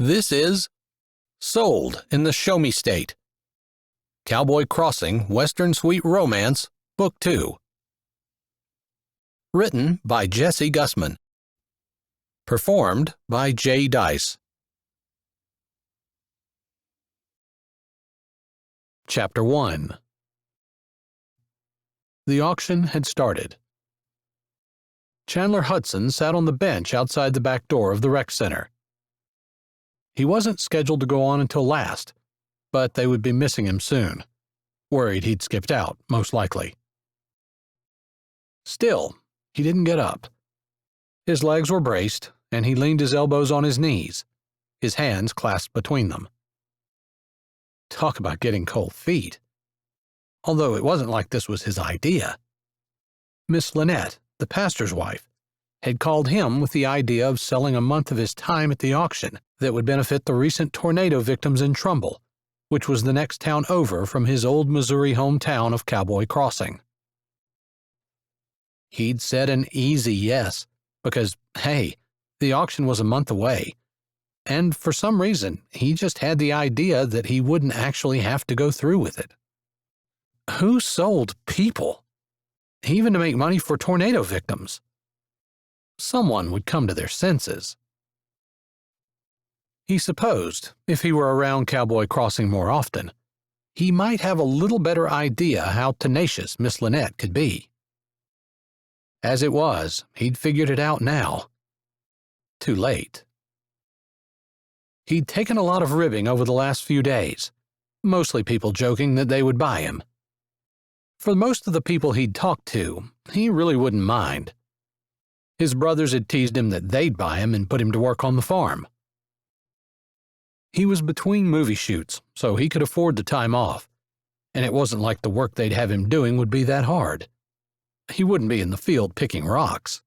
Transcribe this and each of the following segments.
This is Sold in the Show Me State. Cowboy Crossing Western Sweet Romance, Book 2. Written by Jesse Gussman. Performed by J. Dice. Chapter 1. The auction had started. Chandler Hudson sat on the bench outside the back door of the rec center. He wasn't scheduled to go on until last, but they would be missing him soon. Worried he'd skipped out, most likely. Still, he didn't get up. His legs were braced, and he leaned his elbows on his knees, his hands clasped between them. Talk about getting cold feet. Although it wasn't like this was his idea. Miss Lynette, the pastor's wife, had called him with the idea of selling a month of his time at the auction that would benefit the recent tornado victims in Trumbull, which was the next town over from his old Missouri hometown of Cowboy Crossing. He'd said an easy yes, because, hey, the auction was a month away, and for some reason he just had the idea that he wouldn't actually have to go through with it. Who sold people? Even to make money for tornado victims? Someone would come to their senses. He supposed, if he were around Cowboy Crossing more often, he might have a little better idea how tenacious Miss Lynette could be. As it was, he'd figured it out now. Too late. He'd taken a lot of ribbing over the last few days, mostly people joking that they would buy him. For most of the people he'd talked to, he really wouldn't mind. His brothers had teased him that they'd buy him and put him to work on the farm. He was between movie shoots, so he could afford the time off, and it wasn't like the work they'd have him doing would be that hard. He wouldn't be in the field picking rocks.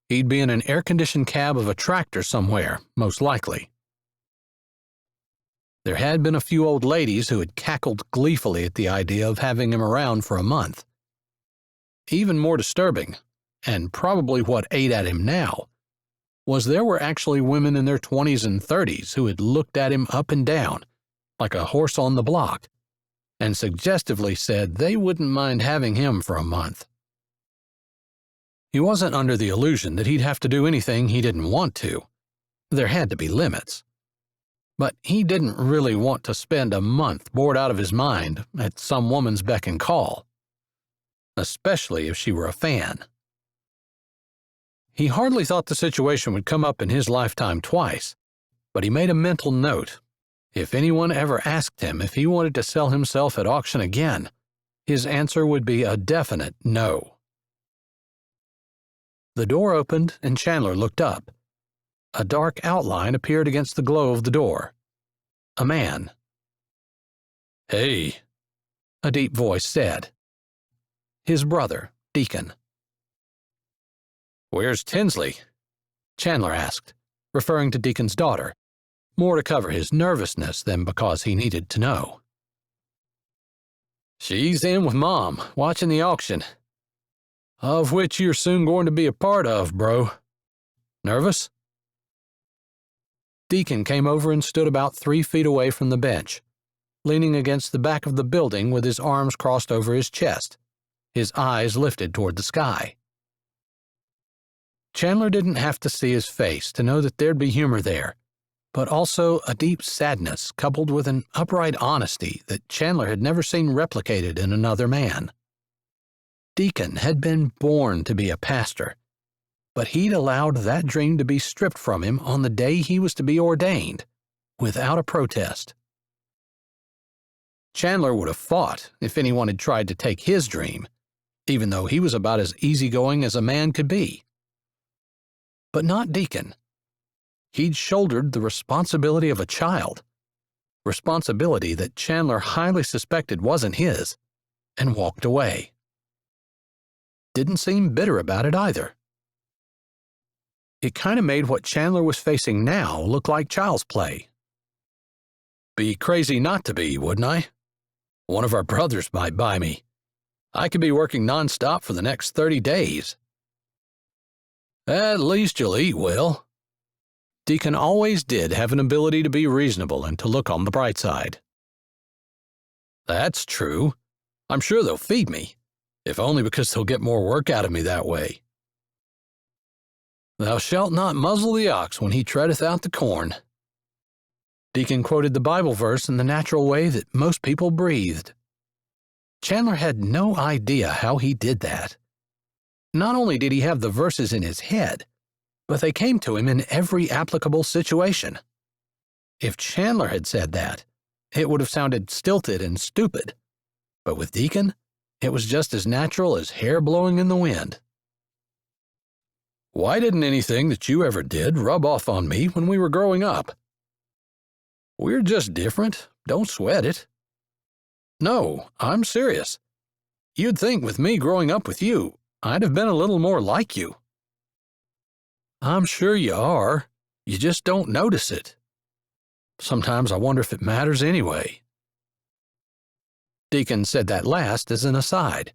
He'd be in an air-conditioned cab of a tractor somewhere, most likely. There had been a few old ladies who had cackled gleefully at the idea of having him around for a month. Even more disturbing, and probably what ate at him now, was there were actually women in their 20s and 30s who had looked at him up and down, like a horse on the block, and suggestively said they wouldn't mind having him for a month. He wasn't under the illusion that he'd have to do anything he didn't want to. There had to be limits. But he didn't really want to spend a month bored out of his mind at some woman's beck and call, especially if she were a fan. He hardly thought the situation would come up in his lifetime twice, but he made a mental note. If anyone ever asked him if he wanted to sell himself at auction again, his answer would be a definite no. The door opened and Chandler looked up. A dark outline appeared against the glow of the door. A man. "Hey," a deep voice said. His brother, Deacon. "Where's Tinsley?" Chandler asked, referring to Deacon's daughter, more to cover his nervousness than because he needed to know. "She's in with Mom, watching the auction, of which you're soon going to be a part of, bro. Nervous?" Deacon came over and stood about 3 feet away from the bench, leaning against the back of the building with his arms crossed over his chest, his eyes lifted toward the sky. Chandler didn't have to see his face to know that there'd be humor there, but also a deep sadness coupled with an upright honesty that Chandler had never seen replicated in another man. Deacon had been born to be a pastor, but he'd allowed that dream to be stripped from him on the day he was to be ordained, without a protest. Chandler would have fought if anyone had tried to take his dream, even though he was about as easygoing as a man could be. But not Deacon. He'd shouldered the responsibility of a child, responsibility that Chandler highly suspected wasn't his, and walked away. Didn't seem bitter about it either. It kind of made what Chandler was facing now look like child's play. "Be crazy not to be, wouldn't I? One of our brothers might buy me. I could be working nonstop for the next 30 days. At least you'll eat well." Deacon always did have an ability to be reasonable and to look on the bright side. That's true. I'm sure they'll feed me, if only because they'll get more work out of me that way. Thou shalt not muzzle the ox when he treadeth out the corn. Deacon quoted the Bible verse in the natural way that most people breathed. Chandler had no idea how he did that. Not only did he have the verses in his head, but they came to him in every applicable situation. If Chandler had said that, it would have sounded stilted and stupid. But with Deacon, it was just as natural as hair blowing in the wind. Why didn't anything that you ever did rub off on me when we were growing up? We're just different. Don't sweat it. No, I'm serious. You'd think with me growing up with you, I'd have been a little more like you. I'm sure you are. You just don't notice it. Sometimes I wonder if it matters anyway. Deacon said that last as an aside,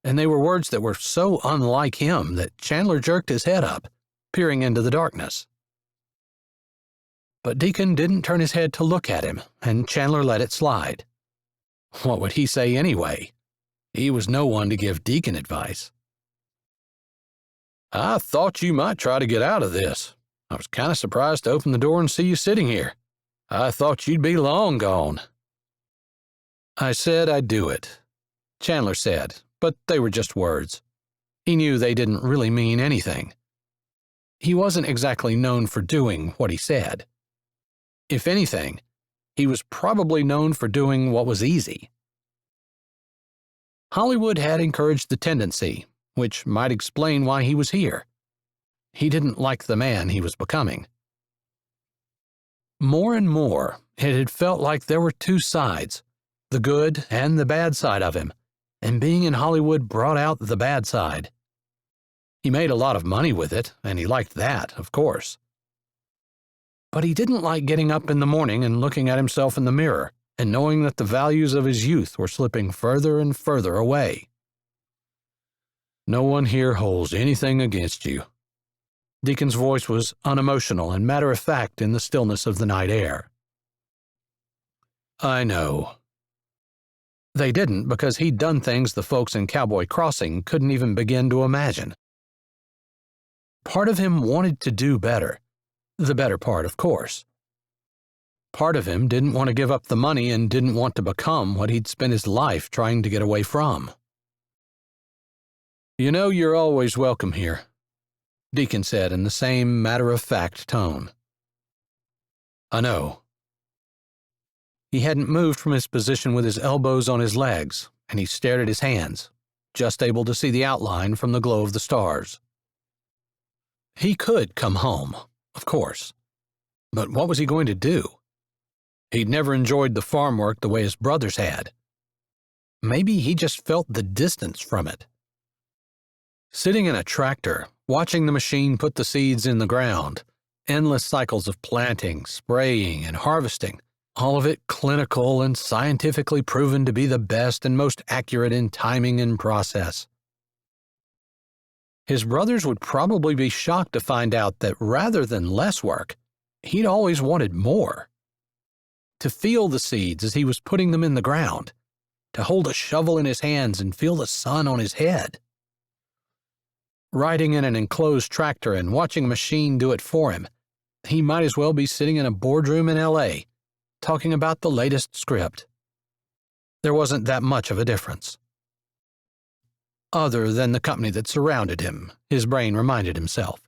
and they were words that were so unlike him that Chandler jerked his head up, peering into the darkness. But Deacon didn't turn his head to look at him, and Chandler let it slide. What would he say anyway? He was no one to give Deacon advice. I thought you might try to get out of this. I was kind of surprised to open the door and see you sitting here. I thought you'd be long gone. I said I'd do it, Chandler said, but they were just words. He knew they didn't really mean anything. He wasn't exactly known for doing what he said. If anything, he was probably known for doing what was easy. Hollywood had encouraged the tendency, which might explain why he was here. He didn't like the man he was becoming. More and more, it had felt like there were two sides, the good and the bad side of him, and being in Hollywood brought out the bad side. He made a lot of money with it, and he liked that, of course. But he didn't like getting up in the morning and looking at himself in the mirror and knowing that the values of his youth were slipping further and further away. No one here holds anything against you. Deacon's voice was unemotional and matter-of-fact in the stillness of the night air. I know. They didn't because he'd done things the folks in Cowboy Crossing couldn't even begin to imagine. Part of him wanted to do better. The better part, of course. Part of him didn't want to give up the money and didn't want to become what he'd spent his life trying to get away from. You know you're always welcome here, Deacon said in the same matter-of-fact tone. I know. He hadn't moved from his position with his elbows on his legs, and he stared at his hands, just able to see the outline from the glow of the stars. He could come home, of course. But what was he going to do? He'd never enjoyed the farm work the way his brothers had. Maybe he just felt the distance from it. Sitting in a tractor, watching the machine put the seeds in the ground, endless cycles of planting, spraying, and harvesting, all of it clinical and scientifically proven to be the best and most accurate in timing and process. His brothers would probably be shocked to find out that rather than less work, he'd always wanted more. To feel the seeds as he was putting them in the ground, to hold a shovel in his hands and feel the sun on his head. Riding in an enclosed tractor and watching a machine do it for him, he might as well be sitting in a boardroom in L.A., talking about the latest script. There wasn't that much of a difference. Other than the company that surrounded him, his brain reminded himself.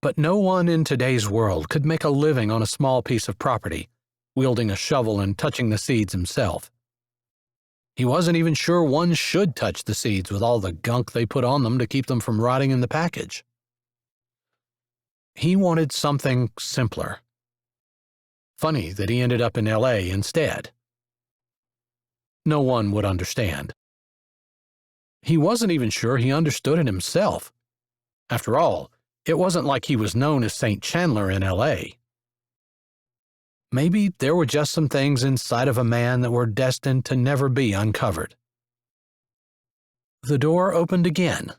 But no one in today's world could make a living on a small piece of property, wielding a shovel and touching the seeds himself. He wasn't even sure one should touch the seeds with all the gunk they put on them to keep them from rotting in the package. He wanted something simpler. Funny that he ended up in L.A. instead. No one would understand. He wasn't even sure he understood it himself. After all, it wasn't like he was known as St. Chandler in L.A. Maybe there were just some things inside of a man that were destined to never be uncovered. The door opened again,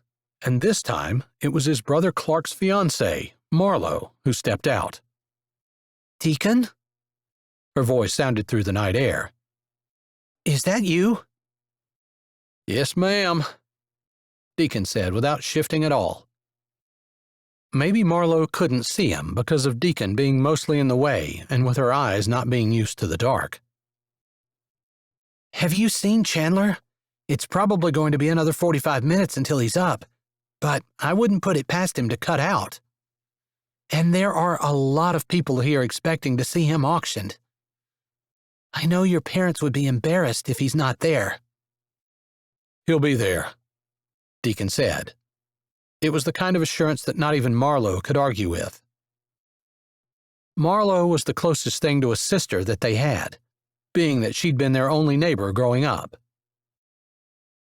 and this time it was his brother Clark's fiancée, Marlowe, who stepped out. "Deacon?" Her voice sounded through the night air. "Is that you?" "Yes, ma'am," Deacon said without shifting at all. Maybe Marlowe couldn't see him because of Deacon being mostly in the way and with her eyes not being used to the dark. "Have you seen Chandler? It's probably going to be another 45 minutes until he's up, but I wouldn't put it past him to cut out. And there are a lot of people here expecting to see him auctioned. I know your parents would be embarrassed if he's not there." "He'll be there," Deacon said. It was the kind of assurance that not even Marlowe could argue with. Marlowe was the closest thing to a sister that they had, being that she'd been their only neighbor growing up.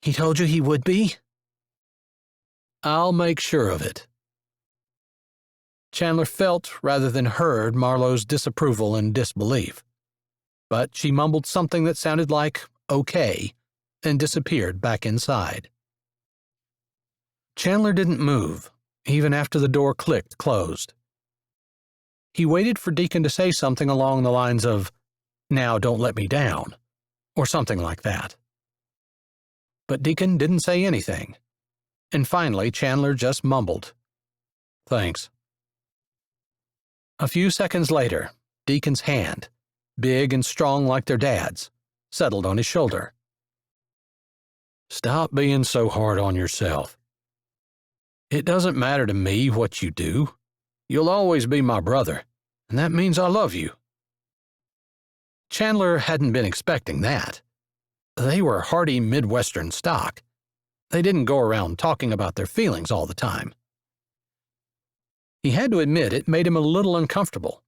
"He told you he would be?" "I'll make sure of it." Chandler felt rather than heard Marlowe's disapproval and disbelief, but she mumbled something that sounded like "okay" and disappeared back inside. Chandler didn't move, even after the door clicked closed. He waited for Deacon to say something along the lines of, "Now don't let me down," or something like that. But Deacon didn't say anything, and finally Chandler just mumbled, "Thanks." A few seconds later, Deacon's hand, big and strong like their dad's, settled on his shoulder. "Stop being so hard on yourself. It doesn't matter to me what you do. You'll always be my brother, and that means I love you." Chandler hadn't been expecting that. They were hearty Midwestern stock. They didn't go around talking about their feelings all the time. He had to admit it made him a little uncomfortable.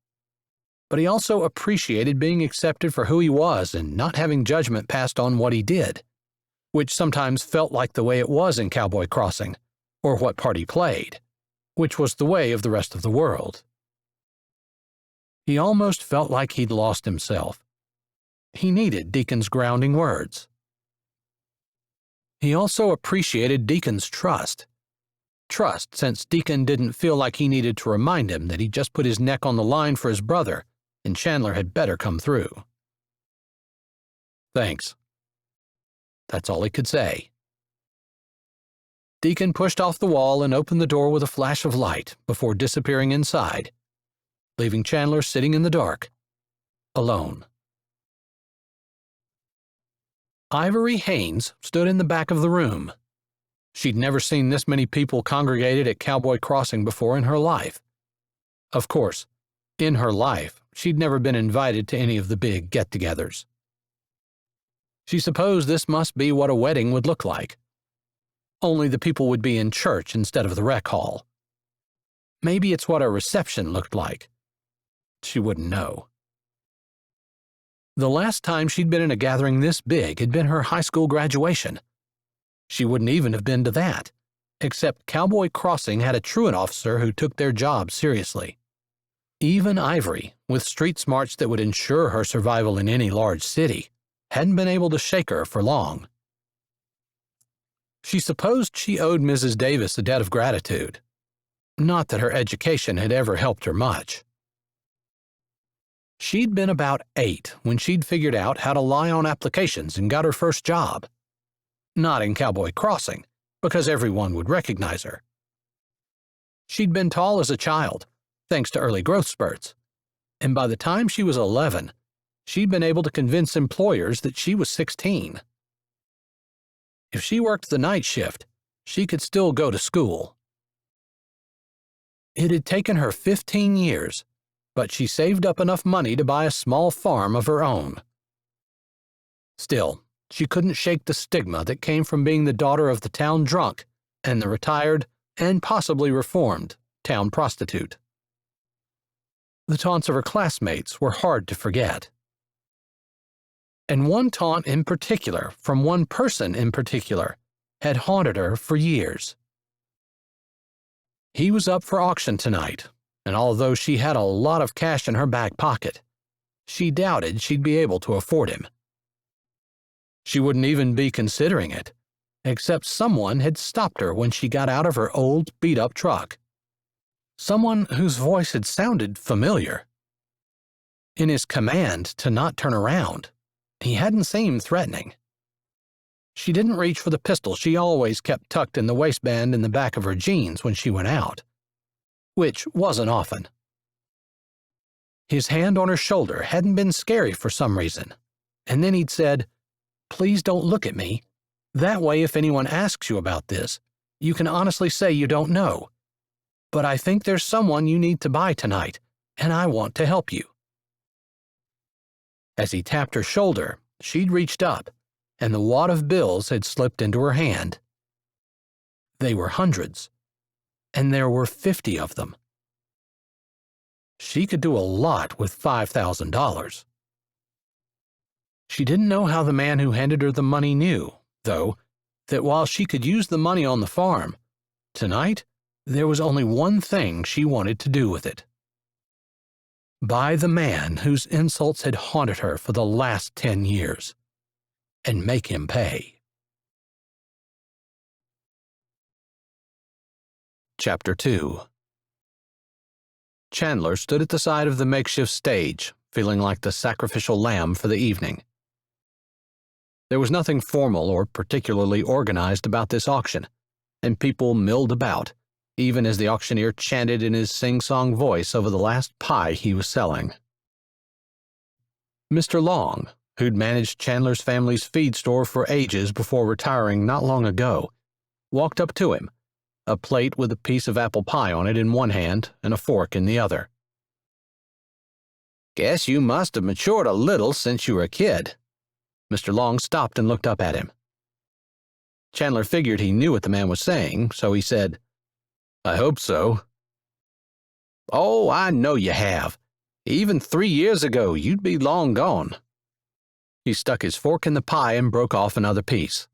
But he also appreciated being accepted for who he was and not having judgment passed on what he did, which sometimes felt like the way it was in Cowboy Crossing, or what part he played, which was the way of the rest of the world. He almost felt like he'd lost himself. He needed Deacon's grounding words. He also appreciated Deacon's trust. Trust, since Deacon didn't feel like he needed to remind him that he just put his neck on the line for his brother, and Chandler had better come through. "Thanks." That's all he could say. Deacon pushed off the wall and opened the door with a flash of light before disappearing inside, leaving Chandler sitting in the dark, alone. Ivory Haines stood in the back of the room. She'd never seen this many people congregated at Cowboy Crossing before in her life. Of course, in her life, she'd never been invited to any of the big get-togethers. She supposed this must be what a wedding would look like. Only the people would be in church instead of the rec hall. Maybe it's what a reception looked like. She wouldn't know. The last time she'd been in a gathering this big had been her high school graduation. She wouldn't even have been to that, except Cowboy Crossing had a truant officer who took their job seriously. Even Ivory, with street smarts that would ensure her survival in any large city, hadn't been able to shake her for long. She supposed she owed Mrs. Davis a debt of gratitude. Not that her education had ever helped her much. She'd been about 8 when she'd figured out how to lie on applications and got her first job. Not in Cowboy Crossing, because everyone would recognize her. She'd been tall as a child, thanks to early growth spurts, and by the time she was 11, she'd been able to convince employers that she was 16. If she worked the night shift, she could still go to school. It had taken her 15 years, but she saved up enough money to buy a small farm of her own. Still, she couldn't shake the stigma that came from being the daughter of the town drunk and the retired, and possibly reformed, town prostitute. The taunts of her classmates were hard to forget. And one taunt in particular, from one person in particular, had haunted her for years. He was up for auction tonight, and although she had a lot of cash in her back pocket, she doubted she'd be able to afford him. She wouldn't even be considering it, except someone had stopped her when she got out of her old, beat-up truck. someone whose voice had sounded familiar. In his command to not turn around, he hadn't seemed threatening. She didn't reach for the pistol she always kept tucked in the waistband in the back of her jeans when she went out, which wasn't often. His hand on her shoulder hadn't been scary for some reason, and then he'd said, "Please don't look at me. That way, if anyone asks you about this, you can honestly say you don't know. But I think there's someone you need to buy tonight, and I want to help you." As he tapped her shoulder, she'd reached up, and the wad of bills had slipped into her hand. They were hundreds, and there were 50 of them. She could do a lot with $5,000. She didn't know how the man who handed her the money knew, though, that while she could use the money on the farm, tonight there was only one thing she wanted to do with it. Buy the man whose insults had haunted her for the last 10 years, and make him pay. Chapter 2. Chandler stood at the side of the makeshift stage, feeling like the sacrificial lamb for the evening. There was nothing formal or particularly organized about this auction, and people milled about, even as the auctioneer chanted in his sing-song voice over the last pie he was selling. Mr. Long, who'd managed Chandler's family's feed store for ages before retiring not long ago, walked up to him, a plate with a piece of apple pie on it in one hand and a fork in the other. "Guess you must have matured a little since you were a kid." Mr. Long stopped and looked up at him. Chandler figured he knew what the man was saying, so he said, "I hope so." "Oh, I know you have. Even 3 years ago, you'd be long gone." He stuck his fork in the pie and broke off another piece.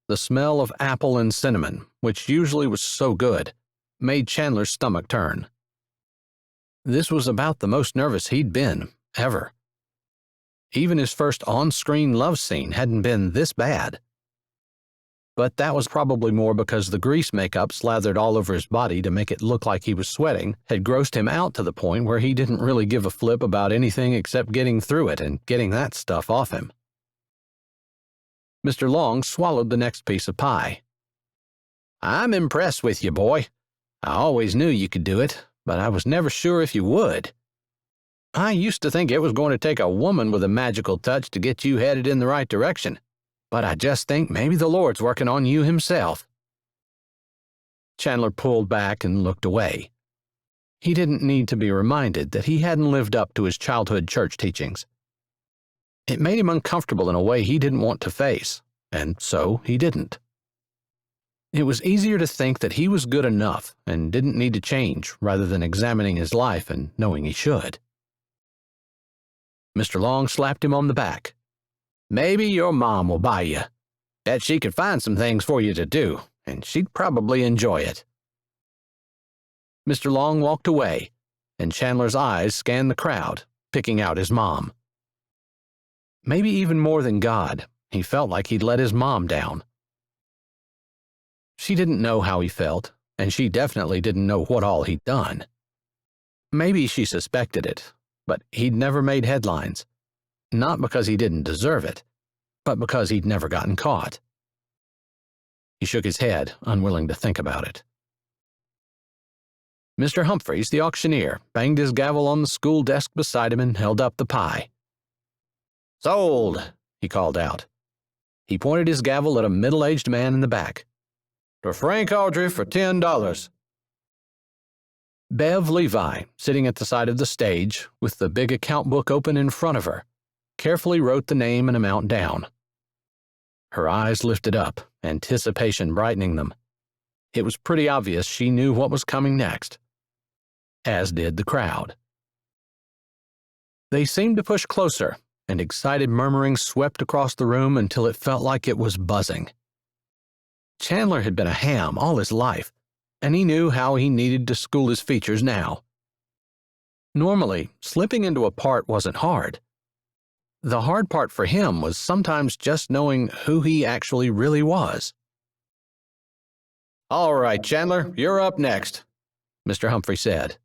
The smell of apple and cinnamon, which usually was so good, made Chandler's stomach turn. This was about the most nervous he'd been, ever. Even his first on-screen love scene hadn't been this bad. But that was probably more because the grease makeup slathered all over his body to make it look like he was sweating had grossed him out to the point where he didn't really give a flip about anything except getting through it and getting that stuff off him. Mr. Long swallowed the next piece of pie. "I'm impressed with you, boy. I always knew you could do it, but I was never sure if you would. I used to think it was going to take a woman with a magical touch to get you headed in the right direction. But I just think maybe the Lord's working on you himself." Chandler pulled back and looked away. He didn't need to be reminded that he hadn't lived up to his childhood church teachings. It made him uncomfortable in a way he didn't want to face, and so he didn't. It was easier to think that he was good enough and didn't need to change rather than examining his life and knowing he should. Mr. Long slapped him on the back. "Maybe your mom will buy you. Bet she could find some things for you to do, and she'd probably enjoy it." Mr. Long walked away, and Chandler's eyes scanned the crowd, picking out his mom. Maybe even more than God, he felt like he'd let his mom down. She didn't know how he felt, and she definitely didn't know what all he'd done. Maybe she suspected it, but he'd never made headlines. Not because he didn't deserve it, but because he'd never gotten caught. He shook his head, unwilling to think about it. Mr. Humphreys, the auctioneer, banged his gavel on the school desk beside him and held up the pie. "Sold," he called out. He pointed his gavel at a middle-aged man in the back. "To Frank Audrey for $10. Bev Levi, sitting at the side of the stage, with the big account book open in front of her, carefully wrote the name and amount down. Her eyes lifted up, anticipation brightening them. It was pretty obvious she knew what was coming next, as did the crowd. They seemed to push closer, and excited murmuring swept across the room until it felt like it was buzzing. Chandler had been a ham all his life, and he knew how he needed to school his features now. Normally, slipping into a part wasn't hard. The hard part for him was sometimes just knowing who he actually really was. "All right, Chandler, you're up next." Mr. Humphrey said.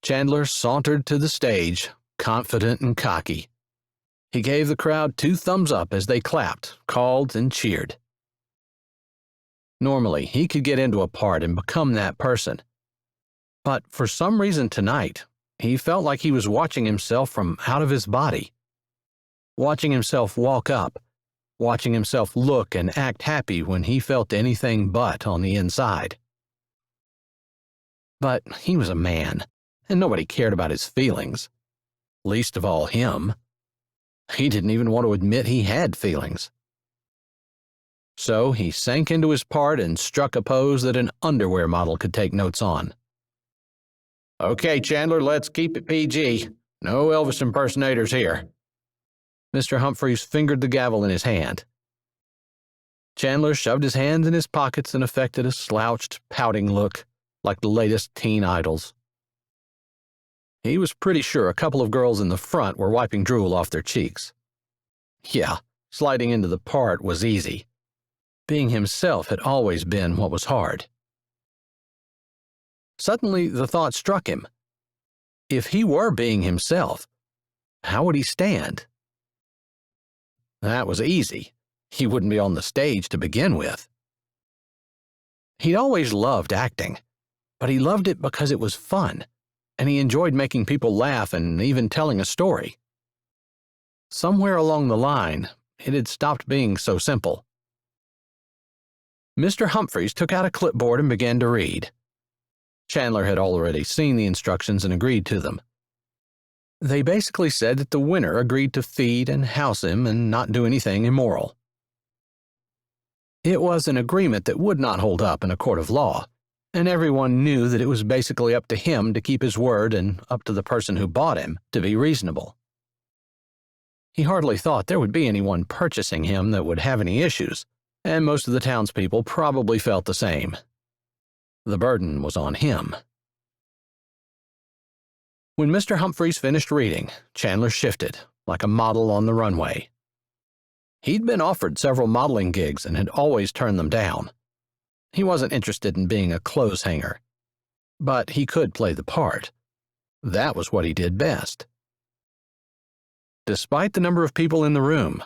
Chandler sauntered to the stage, confident and cocky. He gave the crowd 2 thumbs up as they clapped, called, and cheered. Normally, he could get into a part and become that person. But for some reason tonight, he felt like he was watching himself from out of his body. Watching himself walk up, watching himself look and act happy when he felt anything but on the inside. But he was a man, and nobody cared about his feelings. Least of all him. He didn't even want to admit he had feelings. So he sank into his part and struck a pose that an underwear model could take notes on. "Okay, Chandler, let's keep it PG. No Elvis impersonators here." Mr. Humphreys fingered the gavel in his hand. Chandler shoved his hands in his pockets and affected a slouched, pouting look, like the latest teen idols. He was pretty sure a couple of girls in the front were wiping drool off their cheeks. Yeah, sliding into the part was easy. Being himself had always been what was hard. Suddenly, the thought struck him. If he were being himself, how would he stand? That was easy. He wouldn't be on the stage to begin with. He'd always loved acting, but he loved it because it was fun, and he enjoyed making people laugh and even telling a story. Somewhere along the line, it had stopped being so simple. Mr. Humphreys took out a clipboard and began to read. Chandler had already seen the instructions and agreed to them. They basically said that the winner agreed to feed and house him and not do anything immoral. It was an agreement that would not hold up in a court of law, and everyone knew that it was basically up to him to keep his word and up to the person who bought him to be reasonable. He hardly thought there would be anyone purchasing him that would have any issues, and most of the townspeople probably felt the same. The burden was on him. When Mr. Humphreys finished reading, Chandler shifted, like a model on the runway. He'd been offered several modeling gigs and had always turned them down. He wasn't interested in being a clothes hanger, but he could play the part. That was what he did best. Despite the number of people in the room,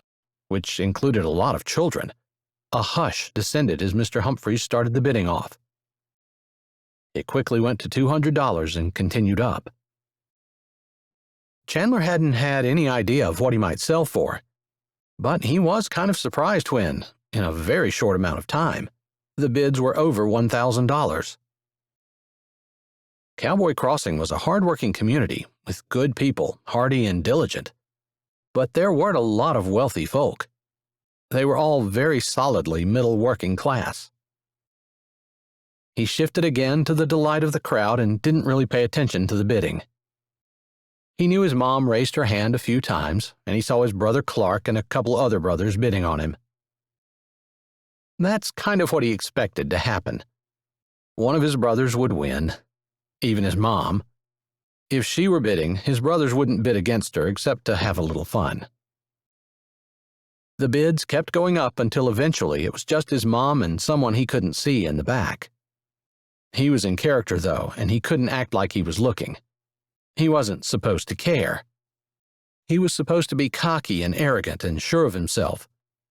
which included a lot of children, a hush descended as Mr. Humphreys started the bidding off. It quickly went to $200 and continued up. Chandler hadn't had any idea of what he might sell for, but he was kind of surprised when, in a very short amount of time, the bids were over $1,000. Cowboy Crossing was a hard-working community with good people, hardy and diligent. But there weren't a lot of wealthy folk. They were all very solidly middle working class. He shifted again to the delight of the crowd and didn't really pay attention to the bidding. He knew his mom raised her hand a few times, and he saw his brother Clark and a couple other brothers bidding on him. That's kind of what he expected to happen. One of his brothers would win, even his mom. If she were bidding, his brothers wouldn't bid against her except to have a little fun. The bids kept going up until eventually it was just his mom and someone he couldn't see in the back. He was in character, though, and he couldn't act like he was looking. He wasn't supposed to care. He was supposed to be cocky and arrogant and sure of himself,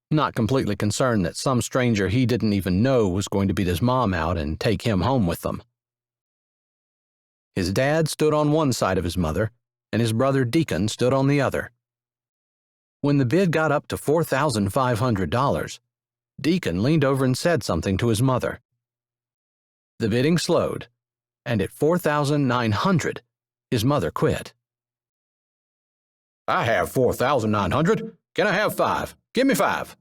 not completely concerned that some stranger he didn't even know was going to beat his mom out and take him home with them. His dad stood on one side of his mother, and his brother Deacon stood on the other. When the bid got up to $4,500, Deacon leaned over and said something to his mother. The bidding slowed, and at $4,900, his mother quit. "I have $4,900. Can I have $5? Give me $5.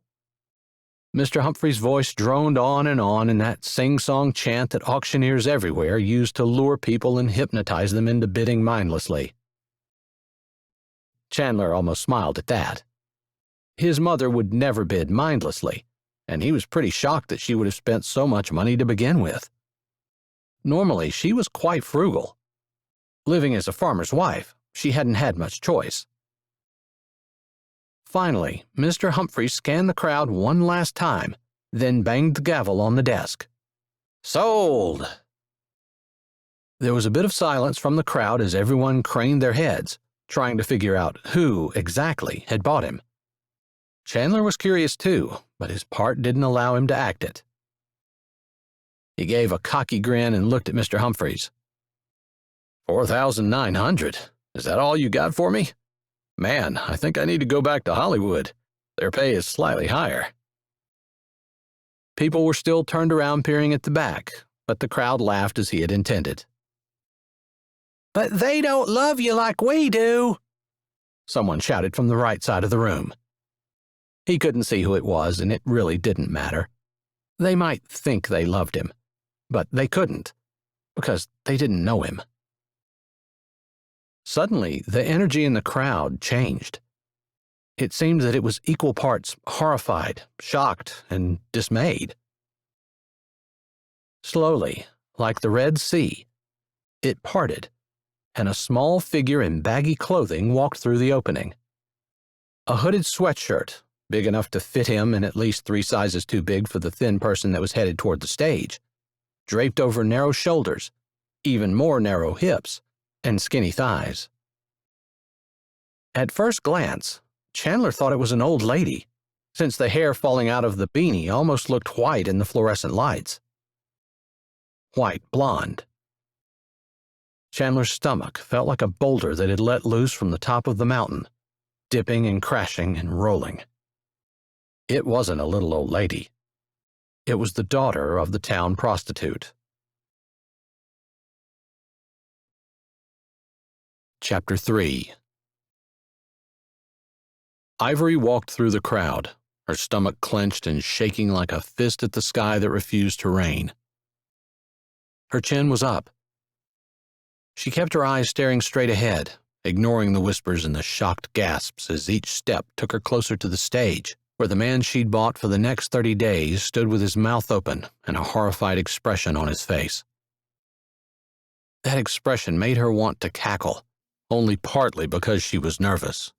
Mr. Humphrey's voice droned on in that sing-song chant that auctioneers everywhere use to lure people and hypnotize them into bidding mindlessly. Chandler almost smiled at that. His mother would never bid mindlessly, and he was pretty shocked that she would have spent so much money to begin with. Normally, she was quite frugal. Living as a farmer's wife, she hadn't had much choice. Finally, Mr. Humphrey scanned the crowd one last time, then banged the gavel on the desk. "Sold!" There was a bit of silence from the crowd as everyone craned their heads, trying to figure out who exactly had bought him. Chandler was curious too, but his part didn't allow him to act it. He gave a cocky grin and looked at Mr. Humphreys. $4,900. Is that all you got for me? Man, I think I need to go back to Hollywood. Their pay is slightly higher. People were still turned around peering at the back, but the crowd laughed as he had intended. But they don't love you like we do, someone shouted from the right side of the room. He couldn't see who it was, and it really didn't matter. They might think they loved him, but they couldn't, because they didn't know him. Suddenly, the energy in the crowd changed. It seemed that it was equal parts horrified, shocked, and dismayed. Slowly, like the Red Sea, it parted, and a small figure in baggy clothing walked through the opening. A hooded sweatshirt, big enough to fit him and at least 3 sizes too big for the thin person that was headed toward the stage, draped over narrow shoulders, even more narrow hips, and skinny thighs. At first glance, Chandler thought it was an old lady, since the hair falling out of the beanie almost looked white in the fluorescent lights. White blonde. Chandler's stomach felt like a boulder that had let loose from the top of the mountain, dipping and crashing and rolling. It wasn't a little old lady. It was the daughter of the town prostitute. Chapter 3. Ivory walked through the crowd, her stomach clenched and shaking like a fist at the sky that refused to rain. Her chin was up. She kept her eyes staring straight ahead, ignoring the whispers and the shocked gasps as each step took her closer to the stage, where the man she'd bought for the next 30 days stood with his mouth open and a horrified expression on his face. That expression made her want to cackle, only partly because she was nervous.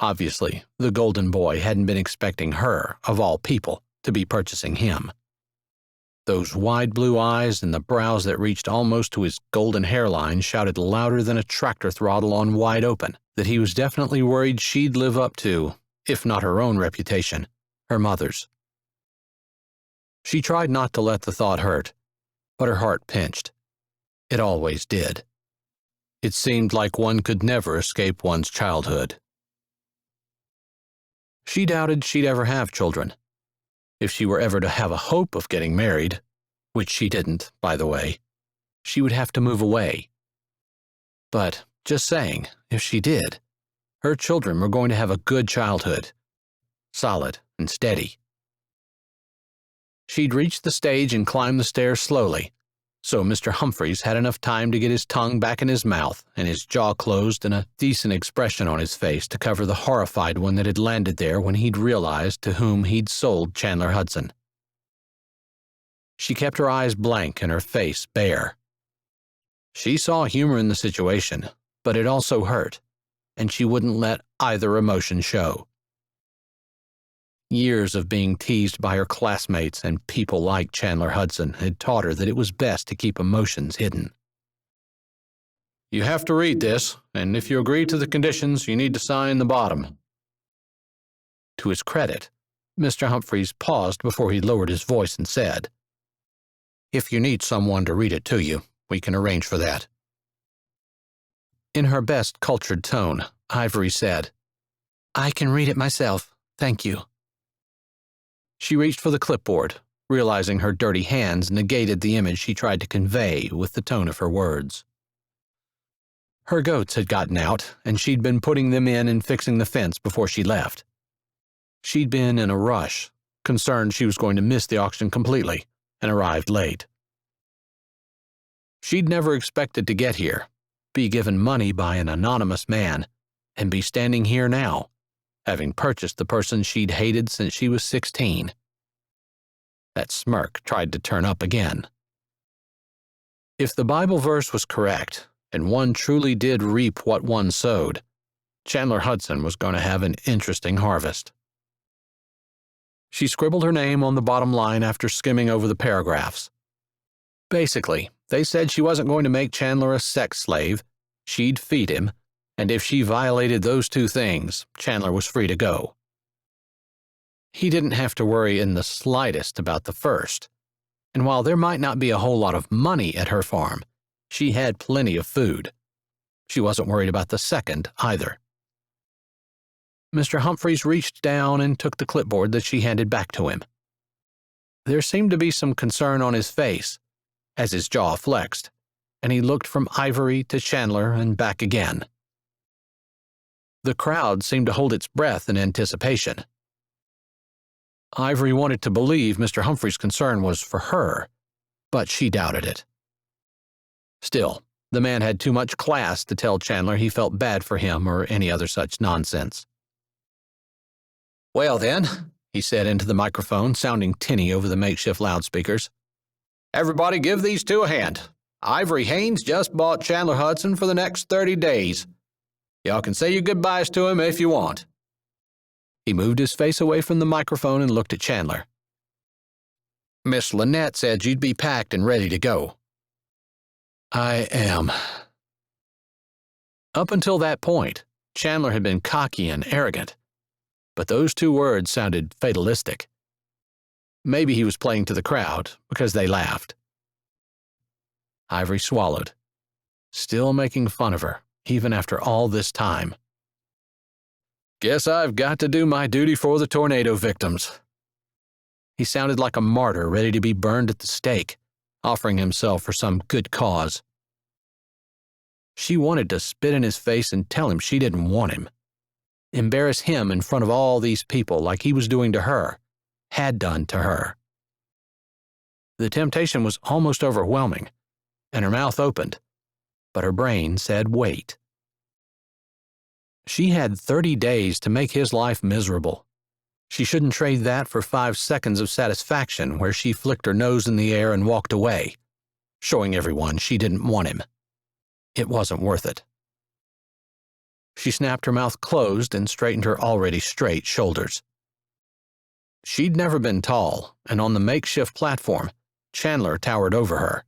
Obviously, the golden boy hadn't been expecting her, of all people, to be purchasing him. Those wide blue eyes and the brows that reached almost to his golden hairline shouted louder than a tractor throttle on wide open that he was definitely worried she'd live up to, if not her own reputation, her mother's. She tried not to let the thought hurt, but her heart pinched. It always did. It seemed like one could never escape one's childhood. She doubted she'd ever have children. If she were ever to have a hope of getting married, which she didn't, by the way, she would have to move away. But, just saying, if she did, her children were going to have a good childhood, solid and steady. She'd reached the stage and climbed the stairs slowly, so Mr. Humphreys had enough time to get his tongue back in his mouth and his jaw closed and a decent expression on his face to cover the horrified one that had landed there when he'd realized to whom he'd sold Chandler Hudson. She kept her eyes blank and her face bare. She saw humor in the situation, but it also hurt, and she wouldn't let either emotion show. Years of being teased by her classmates and people like Chandler Hudson had taught her that it was best to keep emotions hidden. You have to read this, and if you agree to the conditions, you need to sign the bottom. To his credit, Mr. Humphreys paused before he lowered his voice and said, If you need someone to read it to you, we can arrange for that. In her best cultured tone, Ivory said, I can read it myself, thank you. She reached for the clipboard, realizing her dirty hands negated the image she tried to convey with the tone of her words. Her goats had gotten out, and she'd been putting them in and fixing the fence before she left. She'd been in a rush, concerned she was going to miss the auction completely, and arrived late. She'd never expected to get here, be given money by an anonymous man, and be standing here now, having purchased the person she'd hated since she was 16. That smirk tried to turn up again. If the Bible verse was correct, and one truly did reap what one sowed, Chandler Hudson was going to have an interesting harvest. She scribbled her name on the bottom line after skimming over the paragraphs. Basically, they said she wasn't going to make Chandler a sex slave, she'd feed him, and if she violated those two things, Chandler was free to go. He didn't have to worry in the slightest about the first, and while there might not be a whole lot of money at her farm, she had plenty of food. She wasn't worried about the second either. Mr. Humphreys reached down and took the clipboard that she handed back to him. There seemed to be some concern on his face, as his jaw flexed, and he looked from Ivory to Chandler and back again. The crowd seemed to hold its breath in anticipation. Ivory wanted to believe Mr. Humphrey's concern was for her, but she doubted it. Still, the man had too much class to tell Chandler he felt bad for him or any other such nonsense. "Well then," he said into the microphone, sounding tinny over the makeshift loudspeakers, "everybody give these two a hand. Ivory Haines just bought Chandler Hudson for the next 30 days. Y'all can say your goodbyes to him if you want." He moved his face away from the microphone and looked at Chandler. "Miss Lynette said you'd be packed and ready to go." "I am." Up until that point, Chandler had been cocky and arrogant, but those two words sounded fatalistic. Maybe he was playing to the crowd because they laughed. Ivory swallowed, still making fun of her, even after all this time. "Guess I've got to do my duty for the tornado victims." He sounded like a martyr ready to be burned at the stake, offering himself for some good cause. She wanted to spit in his face and tell him she didn't want him. Embarrass him in front of all these people like he was doing to her, had done to her. The temptation was almost overwhelming, and her mouth opened, but her brain said wait. She had 30 days to make his life miserable. She shouldn't trade that for 5 seconds of satisfaction where she flicked her nose in the air and walked away, showing everyone she didn't want him. It wasn't worth it. She snapped her mouth closed and straightened her already straight shoulders. She'd never been tall, and on the makeshift platform, Chandler towered over her.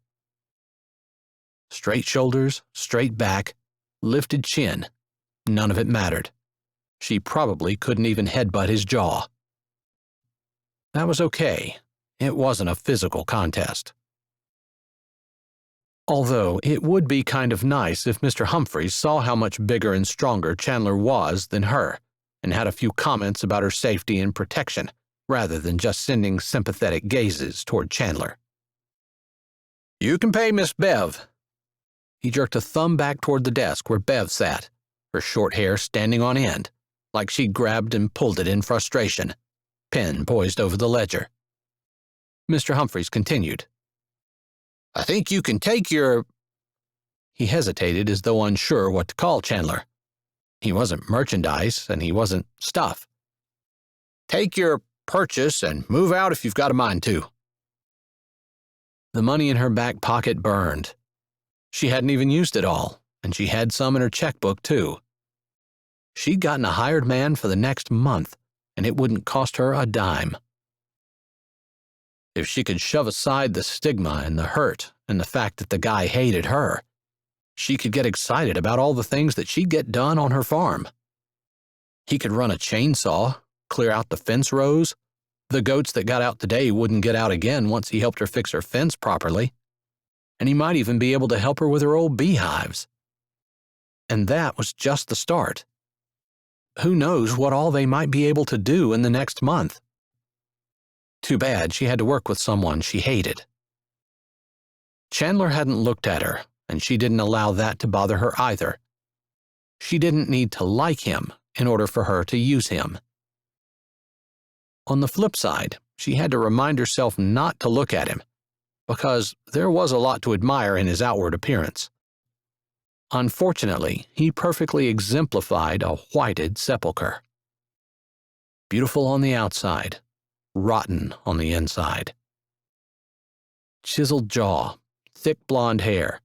Straight shoulders, straight back, lifted chin. None of it mattered. She probably couldn't even headbutt his jaw. That was okay. It wasn't a physical contest. Although it would be kind of nice if Mr. Humphreys saw how much bigger and stronger Chandler was than her, and had a few comments about her safety and protection, rather than just sending sympathetic gazes toward Chandler. "You can pay Miss Bev." He jerked a thumb back toward the desk where Bev sat, her short hair standing on end, like she'd grabbed and pulled it in frustration, pen poised over the ledger. Mr. Humphreys continued. "I think you can take your—" He hesitated as though unsure what to call Chandler. He wasn't merchandise, and he wasn't stuff. "Take your purchase and move out if you've got a mind to." The money in her back pocket burned. She hadn't even used it all, and she had some in her checkbook, too. She'd gotten a hired man for the next month, and it wouldn't cost her a dime. If she could shove aside the stigma and the hurt and the fact that the guy hated her, she could get excited about all the things that she'd get done on her farm. He could run a chainsaw, clear out the fence rows. The goats that got out today wouldn't get out again once he helped her fix her fence properly. And he might even be able to help her with her old beehives. And that was just the start. Who knows what all they might be able to do in the next month? Too bad she had to work with someone she hated. Chandler hadn't looked at her, and she didn't allow that to bother her either. She didn't need to like him in order for her to use him. On the flip side, she had to remind herself not to look at him, because there was a lot to admire in his outward appearance. Unfortunately, he perfectly exemplified a whited sepulcher. Beautiful on the outside, rotten on the inside. Chiseled jaw, thick blonde hair,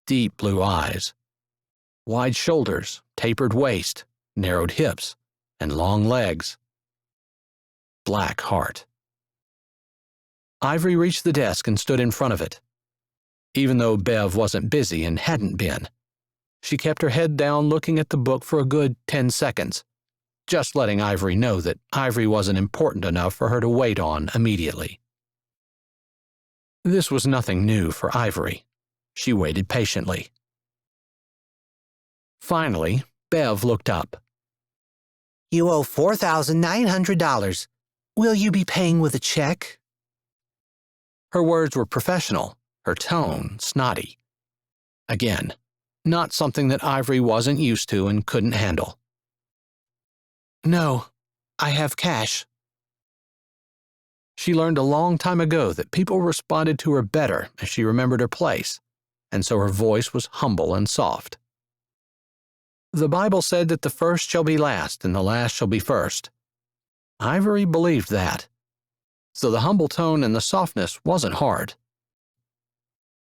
deep blue eyes, wide shoulders, tapered waist, narrowed hips, and long legs. Black heart. Ivory reached the desk and stood in front of it. even though Bev wasn't busy and hadn't been. She kept her head down looking at the book for a good 10 seconds, just letting Ivory know that Ivory wasn't important enough for her to wait on immediately. This was nothing new for Ivory. She waited patiently. Finally, Bev looked up. "You owe $4,900. Will you be paying with a check?" Her words were professional, her tone snotty. Again, not something that Ivory wasn't used to and couldn't handle. "No, I have cash." She learned a long time ago that people responded to her better if she remembered her place, and so her voice was humble and soft. The Bible said that the first shall be last and the last shall be first. Ivory believed that, so the humble tone and the softness wasn't hard.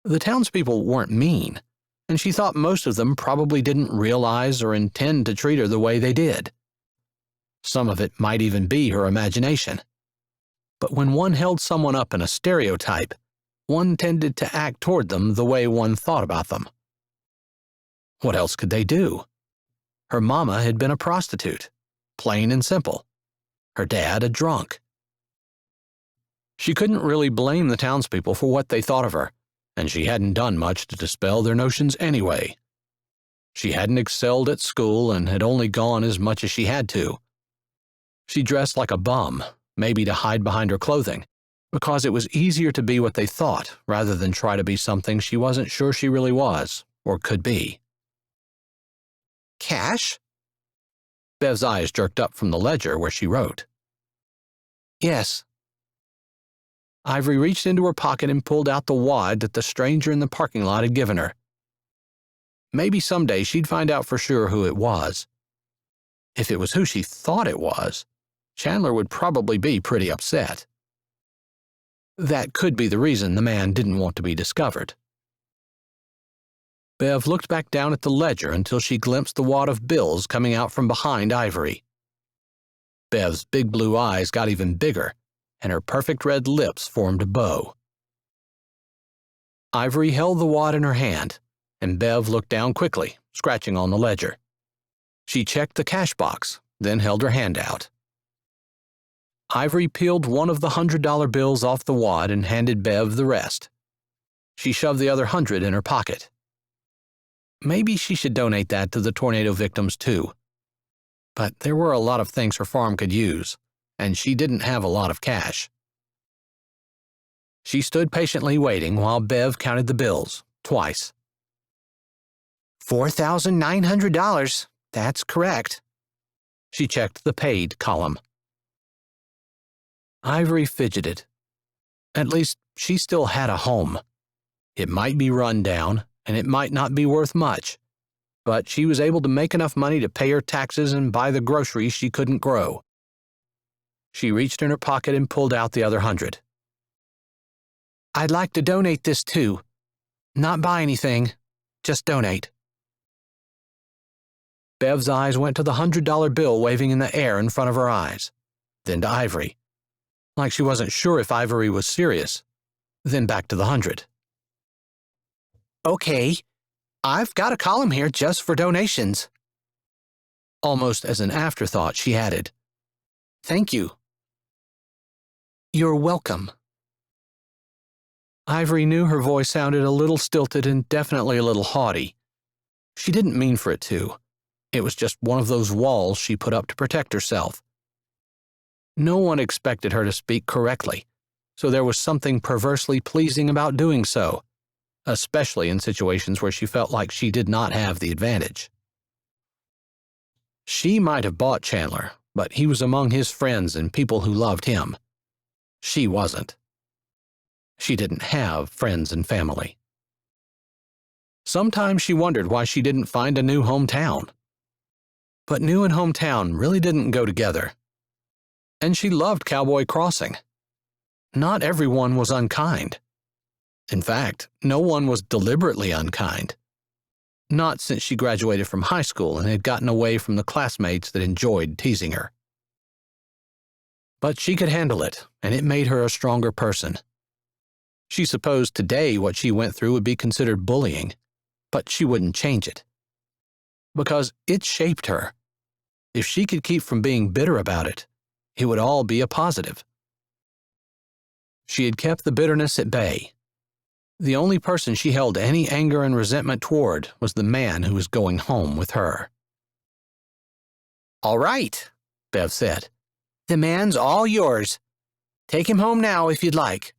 The townspeople weren't mean, and she thought most of them probably didn't realize or intend to treat her the way they did. Some of it might even be her imagination. But when one held someone up in a stereotype, one tended to act toward them the way one thought about them. What else could they do? Her mama had been a prostitute, plain and simple. Her dad a drunk. She couldn't really blame the townspeople for what they thought of her, and she hadn't done much to dispel their notions anyway. She hadn't excelled at school and had only gone as much as she had to. She dressed like a bum, maybe to hide behind her clothing, because it was easier to be what they thought rather than try to be something she wasn't sure she really was or could be. "Cash?" Bev's eyes jerked up from the ledger where she wrote. "Yes." Ivory reached into her pocket and pulled out the wad that the stranger in the parking lot had given her. Maybe someday she'd find out for sure who it was. If it was who she thought it was, Chandler would probably be pretty upset. That could be the reason the man didn't want to be discovered. Bev looked back down at the ledger until she glimpsed the wad of bills coming out from behind Ivory. Bev's big blue eyes got even bigger, and her perfect red lips formed a bow. Ivory held the wad in her hand, and Bev looked down quickly, scratching on the ledger. She checked the cash box, then held her hand out. Ivory peeled one of the $100 bills off the wad and handed Bev the rest. She shoved the other 100 in her pocket. Maybe she should donate that to the tornado victims too. But there were a lot of things her farm could use, and she didn't have a lot of cash. She stood patiently waiting while Bev counted the bills, twice. $4,900. That's correct. She checked the paid column. Ivory fidgeted. At least she still had a home. It might be run down, and it might not be worth much, but she was able to make enough money to pay her taxes and buy the groceries she couldn't grow. She reached in her pocket and pulled out the other 100. "I'd like to donate this too. Not buy anything, just donate." Bev's eyes went to the $100 bill waving in the air in front of her eyes, then to Ivory, like she wasn't sure if Ivory was serious, then back to the 100. "Okay, I've got a column here just for donations." Almost as an afterthought, she added, "Thank you." "You're welcome." Ivory knew her voice sounded a little stilted and definitely a little haughty. She didn't mean for it to. It was just one of those walls she put up to protect herself. No one expected her to speak correctly, so there was something perversely pleasing about doing so, especially in situations where she felt like she did not have the advantage. She might have bought Chandler, but he was among his friends and people who loved him. She wasn't. She didn't have friends and family. Sometimes she wondered why she didn't find a new hometown. But new and hometown really didn't go together. And she loved Cowboy Crossing. Not everyone was unkind. In fact, no one was deliberately unkind. Not since she graduated from high school and had gotten away from the classmates that enjoyed teasing her. But she could handle it, and it made her a stronger person. She supposed today what she went through would be considered bullying, but she wouldn't change it. Because it shaped her. If she could keep from being bitter about it, it would all be a positive. She had kept the bitterness at bay. The only person she held any anger and resentment toward was the man who was going home with her. "All right," Bev said. "The man's all yours. Take him home now if you'd like.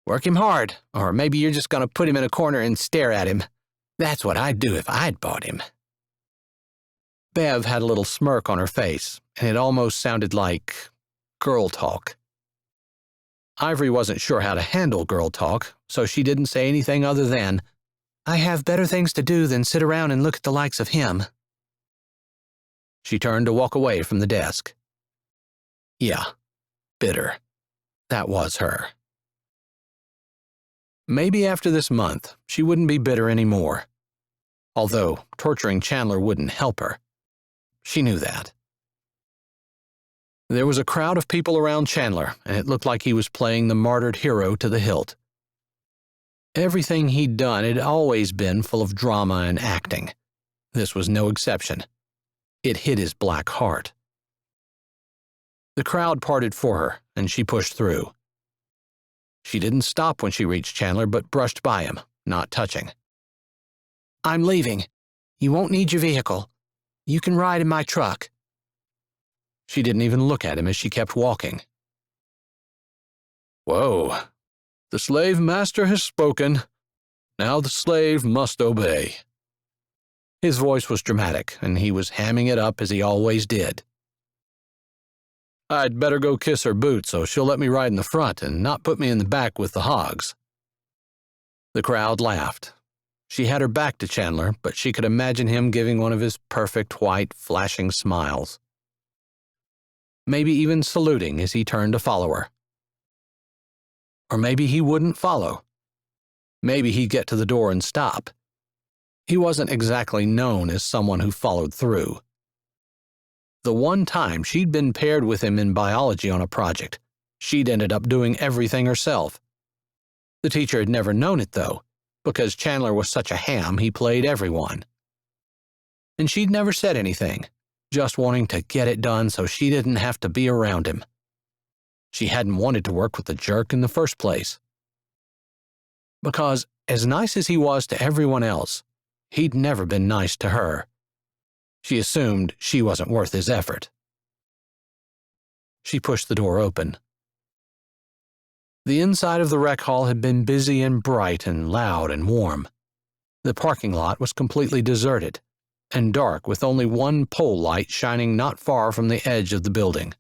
Work him hard, or maybe you're just going to put him in a corner and stare at him. That's what I'd do if I'd bought him." Bev had a little smirk on her face, and it almost sounded like girl talk. Ivory wasn't sure how to handle girl talk, so she didn't say anything other than, "I have better things to do than sit around and look at the likes of him." She turned to walk away from the desk. Yeah, bitter. That was her. Maybe after this month, she wouldn't be bitter anymore. Although torturing Chandler wouldn't help her. She knew that. There was a crowd of people around Chandler, and it looked like he was playing the martyred hero to the hilt. Everything he'd done had always been full of drama and acting. This was no exception. It hit his black heart. The crowd parted for her, and she pushed through. She didn't stop when she reached Chandler, but brushed by him, not touching. "I'm leaving. You won't need your vehicle. You can ride in my truck." She didn't even look at him as she kept walking. Whoa. The slave master has spoken. Now the slave must obey. His voice was dramatic, and he was hamming it up as he always did. I'd better go kiss her boot so she'll let me ride in the front and not put me in the back with the hogs. The crowd laughed. She had her back to Chandler, but she could imagine him giving one of his perfect white, flashing smiles. Maybe even saluting as he turned to follow her. Or maybe he wouldn't follow. Maybe he'd get to the door and stop. He wasn't exactly known as someone who followed through. The one time she'd been paired with him in biology on a project, she'd ended up doing everything herself. The teacher had never known it, though, because Chandler was such a ham he played everyone. And she'd never said anything, just wanting to get it done so she didn't have to be around him. She hadn't wanted to work with the jerk in the first place. Because, as nice as he was to everyone else, he'd never been nice to her. She assumed she wasn't worth his effort. She pushed the door open. The inside of the rec hall had been busy and bright and loud and warm. The parking lot was completely deserted and dark with only one pole light shining not far from the edge of the building.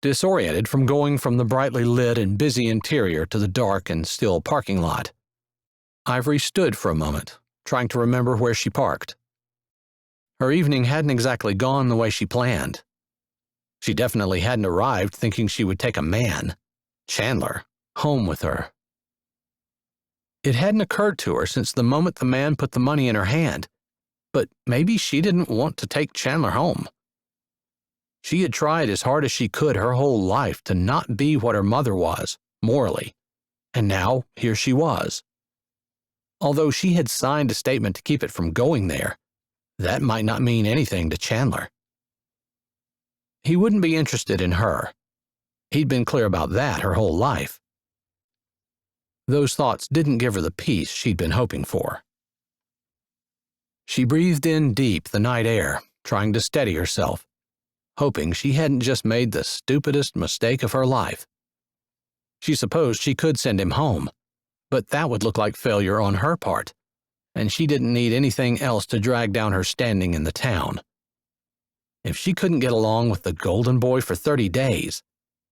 Disoriented from going from the brightly lit and busy interior to the dark and still parking lot, Ivory stood for a moment, trying to remember where she parked. Her evening hadn't exactly gone the way she planned. She definitely hadn't arrived thinking she would take a man, Chandler, home with her. It hadn't occurred to her since the moment the man put the money in her hand, but maybe she didn't want to take Chandler home. She had tried as hard as she could her whole life to not be what her mother was, morally, and now here she was. Although she had signed a statement to keep it from going there, that might not mean anything to Chandler. He wouldn't be interested in her. He'd been clear about that her whole life. Those thoughts didn't give her the peace she'd been hoping for. She breathed in deep the night air, trying to steady herself, hoping she hadn't just made the stupidest mistake of her life. She supposed she could send him home, but that would look like failure on her part, and she didn't need anything else to drag down her standing in the town. If she couldn't get along with the golden boy for 30 days,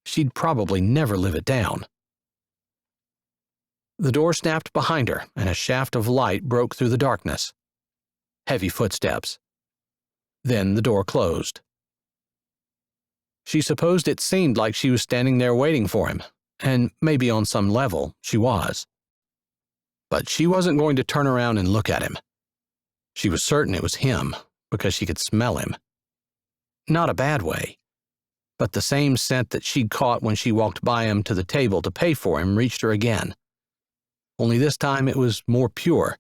she'd probably never live it down. The door snapped behind her, and a shaft of light broke through the darkness. Heavy footsteps. Then the door closed. She supposed it seemed like she was standing there waiting for him, and maybe on some level she was. But she wasn't going to turn around and look at him. She was certain it was him, because she could smell him. Not a bad way. but the same scent that she'd caught when she walked by him to the table to pay for him reached her again. Only this time it was more pure,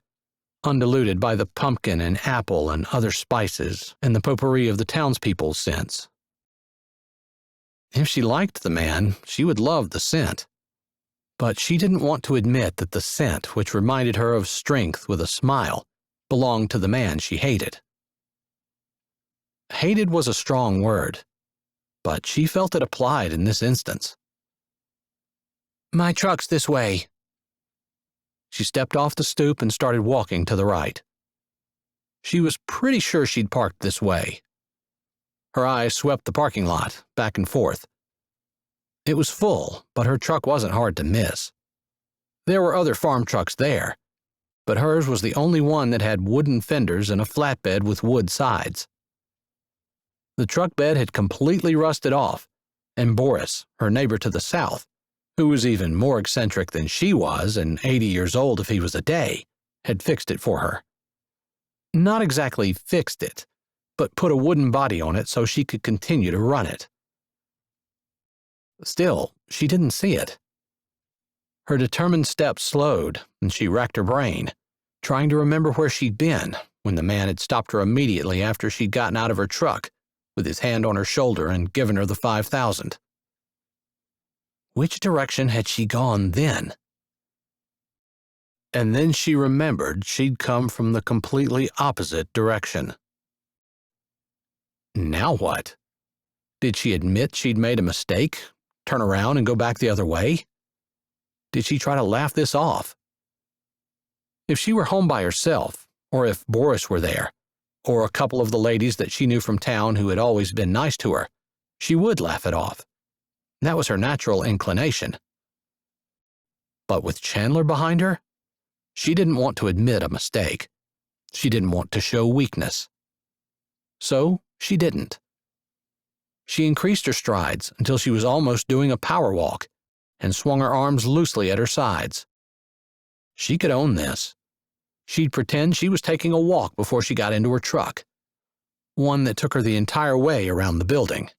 undiluted by the pumpkin and apple and other spices and the potpourri of the townspeople's scents. If she liked the man, she would love the scent. But she didn't want to admit that the scent, which reminded her of strength with a smile, belonged to the man she hated. Hated was a strong word, but she felt it applied in this instance. "My truck's this way." She stepped off the stoop and started walking to the right. She was pretty sure she'd parked this way. Her eyes swept the parking lot, back and forth. It was full, but her truck wasn't hard to miss. There were other farm trucks there, but hers was the only one that had wooden fenders and a flatbed with wood sides. The truck bed had completely rusted off, and Boris, her neighbor to the south, who was even more eccentric than she was and 80 years old if he was a day, had fixed it for her. Not exactly fixed it, but put a wooden body on it so she could continue to run it. Still, she didn't see it. Her determined steps slowed, and she racked her brain, trying to remember where she'd been when the man had stopped her immediately after she'd gotten out of her truck, with his hand on her shoulder and given her the $5,000. Which direction had she gone then? And then she remembered she'd come from the completely opposite direction. Now what? Did she admit she'd made a mistake, turn around and go back the other way? Did she try to laugh this off? If she were home by herself, or if Boris were there, or a couple of the ladies that she knew from town who had always been nice to her, she would laugh it off. That was her natural inclination. But with Chandler behind her, she didn't want to admit a mistake. She didn't want to show weakness. So she didn't. She increased her strides until she was almost doing a power walk and swung her arms loosely at her sides. She could own this. She'd pretend she was taking a walk before she got into her truck, one that took her the entire way around the building.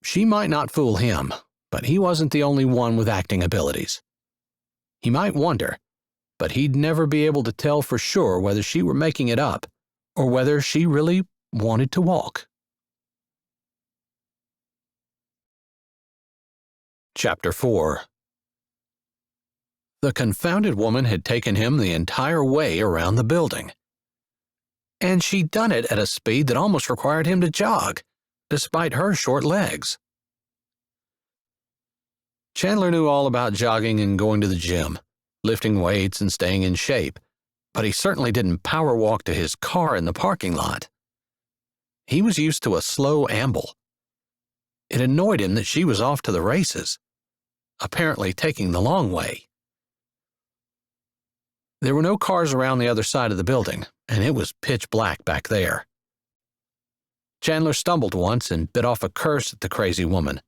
She might not fool him, but he wasn't the only one with acting abilities. He might wonder, but he'd never be able to tell for sure whether she were making it up or whether she really wanted to walk. Chapter 4. The confounded woman had taken him the entire way around the building. And she'd done it at a speed that almost required him to jog, despite her short legs. Chandler knew all about jogging and going to the gym, lifting weights and staying in shape, but he certainly didn't power walk to his car in the parking lot. He was used to a slow amble. It annoyed him that she was off to the races, apparently taking the long way. There were no cars around the other side of the building, and it was pitch black back there. Chandler stumbled once and bit off a curse at the crazy woman.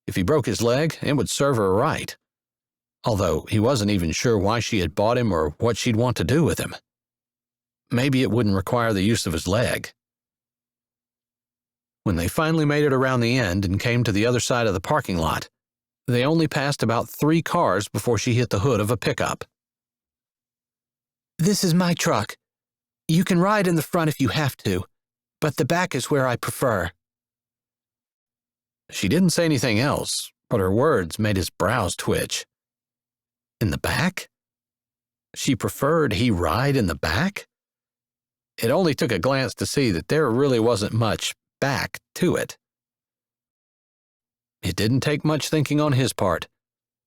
If he broke his leg, it would serve her right, although he wasn't even sure why she had bought him or what she'd want to do with him. Maybe it wouldn't require the use of his leg. When they finally made it around the end and came to the other side of the parking lot, they only passed about 3 cars before she hit the hood of a pickup. "This is my truck. You can ride in the front if you have to, but the back is where I prefer." She didn't say anything else, but her words made his brows twitch. In the back? She preferred he ride in the back? It only took a glance to see that there really wasn't much back to it. It didn't take much thinking on his part.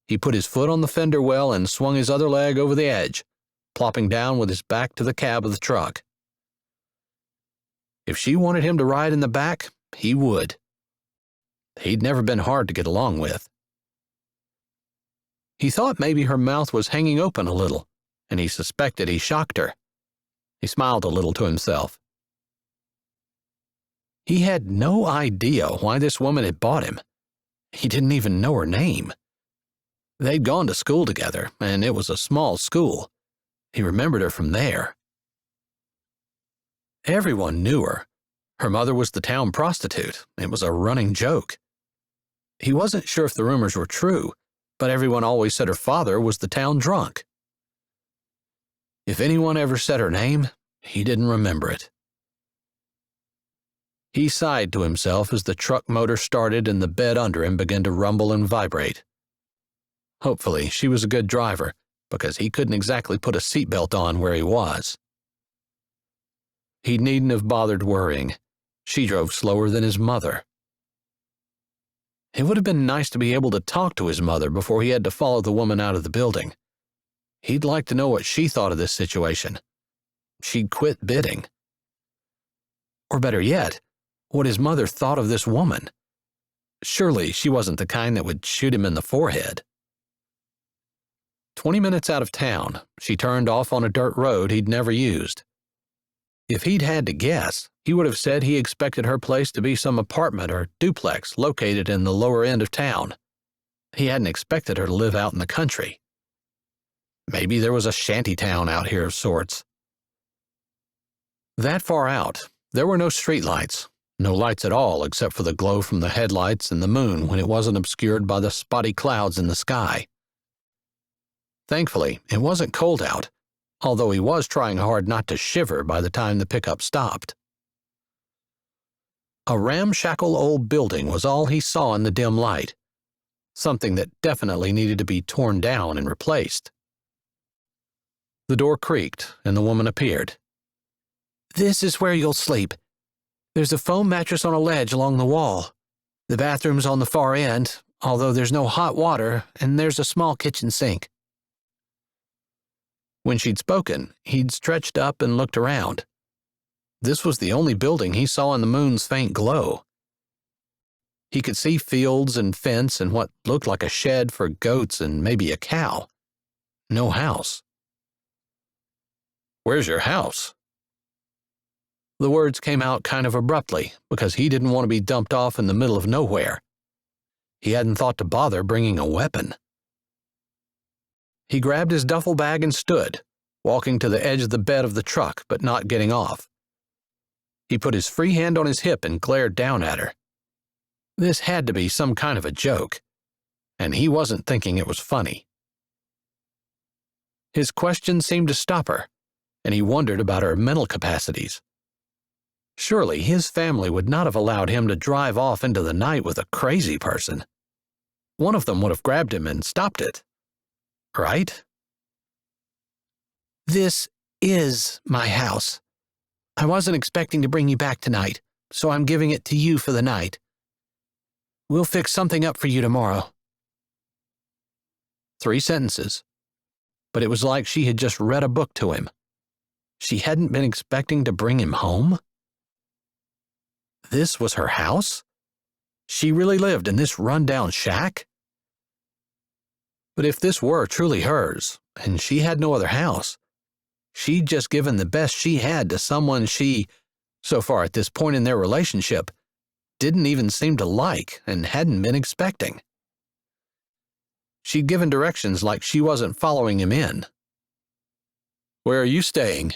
He put his foot on the fender well and swung his other leg over the edge, plopping down with his back to the cab of the truck. If she wanted him to ride in the back, he would. He'd never been hard to get along with. He thought maybe her mouth was hanging open a little, and he suspected he shocked her. He smiled a little to himself. He had no idea why this woman had bought him. He didn't even know her name. They'd gone to school together, and it was a small school. He remembered her from there. Everyone knew her, Her mother was the town prostitute. It was a running joke. He wasn't sure if the rumors were true, but everyone always said her father was the town drunk. If anyone ever said her name, he didn't remember it. He sighed to himself as the truck motor started and the bed under him began to rumble and vibrate. Hopefully, she was a good driver, because he couldn't exactly put a seatbelt on where he was. He needn't have bothered worrying. She drove slower than his mother. It would have been nice to be able to talk to his mother before he had to follow the woman out of the building. He'd like to know what she thought of this situation. She'd quit bidding. Or better yet, what his mother thought of this woman. Surely she wasn't the kind that would shoot him in the forehead. 20 minutes out of town, she turned off on a dirt road he'd never used. If he'd had to guess, he would have said he expected her place to be some apartment or duplex located in the lower end of town. He hadn't expected her to live out in the country. Maybe there was a shanty town out here of sorts. That far out, there were no streetlights, no lights at all except for the glow from the headlights and the moon when it wasn't obscured by the spotty clouds in the sky. Thankfully, it wasn't cold out, although he was trying hard not to shiver by the time the pickup stopped. A ramshackle old building was all he saw in the dim light, something that definitely needed to be torn down and replaced. The door creaked, and the woman appeared. "This is where you'll sleep. There's a foam mattress on a ledge along the wall. The bathroom's on the far end, although there's no hot water, and there's a small kitchen sink." When she'd spoken, he'd stretched up and looked around. This was the only building he saw in the moon's faint glow. He could see fields and fence and what looked like a shed for goats and maybe a cow. No house. "Where's your house?" The words came out kind of abruptly because he didn't want to be dumped off in the middle of nowhere. He hadn't thought to bother bringing a weapon. He grabbed his duffel bag and stood, walking to the edge of the bed of the truck but not getting off. He put his free hand on his hip and glared down at her. This had to be some kind of a joke, and he wasn't thinking it was funny. His questions seemed to stop her, and he wondered about her mental capacities. Surely his family would not have allowed him to drive off into the night with a crazy person. One of them would have grabbed him and stopped it. Right? "This is my house. I wasn't expecting to bring you back tonight, so I'm giving it to you for the night. We'll fix something up for you tomorrow." 3 sentences, but it was like she had just read a book to him. She hadn't been expecting to bring him home? This was her house? She really lived in this run-down shack? But if this were truly hers, and she had no other house, she'd just given the best she had to someone she, so far at this point in their relationship, didn't even seem to like and hadn't been expecting. She'd given directions like she wasn't following him in. "Where are you staying?"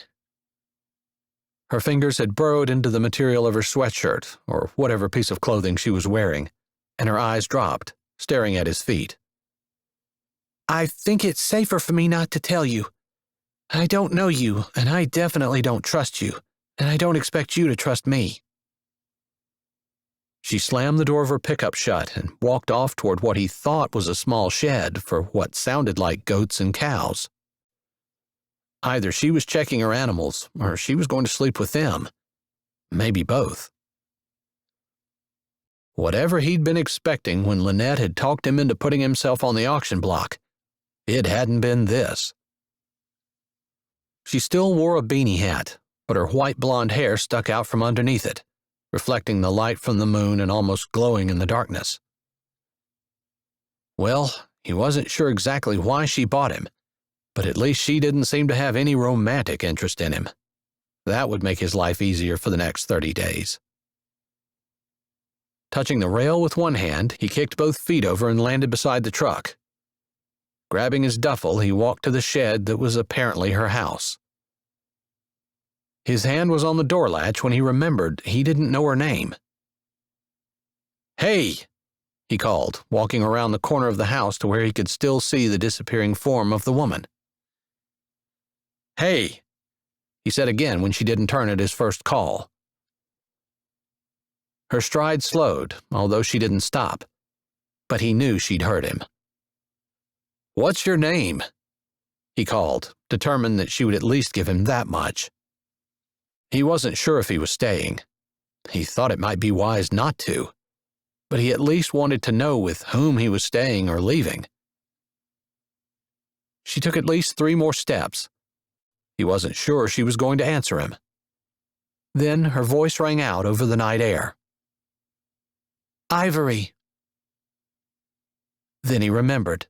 Her fingers had burrowed into the material of her sweatshirt, or whatever piece of clothing she was wearing, and her eyes dropped, staring at his feet. "I think it's safer for me not to tell you. I don't know you, and I definitely don't trust you, and I don't expect you to trust me." She slammed the door of her pickup shut and walked off toward what he thought was a small shed for what sounded like goats and cows. Either she was checking her animals, or she was going to sleep with them. Maybe both. Whatever he'd been expecting when Lynette had talked him into putting himself on the auction block, it hadn't been this. She still wore a beanie hat, but her white blonde hair stuck out from underneath it, reflecting the light from the moon and almost glowing in the darkness. Well, he wasn't sure exactly why she bought him, but at least she didn't seem to have any romantic interest in him. That would make his life easier for the next 30 days. Touching the rail with one hand, he kicked both feet over and landed beside the truck. Grabbing his duffel, he walked to the shed that was apparently her house. His hand was on the door latch when he remembered he didn't know her name. "Hey!" he called, walking around the corner of the house to where he could still see the disappearing form of the woman. "Hey!" he said again when she didn't turn at his first call. Her stride slowed, although she didn't stop, but he knew she'd heard him. "What's your name?" he called, determined that she would at least give him that much. He wasn't sure if he was staying. He thought it might be wise not to, but he at least wanted to know with whom he was staying or leaving. She took at least 3 more steps. He wasn't sure she was going to answer him. Then her voice rang out over the night air. "Ivory." Then he remembered.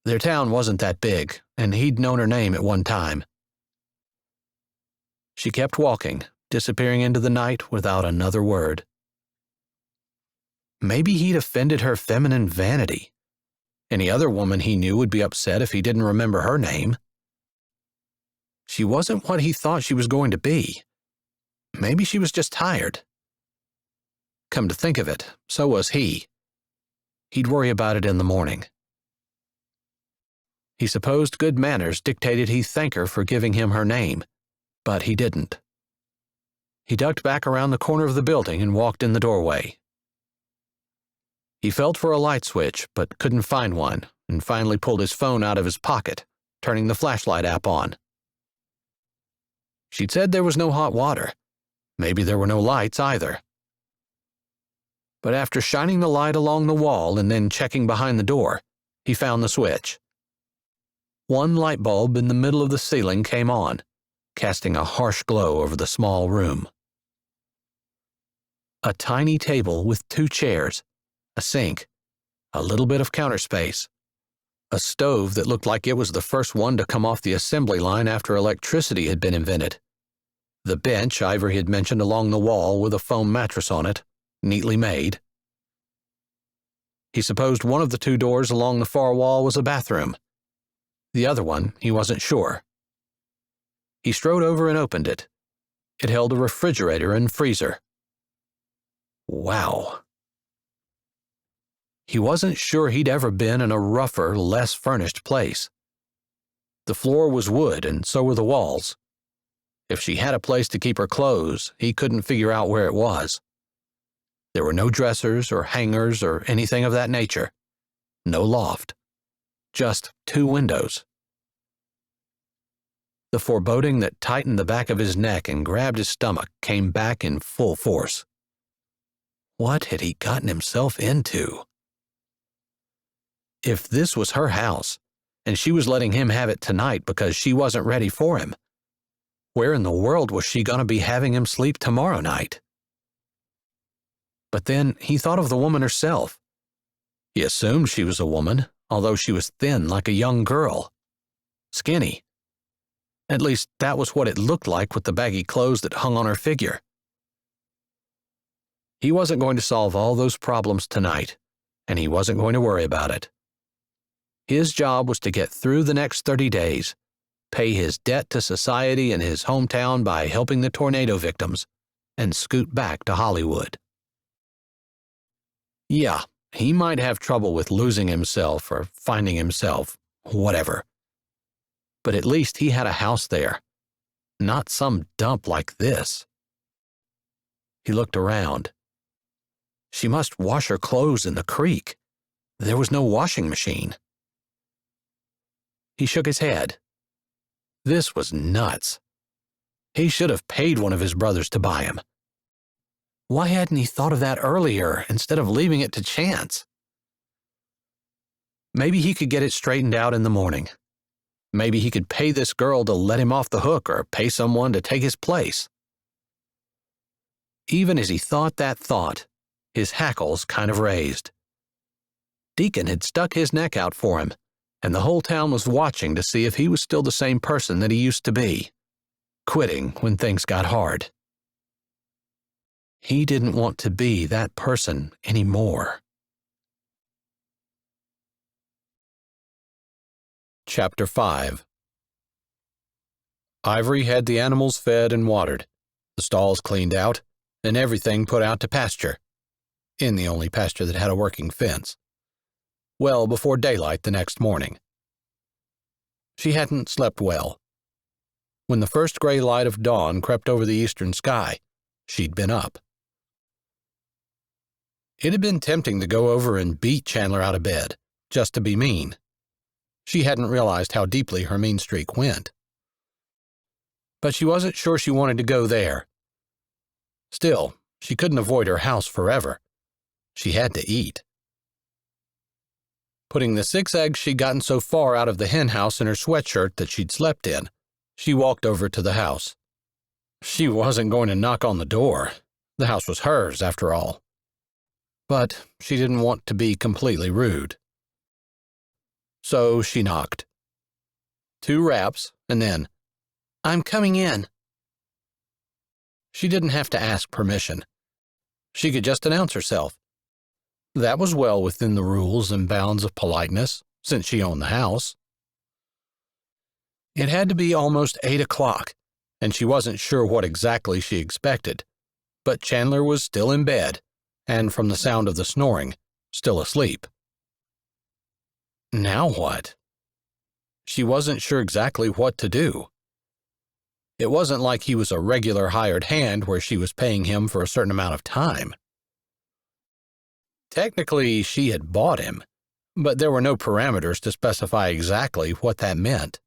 Their town wasn't that big, and he'd known her name at one time. She kept walking, disappearing into the night without another word. Maybe he'd offended her feminine vanity. Any other woman he knew would be upset if he didn't remember her name. She wasn't what he thought she was going to be. Maybe she was just tired. Come to think of it, so was he. He'd worry about it in the morning. He supposed good manners dictated he thank her for giving him her name, but he didn't. He ducked back around the corner of the building and walked in the doorway. He felt for a light switch, but couldn't find one, and finally pulled his phone out of his pocket, turning the flashlight app on. She'd said there was no hot water. Maybe there were no lights either. But after shining the light along the wall and then checking behind the door, he found the switch. One light bulb in the middle of the ceiling came on, casting a harsh glow over the small room. A tiny table with 2 chairs, a sink, a little bit of counter space, a stove that looked like it was the first one to come off the assembly line after electricity had been invented, the bench Ivory had mentioned along the wall with a foam mattress on it, neatly made. He supposed one of the 2 doors along the far wall was a bathroom. The other one, he wasn't sure. He strode over and opened it. It held a refrigerator and freezer. Wow. He wasn't sure he'd ever been in a rougher, less furnished place. The floor was wood, and so were the walls. If she had a place to keep her clothes, he couldn't figure out where it was. There were no dressers or hangers or anything of that nature. No loft. Just 2 windows. The foreboding that tightened the back of his neck and grabbed his stomach came back in full force. What had he gotten himself into? If this was her house, and she was letting him have it tonight because she wasn't ready for him, where in the world was she going to be having him sleep tomorrow night? But then he thought of the woman herself. He assumed she was a woman, although she was thin like a young girl. Skinny. At least that was what it looked like with the baggy clothes that hung on her figure. He wasn't going to solve all those problems tonight, and he wasn't going to worry about it. His job was to get through the next 30 days, pay his debt to society in his hometown by helping the tornado victims, and scoot back to Hollywood. Yeah, he might have trouble with losing himself or finding himself, whatever. But at least he had a house there, not some dump like this. He looked around. She must wash her clothes in the creek. There was no washing machine. He shook his head. This was nuts. He should have paid one of his brothers to buy him. Why hadn't he thought of that earlier instead of leaving it to chance? Maybe he could get it straightened out in the morning. Maybe he could pay this girl to let him off the hook or pay someone to take his place. Even as he thought that thought, his hackles kind of raised. Deacon had stuck his neck out for him, and the whole town was watching to see if he was still the same person that he used to be, quitting when things got hard. He didn't want to be that person anymore. Chapter 5. Ivory had the animals fed and watered, the stalls cleaned out, and everything put out to pasture, in the only pasture that had a working fence, well before daylight the next morning. She hadn't slept well. When the first gray light of dawn crept over the eastern sky, she'd been up. It had been tempting to go over and beat Chandler out of bed, just to be mean. She hadn't realized how deeply her mean streak went. But she wasn't sure she wanted to go there. Still, she couldn't avoid her house forever. She had to eat. Putting the 6 eggs she'd gotten so far out of the hen house in her sweatshirt that she'd slept in, she walked over to the house. She wasn't going to knock on the door. The house was hers, after all. But she didn't want to be completely rude. So she knocked. 2 raps, and then, "I'm coming in." She didn't have to ask permission. She could just announce herself. That was well within the rules and bounds of politeness, since she owned the house. It had to be almost 8 o'clock, and she wasn't sure what exactly she expected, but Chandler was still in bed, and from the sound of the snoring, still asleep. Now what? She wasn't sure exactly what to do. It wasn't like he was a regular hired hand where she was paying him for a certain amount of time. Technically, she had bought him, but there were no parameters to specify exactly what that meant.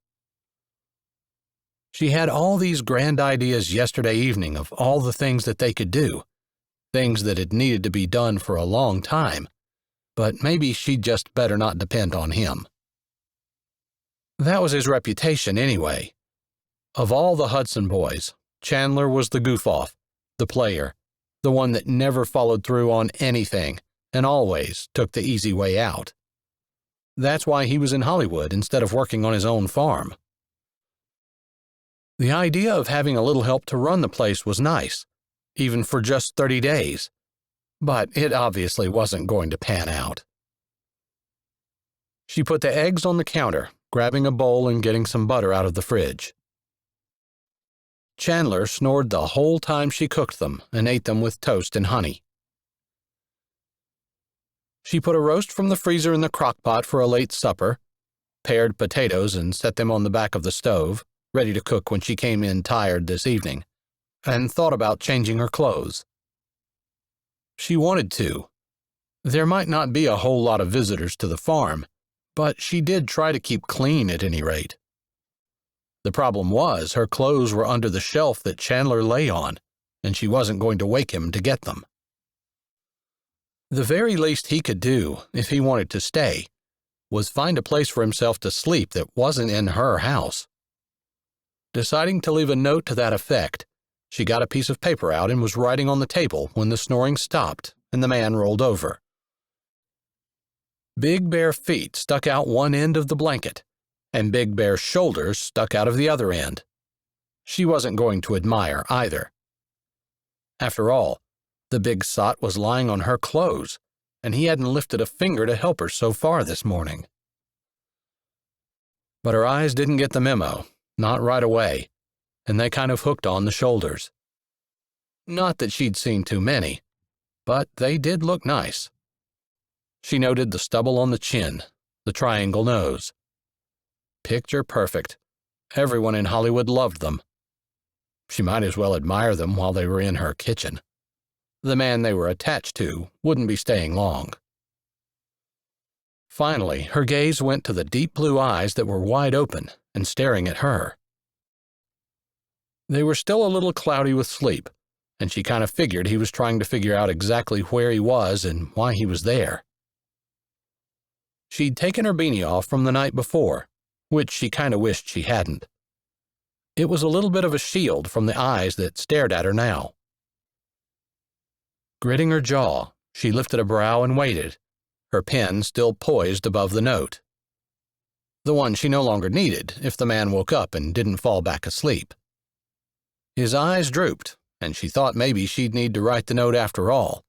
She had all these grand ideas yesterday evening of all the things that they could do, things that had needed to be done for a long time, but maybe she'd just better not depend on him. That was his reputation anyway. Of all the Hudson boys, Chandler was the goof-off, the player, the one that never followed through on anything and always took the easy way out. That's why he was in Hollywood instead of working on his own farm. The idea of having a little help to run the place was nice, even for just 30 days, but it obviously wasn't going to pan out. She put the eggs on the counter, grabbing a bowl and getting some butter out of the fridge. Chandler snored the whole time she cooked them and ate them with toast and honey. She put a roast from the freezer in the crock-pot for a late supper, pared potatoes and set them on the back of the stove, ready to cook when she came in tired this evening, and thought about changing her clothes. She wanted to. There might not be a whole lot of visitors to the farm, but she did try to keep clean at any rate. The problem was her clothes were under the shelf that Chandler lay on, and she wasn't going to wake him to get them. The very least he could do, if he wanted to stay, was find a place for himself to sleep that wasn't in her house. Deciding to leave a note to that effect, she got a piece of paper out and was writing on the table when the snoring stopped and the man rolled over. Big bare feet stuck out one end of the blanket, and big bare shoulders stuck out of the other end. She wasn't going to admire either. After all, the big sot was lying on her clothes, and he hadn't lifted a finger to help her so far this morning. But her eyes didn't get the memo, not right away, and they kind of hooked on the shoulders. Not that she'd seen too many, but they did look nice. She noted the stubble on the chin, the triangle nose. Picture perfect. Everyone in Hollywood loved them. She might as well admire them while they were in her kitchen. The man they were attached to wouldn't be staying long. Finally, her gaze went to the deep blue eyes that were wide open and staring at her. They were still a little cloudy with sleep, and she kind of figured he was trying to figure out exactly where he was and why he was there. She'd taken her beanie off from the night before, which she kind of wished she hadn't. It was a little bit of a shield from the eyes that stared at her now. Gritting her jaw, she lifted a brow and waited, her pen still poised above the note. The one she no longer needed if the man woke up and didn't fall back asleep. His eyes drooped, and she thought maybe she'd need to write the note after all.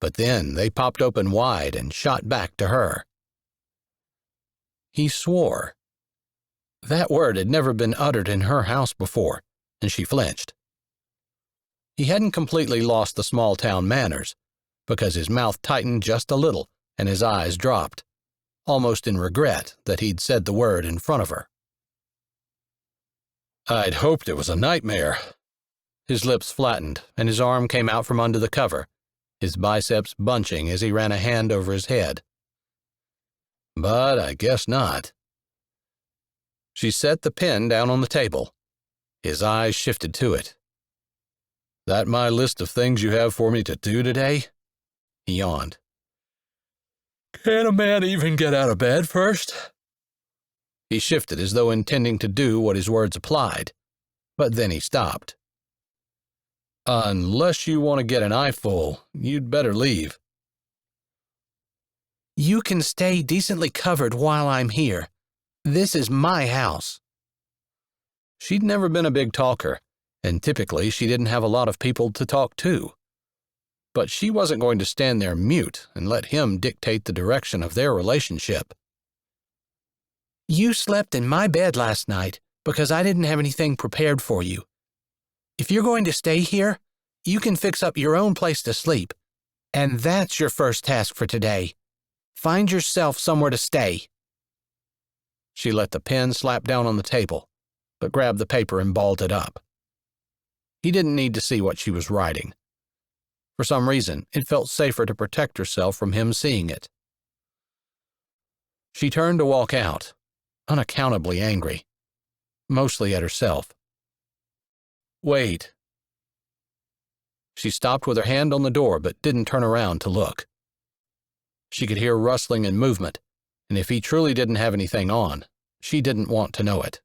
But then they popped open wide and shot back to her. He swore. That word had never been uttered in her house before, and she flinched. He hadn't completely lost the small-town manners, because his mouth tightened just a little and his eyes dropped, almost in regret that he'd said the word in front of her. "I'd hoped it was a nightmare." His lips flattened, and his arm came out from under the cover, his biceps bunching as he ran a hand over his head. "But I guess not." She set the pen down on the table. His eyes shifted to it. "That my list of things you have for me to do today?" He yawned. "Can a man even get out of bed first?" He shifted as though intending to do what his words applied, but then he stopped. "Unless you want to get an eyeful, you'd better leave." You can stay decently covered while I'm here. This is my house. She'd never been a big talker, and typically she didn't have a lot of people to talk to. But she wasn't going to stand there mute and let him dictate the direction of their relationship. You slept in my bed last night because I didn't have anything prepared for you. If you're going to stay here, you can fix up your own place to sleep. And that's your first task for today. Find yourself somewhere to stay. She let the pen slap down on the table, but grabbed the paper and balled it up. He didn't need to see what she was writing. For some reason, it felt safer to protect herself from him seeing it. She turned to walk out, unaccountably angry, mostly at herself. "Wait." She stopped with her hand on the door but didn't turn around to look. She could hear rustling and movement, and if he truly didn't have anything on, she didn't want to know it.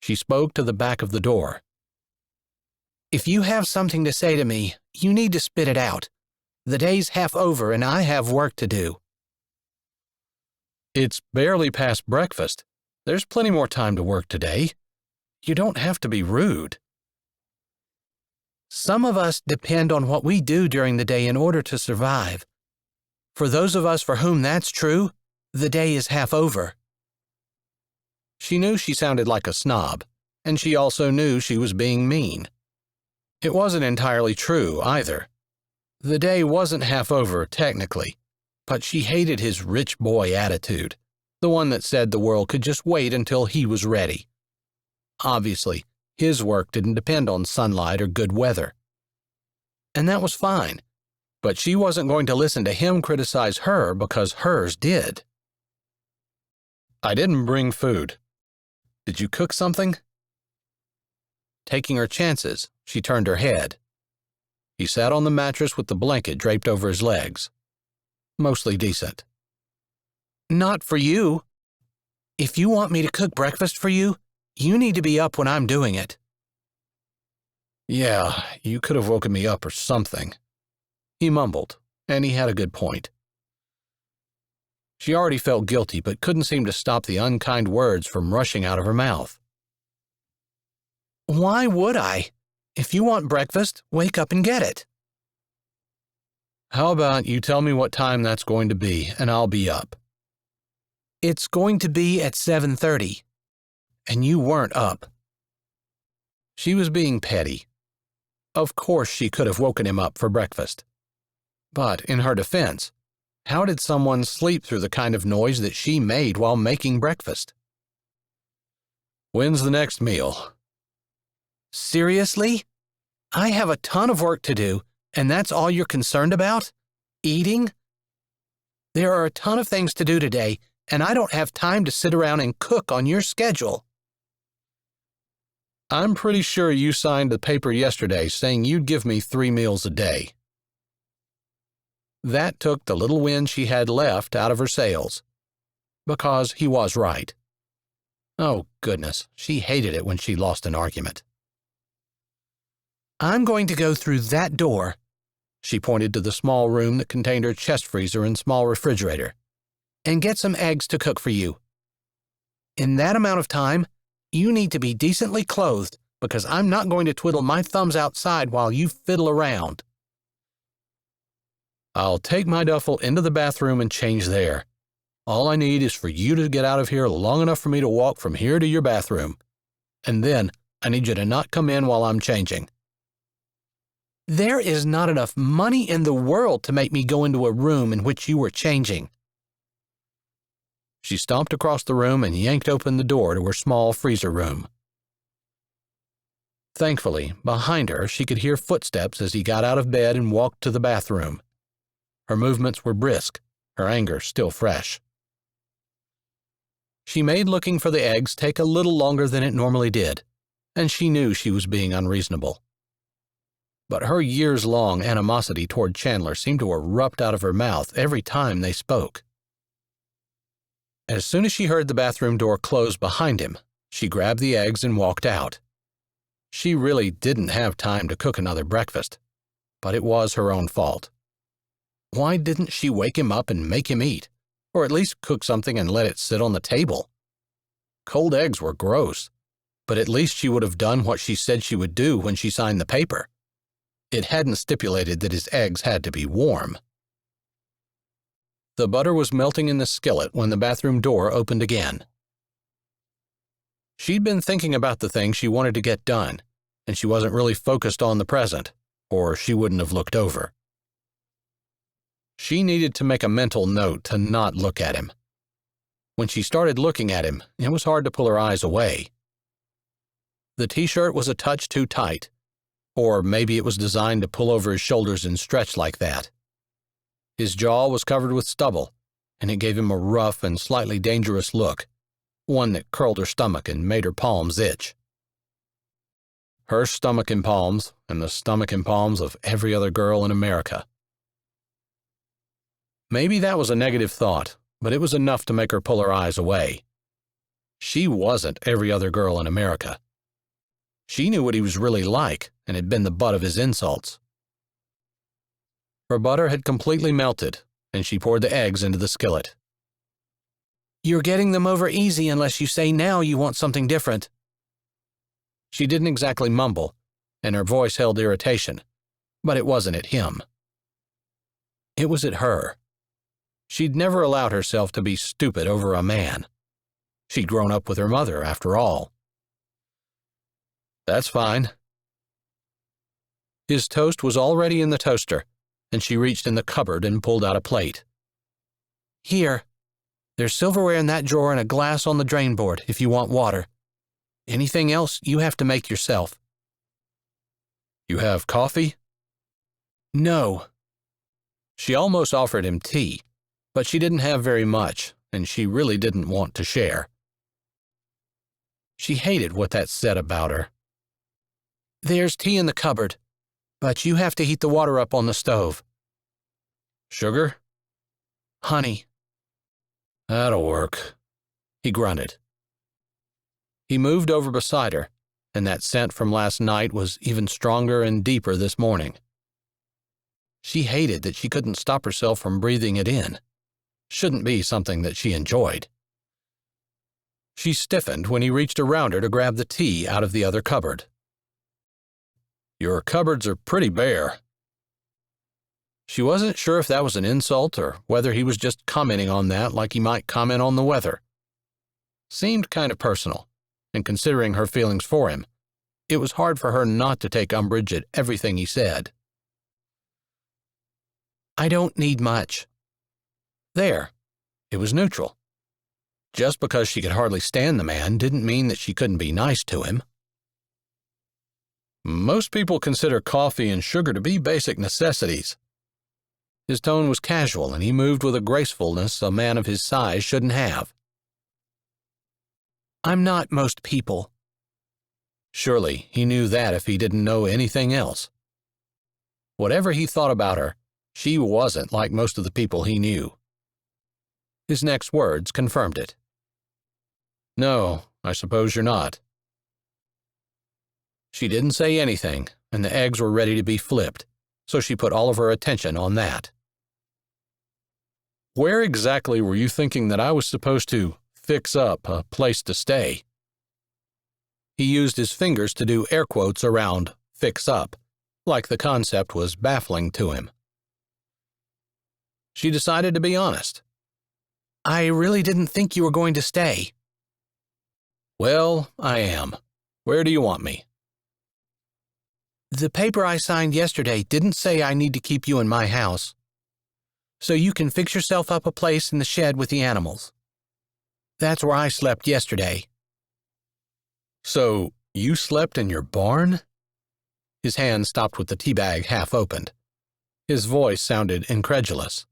She spoke to the back of the door. If you have something to say to me, you need to spit it out. The day's half over and I have work to do. It's barely past breakfast. There's plenty more time to work today. You don't have to be rude. Some of us depend on what we do during the day in order to survive. For those of us for whom that's true, the day is half over. She knew she sounded like a snob, and she also knew she was being mean. It wasn't entirely true, either. The day wasn't half over, technically, but she hated his rich boy attitude, the one that said the world could just wait until he was ready. Obviously, his work didn't depend on sunlight or good weather. And that was fine, but she wasn't going to listen to him criticize her because hers did. "I didn't bring food. Did you cook something?" Taking her chances, she turned her head. He sat on the mattress with the blanket draped over his legs. Mostly decent. Not for you. If you want me to cook breakfast for you, you need to be up when I'm doing it. "Yeah, you could have woken me up or something," he mumbled, and he had a good point. She already felt guilty but couldn't seem to stop the unkind words from rushing out of her mouth. Why would I? If you want breakfast, wake up and get it. How about you tell me what time that's going to be, and I'll be up. It's going to be at 7:30, and you weren't up. She was being petty. Of course she could have woken him up for breakfast. But in her defense, how did someone sleep through the kind of noise that she made while making breakfast? "When's the next meal?" Seriously? I have a ton of work to do, and that's all you're concerned about? Eating? There are a ton of things to do today, and I don't have time to sit around and cook on your schedule. I'm pretty sure you signed the paper yesterday saying you'd give me 3 meals a day. That took the little wind she had left out of her sails. Because he was right. Oh, goodness, she hated it when she lost an argument. I'm going to go through that door. She pointed to the small room that contained her chest freezer and small refrigerator. And get some eggs to cook for you. In that amount of time, you need to be decently clothed because I'm not going to twiddle my thumbs outside while you fiddle around. I'll take my duffel into the bathroom and change there. All I need is for you to get out of here long enough for me to walk from here to your bathroom. And then I need you to not come in while I'm changing." "There is not enough money in the world to make me go into a room in which you were changing." She stomped across the room and yanked open the door to her small freezer room. Thankfully, behind her, she could hear footsteps as he got out of bed and walked to the bathroom. Her movements were brisk, her anger still fresh. She made looking for the eggs take a little longer than it normally did, and she knew she was being unreasonable. But her years-long animosity toward Chandler seemed to erupt out of her mouth every time they spoke. As soon as she heard the bathroom door close behind him, she grabbed the eggs and walked out. She really didn't have time to cook another breakfast, but it was her own fault. Why didn't she wake him up and make him eat, or at least cook something and let it sit on the table? Cold eggs were gross, but at least she would have done what she said she would do when she signed the paper. It hadn't stipulated that his eggs had to be warm. The butter was melting in the skillet when the bathroom door opened again. She'd been thinking about the things she wanted to get done, and she wasn't really focused on the present, or she wouldn't have looked over. She needed to make a mental note to not look at him. When she started looking at him, it was hard to pull her eyes away. The t-shirt was a touch too tight, or maybe it was designed to pull over his shoulders and stretch like that. His jaw was covered with stubble, and it gave him a rough and slightly dangerous look, one that curled her stomach and made her palms itch. Her stomach and palms, and the stomach and palms of every other girl in America. Maybe that was a negative thought, but it was enough to make her pull her eyes away. She wasn't every other girl in America. She knew what he was really like and had been the butt of his insults. Her butter had completely melted, and she poured the eggs into the skillet. "You're getting them over easy unless you say now you want something different." She didn't exactly mumble, and her voice held irritation, but it wasn't at him. It was at her. She'd never allowed herself to be stupid over a man. She'd grown up with her mother, after all. "That's fine." His toast was already in the toaster, and she reached in the cupboard and pulled out a plate. "Here. There's silverware in that drawer and a glass on the drain board if you want water. Anything else you have to make yourself." "You have coffee?" "No." She almost offered him tea, but she didn't have very much, and she really didn't want to share. She hated what that said about her. "There's tea in the cupboard, but you have to heat the water up on the stove." "Sugar?" "Honey." "That'll work," he grunted. He moved over beside her, and that scent from last night was even stronger and deeper this morning. She hated that she couldn't stop herself from breathing it in. Shouldn't be something that she enjoyed. She stiffened when he reached around her to grab the tea out of the other cupboard. "Your cupboards are pretty bare." She wasn't sure if that was an insult or whether he was just commenting on that like he might comment on the weather. Seemed kind of personal, and considering her feelings for him, it was hard for her not to take umbrage at everything he said. "I don't need much." There. It was neutral. Just because she could hardly stand the man didn't mean that she couldn't be nice to him. "Most people consider coffee and sugar to be basic necessities." His tone was casual, and he moved with a gracefulness a man of his size shouldn't have. "I'm not most people." Surely he knew that if he didn't know anything else. Whatever he thought about her, she wasn't like most of the people he knew. His next words confirmed it. "No, I suppose you're not." She didn't say anything, and the eggs were ready to be flipped, so she put all of her attention on that. "Where exactly were you thinking that I was supposed to fix up a place to stay?" He used his fingers to do air quotes around fix up, like the concept was baffling to him. She decided to be honest. I really didn't think you were going to stay. Well, I am. Where do you want me? The paper I signed yesterday didn't say I need to keep you in my house. So you can fix yourself up a place in the shed with the animals. That's where I slept yesterday. So, you slept in your barn? His hand stopped with the tea bag half opened. His voice sounded incredulous.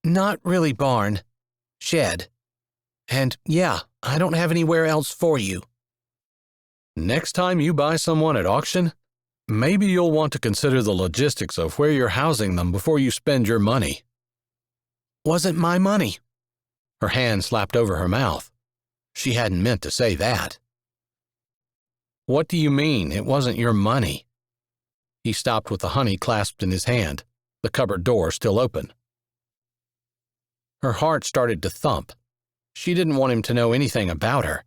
Not really barn. Shed. And yeah, I don't have anywhere else for you. Next time you buy someone at auction, maybe you'll want to consider the logistics of where you're housing them before you spend your money. Wasn't my money. Her hand slapped over her mouth. She hadn't meant to say that. What do you mean, it wasn't your money? He stopped with the honey clasped in his hand, the cupboard door still open. Her heart started to thump. She didn't want him to know anything about her.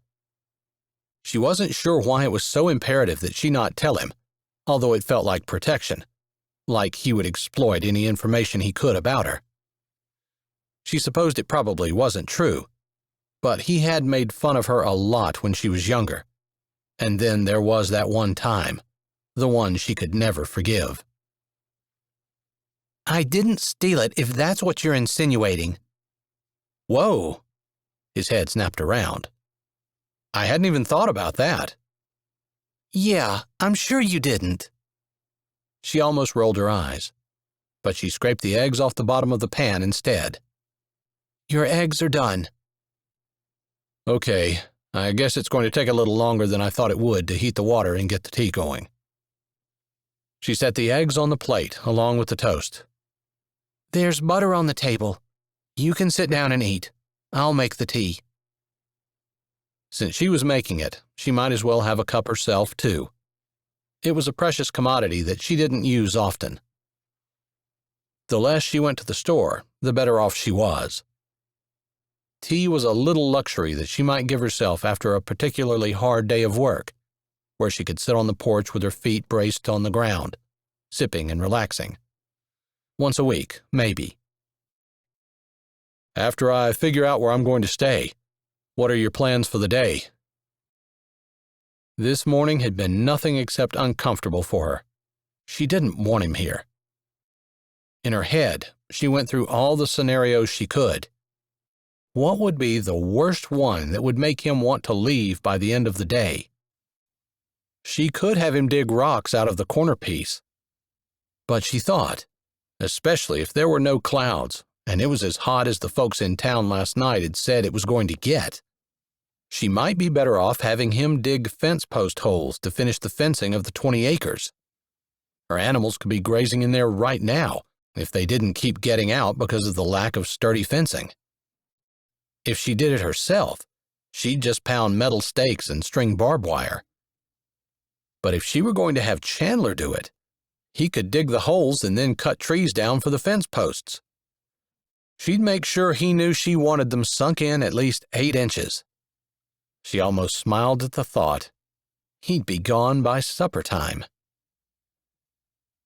She wasn't sure why it was so imperative that she not tell him, although it felt like protection, like he would exploit any information he could about her. She supposed it probably wasn't true, but he had made fun of her a lot when she was younger. And then there was that one time, the one she could never forgive. I didn't steal it, if that's what you're insinuating. Whoa! His head snapped around. I hadn't even thought about that. Yeah, I'm sure you didn't. She almost rolled her eyes, but she scraped the eggs off the bottom of the pan instead. Your eggs are done. Okay, I guess it's going to take a little longer than I thought it would to heat the water and get the tea going. She set the eggs on the plate along with the toast. There's butter on the table. You can sit down and eat. I'll make the tea. Since she was making it, she might as well have a cup herself, too. It was a precious commodity that she didn't use often. The less she went to the store, the better off she was. Tea was a little luxury that she might give herself after a particularly hard day of work, where she could sit on the porch with her feet braced on the ground, sipping and relaxing. Once a week, maybe. After I figure out where I'm going to stay, what are your plans for the day? This morning had been nothing except uncomfortable for her. She didn't want him here. In her head, she went through all the scenarios she could. What would be the worst one that would make him want to leave by the end of the day? She could have him dig rocks out of the corner piece. But she thought, especially if there were no clouds, and it was as hot as the folks in town last night had said it was going to get, she might be better off having him dig fence post holes to finish the fencing of the 20 acres. Her animals could be grazing in there right now if they didn't keep getting out because of the lack of sturdy fencing. If she did it herself, she'd just pound metal stakes and string barbed wire. But if she were going to have Chandler do it, he could dig the holes and then cut trees down for the fence posts. She'd make sure he knew she wanted them sunk in at least 8 inches. She almost smiled at the thought. He'd be gone by supper time.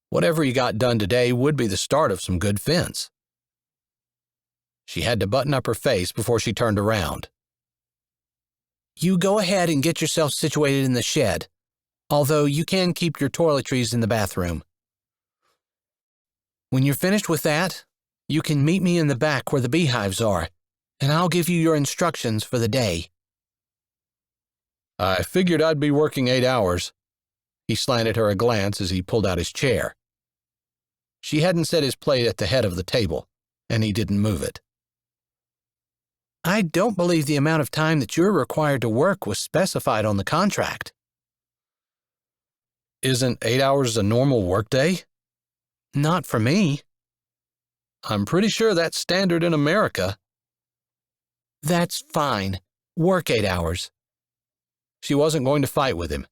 Whatever he got done today would be the start of some good fence. She had to button up her face before she turned around. You go ahead and get yourself situated in the shed, although you can keep your toiletries in the bathroom. When you're finished with that, you can meet me in the back where the beehives are, and I'll give you your instructions for the day. I figured I'd be working 8 hours. He slanted her a glance as he pulled out his chair. She hadn't set his plate at the head of the table, and he didn't move it. I don't believe the amount of time that you're required to work was specified on the contract. Isn't 8 hours a normal workday? Not for me. I'm pretty sure that's standard in America. That's fine. Work 8 hours. She wasn't going to fight with him.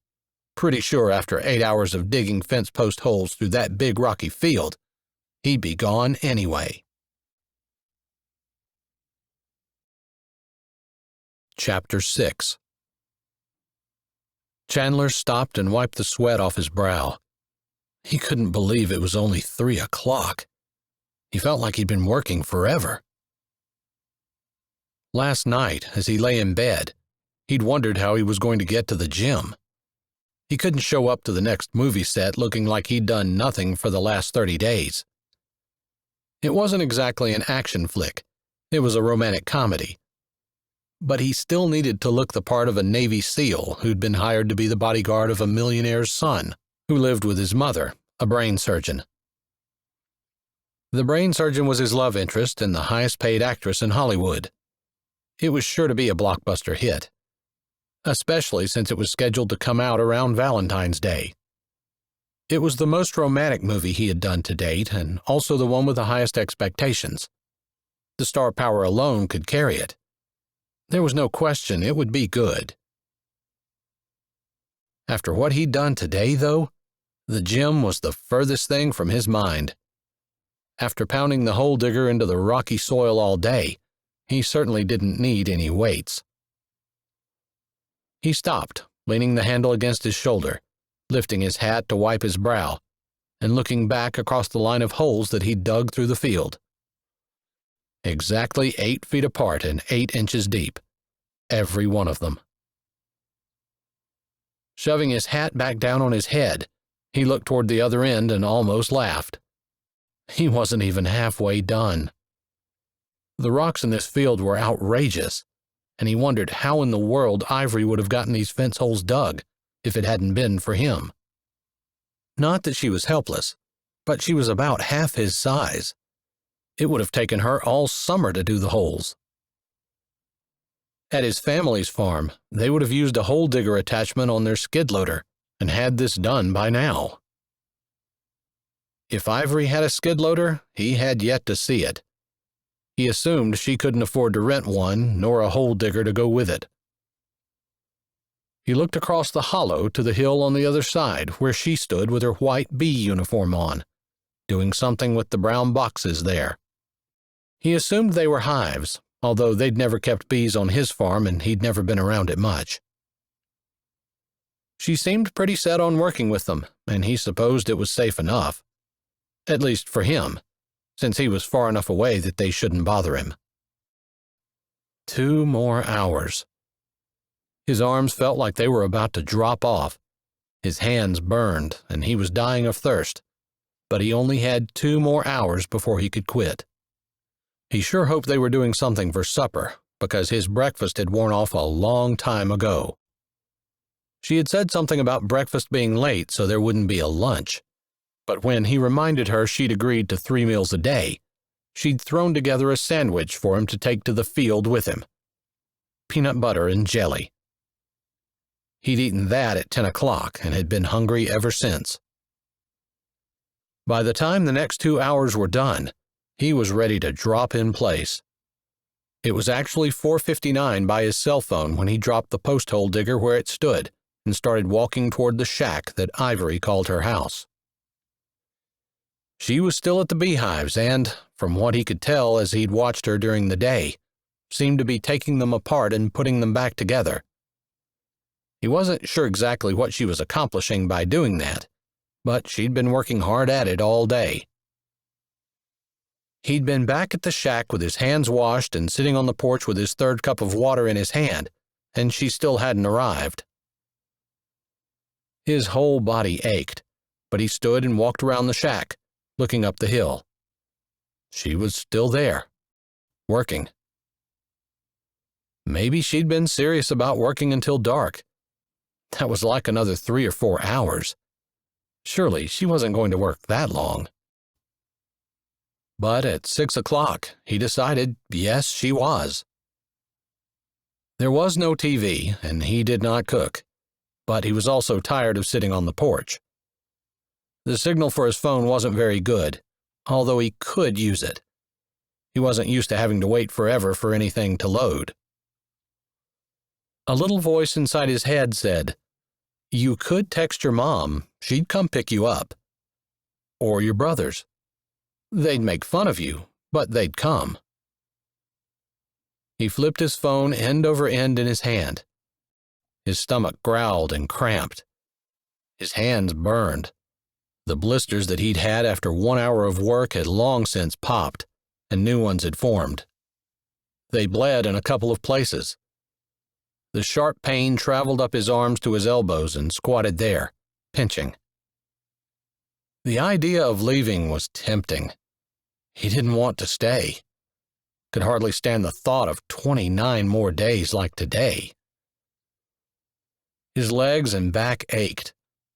Pretty sure after 8 hours of digging fence post holes through that big rocky field, he'd be gone anyway. Chapter 6. Chandler stopped and wiped the sweat off his brow. He couldn't believe it was only 3 o'clock. He felt like he'd been working forever. Last night, as he lay in bed, he'd wondered how he was going to get to the gym. He couldn't show up to the next movie set looking like he'd done nothing for the last 30 days. It wasn't exactly an action flick. It was a romantic comedy. But he still needed to look the part of a Navy SEAL who'd been hired to be the bodyguard of a millionaire's son, who lived with his mother, a brain surgeon. The brain surgeon was his love interest and the highest-paid actress in Hollywood. It was sure to be a blockbuster hit, especially since it was scheduled to come out around Valentine's Day. It was the most romantic movie he had done to date, and also the one with the highest expectations. The star power alone could carry it. There was no question it would be good. After what he'd done today, though, the gym was the furthest thing from his mind. After pounding the hole digger into the rocky soil all day, he certainly didn't need any weights. He stopped, leaning the handle against his shoulder, lifting his hat to wipe his brow, and looking back across the line of holes that he'd dug through the field. Exactly 8 feet apart and 8 inches deep, every one of them. Shoving his hat back down on his head, he looked toward the other end and almost laughed. He wasn't even halfway done. The rocks in this field were outrageous, and he wondered how in the world Ivory would have gotten these fence holes dug if it hadn't been for him. Not that she was helpless, but she was about half his size. It would have taken her all summer to do the holes. At his family's farm, they would have used a hole digger attachment on their skid loader and had this done by now. If Ivory had a skid loader, he had yet to see it. He assumed she couldn't afford to rent one, nor a hole digger to go with it. He looked across the hollow to the hill on the other side, where she stood with her white bee uniform on, doing something with the brown boxes there. He assumed they were hives, although they'd never kept bees on his farm and he'd never been around it much. She seemed pretty set on working with them, and he supposed it was safe enough. At least for him, since he was far enough away that they shouldn't bother him. 2 more hours. His arms felt like they were about to drop off. His hands burned, and he was dying of thirst, but he only had 2 more hours before he could quit. He sure hoped they were doing something for supper, because his breakfast had worn off a long time ago. She had said something about breakfast being late so there wouldn't be a lunch, but when he reminded her she'd agreed to 3 meals a day, she'd thrown together a sandwich for him to take to the field with him. Peanut butter and jelly. He'd eaten that at 10 o'clock and had been hungry ever since. By the time the next 2 hours were done, he was ready to drop in place. It was actually 4:59 by his cell phone when he dropped the post hole digger where it stood and started walking toward the shack that Ivory called her house. She was still at the beehives and, from what he could tell as he'd watched her during the day, seemed to be taking them apart and putting them back together. He wasn't sure exactly what she was accomplishing by doing that, but she'd been working hard at it all day. He'd been back at the shack with his hands washed and sitting on the porch with his 3rd cup of water in his hand, and she still hadn't arrived. His whole body ached, but he stood and walked around the shack, looking up the hill. She was still there, working. Maybe she'd been serious about working until dark. That was like another 3 or 4 hours. Surely she wasn't going to work that long. But at 6 o'clock, he decided, yes, she was. There was no TV, and he did not cook, but he was also tired of sitting on the porch. The signal for his phone wasn't very good, although he could use it. He wasn't used to having to wait forever for anything to load. A little voice inside his head said, "You could text your mom. She'd come pick you up. Or your brothers. They'd make fun of you, but they'd come." He flipped his phone end over end in his hand. His stomach growled and cramped. His hands burned. The blisters that he'd had after 1 hour of work had long since popped, and new ones had formed. They bled in a couple of places. The sharp pain traveled up his arms to his elbows and squatted there, pinching. The idea of leaving was tempting. He didn't want to stay. Could hardly stand the thought of 29 more days like today. His legs and back ached,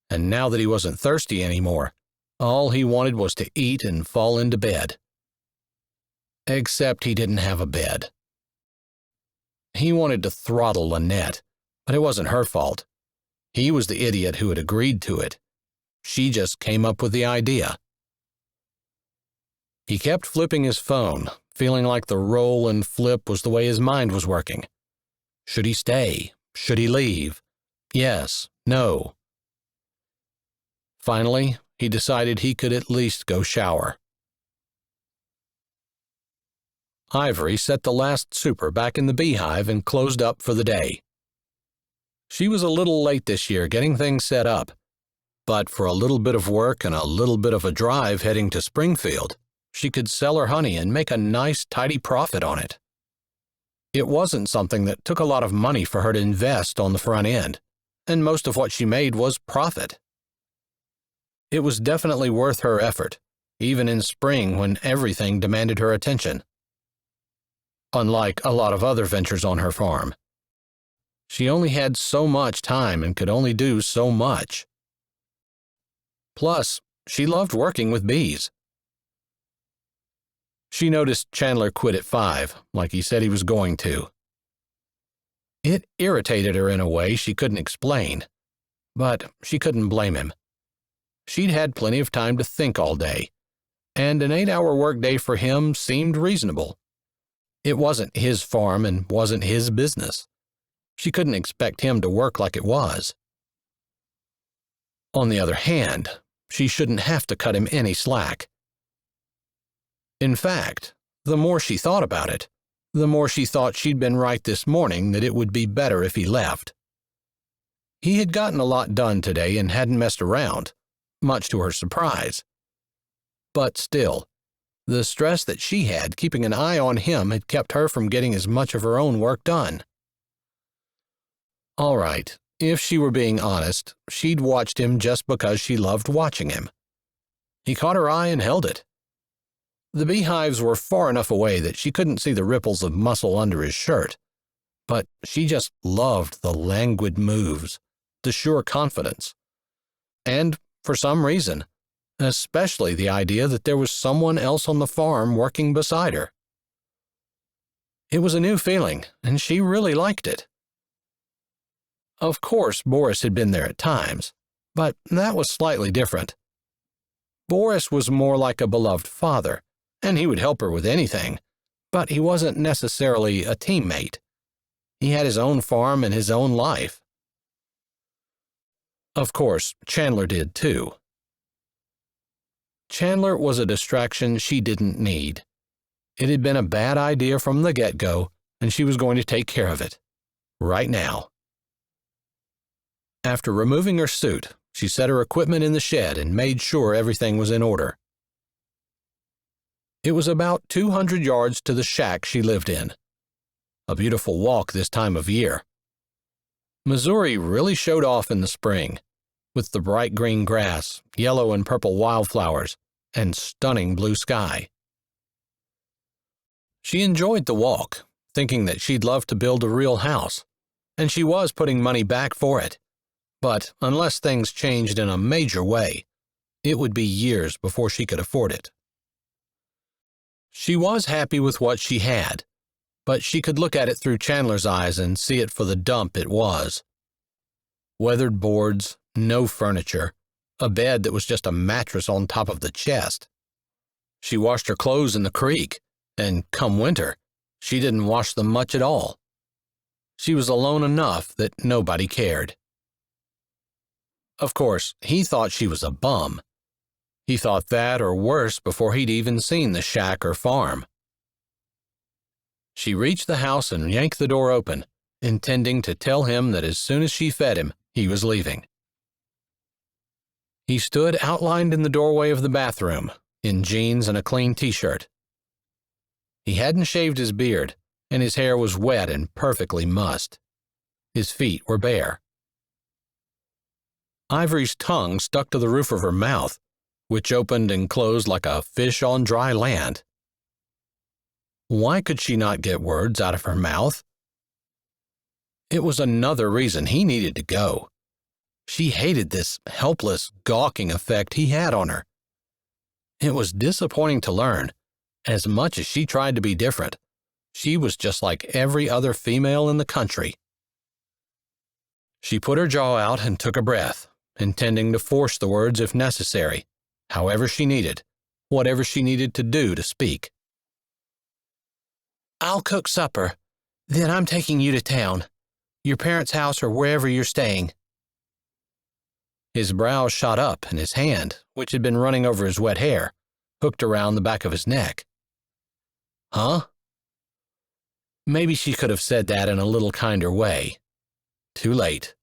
and now that he wasn't thirsty anymore, all he wanted was to eat and fall into bed. Except he didn't have a bed. He wanted to throttle Lynette, but it wasn't her fault. He was the idiot who had agreed to it. She just came up with the idea. He kept flipping his phone, feeling like the roll and flip was the way his mind was working. Should he stay? Should he leave? Yes, no. Finally, he decided he could at least go shower. Ivory set the last super back in the beehive and closed up for the day. She was a little late this year getting things set up, but for a little bit of work and a little bit of a drive heading to Springfield, she could sell her honey and make a nice, tidy profit on it. It wasn't something that took a lot of money for her to invest on the front end, and most of what she made was profit. It was definitely worth her effort, even in spring when everything demanded her attention. Unlike a lot of other ventures on her farm, she only had so much time and could only do so much. Plus, she loved working with bees. She noticed Chandler quit at 5, like he said he was going to. It irritated her in a way she couldn't explain, but she couldn't blame him. She'd had plenty of time to think all day, and an 8-hour workday for him seemed reasonable. It wasn't his farm and wasn't his business. She couldn't expect him to work like it was. On the other hand, she shouldn't have to cut him any slack. In fact, the more she thought about it, the more she thought she'd been right this morning that it would be better if he left. He had gotten a lot done today and hadn't messed around, much to her surprise. But still, the stress that she had keeping an eye on him had kept her from getting as much of her own work done. All right, if she were being honest, she'd watched him just because she loved watching him. He caught her eye and held it. The beehives were far enough away that she couldn't see the ripples of muscle under his shirt, but she just loved the languid moves, the sure confidence, and, for some reason, especially the idea that there was someone else on the farm working beside her. It was a new feeling, and she really liked it. Of course, Boris had been there at times, but that was slightly different. Boris was more like a beloved father, and he would help her with anything, but he wasn't necessarily a teammate. He had his own farm and his own life. Of course, Chandler did too. Chandler was a distraction she didn't need. It had been a bad idea from the get-go, and she was going to take care of it. Right now. After removing her suit, she set her equipment in the shed and made sure everything was in order. It was about 200 yards to the shack she lived in. A beautiful walk this time of year. Missouri really showed off in the spring, with the bright green grass, yellow and purple wildflowers, and stunning blue sky. She enjoyed the walk, thinking that she'd love to build a real house, and she was putting money back for it. But unless things changed in a major way, it would be years before she could afford it. She was happy with what she had, but she could look at it through Chandler's eyes and see it for the dump it was. Weathered boards, no furniture, a bed that was just a mattress on top of the chest. She washed her clothes in the creek, and come winter, she didn't wash them much at all. She was alone enough that nobody cared. Of course, he thought she was a bum. He thought that or worse before he'd even seen the shack or farm. She reached the house and yanked the door open, intending to tell him that as soon as she fed him, he was leaving. He stood outlined in the doorway of the bathroom, in jeans and a clean t-shirt. He hadn't shaved his beard, and his hair was wet and perfectly mussed. His feet were bare. Ivory's tongue stuck to the roof of her mouth, which opened and closed like a fish on dry land. Why could she not get words out of her mouth? It was another reason he needed to go. She hated this helpless, gawking effect he had on her. It was disappointing to learn, as much as she tried to be different, she was just like every other female in the country. She put her jaw out and took a breath, intending to force the words if necessary, however she needed, whatever she needed to do to speak. I'll cook supper. Then I'm taking you to town, your parents' house or wherever you're staying. His brows shot up and his hand, which had been running over his wet hair, hooked around the back of his neck. Huh? Maybe she could have said that in a little kinder way. Too late.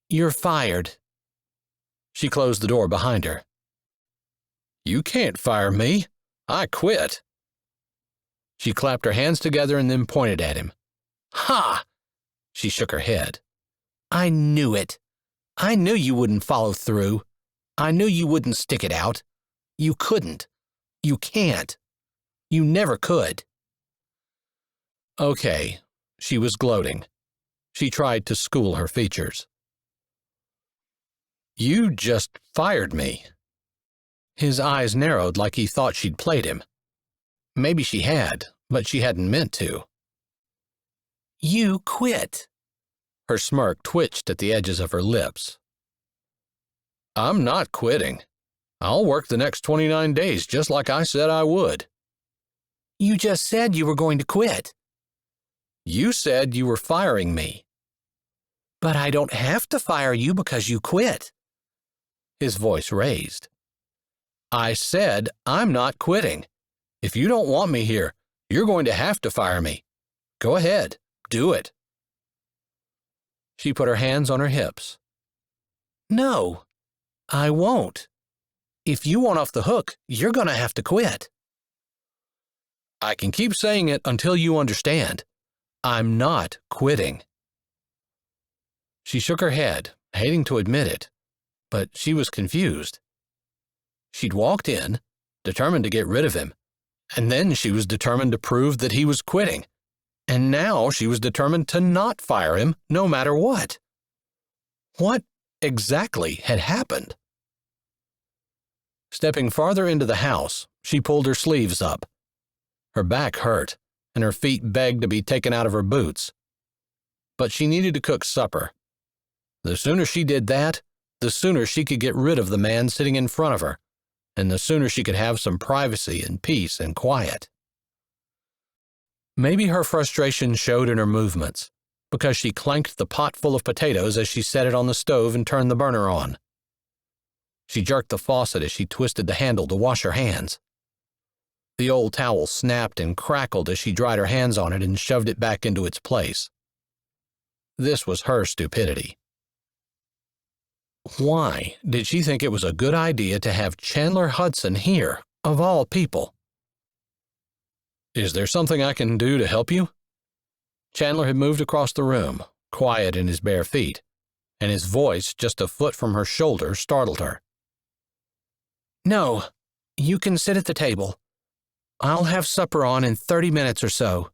You're fired. She closed the door behind her. You can't fire me. I quit. She clapped her hands together and then pointed at him. Ha! She shook her head. I knew it. I knew you wouldn't follow through. I knew you wouldn't stick it out. You couldn't. You can't. You never could. Okay, she was gloating. She tried to school her features. You just fired me. His eyes narrowed like he thought she'd played him. Maybe she had, but she hadn't meant to. You quit. Her smirk twitched at the edges of her lips. I'm not quitting. I'll work the next 29 days just like I said I would. You just said you were going to quit. You said you were firing me. But I don't have to fire you because you quit. His voice raised. I said I'm not quitting. If you don't want me here, you're going to have to fire me. Go ahead, do it. She put her hands on her hips. No, I won't. If you want off the hook, you're going to have to quit. I can keep saying it until you understand. I'm not quitting. She shook her head, hating to admit it, but she was confused. She'd walked in, determined to get rid of him, and then she was determined to prove that he was quitting, and now she was determined to not fire him no matter what. What exactly had happened? Stepping farther into the house, she pulled her sleeves up. Her back hurt, and her feet begged to be taken out of her boots. But she needed to cook supper. The sooner she did that, the sooner she could get rid of the man sitting in front of her, and the sooner she could have some privacy and peace and quiet. Maybe her frustration showed in her movements, because she clanked the pot full of potatoes as she set it on the stove and turned the burner on. She jerked the faucet as she twisted the handle to wash her hands. The old towel snapped and crackled as she dried her hands on it and shoved it back into its place. This was her stupidity. Why did she think it was a good idea to have Chandler Hudson here, of all people? Is there something I can do to help you? Chandler had moved across the room, quiet in his bare feet, and his voice just a foot from her shoulder startled her. No, you can sit at the table. I'll have supper on in 30 minutes or so.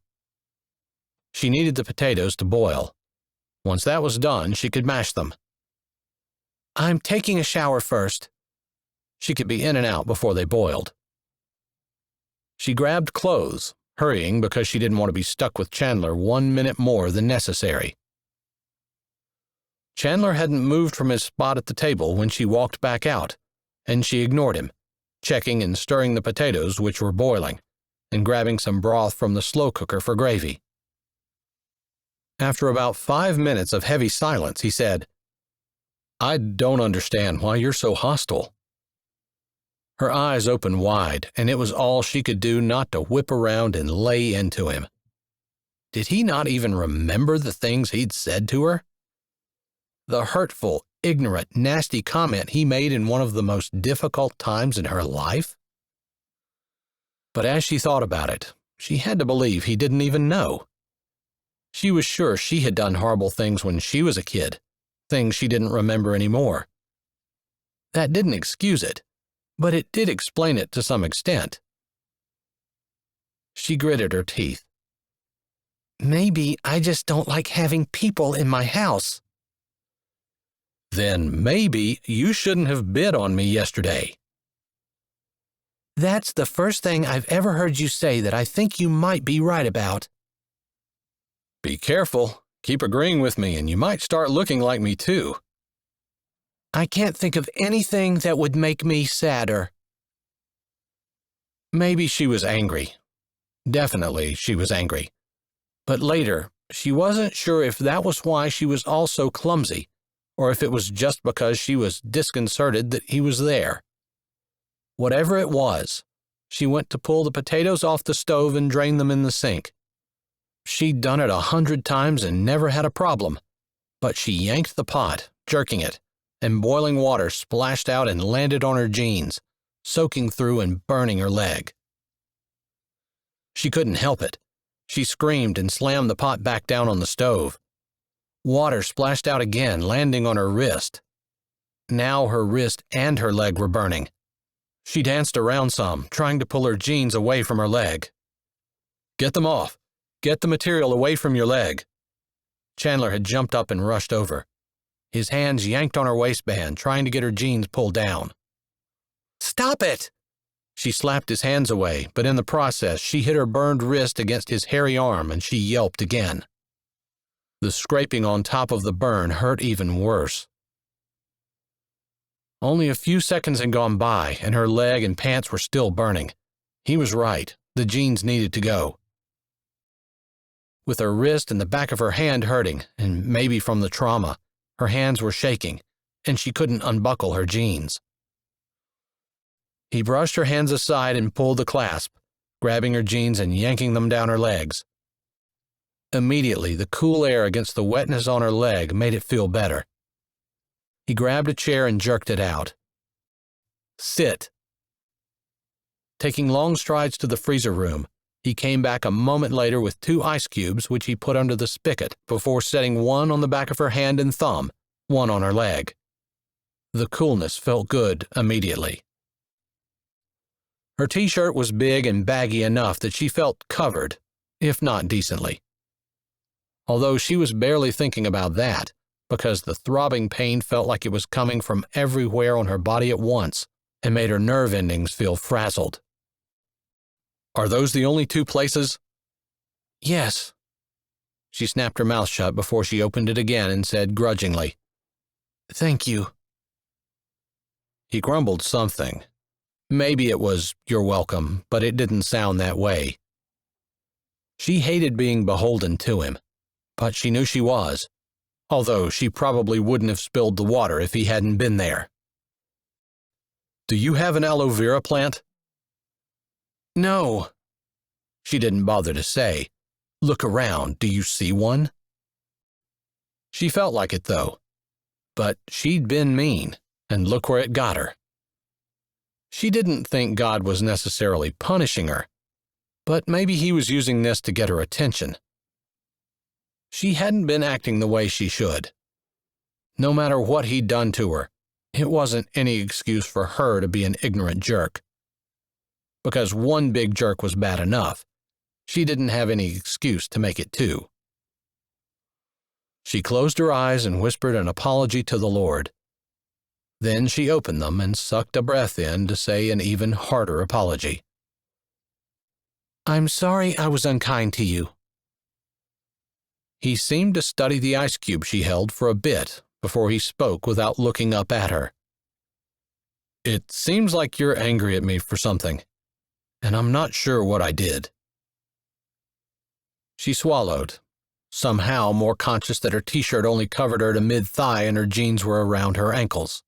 She needed the potatoes to boil. Once that was done, she could mash them. I'm taking a shower first. She could be in and out before they boiled. She grabbed clothes, hurrying because she didn't want to be stuck with Chandler 1 minute more than necessary. Chandler hadn't moved from his spot at the table when she walked back out, and she ignored him, checking and stirring the potatoes which were boiling, and grabbing some broth from the slow cooker for gravy. After about 5 minutes of heavy silence, he said, I don't understand why you're so hostile. Her eyes opened wide, and it was all she could do not to whip around and lay into him. Did he not even remember the things he'd said to her? The hurtful, ignorant, nasty comment he made in one of the most difficult times in her life? But as she thought about it, she had to believe he didn't even know. She was sure she had done horrible things when she was a kid, things she didn't remember anymore. That didn't excuse it, but it did explain it to some extent. She gritted her teeth. Maybe I just don't like having people in my house. Then maybe you shouldn't have bid on me yesterday. That's the first thing I've ever heard you say that I think you might be right about. Be careful. Keep agreeing with me and you might start looking like me too. I can't think of anything that would make me sadder. Maybe she was angry. Definitely she was angry. But later, she wasn't sure if that was why she was all so clumsy, or if it was just because she was disconcerted that he was there. Whatever it was, she went to pull the potatoes off the stove and drain them in the sink. She'd done it 100 times and never had a problem, but she yanked the pot, jerking it, and boiling water splashed out and landed on her jeans, soaking through and burning her leg. She couldn't help it. She screamed and slammed the pot back down on the stove. Water splashed out again, landing on her wrist. Now her wrist and her leg were burning. She danced around some, trying to pull her jeans away from her leg. Get them off. Get the material away from your leg. Chandler had jumped up and rushed over. His hands yanked on her waistband, trying to get her jeans pulled down. Stop it! She slapped his hands away, but in the process, she hit her burned wrist against his hairy arm and she yelped again. The scraping on top of the burn hurt even worse. Only a few seconds had gone by, and her leg and pants were still burning. He was right. The jeans needed to go. With her wrist and the back of her hand hurting, and maybe from the trauma, her hands were shaking, and she couldn't unbuckle her jeans. He brushed her hands aside and pulled the clasp, grabbing her jeans and yanking them down her legs. Immediately, the cool air against the wetness on her leg made it feel better. He grabbed a chair and jerked it out. Sit. Taking long strides to the freezer room, he came back a moment later with 2 ice cubes which he put under the spigot before setting one on the back of her hand and thumb, one on her leg. The coolness felt good immediately. Her t-shirt was big and baggy enough that she felt covered, if not decently. Although she was barely thinking about that, because the throbbing pain felt like it was coming from everywhere on her body at once and made her nerve endings feel frazzled. Are those the only 2 places? Yes. She snapped her mouth shut before she opened it again and said grudgingly, Thank you. He grumbled something. Maybe it was, you're welcome, but it didn't sound that way. She hated being beholden to him, but she knew she was, although she probably wouldn't have spilled the water if he hadn't been there. Do you have an aloe vera plant? No. She didn't bother to say. Look around, do you see one? She felt like it, though. But she'd been mean, and look where it got her. She didn't think God was necessarily punishing her, but maybe he was using this to get her attention. She hadn't been acting the way she should. No matter what he'd done to her, it wasn't any excuse for her to be an ignorant jerk. Because one big jerk was bad enough, she didn't have any excuse to make it 2. She closed her eyes and whispered an apology to the Lord. Then she opened them and sucked a breath in to say an even harder apology. I'm sorry I was unkind to you. He seemed to study the ice cube she held for a bit before he spoke without looking up at her. It seems like you're angry at me for something, and I'm not sure what I did. She swallowed, somehow more conscious that her t-shirt only covered her to mid-thigh and her jeans were around her ankles.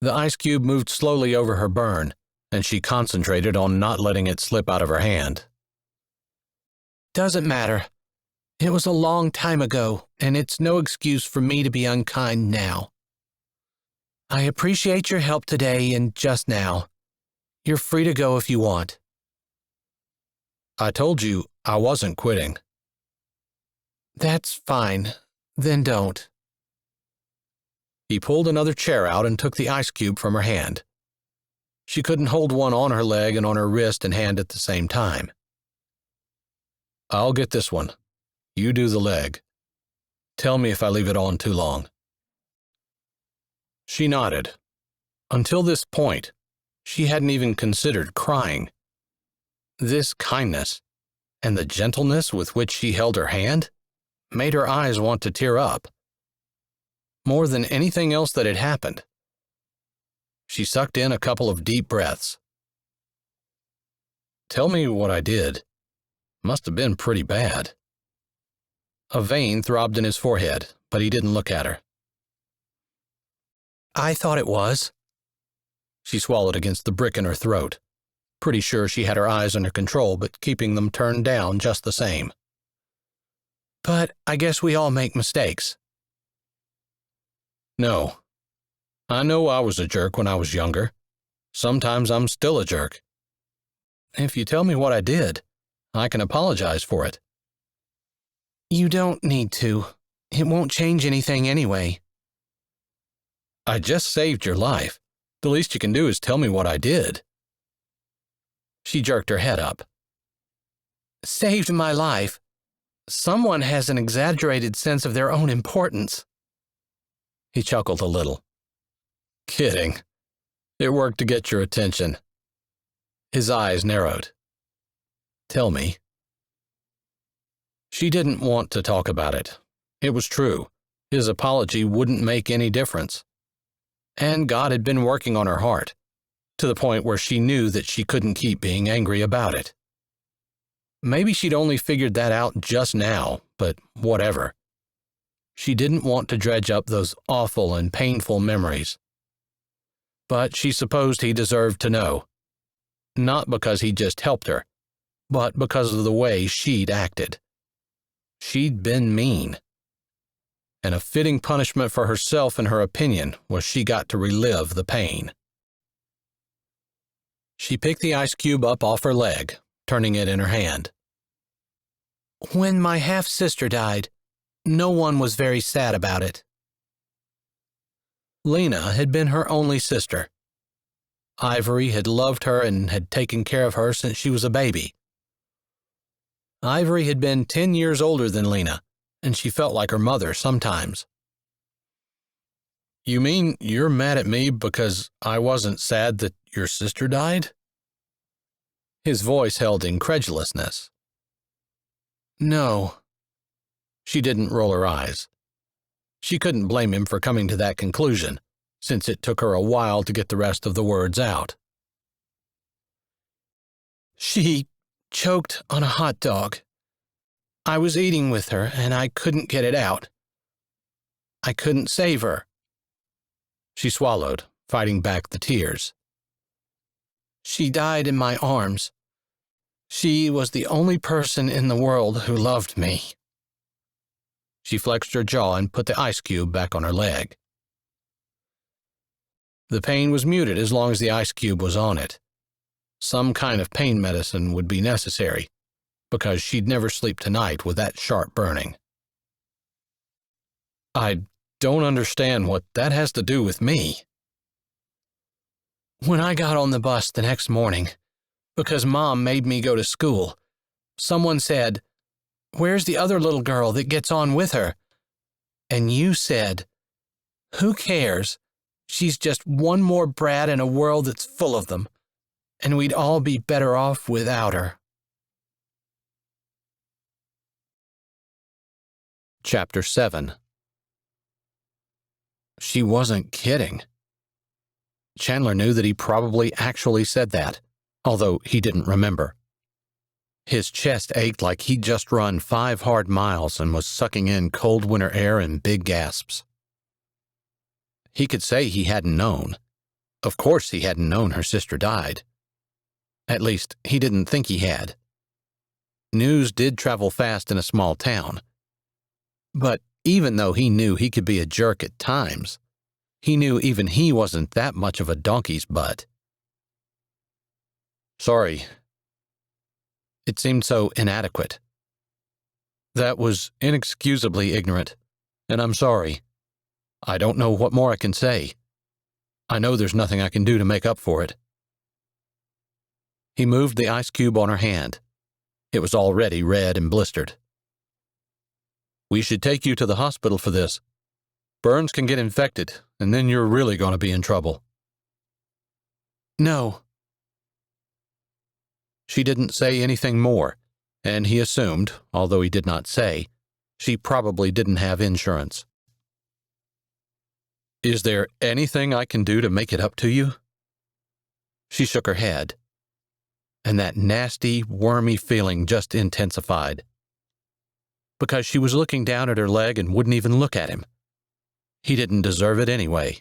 The ice cube moved slowly over her burn, and she concentrated on not letting it slip out of her hand. Doesn't matter. It was a long time ago, and it's no excuse for me to be unkind now. I appreciate your help today and just now. You're free to go if you want. I told you I wasn't quitting. That's fine. Then don't. He pulled another chair out and took the ice cube from her hand. She couldn't hold one on her leg and on her wrist and hand at the same time. I'll get this one. You do the leg. Tell me if I leave it on too long. She nodded. Until this point, she hadn't even considered crying. This kindness, and the gentleness with which she held her hand, made her eyes want to tear up. More than anything else that had happened. She sucked in a couple of deep breaths. Tell me what I did. Must have been pretty bad. A vein throbbed in his forehead, but he didn't look at her. I thought it was. She swallowed against the brick in her throat, pretty sure she had her eyes under control, but keeping them turned down just the same. But I guess we all make mistakes. No. I know I was a jerk when I was younger. Sometimes I'm still a jerk. If you tell me what I did, I can apologize for it. You don't need to. It won't change anything anyway. I just saved your life. The least you can do is tell me what I did. She jerked her head up. Saved my life. Someone has an exaggerated sense of their own importance. He chuckled a little. Kidding. It worked to get your attention. His eyes narrowed. Tell me. She didn't want to talk about it. It was true. His apology wouldn't make any difference. And God had been working on her heart, to the point where she knew that she couldn't keep being angry about it. Maybe she'd only figured that out just now, but whatever. She didn't want to dredge up those awful and painful memories. But she supposed he deserved to know. Not because he just helped her, but because of the way she'd acted. She'd been mean. And a fitting punishment for herself, in her opinion, was she got to relive the pain. She picked the ice cube up off her leg, turning it in her hand. When my half-sister died, no one was very sad about it. Lena had been her only sister. Ivory had loved her and had taken care of her since she was a baby. Ivory had been 10 years older than Lena, and she felt like her mother sometimes. You mean you're mad at me because I wasn't sad that your sister died? His voice held incredulousness. No. She didn't roll her eyes. She couldn't blame him for coming to that conclusion, since it took her a while to get the rest of the words out. She choked on a hot dog. I was eating with her, and I couldn't get it out. I couldn't save her. She swallowed, fighting back the tears. She died in my arms. She was the only person in the world who loved me. She flexed her jaw and put the ice cube back on her leg. The pain was muted as long as the ice cube was on it. Some kind of pain medicine would be necessary, because she'd never sleep tonight with that sharp burning. I don't understand what that has to do with me. When I got on the bus the next morning, because Mom made me go to school, someone said, "Where's the other little girl that gets on with her?" And you said, "Who cares? She's just one more brat in a world that's full of them, and we'd all be better off without her." Chapter 7. She wasn't kidding. Chandler knew that he probably actually said that, although he didn't remember. His chest ached like he'd just run 5 hard miles and was sucking in cold winter air in big gasps. He could say he hadn't known. Of course he hadn't known her sister died. At least, he didn't think he had. News did travel fast in a small town. But even though he knew he could be a jerk at times, he knew even he wasn't that much of a donkey's butt. Sorry. It seemed so inadequate. That was inexcusably ignorant, and I'm sorry. I don't know what more I can say. I know there's nothing I can do to make up for it. He moved the ice cube on her hand. It was already red and blistered. We should take you to the hospital for this. Burns can get infected, and then you're really going to be in trouble. No. She didn't say anything more, and he assumed, although he did not say, she probably didn't have insurance. Is there anything I can do to make it up to you? She shook her head, and that nasty, wormy feeling just intensified. Because she was looking down at her leg and wouldn't even look at him. He didn't deserve it anyway.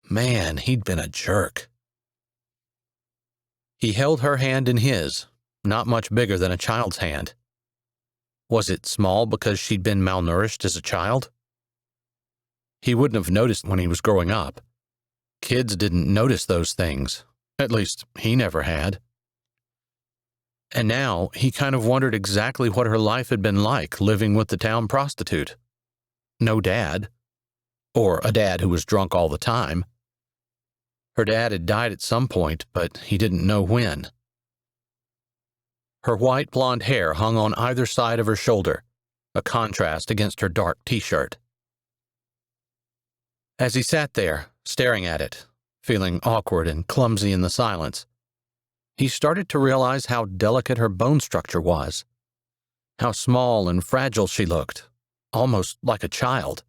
Man, he'd been a jerk. He held her hand in his, not much bigger than a child's hand. Was it small because she'd been malnourished as a child? He wouldn't have noticed when he was growing up. Kids didn't notice those things. At least, he never had. And now, he kind of wondered exactly what her life had been like living with the town prostitute. No dad. Or a dad who was drunk all the time. Her dad had died at some point, but he didn't know when. Her white blonde hair hung on either side of her shoulder, a contrast against her dark t-shirt. As he sat there, staring at it, feeling awkward and clumsy in the silence, he started to realize how delicate her bone structure was, how small and fragile she looked, almost like a child.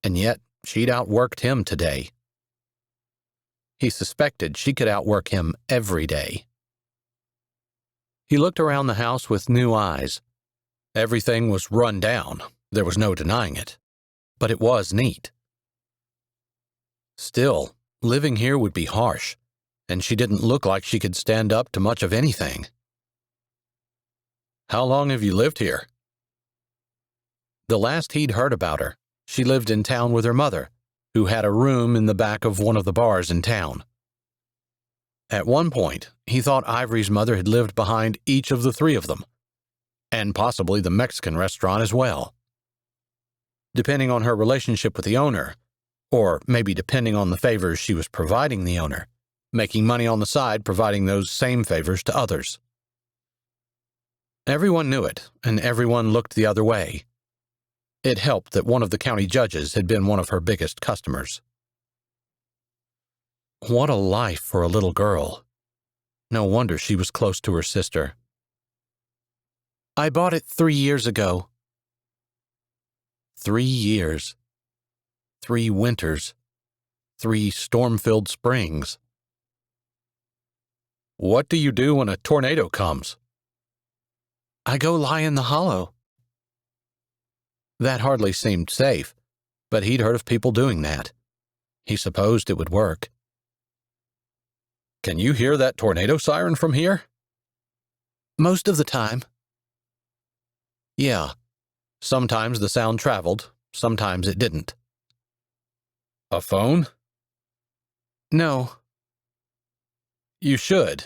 And yet, she'd outworked him today. He suspected she could outwork him every day. He looked around the house with new eyes. Everything was run down, there was no denying it, but it was neat. Still, living here would be harsh, and she didn't look like she could stand up to much of anything. How long have you lived here? The last he'd heard about her, she lived in town with her mother, who had a room in the back of one of the bars in town. At one point, he thought Ivory's mother had lived behind each of the three of them, and possibly the Mexican restaurant as well. Depending on her relationship with the owner, or maybe depending on the favors she was providing the owner, making money on the side providing those same favors to others. Everyone knew it, and everyone looked the other way. It helped that one of the county judges had been one of her biggest customers. What a life for a little girl. No wonder she was close to her sister. I bought it 3 years ago. 3 years. 3 winters. 3 storm-filled springs. What do you do when a tornado comes? I go lie in the hollow. That hardly seemed safe, but he'd heard of people doing that. He supposed it would work. Can you hear that tornado siren from here? Most of the time. Yeah. Sometimes the sound traveled, sometimes it didn't. A phone? No. You should.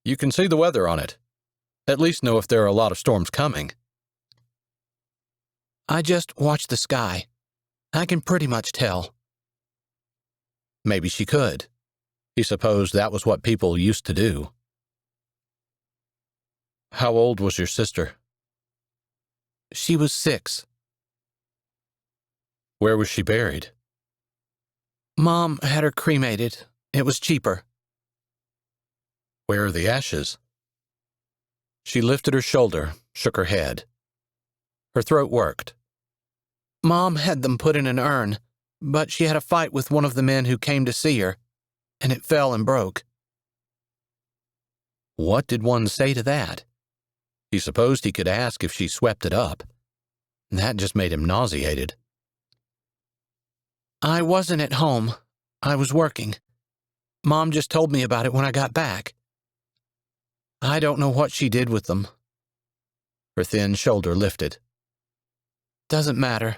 You can see the weather on it. At least know if there are a lot of storms coming. I just watch the sky. I can pretty much tell. Maybe she could. He supposed that was what people used to do. How old was your sister? She was 6. Where was she buried? Mom had her cremated. It was cheaper. Where are the ashes? She lifted her shoulder, shook her head. Her throat worked. Mom had them put in an urn, but she had a fight with one of the men who came to see her, and it fell and broke. What did one say to that? He supposed he could ask if she swept it up. That just made him nauseated. I wasn't at home. I was working. Mom just told me about it when I got back. I don't know what she did with them. Her thin shoulder lifted. Doesn't matter.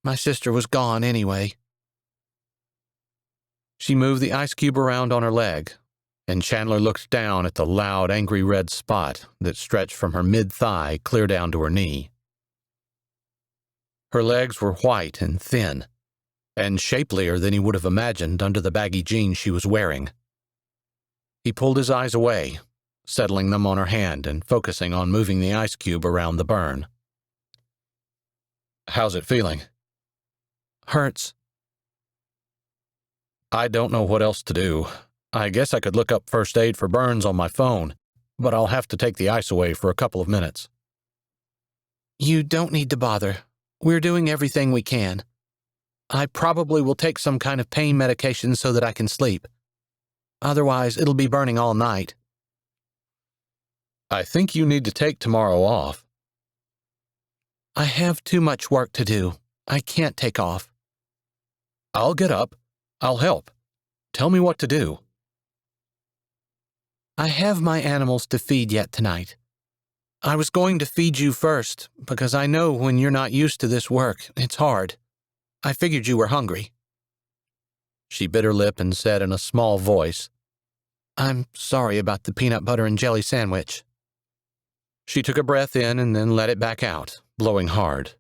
My sister was gone anyway. She moved the ice cube around on her leg, and Chandler looked down at the loud, angry red spot that stretched from her mid-thigh clear down to her knee. Her legs were white and thin, and shapelier than he would have imagined under the baggy jeans she was wearing. He pulled his eyes away, settling them on her hand and focusing on moving the ice cube around the burn. "How's it feeling?" "Hurts." "I don't know what else to do. I guess I could look up first aid for burns on my phone, but I'll have to take the ice away for a couple of minutes." "You don't need to bother. We're doing everything we can. I probably will take some kind of pain medication so that I can sleep. Otherwise, it'll be burning all night." "I think you need to take tomorrow off." "I have too much work to do. I can't take off." "I'll get up. I'll help. Tell me what to do." "I have my animals to feed yet tonight. I was going to feed you first, because I know when you're not used to this work, it's hard. I figured you were hungry." She bit her lip and said in a small voice, "I'm sorry about the peanut butter and jelly sandwich." She took a breath in and then let it back out, blowing hard.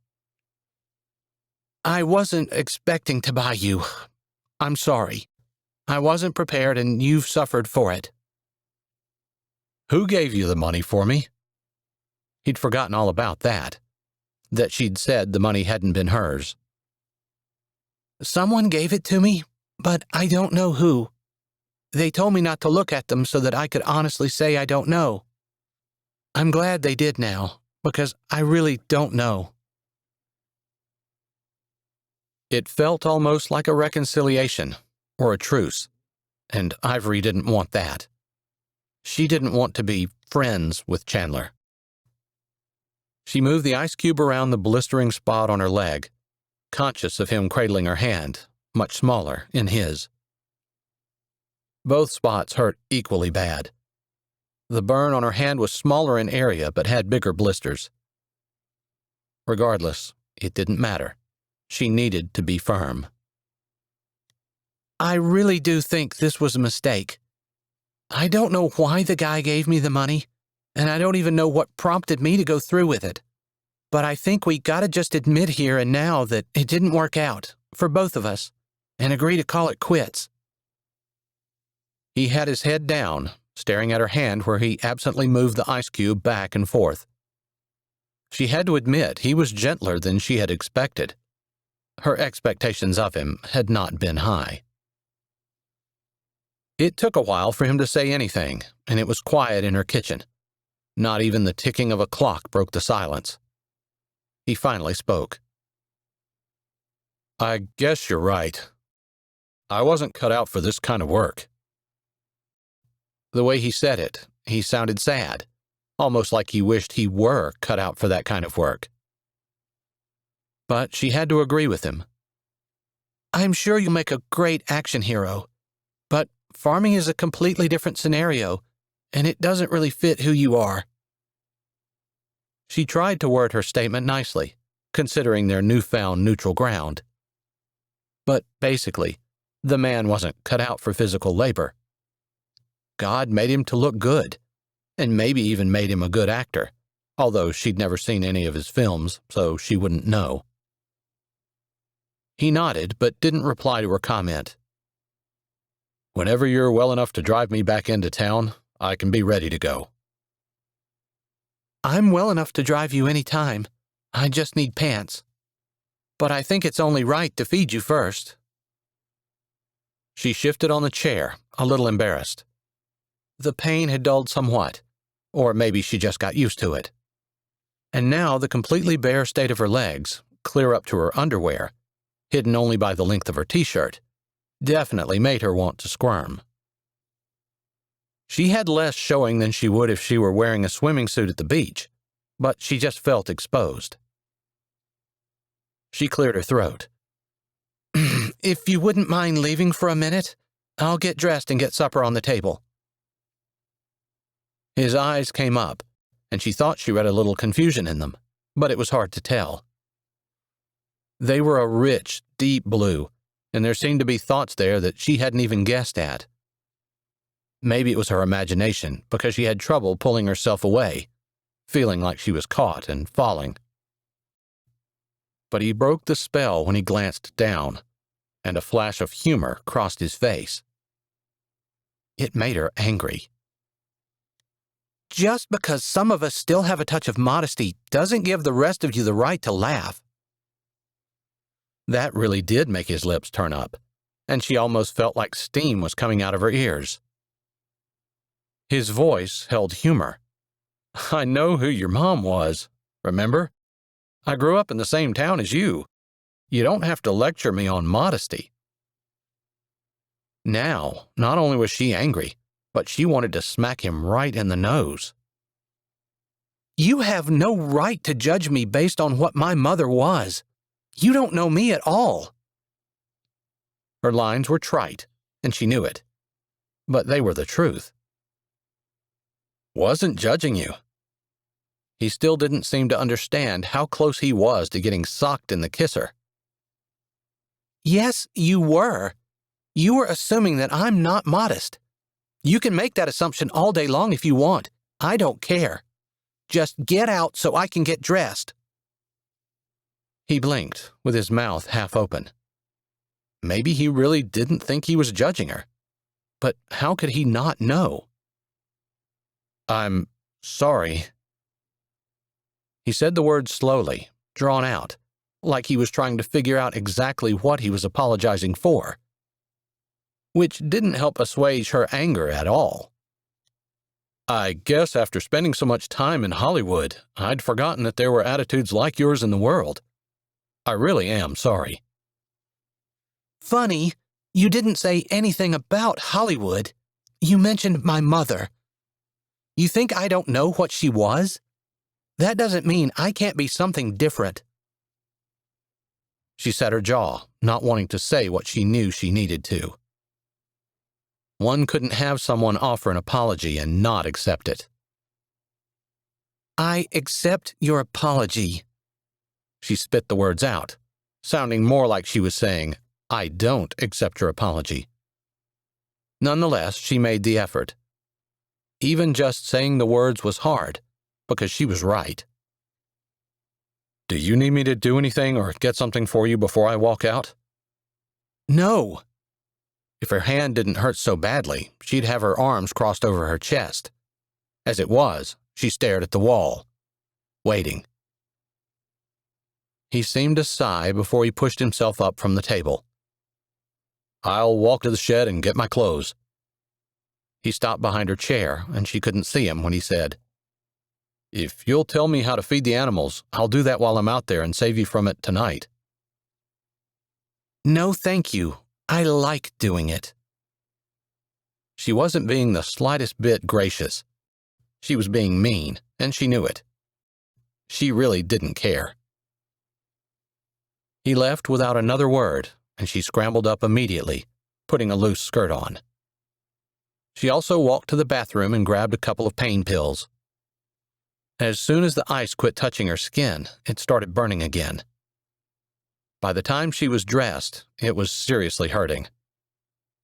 "I wasn't expecting to buy you. I'm sorry. I wasn't prepared and you've suffered for it." "Who gave you the money for me?" He'd forgotten all about that she'd said the money hadn't been hers. "Someone gave it to me, but I don't know who. They told me not to look at them so that I could honestly say I don't know. I'm glad they did now, because I really don't know." It felt almost like a reconciliation, or a truce, and Ivory didn't want that. She didn't want to be friends with Chandler. She moved the ice cube around the blistering spot on her leg, conscious of him cradling her hand, much smaller, in his. Both spots hurt equally bad. The burn on her hand was smaller in area but had bigger blisters. Regardless, it didn't matter. She needed to be firm. "I really do think this was a mistake. I don't know why the guy gave me the money, and I don't even know what prompted me to go through with it. But I think we gotta just admit here and now that it didn't work out, for both of us, and agree to call it quits." He had his head down, staring at her hand where he absently moved the ice cube back and forth. She had to admit he was gentler than she had expected. Her expectations of him had not been high. It took a while for him to say anything, and it was quiet in her kitchen. Not even the ticking of a clock broke the silence. He finally spoke. "I guess you're right. I wasn't cut out for this kind of work." The way he said it, he sounded sad, almost like he wished he were cut out for that kind of work. But she had to agree with him. "I'm sure you'll make a great action hero, but farming is a completely different scenario, and it doesn't really fit who you are." She tried to word her statement nicely, considering their newfound neutral ground. But basically, the man wasn't cut out for physical labor. God made him to look good, and maybe even made him a good actor, although she'd never seen any of his films, so she wouldn't know. He nodded, but didn't reply to her comment. "Whenever you're well enough to drive me back into town, I can be ready to go." "I'm well enough to drive you any time. I just need pants. But I think it's only right to feed you first." She shifted on the chair, a little embarrassed. The pain had dulled somewhat, or maybe she just got used to it. And now the completely bare state of her legs, clear up to her underwear, hidden only by the length of her t-shirt, definitely made her want to squirm. She had less showing than she would if she were wearing a swimming suit at the beach, but she just felt exposed. She cleared her throat. "If you wouldn't mind leaving for a minute, I'll get dressed and get supper on the table." His eyes came up, and she thought she read a little confusion in them, but it was hard to tell. They were a rich, deep blue, and there seemed to be thoughts there that she hadn't even guessed at. Maybe it was her imagination because she had trouble pulling herself away, feeling like she was caught and falling. But he broke the spell when he glanced down, and a flash of humor crossed his face. It made her angry. Just because some of us still have a touch of modesty doesn't give the rest of you the right to laugh. That really did make his lips turn up, and she almost felt like steam was coming out of her ears. His voice held humor. I know who your mom was, remember? I grew up in the same town as you. You don't have to lecture me on modesty. Now, not only was she angry, but she wanted to smack him right in the nose. You have no right to judge me based on what my mother was. You don't know me at all. Her lines were trite, and she knew it. But they were the truth. Wasn't judging you. He still didn't seem to understand how close he was to getting socked in the kisser. Yes, you were. You were assuming that I'm not modest. You can make that assumption all day long if you want. I don't care. Just get out so I can get dressed. He blinked, with his mouth half open. Maybe he really didn't think he was judging her. But how could he not know? I'm sorry. He said the words slowly, drawn out, like he was trying to figure out exactly what he was apologizing for, which didn't help assuage her anger at all. I guess after spending so much time in Hollywood, I'd forgotten that there were attitudes like yours in the world. I really am sorry. Funny, you didn't say anything about Hollywood. You mentioned my mother. You think I don't know what she was? That doesn't mean I can't be something different. She set her jaw, not wanting to say what she knew she needed to. One couldn't have someone offer an apology and not accept it. I accept your apology. She spit the words out, sounding more like she was saying, I don't accept your apology. Nonetheless, she made the effort. Even just saying the words was hard, because she was right. Do you need me to do anything or get something for you before I walk out? No. If her hand didn't hurt so badly, she'd have her arms crossed over her chest. As it was, she stared at the wall, waiting. He seemed to sigh before he pushed himself up from the table. I'll walk to the shed and get my clothes. He stopped behind her chair, and she couldn't see him when he said, If you'll tell me how to feed the animals, I'll do that while I'm out there and save you from it tonight. No, thank you. I like doing it. She wasn't being the slightest bit gracious. She was being mean, and she knew it. She really didn't care. He left without another word, and she scrambled up immediately, putting a loose skirt on. She also walked to the bathroom and grabbed a couple of pain pills. As soon as the ice quit touching her skin, it started burning again. By the time she was dressed, it was seriously hurting.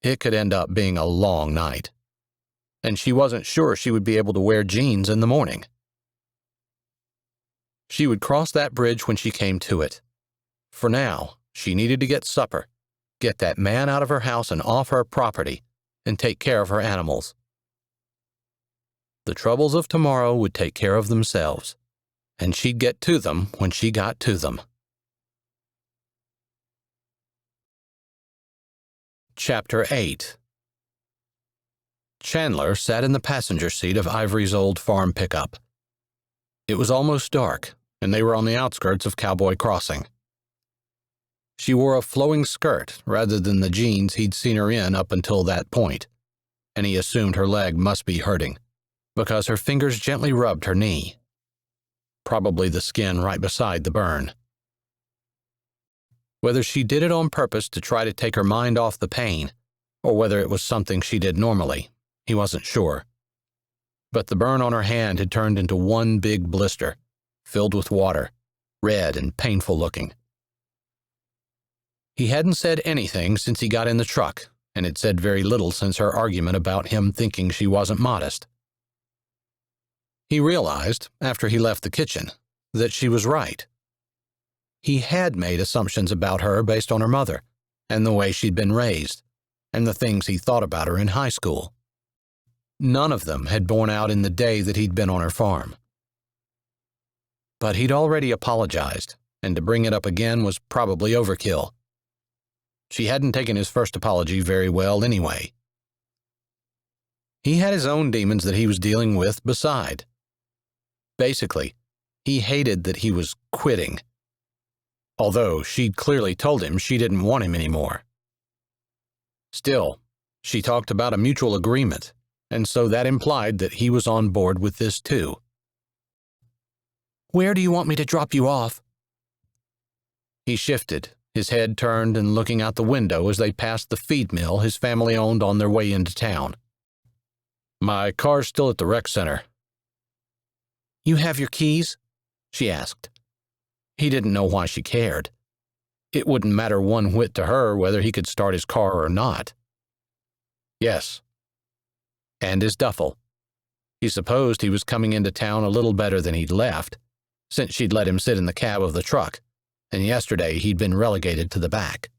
It could end up being a long night, and she wasn't sure she would be able to wear jeans in the morning. She would cross that bridge when she came to it. For now, she needed to get supper, get that man out of her house and off her property, and take care of her animals. The troubles of tomorrow would take care of themselves, and she'd get to them when she got to them. Chapter 8. Chandler sat in the passenger seat of Ivory's old farm pickup. It was almost dark, and they were on the outskirts of Cowboy Crossing. She wore a flowing skirt rather than the jeans he'd seen her in up until that point, and he assumed her leg must be hurting, because her fingers gently rubbed her knee. Probably the skin right beside the burn. Whether she did it on purpose to try to take her mind off the pain, or whether it was something she did normally, he wasn't sure. But the burn on her hand had turned into one big blister, filled with water, red and painful looking. He hadn't said anything since he got in the truck, and had said very little since her argument about him thinking she wasn't modest. He realized, after he left the kitchen, that she was right. He had made assumptions about her based on her mother, and the way she'd been raised, and the things he thought about her in high school. None of them had borne out in the day that he'd been on her farm. But he'd already apologized, and to bring it up again was probably overkill. She hadn't taken his first apology very well anyway. He had his own demons that he was dealing with beside. Basically, he hated that he was quitting, although she'd clearly told him she didn't want him anymore. Still, she talked about a mutual agreement, and so that implied that he was on board with this too. "Where do you want me to drop you off?" He shifted, his head turned and looking out the window as they passed the feed mill his family owned on their way into town. "My car's still at the rec center." "You have your keys?" she asked. He didn't know why she cared. It wouldn't matter one whit to her whether he could start his car or not. "Yes." And his duffel. He supposed he was coming into town a little better than he'd left, since she'd let him sit in the cab of the truck, and yesterday he'd been relegated to the back.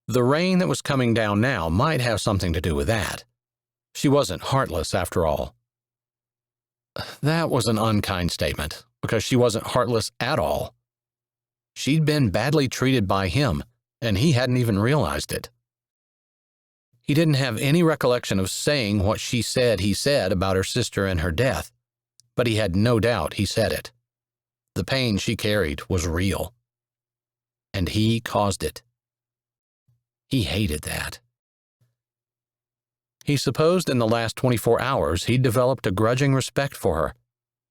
The rain that was coming down now might have something to do with that. She wasn't heartless after all. That was an unkind statement, because she wasn't heartless at all. She'd been badly treated by him, and he hadn't even realized it. He didn't have any recollection of saying what she said he said about her sister and her death, but he had no doubt he said it. The pain she carried was real. And he caused it. He hated that. He supposed in the last 24 hours he'd developed a grudging respect for her,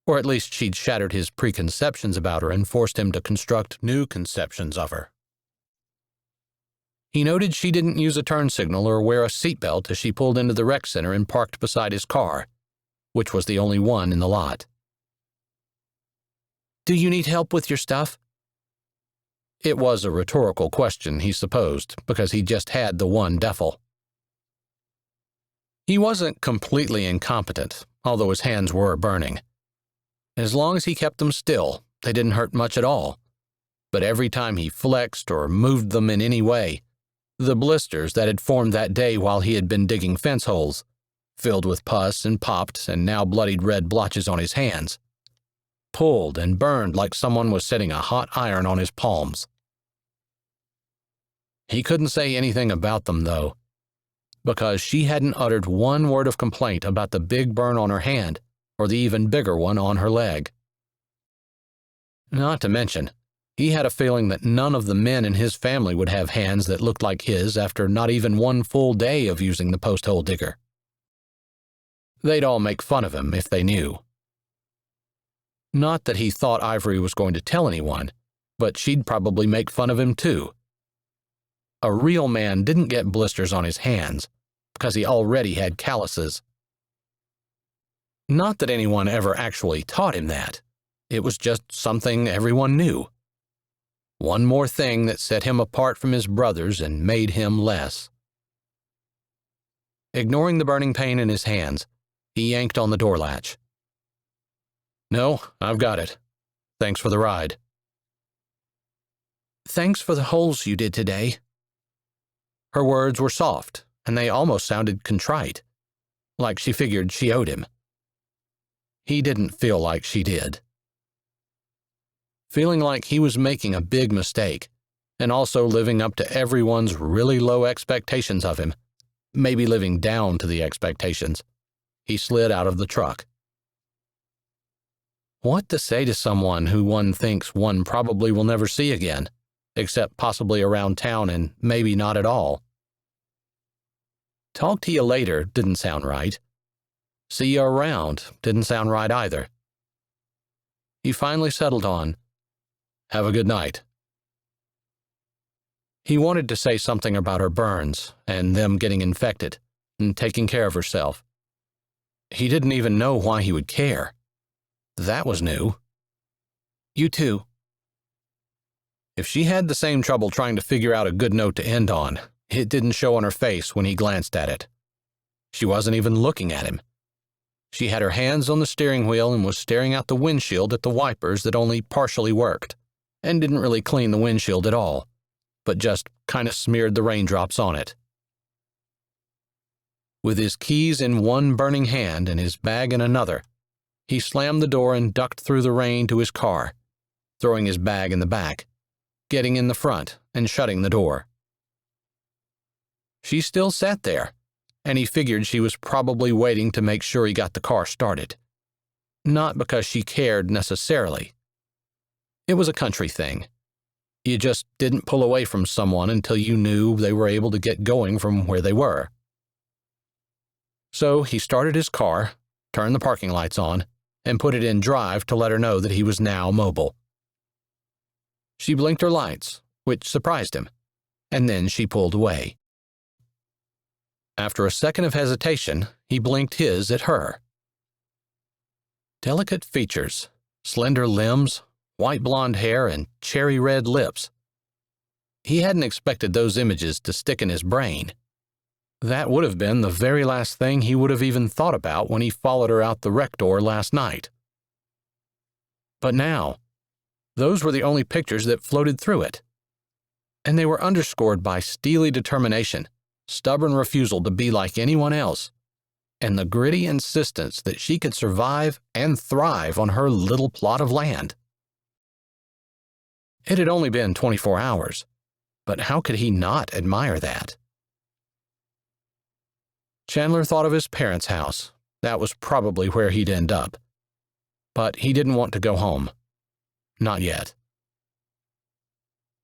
or at least she'd shattered his preconceptions about her and forced him to construct new conceptions of her. He noted she didn't use a turn signal or wear a seatbelt as she pulled into the rec center and parked beside his car, which was the only one in the lot. "Do you need help with your stuff?" It was a rhetorical question, he supposed, because he just had the one duffel. He wasn't completely incompetent, although his hands were burning. As long as he kept them still, they didn't hurt much at all. But every time he flexed or moved them in any way, the blisters that had formed that day while he had been digging fence holes, filled with pus and popped and now bloodied red blotches on his hands, pulled and burned like someone was setting a hot iron on his palms. He couldn't say anything about them, though, because she hadn't uttered one word of complaint about the big burn on her hand or the even bigger one on her leg. Not to mention, he had a feeling that none of the men in his family would have hands that looked like his after not even one full day of using the post-hole digger. They'd all make fun of him if they knew. Not that he thought Ivory was going to tell anyone, but she'd probably make fun of him too. A real man didn't get blisters on his hands, because he already had calluses. Not that anyone ever actually taught him that. It was just something everyone knew. One more thing that set him apart from his brothers and made him less. Ignoring the burning pain in his hands, he yanked on the door latch. "No, I've got it. Thanks for the ride." "Thanks for the holes you did today." Her words were soft, and they almost sounded contrite, like she figured she owed him. He didn't feel like she did. Feeling like he was making a big mistake, and also living up to everyone's really low expectations of him, maybe living down to the expectations, he slid out of the truck. What to say to someone who one thinks one probably will never see again, except possibly around town and maybe not at all? Talk to you later didn't sound right. See you around didn't sound right either. He finally settled on, "Have a good night." He wanted to say something about her burns and them getting infected and taking care of herself. He didn't even know why he would care. That was new. "You too." If she had the same trouble trying to figure out a good note to end on, It didn't show on her face when he glanced at it. She wasn't even looking at him. She had her hands on the steering wheel and was staring out the windshield at the wipers that only partially worked, and didn't really clean the windshield at all, but just kind of smeared the raindrops on it. With his keys in one burning hand and his bag in another, he slammed the door and ducked through the rain to his car, throwing his bag in the back, getting in the front and shutting the door. She still sat there, and he figured she was probably waiting to make sure he got the car started. Not because she cared necessarily. It was a country thing. You just didn't pull away from someone until you knew they were able to get going from where they were. So he started his car, turned the parking lights on, and put it in drive to let her know that he was now mobile. She blinked her lights, which surprised him, and then she pulled away. After a second of hesitation, he blinked his at her. Delicate features, slender limbs, white blonde hair, and cherry red lips. He hadn't expected those images to stick in his brain. That would have been the very last thing he would have even thought about when he followed her out the rec door last night. But now, those were the only pictures that floated through it. And they were underscored by steely determination, stubborn refusal to be like anyone else, and the gritty insistence that she could survive and thrive on her little plot of land. It had only been 24 hours, but how could he not admire that? Chandler thought of his parents' house. That was probably where he'd end up. But he didn't want to go home. Not yet.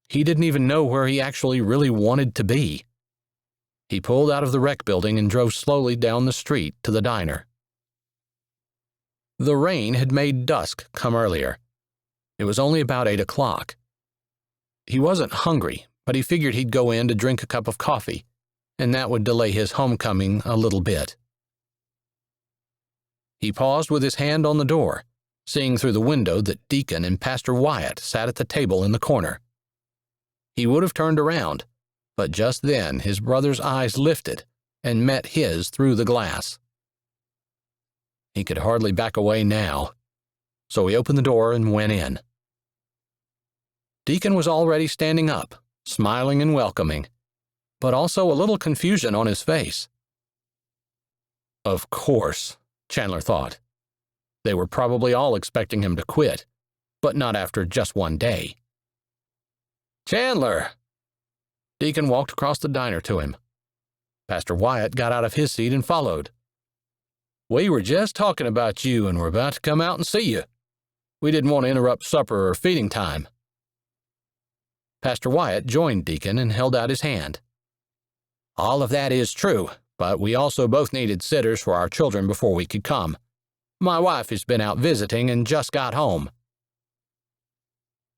He didn't even know where he actually really wanted to be. He pulled out of the rec building and drove slowly down the street to the diner. The rain had made dusk come earlier. It was only about 8 o'clock. He wasn't hungry, but he figured he'd go in to drink a cup of coffee, and that would delay his homecoming a little bit. He paused with his hand on the door, seeing through the window that Deacon and Pastor Wyatt sat at the table in the corner. He would have turned around, but just then his brother's eyes lifted and met his through the glass. He could hardly back away now, so he opened the door and went in. Deacon was already standing up, smiling and welcoming, but also a little confusion on his face. Of course, Chandler thought. They were probably all expecting him to quit, but not after just one day. "Chandler!" Deacon walked across the diner to him. Pastor Wyatt got out of his seat and followed. "We were just talking about you and we're about to come out and see you. We didn't want to interrupt supper or feeding time." Pastor Wyatt joined Deacon and held out his hand. "All of that is true, but we also both needed sitters for our children before we could come. My wife has been out visiting and just got home."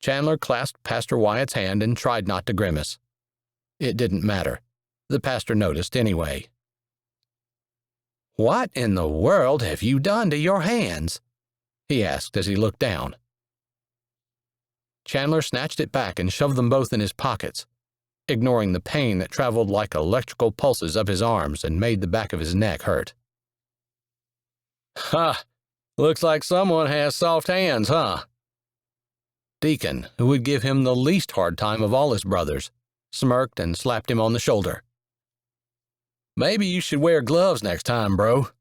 Chandler clasped Pastor Wyatt's hand and tried not to grimace. It didn't matter. The pastor noticed anyway. "What in the world have you done to your hands?" he asked as he looked down. Chandler snatched it back and shoved them both in his pockets, ignoring the pain that traveled like electrical pulses up his arms and made the back of his neck hurt. "Ha! Looks like someone has soft hands, huh?" Deacon, who would give him the least hard time of all his brothers, smirked and slapped him on the shoulder. "Maybe you should wear gloves next time, bro."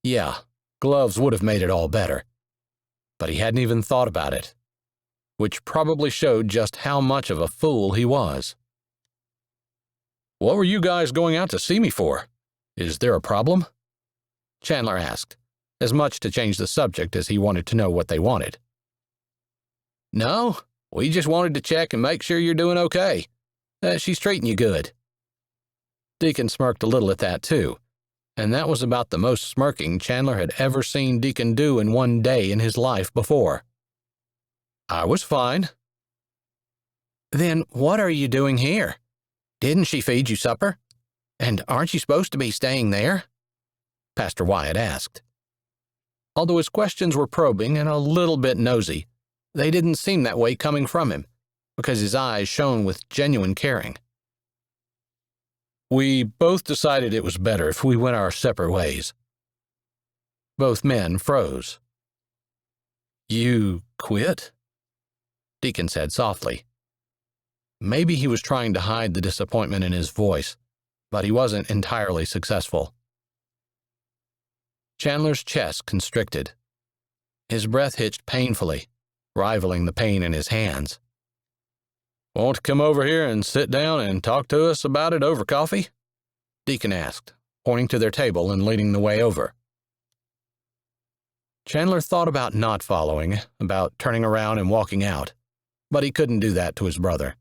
Yeah, gloves would have made it all better. But he hadn't even thought about it, which probably showed just how much of a fool he was. "What were you guys going out to see me for? Is there a problem?" Chandler asked, as much to change the subject as he wanted to know what they wanted. "No, we just wanted to check and make sure you're doing okay. She's treating you good." Deacon smirked a little at that too, and that was about the most smirking Chandler had ever seen Deacon do in one day in his life before. "I was fine." "Then what are you doing here? Didn't she feed you supper? And aren't you supposed to be staying there?" Pastor Wyatt asked. Although his questions were probing and a little bit nosy, they didn't seem that way coming from him, because his eyes shone with genuine caring. We both decided it was better if we went our separate ways. Both men froze. You quit? Deacon said softly. Maybe he was trying to hide the disappointment in his voice, but he wasn't entirely successful. Chandler's chest constricted. His breath hitched painfully, rivaling the pain in his hands. Want to come over here and sit down and talk to us about it over coffee? Deacon asked, pointing to their table and leading the way over. Chandler thought about not following, about turning around and walking out, but he couldn't do that to his brother.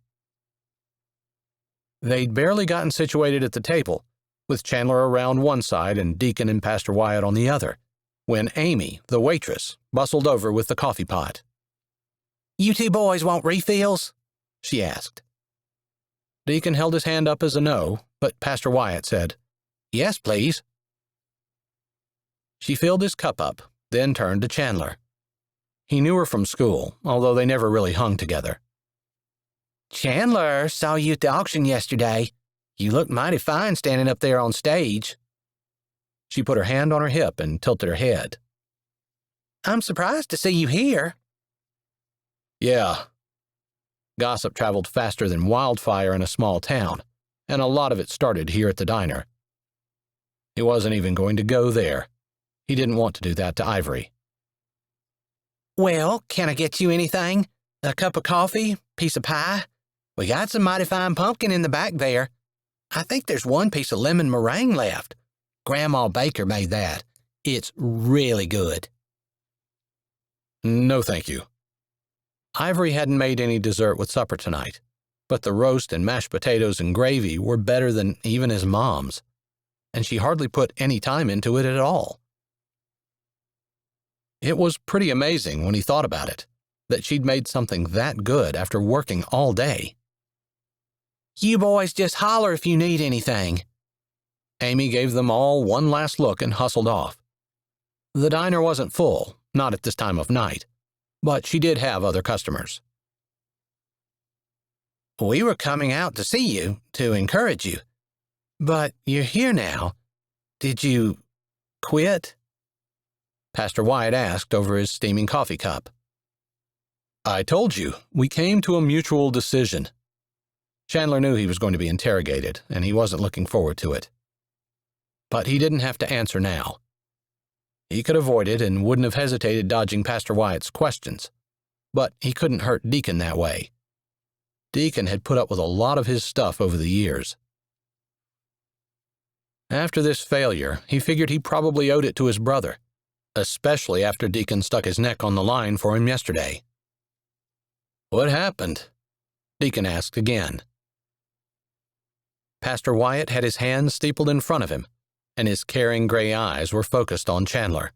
They'd barely gotten situated at the table, with Chandler around one side and Deacon and Pastor Wyatt on the other, when Amy, the waitress, bustled over with the coffee pot. "You two boys want refills?" she asked. Deacon held his hand up as a no, but Pastor Wyatt said, "Yes, please." She filled his cup up, then turned to Chandler. He knew her from school, although they never really hung together. "Chandler, saw you at the auction yesterday. You looked mighty fine standing up there on stage." She put her hand on her hip and tilted her head. "I'm surprised to see you here." Yeah. Gossip traveled faster than wildfire in a small town, and a lot of it started here at the diner. He wasn't even going to go there. He didn't want to do that to Ivory. "Well, can I get you anything? A cup of coffee? Piece of pie? We got some mighty fine pumpkin in the back there. I think there's one piece of lemon meringue left. Grandma Baker made that. It's really good." "No, thank you." Ivory hadn't made any dessert with supper tonight, but the roast and mashed potatoes and gravy were better than even his mom's, and she hardly put any time into it at all. It was pretty amazing when he thought about it, that she'd made something that good after working all day. "You boys just holler if you need anything." Amy gave them all one last look and hustled off. The diner wasn't full, not at this time of night, but she did have other customers. "We were coming out to see you, to encourage you. But you're here now. Did you quit?" Pastor Wyatt asked over his steaming coffee cup. "I told you, we came to a mutual decision." Chandler knew he was going to be interrogated, and he wasn't looking forward to it. But he didn't have to answer now. He could avoid it and wouldn't have hesitated dodging Pastor Wyatt's questions, but he couldn't hurt Deacon that way. Deacon had put up with a lot of his stuff over the years. After this failure, he figured he probably owed it to his brother, especially after Deacon stuck his neck on the line for him yesterday. "What happened?" Deacon asked again. Pastor Wyatt had his hands steepled in front of him, and his caring gray eyes were focused on Chandler.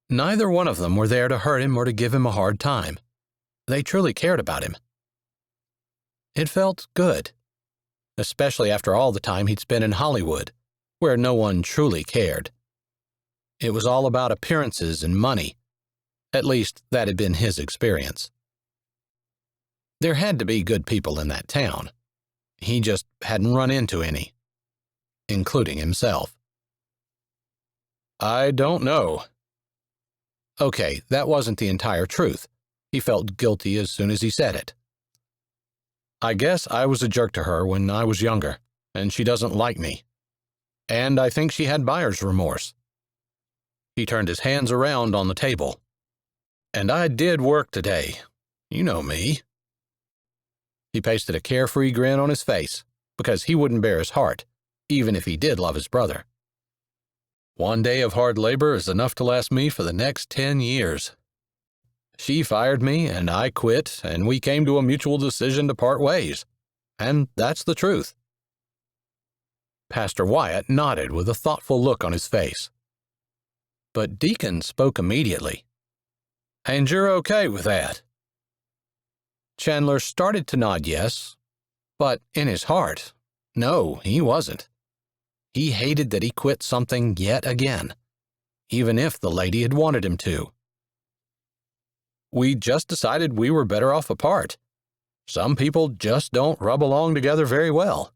Neither one of them were there to hurt him or to give him a hard time. They truly cared about him. It felt good, especially after all the time he'd spent in Hollywood, where no one truly cared. It was all about appearances and money. At least, that had been his experience. There had to be good people in that town. He just hadn't run into any, including himself. "I don't know." Okay, that wasn't the entire truth. He felt guilty as soon as he said it. "I guess I was a jerk to her when I was younger, and she doesn't like me. And I think she had buyer's remorse." He turned his hands around on the table. "And I did work today. You know me." He pasted a carefree grin on his face, because he wouldn't bare his heart, even if he did love his brother. "One day of hard labor is enough to last me for the next 10 years. She fired me, and I quit, and we came to a mutual decision to part ways. And that's the truth." Pastor Wyatt nodded with a thoughtful look on his face. But Deacon spoke immediately. "And you're okay with that?" Chandler started to nod yes, but in his heart, no, he wasn't. He hated that he quit something yet again, even if the lady had wanted him to. "We just decided we were better off apart. Some people just don't rub along together very well."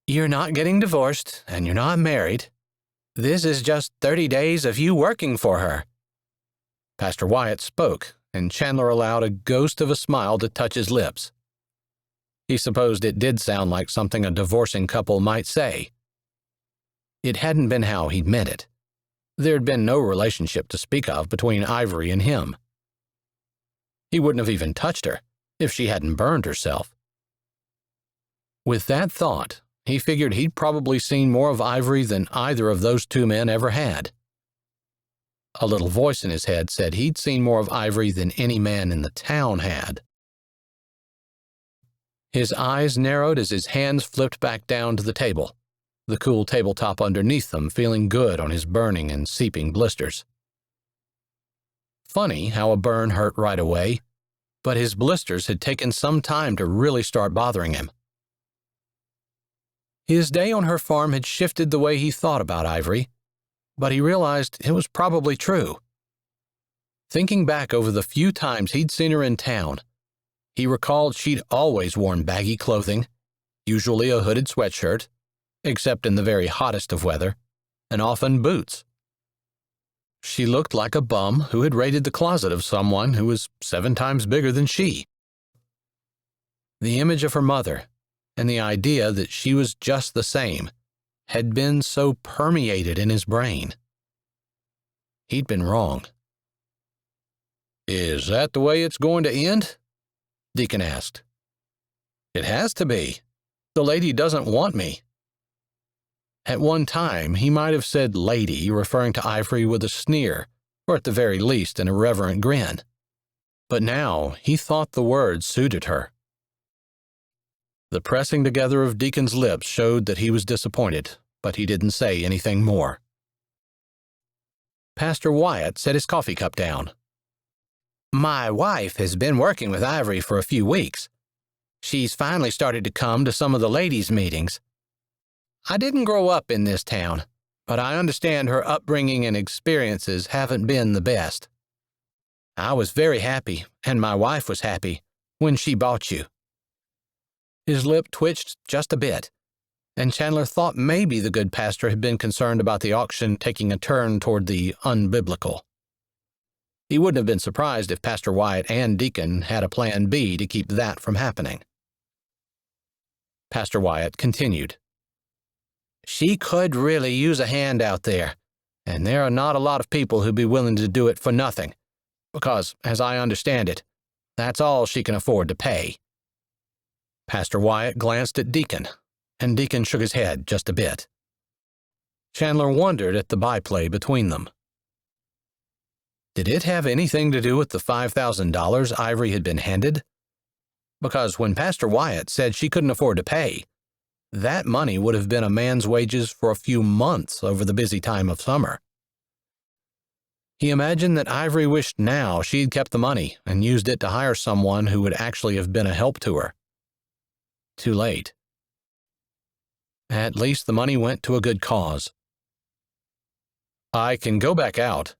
You're not getting divorced, and you're not married. This is just 30 days of you working for her." Pastor Wyatt spoke, and Chandler allowed a ghost of a smile to touch his lips. He supposed it did sound like something a divorcing couple might say. It hadn't been how he'd meant it. There'd been no relationship to speak of between Ivory and him. He wouldn't have even touched her if she hadn't burned herself. With that thought, he figured he'd probably seen more of Ivory than either of those two men ever had. A little voice in his head said he'd seen more of Ivory than any man in the town had. His eyes narrowed as his hands flipped back down to the table, the cool tabletop underneath them feeling good on his burning and seeping blisters. Funny how a burn hurt right away, but his blisters had taken some time to really start bothering him. His day on her farm had shifted the way he thought about Ivory, but he realized it was probably true. Thinking back over the few times he'd seen her in town, he recalled she'd always worn baggy clothing, usually a hooded sweatshirt, except in the very hottest of weather, and often boots. She looked like a bum who had raided the closet of someone who was 7 times bigger than she. The image of her mother, and the idea that she was just the same, had been so permeated in his brain. He'd been wrong. "Is that the way it's going to end?" Deacon asked. "It has to be. The lady doesn't want me." At one time, he might have said lady, referring to Ivory with a sneer, or at the very least an irreverent grin. But now he thought the words suited her. The pressing together of Deacon's lips showed that he was disappointed, but he didn't say anything more. Pastor Wyatt set his coffee cup down. "My wife has been working with Ivory for a few weeks. She's finally started to come to some of the ladies' meetings. I didn't grow up in this town, but I understand her upbringing and experiences haven't been the best. I was very happy, and my wife was happy, when she bought you." His lip twitched just a bit, and Chandler thought maybe the good pastor had been concerned about the auction taking a turn toward the unbiblical. He wouldn't have been surprised if Pastor Wyatt and Deacon had a plan B to keep that from happening. Pastor Wyatt continued. "She could really use a hand out there, and there are not a lot of people who'd be willing to do it for nothing, because, as I understand it, that's all she can afford to pay." Pastor Wyatt glanced at Deacon, and Deacon shook his head just a bit. Chandler wondered at the byplay between them. Did it have anything to do with the $5,000 Ivory had been handed? Because when Pastor Wyatt said she couldn't afford to pay, that money would have been a man's wages for a few months over the busy time of summer. He imagined that Ivory wished now she'd kept the money and used it to hire someone who would actually have been a help to her. Too late. At least the money went to a good cause. "I can go back out."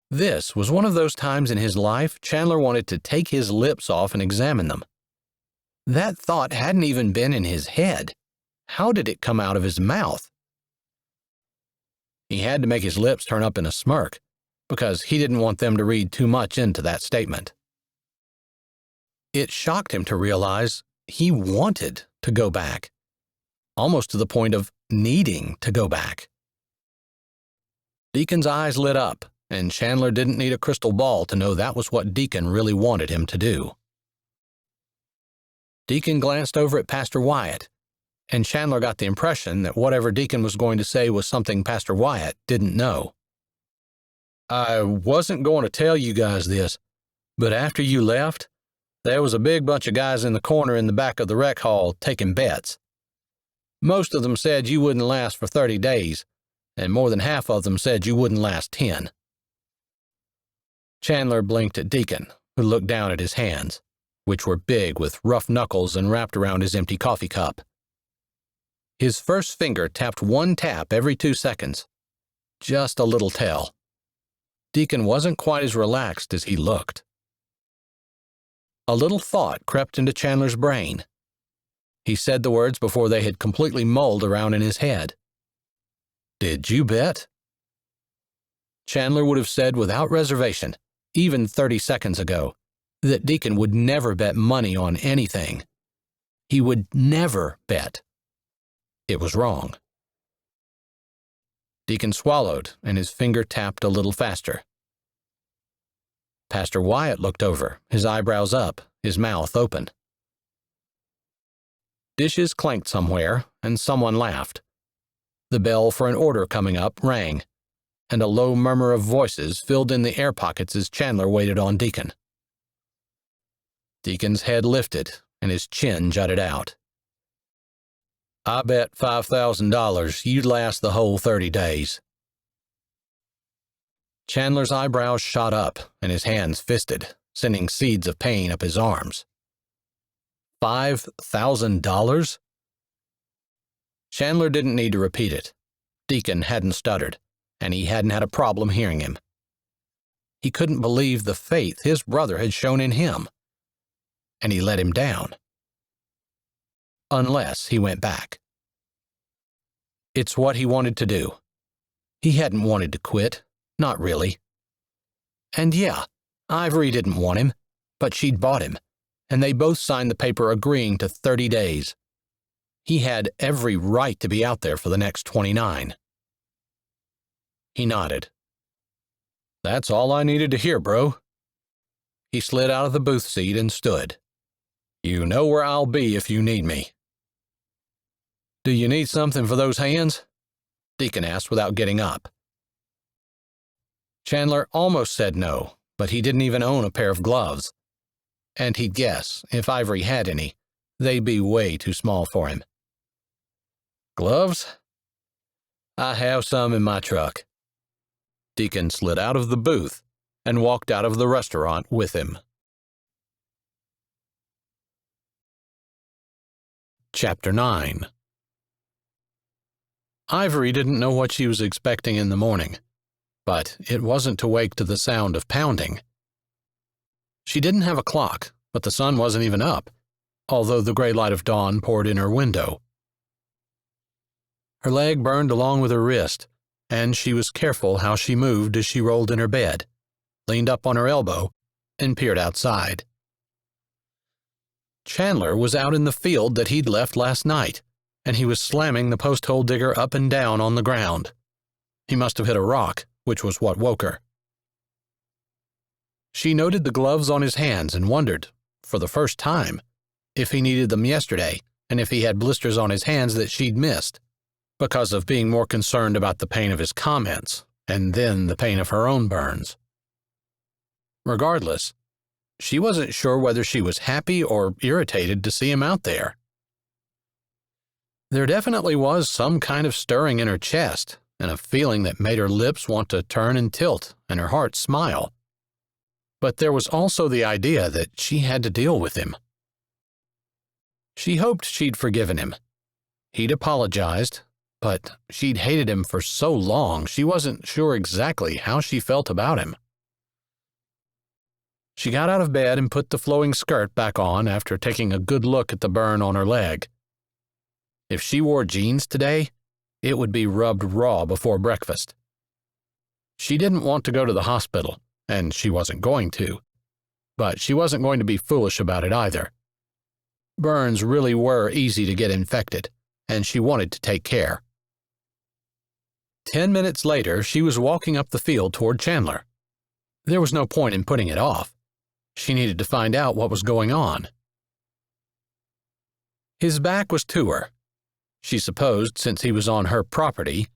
This was one of those times in his life Chandler wanted to take his lips off and examine them. That thought hadn't even been in his head. How did it come out of his mouth? He had to make his lips turn up in a smirk, because he didn't want them to read too much into that statement. It shocked him to realize he wanted to go back, almost to the point of needing to go back. Deacon's eyes lit up, and Chandler didn't need a crystal ball to know that was what Deacon really wanted him to do. Deacon glanced over at Pastor Wyatt, and Chandler got the impression that whatever Deacon was going to say was something Pastor Wyatt didn't know. "I wasn't going to tell you guys this, but after you left, there was a big bunch of guys in the corner in the back of the rec hall taking bets. Most of them said you wouldn't last for 30 days, and more than half of them said you wouldn't last 10. Chandler blinked at Deacon, who looked down at his hands, which were big with rough knuckles and wrapped around his empty coffee cup. His first finger tapped one tap every 2 seconds. Just a little tell. Deacon wasn't quite as relaxed as he looked. A little thought crept into Chandler's brain. He said the words before they had completely mulled around in his head. "Did you bet?" Chandler would have said without reservation, even 30 seconds ago, that Deacon would never bet money on anything. He would never bet. It was wrong. Deacon swallowed, and his finger tapped a little faster. Pastor Wyatt looked over, his eyebrows up, his mouth open. Dishes clanked somewhere, and someone laughed. The bell for an order coming up rang, and a low murmur of voices filled in the air pockets as Chandler waited on Deacon. Deacon's head lifted, and his chin jutted out. "I bet $5,000 you'd last the whole 30 days. Chandler's eyebrows shot up, and his hands fisted, sending seeds of pain up his arms. $5,000? Chandler didn't need to repeat it. Deacon hadn't stuttered, and he hadn't had a problem hearing him. He couldn't believe the faith his brother had shown in him, and he let him down. Unless he went back. It's what he wanted to do. He hadn't wanted to quit, not really. And yeah, Ivory didn't want him, but she'd bought him, and they both signed the paper agreeing to 30 days. He had every right to be out there for the next 29. He nodded. "That's all I needed to hear, bro." He slid out of the booth seat and stood. "You know where I'll be if you need me." "Do you need something for those hands?" Deacon asked without getting up. Chandler almost said no, but he didn't even own a pair of gloves. And he'd guess, if Ivory had any, they'd be way too small for him. "Gloves? I have some in my truck." Deacon slid out of the booth and walked out of the restaurant with him. Chapter 9. Ivory didn't know what she was expecting in the morning, but it wasn't to wake to the sound of pounding. She didn't have a clock, but the sun wasn't even up, although the gray light of dawn poured in her window. Her leg burned along with her wrist, and she was careful how she moved as she rolled in her bed, leaned up on her elbow, and peered outside. Chandler was out in the field that he'd left last night, and he was slamming the post-hole digger up and down on the ground. He must have hit a rock, which was what woke her. She noted the gloves on his hands and wondered, for the first time, if he needed them yesterday and if he had blisters on his hands that she'd missed, because of being more concerned about the pain of his comments and then the pain of her own burns. Regardless, she wasn't sure whether she was happy or irritated to see him out there. There definitely was some kind of stirring in her chest and a feeling that made her lips want to turn and tilt and her heart smile. But there was also the idea that she had to deal with him. She hoped she'd forgiven him. He'd apologized, but she'd hated him for so long she wasn't sure exactly how she felt about him. She got out of bed and put the flowing skirt back on after taking a good look at the burn on her leg. If she wore jeans today, it would be rubbed raw before breakfast. She didn't want to go to the hospital, and she wasn't going to, but she wasn't going to be foolish about it either. Burns really were easy to get infected, and she wanted to take care. 10 minutes later, she was walking up the field toward Chandler. There was no point in putting it off. She needed to find out what was going on. His back was to her. She supposed since he was on her property,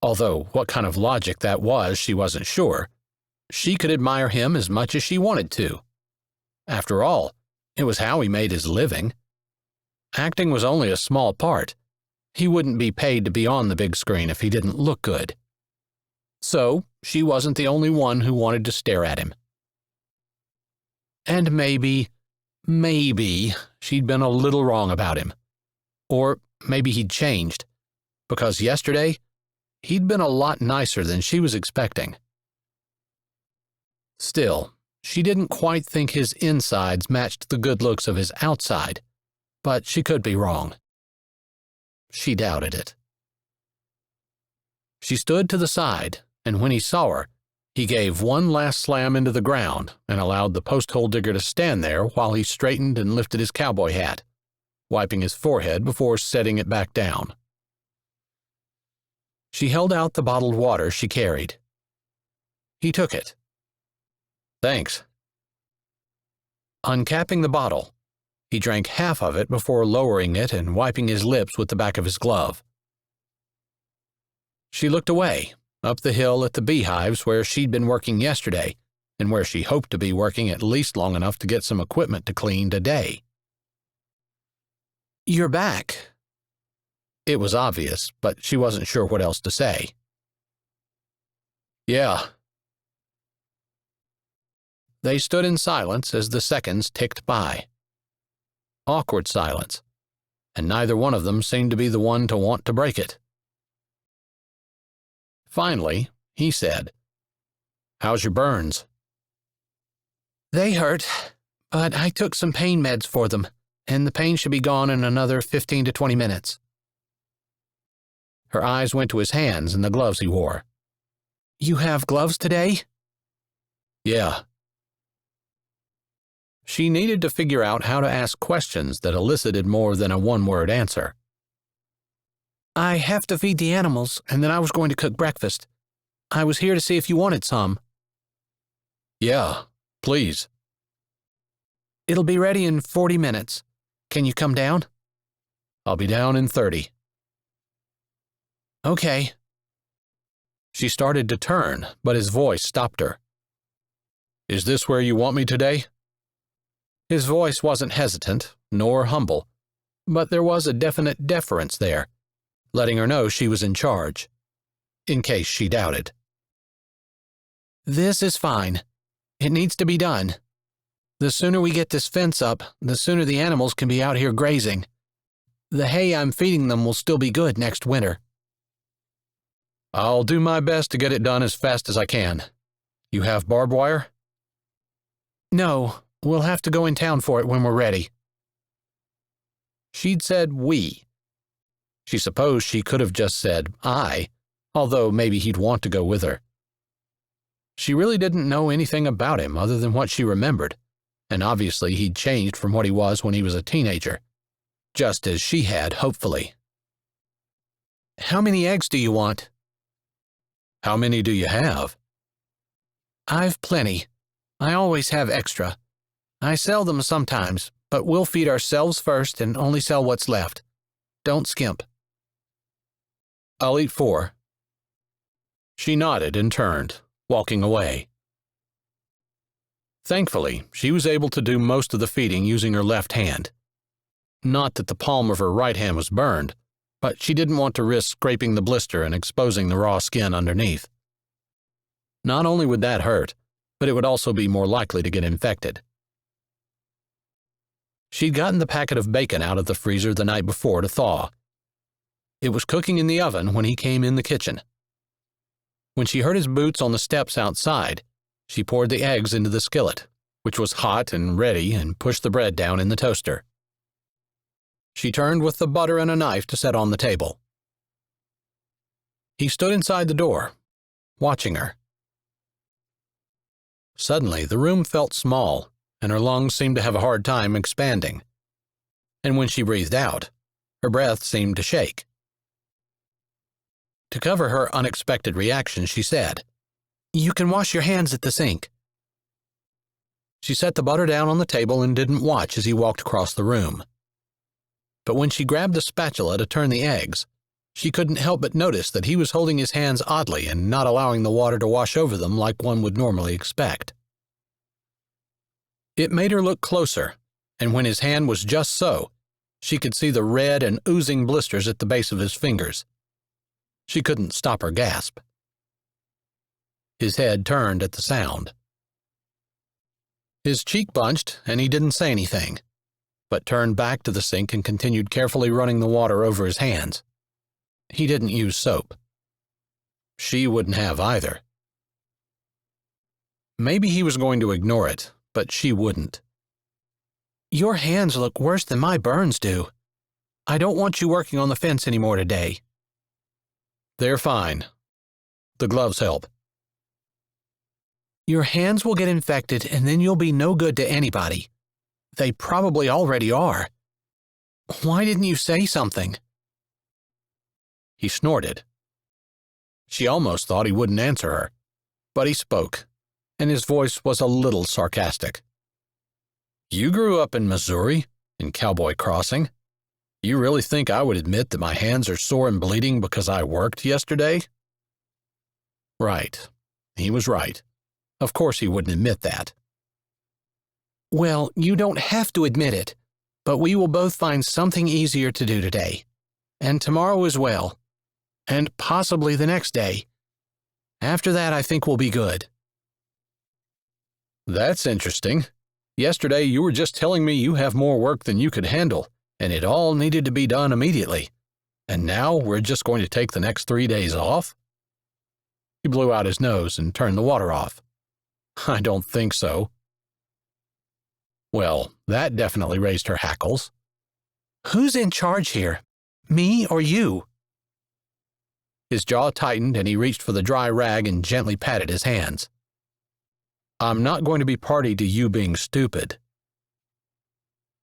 although what kind of logic that was she wasn't sure, she could admire him as much as she wanted to. After all, it was how he made his living. Acting was only a small part. He wouldn't be paid to be on the big screen if he didn't look good. So, she wasn't the only one who wanted to stare at him. And maybe she'd been a little wrong about him. Or maybe he'd changed, because yesterday, he'd been a lot nicer than she was expecting. Still, she didn't quite think his insides matched the good looks of his outside, but she could be wrong. She doubted it. She stood to the side, and when he saw her, he gave one last slam into the ground and allowed the post-hole digger to stand there while he straightened and lifted his cowboy hat, wiping his forehead before setting it back down. She held out the bottled water she carried. He took it. "Thanks." Uncapping the bottle, he drank half of it before lowering it and wiping his lips with the back of his glove. She looked away, up the hill at the beehives where she'd been working yesterday and where she hoped to be working at least long enough to get some equipment to clean today. "You're back." It was obvious, but she wasn't sure what else to say. "Yeah." They stood in silence as the seconds ticked by. Awkward silence, and neither one of them seemed to be the one to want to break it. Finally, he said, "How's your burns?" "They hurt, but I took some pain meds for them, and the pain should be gone in another 15 to 20 minutes. Her eyes went to his hands and the gloves he wore. "You have gloves today?" "Yeah." She needed to figure out how to ask questions that elicited more than a one-word answer. "I have to feed the animals, and then I was going to cook breakfast. I was here to see if you wanted some." "Yeah, please." "It'll be ready in 40 minutes. Can you come down?" "I'll be down in 30. "Okay." She started to turn, but his voice stopped her. "Is this where you want me today?" His voice wasn't hesitant, nor humble, but there was a definite deference there, letting her know she was in charge, in case she doubted. "This is fine. It needs to be done. The sooner we get this fence up, the sooner the animals can be out here grazing. The hay I'm feeding them will still be good next winter." "I'll do my best to get it done as fast as I can. You have barbed wire?" "No, we'll have to go in town for it when we're ready." She'd said we. She supposed she could have just said I, although maybe he'd want to go with her. She really didn't know anything about him other than what she remembered, and obviously he'd changed from what he was when he was a teenager, just as she had, hopefully. "How many eggs do you want?" "How many do you have?" "I've plenty. I always have extra. I sell them sometimes, but we'll feed ourselves first and only sell what's left. Don't skimp." "I'll eat 4. She nodded and turned, walking away. Thankfully, she was able to do most of the feeding using her left hand. Not that the palm of her right hand was burned, but she didn't want to risk scraping the blister and exposing the raw skin underneath. Not only would that hurt, but it would also be more likely to get infected. She'd gotten the packet of bacon out of the freezer the night before to thaw. It was cooking in the oven when he came in the kitchen. When she heard his boots on the steps outside, she poured the eggs into the skillet, which was hot and ready, and pushed the bread down in the toaster. She turned with the butter and a knife to set on the table. He stood inside the door, watching her. Suddenly, the room felt small, and her lungs seemed to have a hard time expanding. And when she breathed out, her breath seemed to shake. To cover her unexpected reaction, she said, "You can wash your hands at the sink." She set the butter down on the table and didn't watch as he walked across the room. But when she grabbed the spatula to turn the eggs, she couldn't help but notice that he was holding his hands oddly and not allowing the water to wash over them like one would normally expect. It made her look closer, and when his hand was just so, she could see the red and oozing blisters at the base of his fingers. She couldn't stop her gasp. His head turned at the sound. His cheek bunched, and he didn't say anything, but turned back to the sink and continued carefully running the water over his hands. He didn't use soap. She wouldn't have either. Maybe he was going to ignore it, but she wouldn't. Your hands look worse than my burns do. I don't want you working on the fence anymore today. They're fine. The gloves help. Your hands will get infected and then you'll be no good to anybody. They probably already are. Why didn't you say something? He snorted. She almost thought he wouldn't answer her, but he spoke, and his voice was a little sarcastic. You grew up in Missouri, in Cowboy Crossing. You really think I would admit that my hands are sore and bleeding because I worked yesterday? Right. He was right. Of course he wouldn't admit that. Well, you don't have to admit it, but we will both find something easier to do today. And tomorrow as well. And possibly the next day. After that, I think we'll be good. That's interesting. Yesterday you were just telling me you have more work than you could handle, and it all needed to be done immediately. And now we're just going to take the next 3 days off? He blew out his nose and turned the water off. I don't think so. Well, that definitely raised her hackles. Who's in charge here? Me or you? His jaw tightened and he reached for the dry rag and gently patted his hands. I'm not going to be party to you being stupid.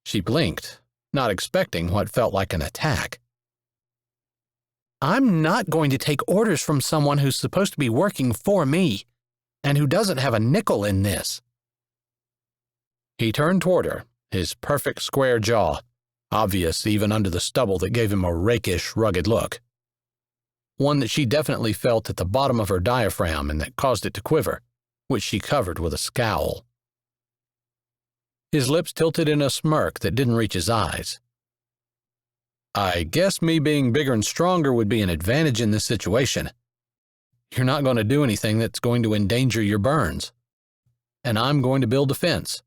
She blinked, not expecting what felt like an attack. I'm not going to take orders from someone who's supposed to be working for me, and who doesn't have a nickel in this. He turned toward her, his perfect square jaw, obvious even under the stubble that gave him a rakish, rugged look. One that she definitely felt at the bottom of her diaphragm and that caused it to quiver, which she covered with a scowl. His lips tilted in a smirk that didn't reach his eyes. I guess me being bigger and stronger would be an advantage in this situation. You're not going to do anything that's going to endanger your burns. And I'm going to build a fence.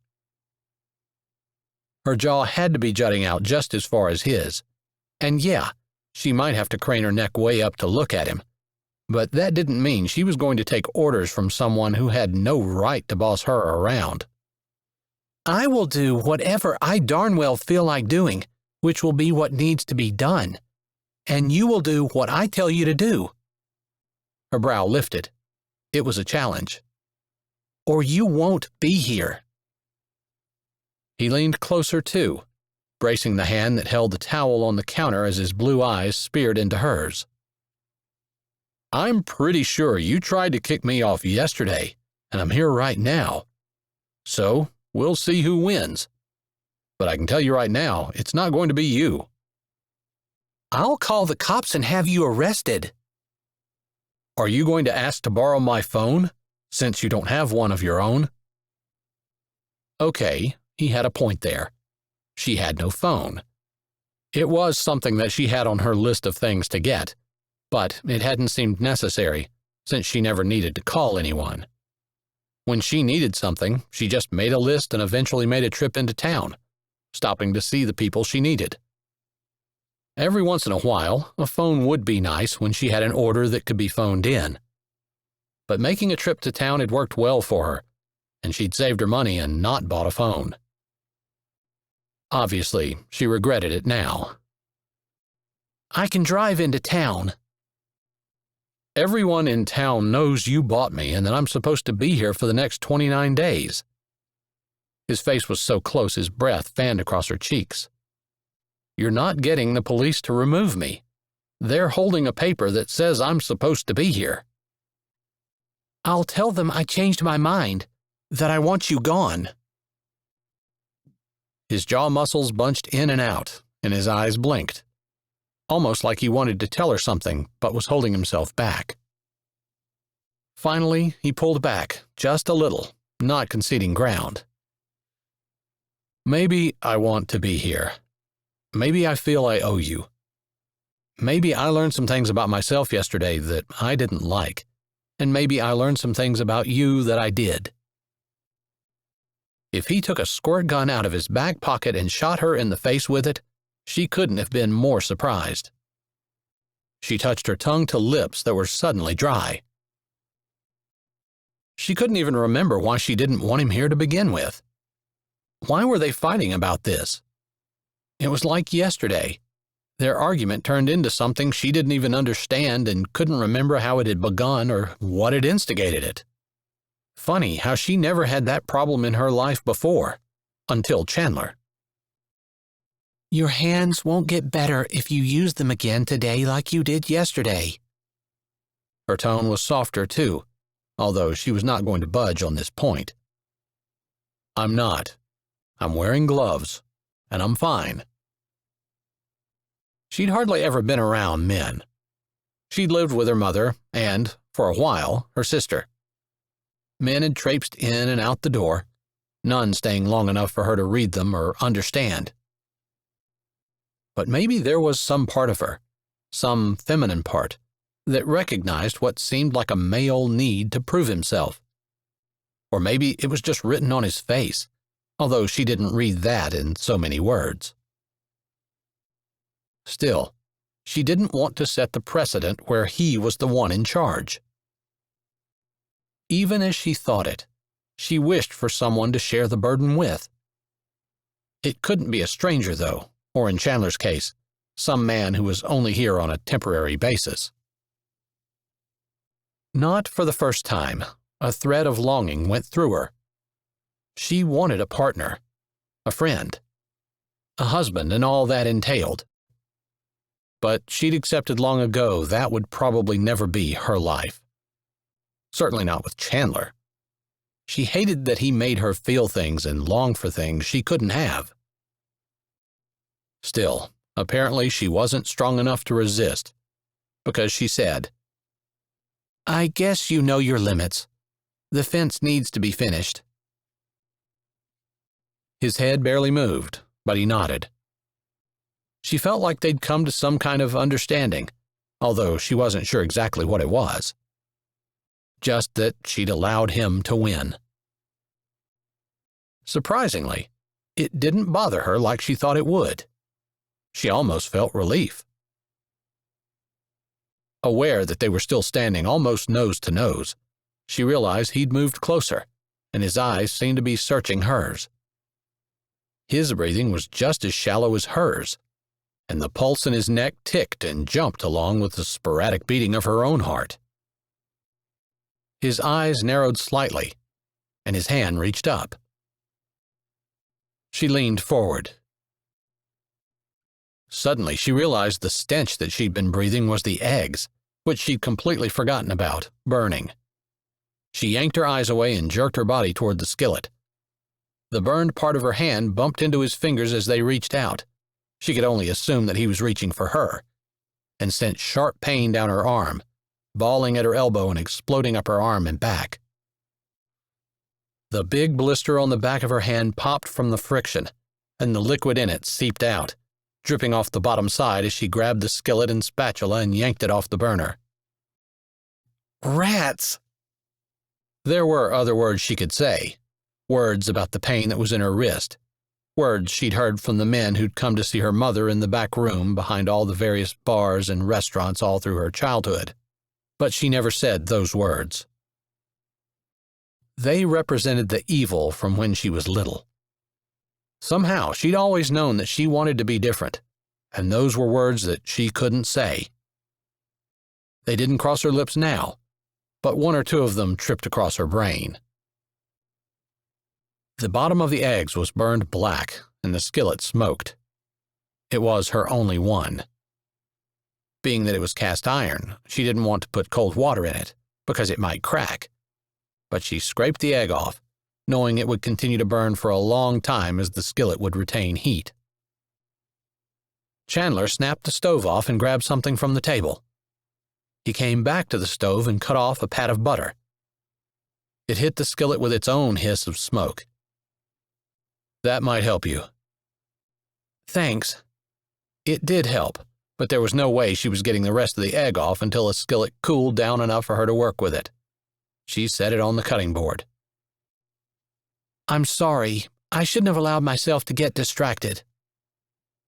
Her jaw had to be jutting out just as far as his. And yeah, she might have to crane her neck way up to look at him. But that didn't mean she was going to take orders from someone who had no right to boss her around. I will do whatever I darn well feel like doing, which will be what needs to be done. And you will do what I tell you to do. Her brow lifted. It was a challenge. Or you won't be here. He leaned closer too, bracing the hand that held the towel on the counter as his blue eyes speared into hers. I'm pretty sure you tried to kick me off yesterday, and I'm here right now. So, we'll see who wins. But I can tell you right now, it's not going to be you. I'll call the cops and have you arrested. Are you going to ask to borrow my phone, since you don't have one of your own? Okay, he had a point there. She had no phone. It was something that she had on her list of things to get, but it hadn't seemed necessary, since she never needed to call anyone. When she needed something, she just made a list and eventually made a trip into town, stopping to see the people she needed. Every once in a while, a phone would be nice when she had an order that could be phoned in. But making a trip to town had worked well for her, and she'd saved her money and not bought a phone. Obviously, she regretted it now. I can drive into town. Everyone in town knows you bought me and that I'm supposed to be here for the next 29 days. His face was so close his breath fanned across her cheeks. You're not getting the police to remove me. They're holding a paper that says I'm supposed to be here. I'll tell them I changed my mind, that I want you gone. His jaw muscles bunched in and out, and his eyes blinked, almost like he wanted to tell her something but was holding himself back. Finally, he pulled back, just a little, not conceding ground. Maybe I want to be here. Maybe I feel I owe you. Maybe I learned some things about myself yesterday that I didn't like, and maybe I learned some things about you that I did. If he took a squirt gun out of his back pocket and shot her in the face with it, she couldn't have been more surprised. She touched her tongue to lips that were suddenly dry. She couldn't even remember why she didn't want him here to begin with. Why were they fighting about this? It was like yesterday. Their argument turned into something she didn't even understand and couldn't remember how it had begun or what had instigated it. Funny how she never had that problem in her life before, until Chandler. Your hands won't get better if you use them again today like you did yesterday. Her tone was softer, too, although she was not going to budge on this point. I'm not. I'm wearing gloves, and I'm fine. She'd hardly ever been around men. She'd lived with her mother and, for a while, her sister. Men had traipsed in and out the door, none staying long enough for her to read them or understand. But maybe there was some part of her, some feminine part, that recognized what seemed like a male need to prove himself. Or maybe it was just written on his face, although she didn't read that in so many words. Still, she didn't want to set the precedent where he was the one in charge. Even as she thought it, she wished for someone to share the burden with. It couldn't be a stranger, though, or in Chandler's case, some man who was only here on a temporary basis. Not for the first time, a thread of longing went through her. She wanted a partner, a friend, a husband, and all that entailed. But she'd accepted long ago that would probably never be her life. Certainly not with Chandler. She hated that he made her feel things and long for things she couldn't have. Still, apparently she wasn't strong enough to resist, because she said, I guess you know your limits. The fence needs to be finished. His head barely moved, but he nodded. She felt like they'd come to some kind of understanding, although she wasn't sure exactly what it was. Just that she'd allowed him to win. Surprisingly, it didn't bother her like she thought it would. She almost felt relief. Aware that they were still standing almost nose to nose, she realized he'd moved closer, and his eyes seemed to be searching hers. His breathing was just as shallow as hers, and the pulse in his neck ticked and jumped along with the sporadic beating of her own heart. His eyes narrowed slightly, and his hand reached up. She leaned forward. Suddenly, she realized the stench that she'd been breathing was the eggs, which she'd completely forgotten about, burning. She yanked her eyes away and jerked her body toward the skillet. The burned part of her hand bumped into his fingers as they reached out. She could only assume that he was reaching for her, and sent sharp pain down her arm, balling at her elbow and exploding up her arm and back. The big blister on the back of her hand popped from the friction, and the liquid in it seeped out, dripping off the bottom side as she grabbed the skillet and spatula and yanked it off the burner. Rats! There were other words she could say, words about the pain that was in her wrist, words she'd heard from the men who'd come to see her mother in the back room behind all the various bars and restaurants all through her childhood. But she never said those words. They represented the evil from when she was little. Somehow, she'd always known that she wanted to be different, and those were words that she couldn't say. They didn't cross her lips now, but one or two of them tripped across her brain. The bottom of the eggs was burned black, and the skillet smoked. It was her only one. Being that it was cast iron, she didn't want to put cold water in it, because it might crack. But she scraped the egg off, knowing it would continue to burn for a long time as the skillet would retain heat. Chandler snapped the stove off and grabbed something from the table. He came back to the stove and cut off a pat of butter. It hit the skillet with its own hiss of smoke. That might help you. Thanks. It did help, but there was no way she was getting the rest of the egg off until the skillet cooled down enough for her to work with it. She set it on the cutting board. I'm sorry. I shouldn't have allowed myself to get distracted.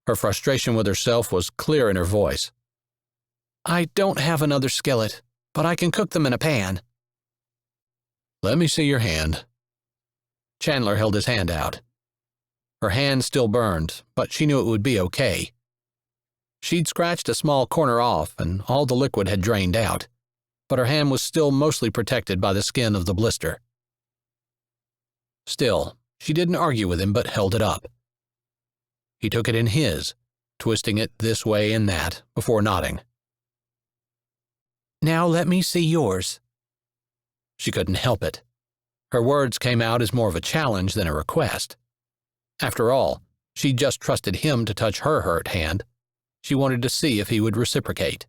Her frustration with herself was clear in her voice. I don't have another skillet, but I can cook them in a pan. Let me see your hand. Chandler held his hand out. Her hand still burned, but she knew it would be okay. She'd scratched a small corner off and all the liquid had drained out, but her hand was still mostly protected by the skin of the blister. Still, she didn't argue with him but held it up. He took it in his, twisting it this way and that before nodding. Now let me see yours. She couldn't help it. Her words came out as more of a challenge than a request. After all, she'd just trusted him to touch her hurt hand. She wanted to see if he would reciprocate.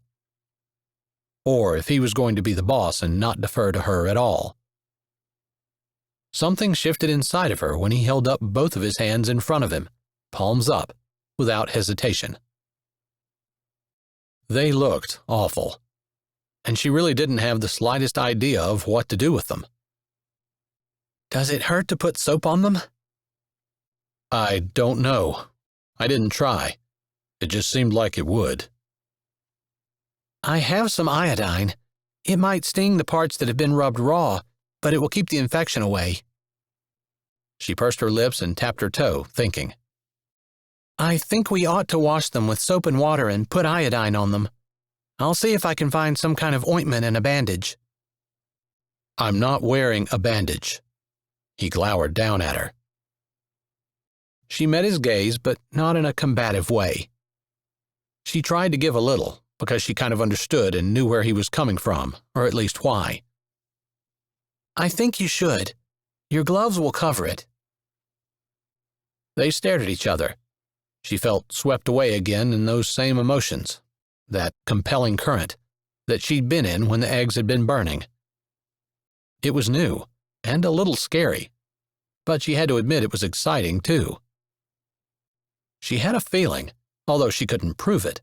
Or if he was going to be the boss and not defer to her at all. Something shifted inside of her when he held up both of his hands in front of him, palms up, without hesitation. They looked awful, and she really didn't have the slightest idea of what to do with them. Does it hurt to put soap on them? I don't know. I didn't try. It just seemed like it would. I have some iodine. It might sting the parts that have been rubbed raw, but it will keep the infection away. She pursed her lips and tapped her toe, thinking. I think we ought to wash them with soap and water and put iodine on them. I'll see if I can find some kind of ointment and a bandage. I'm not wearing a bandage. He glowered down at her. She met his gaze, but not in a combative way. She tried to give a little, because she kind of understood and knew where he was coming from, or at least why. I think you should. Your gloves will cover it. They stared at each other. She felt swept away again in those same emotions, that compelling current that she'd been in when the eggs had been burning. It was new, and a little scary, but she had to admit it was exciting too. She had a feeling, although she couldn't prove it,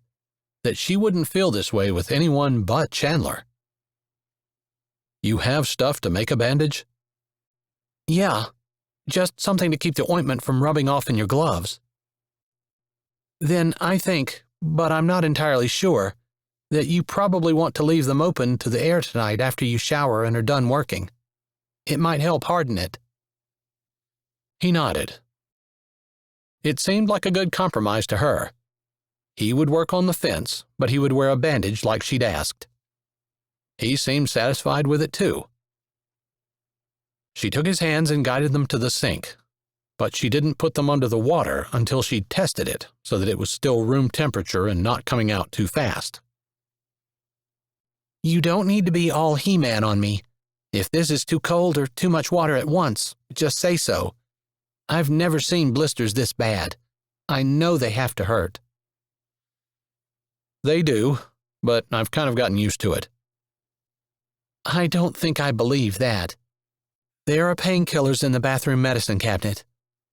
that she wouldn't feel this way with anyone but Chandler. You have stuff to make a bandage? Yeah, just something to keep the ointment from rubbing off in your gloves. Then I think, but I'm not entirely sure, that you probably want to leave them open to the air tonight after you shower and are done working. It might help harden it. He nodded. It seemed like a good compromise to her. He would work on the fence, but he would wear a bandage like she'd asked. He seemed satisfied with it too. She took his hands and guided them to the sink, but she didn't put them under the water until she'd tested it so that it was still room temperature and not coming out too fast. You don't need to be all He-Man on me. If this is too cold or too much water at once, just say so. I've never seen blisters this bad. I know they have to hurt. They do, but I've kind of gotten used to it. I don't think I believe that. There are painkillers in the bathroom medicine cabinet.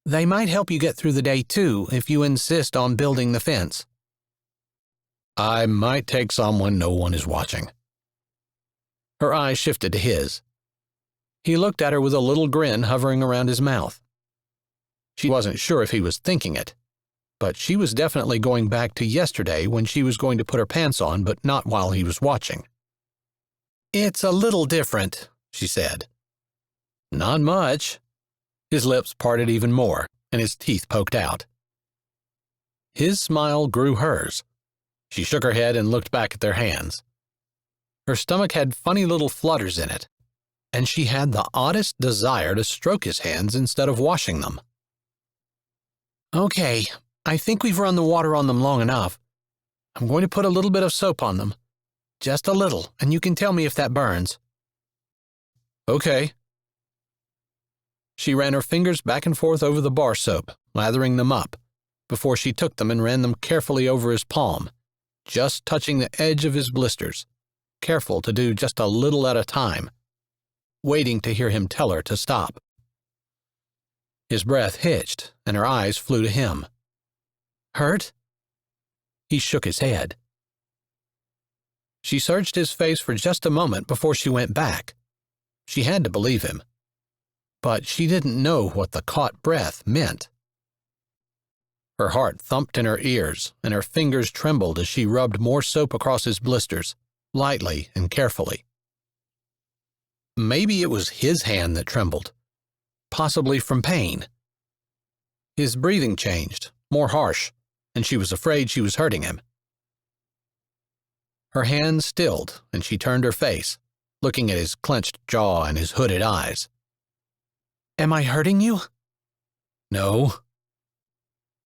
They might help you get through the day too if you insist on building the fence. I might take some when no one is watching. Her eyes shifted to his. He looked at her with a little grin hovering around his mouth. She wasn't sure if he was thinking it, but she was definitely going back to yesterday when she was going to put her pants on, but not while he was watching. It's a little different, she said. Not much. His lips parted even more, and his teeth poked out. His smile grew hers. She shook her head and looked back at their hands. Her stomach had funny little flutters in it, and she had the oddest desire to stroke his hands instead of washing them. Okay, I think we've run the water on them long enough. I'm going to put a little bit of soap on them. Just a little, and you can tell me if that burns. Okay. She ran her fingers back and forth over the bar soap, lathering them up, before she took them and ran them carefully over his palm, just touching the edge of his blisters, careful to do just a little at a time, waiting to hear him tell her to stop. His breath hitched, and her eyes flew to him. Hurt? He shook his head. She searched his face for just a moment before she went back. She had to believe him. But she didn't know what the caught breath meant. Her heart thumped in her ears, and her fingers trembled as she rubbed more soap across his blisters, lightly and carefully. Maybe it was his hand that trembled, possibly from pain. His breathing changed, more harsh, and she was afraid she was hurting him. Her hands stilled, and she turned her face, looking at his clenched jaw and his hooded eyes. "Am I hurting you?" "No."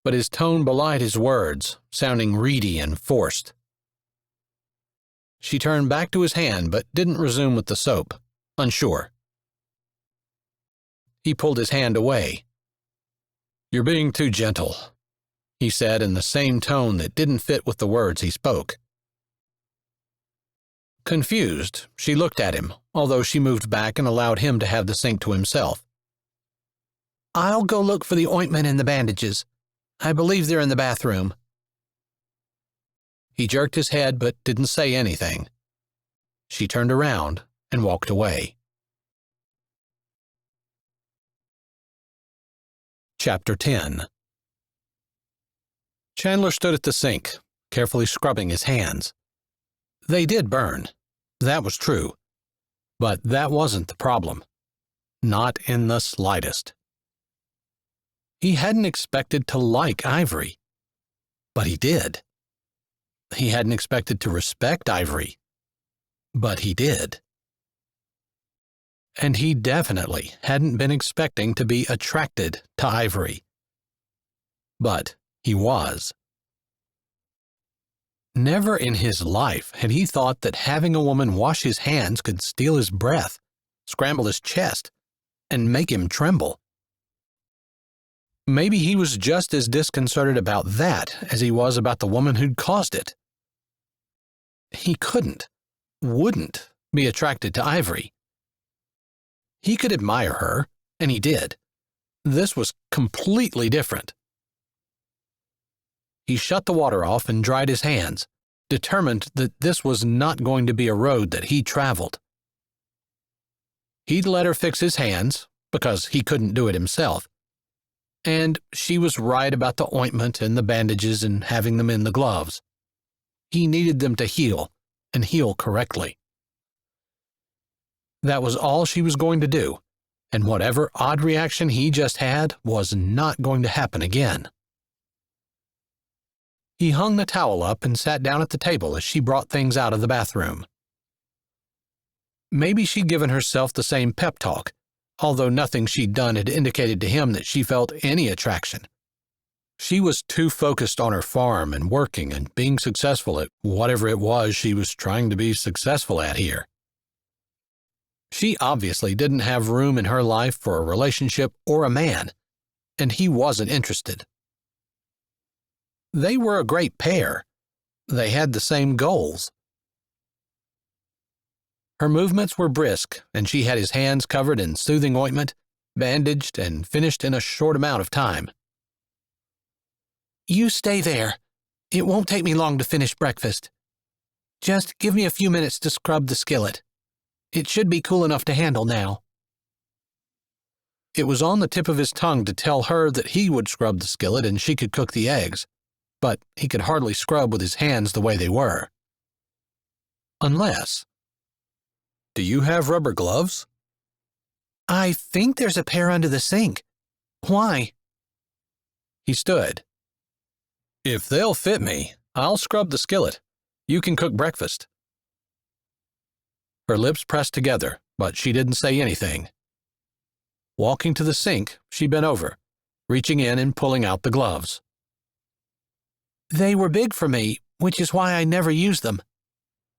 But his tone belied his words, sounding reedy and forced. She turned back to his hand but didn't resume with the soap, unsure. He pulled his hand away. "You're being too gentle," he said in the same tone that didn't fit with the words he spoke. Confused, she looked at him, although she moved back and allowed him to have the sink to himself. "I'll go look for the ointment and the bandages. I believe they're in the bathroom." He jerked his head but didn't say anything. She turned around and walked away. Chapter 10. Chandler stood at the sink, carefully scrubbing his hands. They did burn. That was true. But that wasn't the problem. Not in the slightest. He hadn't expected to like Ivory. But he did. He hadn't expected to respect Ivory. But he did. And he definitely hadn't been expecting to be attracted to Ivory. But he was. Never in his life had he thought that having a woman wash his hands could steal his breath, scramble his chest, and make him tremble. Maybe he was just as disconcerted about that as he was about the woman who'd caused it. He wouldn't be attracted to Ivory. He could admire her, and he did. This was completely different. He shut the water off and dried his hands, determined that this was not going to be a road that he traveled. He'd let her fix his hands, because he couldn't do it himself. And she was right about the ointment and the bandages and having them in the gloves. He needed them to heal, and heal correctly. That was all she was going to do, and whatever odd reaction he just had was not going to happen again. He hung the towel up and sat down at the table as she brought things out of the bathroom. Maybe she'd given herself the same pep talk, although nothing she'd done had indicated to him that she felt any attraction. She was too focused on her farm and working and being successful at whatever it was she was trying to be successful at here. She obviously didn't have room in her life for a relationship or a man, and he wasn't interested. They were a great pair. They had the same goals. Her movements were brisk, and she had his hands covered in soothing ointment, bandaged, and finished in a short amount of time. "You stay there. It won't take me long to finish breakfast. Just give me a few minutes to scrub the skillet. It should be cool enough to handle now." It was on the tip of his tongue to tell her that he would scrub the skillet and she could cook the eggs, but he could hardly scrub with his hands the way they were. Unless... "Do you have rubber gloves?" "I think there's a pair under the sink. Why?" He stood. "If they'll fit me, I'll scrub the skillet. You can cook breakfast." Her lips pressed together, but she didn't say anything. Walking to the sink, she bent over, reaching in and pulling out the gloves. "They were big for me, which is why I never used them.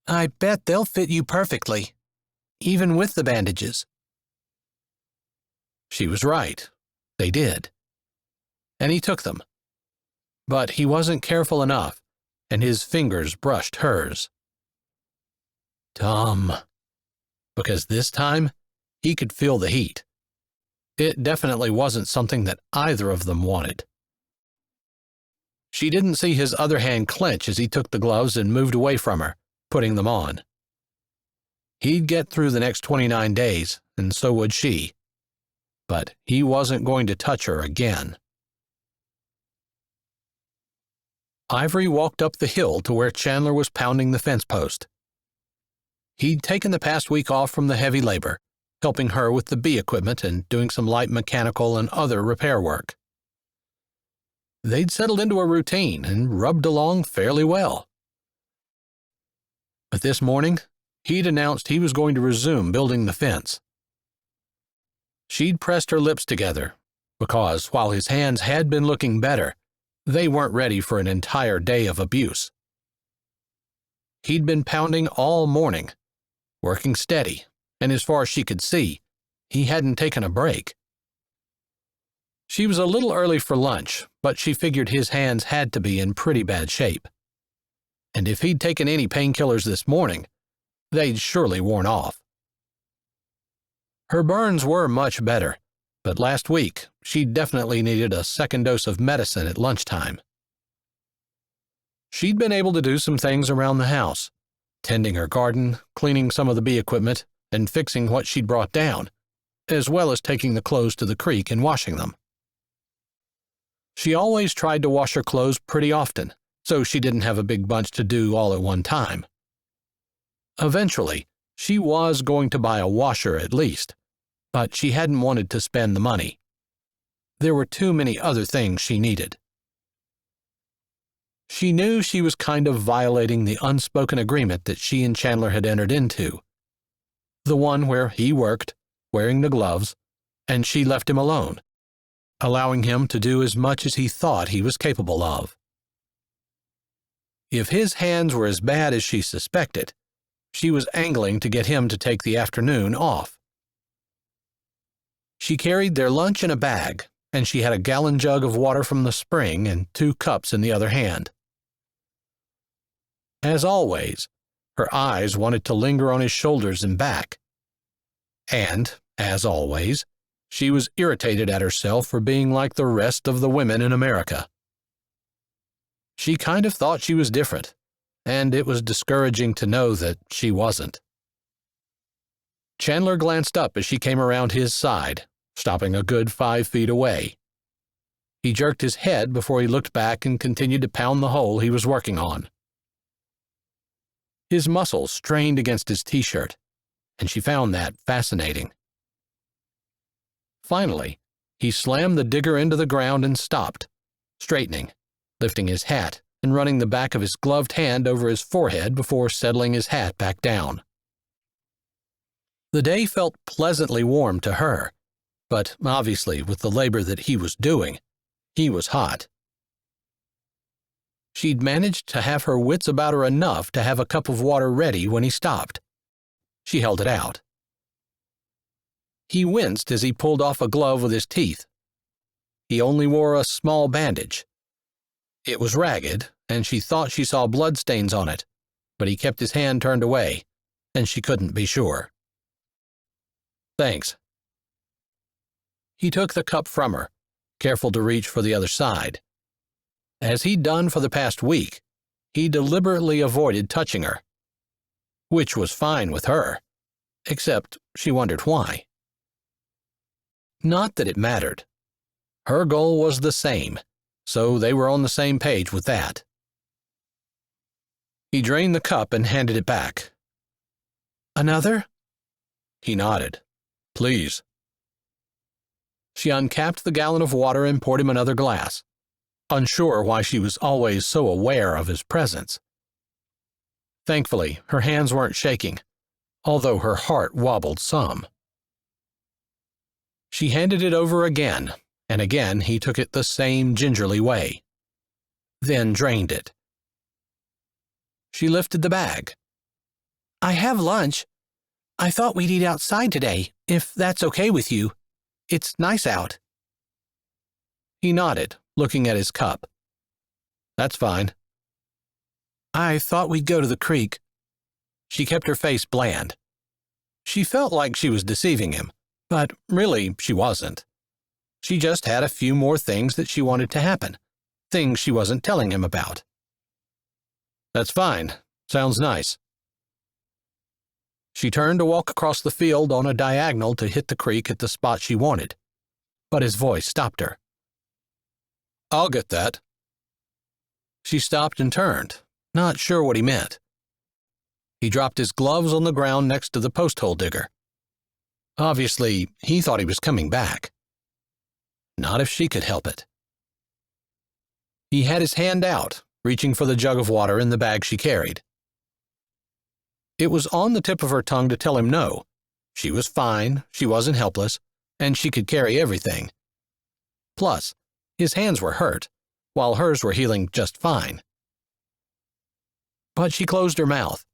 I bet they'll fit you perfectly, even with the bandages." She was right. They did. And he took them. But he wasn't careful enough, and his fingers brushed hers. Dumb. Because this time, he could feel the heat. It definitely wasn't something that either of them wanted. She didn't see his other hand clench as he took the gloves and moved away from her, putting them on. He'd get through the next 29 days, and so would she. But he wasn't going to touch her again. Ivory walked up the hill to where Chandler was pounding the fence post. He'd taken the past week off from the heavy labor, helping her with the bee equipment and doing some light mechanical and other repair work. They'd settled into a routine and rubbed along fairly well. But this morning, he'd announced he was going to resume building the fence. She'd pressed her lips together, because while his hands had been looking better, they weren't ready for an entire day of abuse. He'd been pounding all morning, working steady, and as far as she could see, he hadn't taken a break. She was a little early for lunch, but she figured his hands had to be in pretty bad shape. And if he'd taken any painkillers this morning, they'd surely worn off. Her burns were much better, but last week she definitely needed a second dose of medicine at lunchtime. She'd been able to do some things around the house, tending her garden, cleaning some of the bee equipment, and fixing what she'd brought down, as well as taking the clothes to the creek and washing them. She always tried to wash her clothes pretty often, so she didn't have a big bunch to do all at one time. Eventually, she was going to buy a washer at least, but she hadn't wanted to spend the money. There were too many other things she needed. She knew she was kind of violating the unspoken agreement that she and Chandler had entered into, the one where he worked, wearing the gloves, and she left him alone, allowing him to do as much as he thought he was capable of. If his hands were as bad as she suspected, she was angling to get him to take the afternoon off. She carried their lunch in a bag, and she had a gallon jug of water from the spring and 2 cups in the other hand. As always, her eyes wanted to linger on his shoulders and back. And, as always, she was irritated at herself for being like the rest of the women in America. She kind of thought she was different, and it was discouraging to know that she wasn't. Chandler glanced up as she came around his side, stopping a good 5 feet away. He jerked his head before he looked back and continued to pound the hole he was working on. His muscles strained against his t-shirt, and she found that fascinating. Finally, he slammed the digger into the ground and stopped, straightening, lifting his hat and running the back of his gloved hand over his forehead before settling his hat back down. The day felt pleasantly warm to her, but obviously with the labor that he was doing, he was hot. She'd managed to have her wits about her enough to have a cup of water ready when he stopped. She held it out. He winced as he pulled off a glove with his teeth. He only wore a small bandage. It was ragged, and she thought she saw bloodstains on it, but he kept his hand turned away, and she couldn't be sure. "Thanks." He took the cup from her, careful to reach for the other side. As he'd done for the past week, he deliberately avoided touching her, which was fine with her, except she wondered why. Not that it mattered. Her goal was the same, so they were on the same page with that. He drained the cup and handed it back. "Another?" He nodded. "Please." She uncapped the gallon of water and poured him another glass, unsure why she was always so aware of his presence. Thankfully, her hands weren't shaking, although her heart wobbled some. She handed it over again, and again he took it the same gingerly way, then drained it. She lifted the bag. "I have lunch. I thought we'd eat outside today, if that's okay with you. It's nice out." He nodded, looking at his cup. "That's fine." "I thought we'd go to the creek." She kept her face bland. She felt like she was deceiving him, but really she wasn't. She just had a few more things that she wanted to happen, things she wasn't telling him about. "That's fine. Sounds nice." She turned to walk across the field on a diagonal to hit the creek at the spot she wanted, but his voice stopped her. "I'll get that." She stopped and turned, not sure what he meant. He dropped his gloves on the ground next to the post hole digger. Obviously, he thought he was coming back. Not if she could help it. He had his hand out, reaching for the jug of water in the bag she carried. It was on the tip of her tongue to tell him no. She was fine, she wasn't helpless, and she could carry everything. Plus, his hands were hurt, while hers were healing just fine. But she closed her mouth.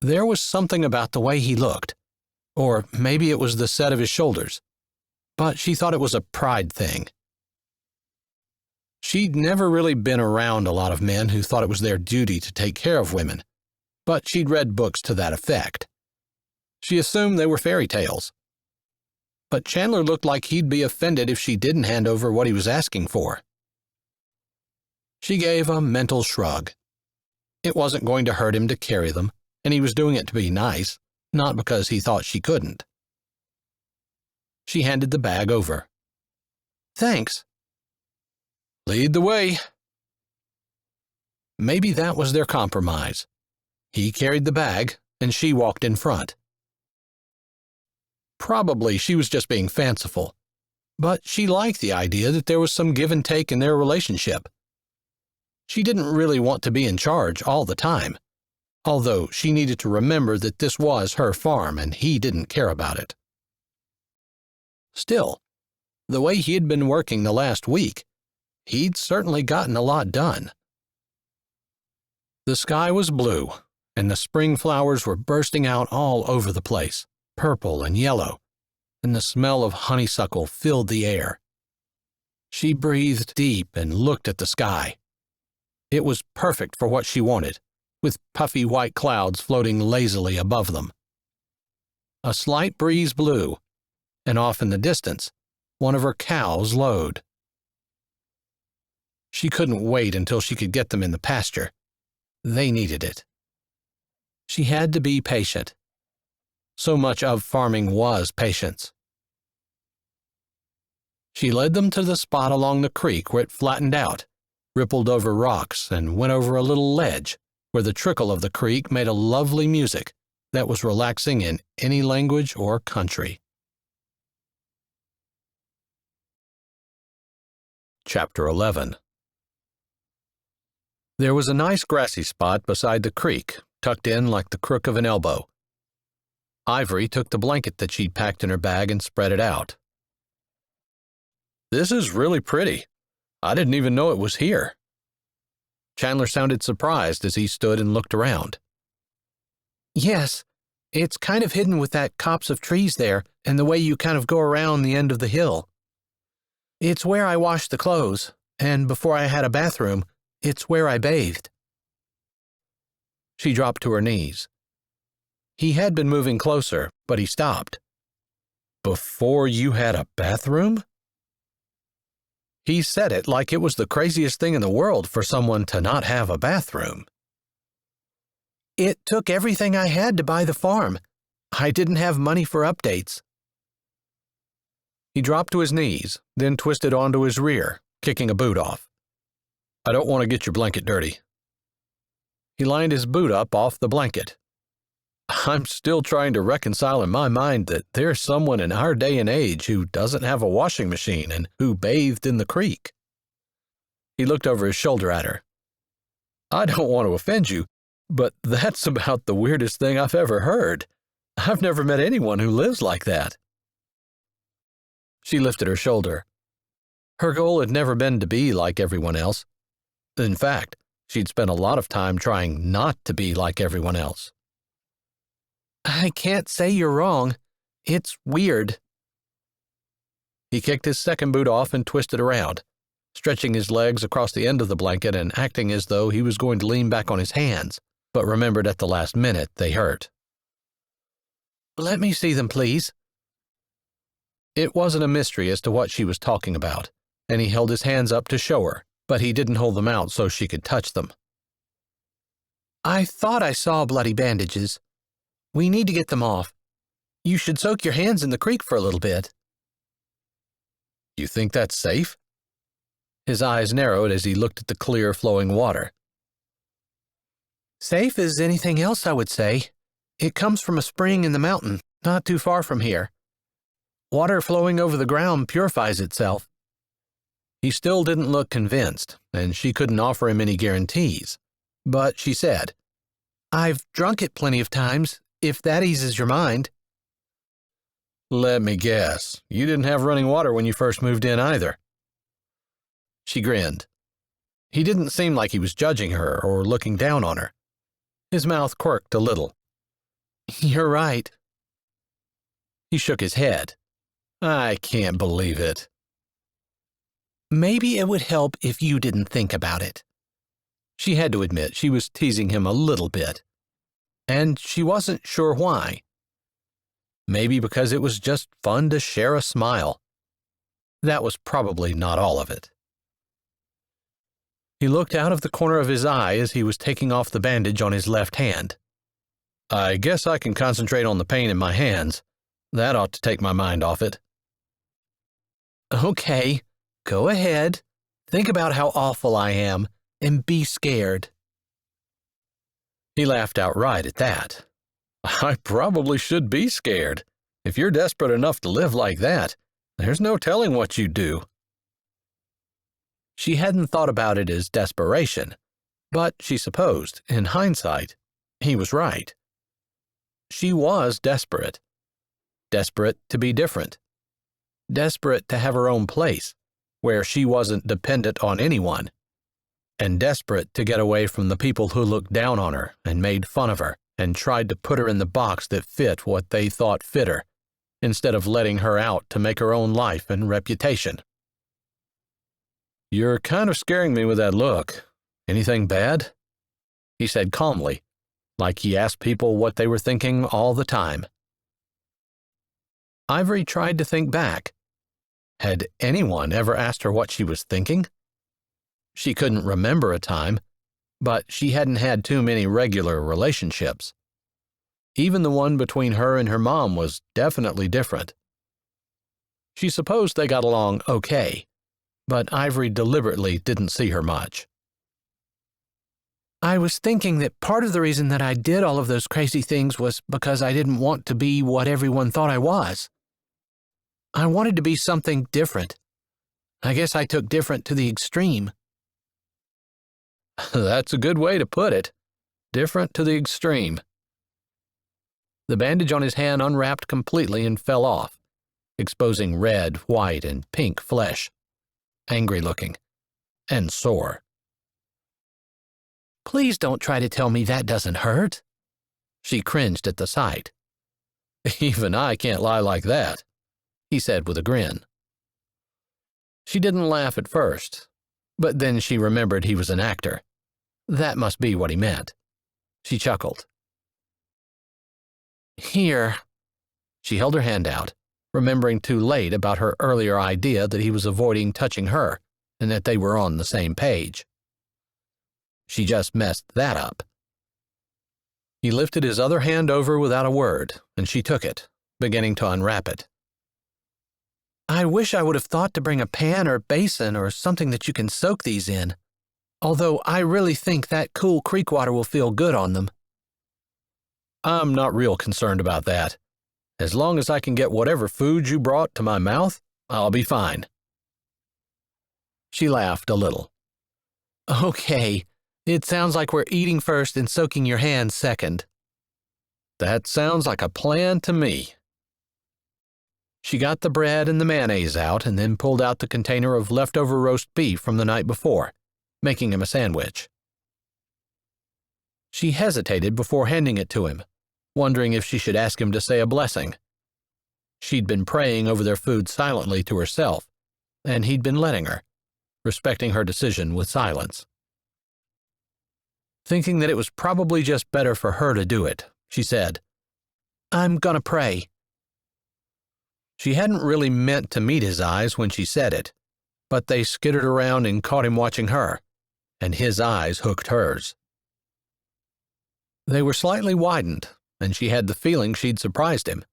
There was something about the way he looked, or maybe it was the set of his shoulders, but she thought it was a pride thing. She'd never really been around a lot of men who thought it was their duty to take care of women, but she'd read books to that effect. She assumed they were fairy tales. But Chandler looked like he'd be offended if she didn't hand over what he was asking for. She gave a mental shrug. It wasn't going to hurt him to carry them, and he was doing it to be nice, not because he thought she couldn't. She handed the bag over. "Thanks." "Lead the way." Maybe that was their compromise. He carried the bag, and she walked in front. Probably she was just being fanciful, but she liked the idea that there was some give and take in their relationship. She didn't really want to be in charge all the time, although she needed to remember that this was her farm and he didn't care about it. Still, the way he had been working the last week, he'd certainly gotten a lot done. The sky was blue, and the spring flowers were bursting out all over the place, purple and yellow, and the smell of honeysuckle filled the air. She breathed deep and looked at the sky. It was perfect for what she wanted, with puffy white clouds floating lazily above them. A slight breeze blew, and off in the distance, one of her cows lowed. She couldn't wait until she could get them in the pasture. They needed it. She had to be patient. So much of farming was patience. She led them to the spot along the creek where it flattened out, rippled over rocks, and went over a little ledge where the trickle of the creek made a lovely music that was relaxing in any language or country. Chapter 11. There was a nice grassy spot beside the creek, tucked in like the crook of an elbow. Ivory took the blanket that she'd packed in her bag and spread it out. "This is really pretty. I didn't even know it was here." Chandler sounded surprised as he stood and looked around. "Yes, it's kind of hidden with that copse of trees there and the way you kind of go around the end of the hill. It's where I washed the clothes, and before I had a bathroom, it's where I bathed." She dropped to her knees. He had been moving closer, but he stopped. "Before you had a bathroom?" He said it like it was the craziest thing in the world for someone to not have a bathroom. "It took everything I had to buy the farm. I didn't have money for updates." He dropped to his knees, then twisted onto his rear, kicking a boot off. "I don't want to get your blanket dirty." He lined his boot up off the blanket. "I'm still trying to reconcile in my mind that there's someone in our day and age who doesn't have a washing machine and who bathed in the creek." He looked over his shoulder at her. "I don't want to offend you, but that's about the weirdest thing I've ever heard. I've never met anyone who lives like that." She lifted her shoulder. Her goal had never been to be like everyone else. In fact, she'd spent a lot of time trying not to be like everyone else. "I can't say you're wrong. It's weird." He kicked his second boot off and twisted around, stretching his legs across the end of the blanket and acting as though he was going to lean back on his hands, but remembered at the last minute they hurt. "Let me see them, please." It wasn't a mystery as to what she was talking about, and he held his hands up to show her, but he didn't hold them out so she could touch them. "I thought I saw bloody bandages. We need to get them off. You should soak your hands in the creek for a little bit." "You think that's safe?" His eyes narrowed as he looked at the clear, flowing water. "Safe as anything else, I would say. It comes from a spring in the mountain, not too far from here. Water flowing over the ground purifies itself." He still didn't look convinced, and she couldn't offer him any guarantees. But she said, "I've drunk it plenty of times, if that eases your mind." "Let me guess, you didn't have running water when you first moved in either." She grinned. He didn't seem like he was judging her or looking down on her. His mouth quirked a little. "You're right." He shook his head. "I can't believe it." "Maybe it would help if you didn't think about it." She had to admit she was teasing him a little bit. And she wasn't sure why. Maybe because it was just fun to share a smile. That was probably not all of it. He looked out of the corner of his eye as he was taking off the bandage on his left hand. "I guess I can concentrate on the pain in my hands. That ought to take my mind off it." "Okay, go ahead. Think about how awful I am, and be scared." He laughed outright at that. "I probably should be scared. If you're desperate enough to live like that, there's no telling what you'd do." She hadn't thought about it as desperation, but she supposed, in hindsight, he was right. She was desperate. Desperate to be different. Desperate to have her own place, where she wasn't dependent on anyone. And desperate to get away from the people who looked down on her and made fun of her and tried to put her in the box that fit what they thought fit her, instead of letting her out to make her own life and reputation. "You're kind of scaring me with that look. Anything bad?" he said calmly, like he asked people what they were thinking all the time. Ivory tried to think back. Had anyone ever asked her what she was thinking? She couldn't remember a time, but she hadn't had too many regular relationships. Even the one between her and her mom was definitely different. She supposed they got along okay, but Ivory deliberately didn't see her much. "I was thinking that part of the reason that I did all of those crazy things was because I didn't want to be what everyone thought I was. I wanted to be something different. I guess I took different to the extreme." That's a good way to put it. Different to the extreme. The bandage on his hand unwrapped completely and fell off, exposing red, white, and pink flesh. Angry looking. And sore. "Please don't try to tell me that doesn't hurt." She cringed at the sight. "Even I can't lie like that," he said with a grin. She didn't laugh at first, but then she remembered he was an actor. That must be what he meant. She chuckled. "Here." She held her hand out, remembering too late about her earlier idea that he was avoiding touching her and that they were on the same page. She just messed that up. He lifted his other hand over without a word, and she took it, beginning to unwrap it. "I wish I would have thought to bring a pan or basin or something that you can soak these in. Although I really think that cool creek water will feel good on them." "I'm not real concerned about that. As long as I can get whatever food you brought to my mouth, I'll be fine." She laughed a little. "Okay, it sounds like we're eating first and soaking your hands second." "That sounds like a plan to me." She got the bread and the mayonnaise out and then pulled out the container of leftover roast beef from the night before, making him a sandwich. She hesitated before handing it to him, wondering if she should ask him to say a blessing. She'd been praying over their food silently to herself, and he'd been letting her, respecting her decision with silence. Thinking that it was probably just better for her to do it, she said, "I'm gonna pray." She hadn't really meant to meet his eyes when she said it, but they skittered around and caught him watching her, and his eyes hooked hers. They were slightly widened, and she had the feeling she'd surprised him,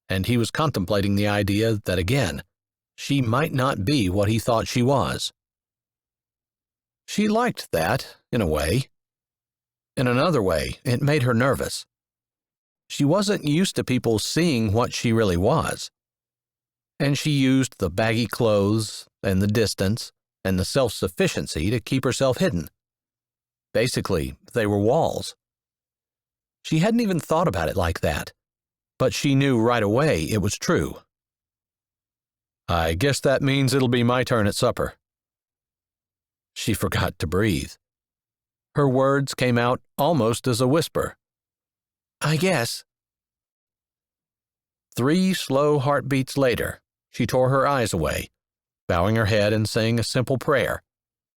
and he was contemplating the idea that, again, she might not be what he thought she was. She liked that, in a way. In another way, it made her nervous. She wasn't used to people seeing what she really was. And she used the baggy clothes and the distance and the self-sufficiency to keep herself hidden. Basically, they were walls. She hadn't even thought about it like that, but she knew right away it was true. I guess that means it'll be my turn at supper. She forgot to breathe. Her words came out almost as a whisper. I guess. 3 slow heartbeats later, she tore her eyes away, bowing her head and saying a simple prayer,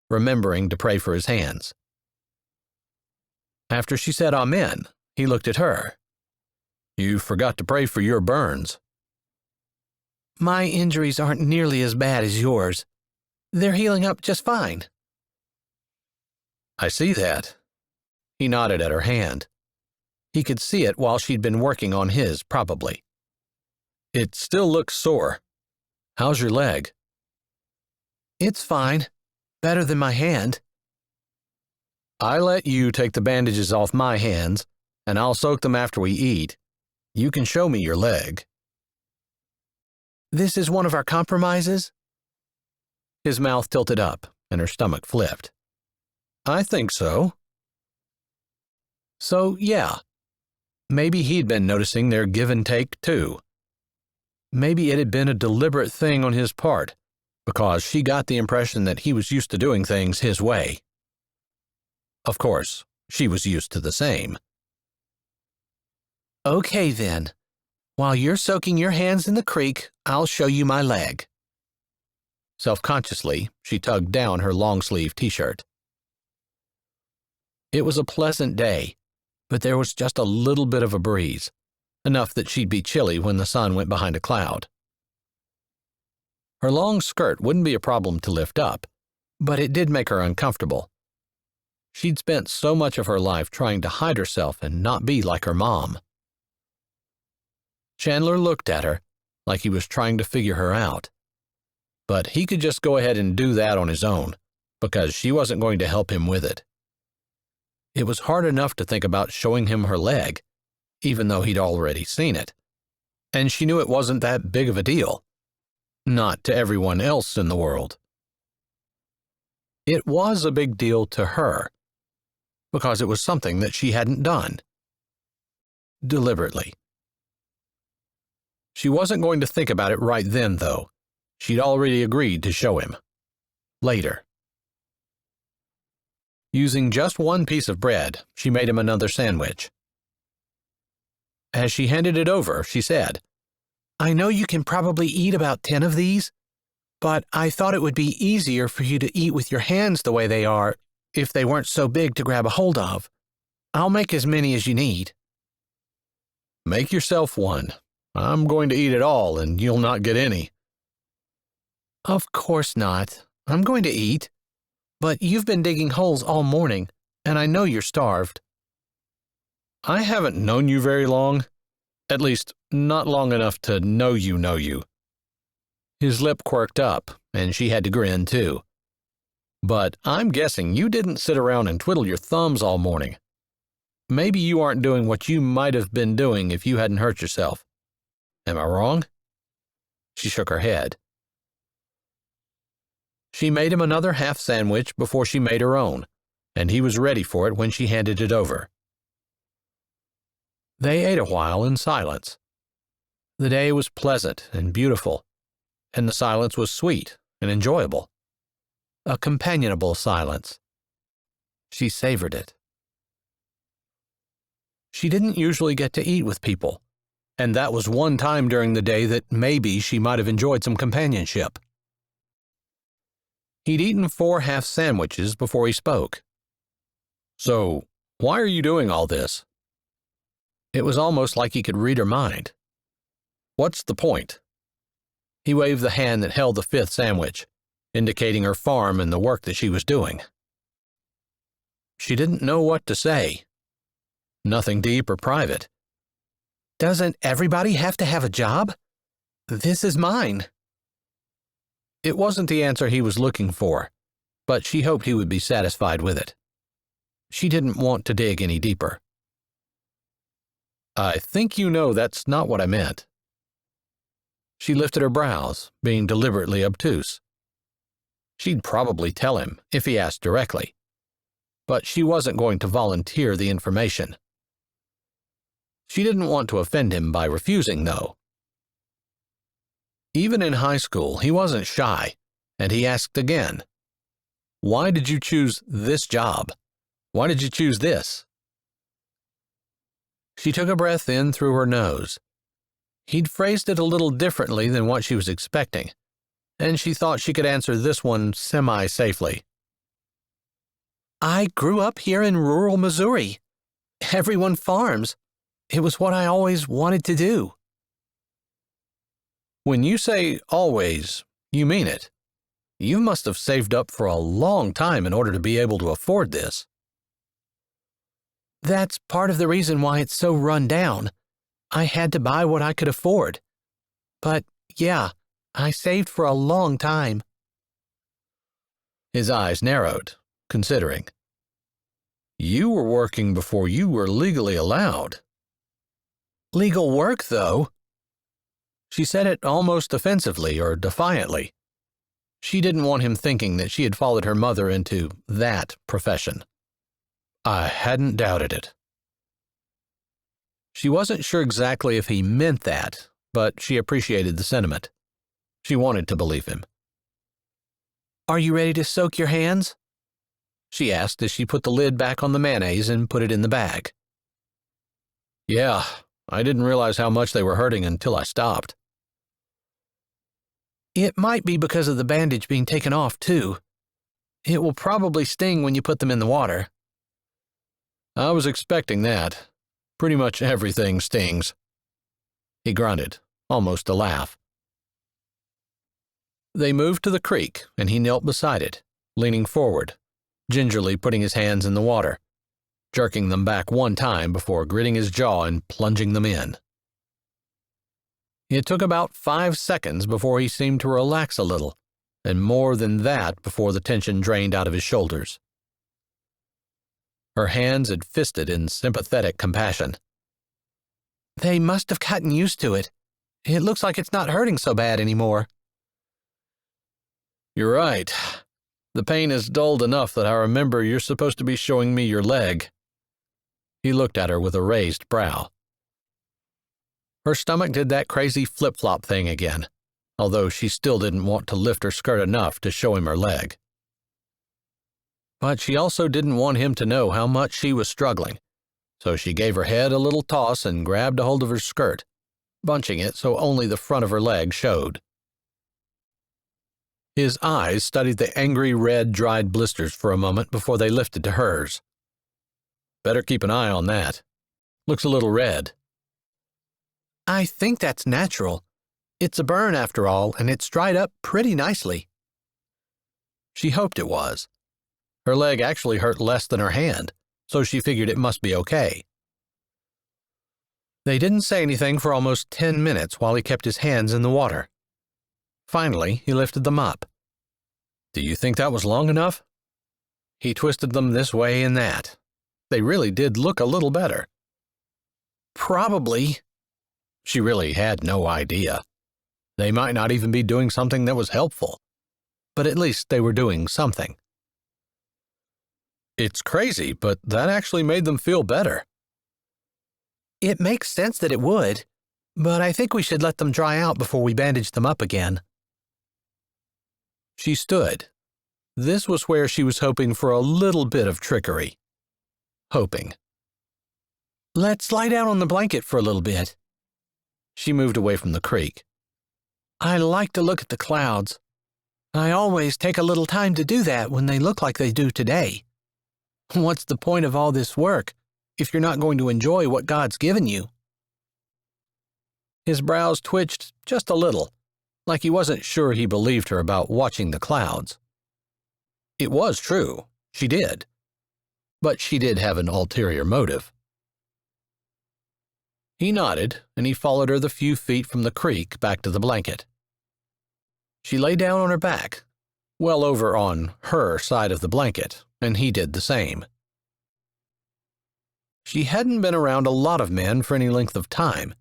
remembering to pray for his hands. After she said amen, he looked at her. You forgot to pray for your burns. My injuries aren't nearly as bad as yours. They're healing up just fine. I see that. He nodded at her hand. He could see it while she'd been working on his, probably. It still looks sore. How's your leg? It's fine. Better than my hand. I let you take the bandages off my hands, and I'll soak them after we eat. You can show me your leg. This is one of our compromises? His mouth tilted up, and her stomach flipped. I think so. So, yeah. Maybe he'd been noticing their give and take, too. Maybe it had been a deliberate thing on his part, because she got the impression that he was used to doing things his way. Of course, she was used to the same. Okay, then. While you're soaking your hands in the creek, I'll show you my leg. Self-consciously, she tugged down her long-sleeve t-shirt. It was a pleasant day, but there was just a little bit of a breeze, enough that she'd be chilly when the sun went behind a cloud. Her long skirt wouldn't be a problem to lift up, but it did make her uncomfortable. She'd spent so much of her life trying to hide herself and not be like her mom. Chandler looked at her like he was trying to figure her out. But he could just go ahead and do that on his own, because she wasn't going to help him with it. It was hard enough to think about showing him her leg, even though he'd already seen it. And she knew it wasn't that big of a deal. Not to everyone else in the world. It was a big deal to her, because it was something that she hadn't done. Deliberately. She wasn't going to think about it right then, though. She'd already agreed to show him. Later. Using just one piece of bread, she made him another sandwich. As she handed it over, she said, I know you can probably eat about 10 of these, but I thought it would be easier for you to eat with your hands the way they are if they weren't so big to grab a hold of. I'll make as many as you need. Make yourself one. I'm going to eat it all, and you'll not get any. Of course not. I'm going to eat. But you've been digging holes all morning, and I know you're starved. I haven't known you very long. At least, not long enough to know you. His lip quirked up, and she had to grin too. But I'm guessing you didn't sit around and twiddle your thumbs all morning. Maybe you aren't doing what you might have been doing if you hadn't hurt yourself. Am I wrong? She shook her head. She made him another half sandwich before she made her own, and he was ready for it when she handed it over. They ate a while in silence. The day was pleasant and beautiful, and the silence was sweet and enjoyable. A companionable silence. She savored it. She didn't usually get to eat with people, and that was one time during the day that maybe she might have enjoyed some companionship. He'd eaten 4 half sandwiches before he spoke. So, why are you doing all this? It was almost like he could read her mind. What's the point? He waved the hand that held the 5th sandwich, indicating her farm and the work that she was doing. She didn't know what to say. Nothing deep or private. Doesn't everybody have to have a job? This is mine. It wasn't the answer he was looking for, but she hoped he would be satisfied with it. She didn't want to dig any deeper. I think you know that's not what I meant. She lifted her brows, being deliberately obtuse. She'd probably tell him if he asked directly, but she wasn't going to volunteer the information. She didn't want to offend him by refusing, though. Even in high school, he wasn't shy, and he asked again, "Why did you choose this job? Why did you choose this?" She took a breath in through her nose. He'd phrased it a little differently than what she was expecting, and she thought she could answer this one semi-safely. "I grew up here in rural Missouri. Everyone farms. It was what I always wanted to do." When you say always, you mean it. You must have saved up for a long time in order to be able to afford this. "That's part of the reason why it's so run down. I had to buy what I could afford. But, yeah, I saved for a long time." His eyes narrowed, considering. "You were working before you were legally allowed." "Legal work, though." She said it almost offensively or defiantly. She didn't want him thinking that she had followed her mother into that profession. "I hadn't doubted it." She wasn't sure exactly if he meant that, but she appreciated the sentiment. She wanted to believe him. "Are you ready to soak your hands?" she asked as she put the lid back on the mayonnaise and put it in the bag. "Yeah, I didn't realize how much they were hurting until I stopped." "It might be because of the bandage being taken off, too. It will probably sting when you put them in the water." "I was expecting that. Pretty much everything stings." He grunted, almost a laugh. They moved to the creek, and he knelt beside it, leaning forward, gingerly putting his hands in the water, jerking them back one time before gritting his jaw and plunging them in. It took about 5 seconds before he seemed to relax a little, and more than that before the tension drained out of his shoulders. Her hands had fisted in sympathetic compassion. "They must have gotten used to it. It looks like it's not hurting so bad anymore." "You're right. The pain is dulled enough that I remember you're supposed to be showing me your leg." He looked at her with a raised brow. Her stomach did that crazy flip-flop thing again, although she still didn't want to lift her skirt enough to show him her leg. But she also didn't want him to know how much she was struggling, so she gave her head a little toss and grabbed a hold of her skirt, bunching it so only the front of her leg showed. His eyes studied the angry red dried blisters for a moment before they lifted to hers. "Better keep an eye on that. Looks a little red." "I think that's natural. It's a burn after all, and it's dried up pretty nicely." She hoped it was. Her leg actually hurt less than her hand, so she figured it must be okay. They didn't say anything for almost 10 minutes while he kept his hands in the water. Finally, he lifted them up. "Do you think that was long enough?" He twisted them this way and that. They really did look a little better. "Probably." She really had no idea. They might not even be doing something that was helpful, but at least they were doing something. "It's crazy, but that actually made them feel better." "It makes sense that it would, but I think we should let them dry out before we bandage them up again." She stood. This was where she was hoping for a little bit of trickery. Hoping. "Let's lie down on the blanket for a little bit." She moved away from the creek. "I like to look at the clouds. I always take a little time to do that when they look like they do today. What's the point of all this work if you're not going to enjoy what God's given you?" His brows twitched just a little, like he wasn't sure he believed her about watching the clouds. It was true, she did. But she did have an ulterior motive. He nodded, and he followed her the few feet from the creek back to the blanket. She lay down on her back, well over on her side of the blanket, and he did the same. She hadn't been around a lot of men for any length of time,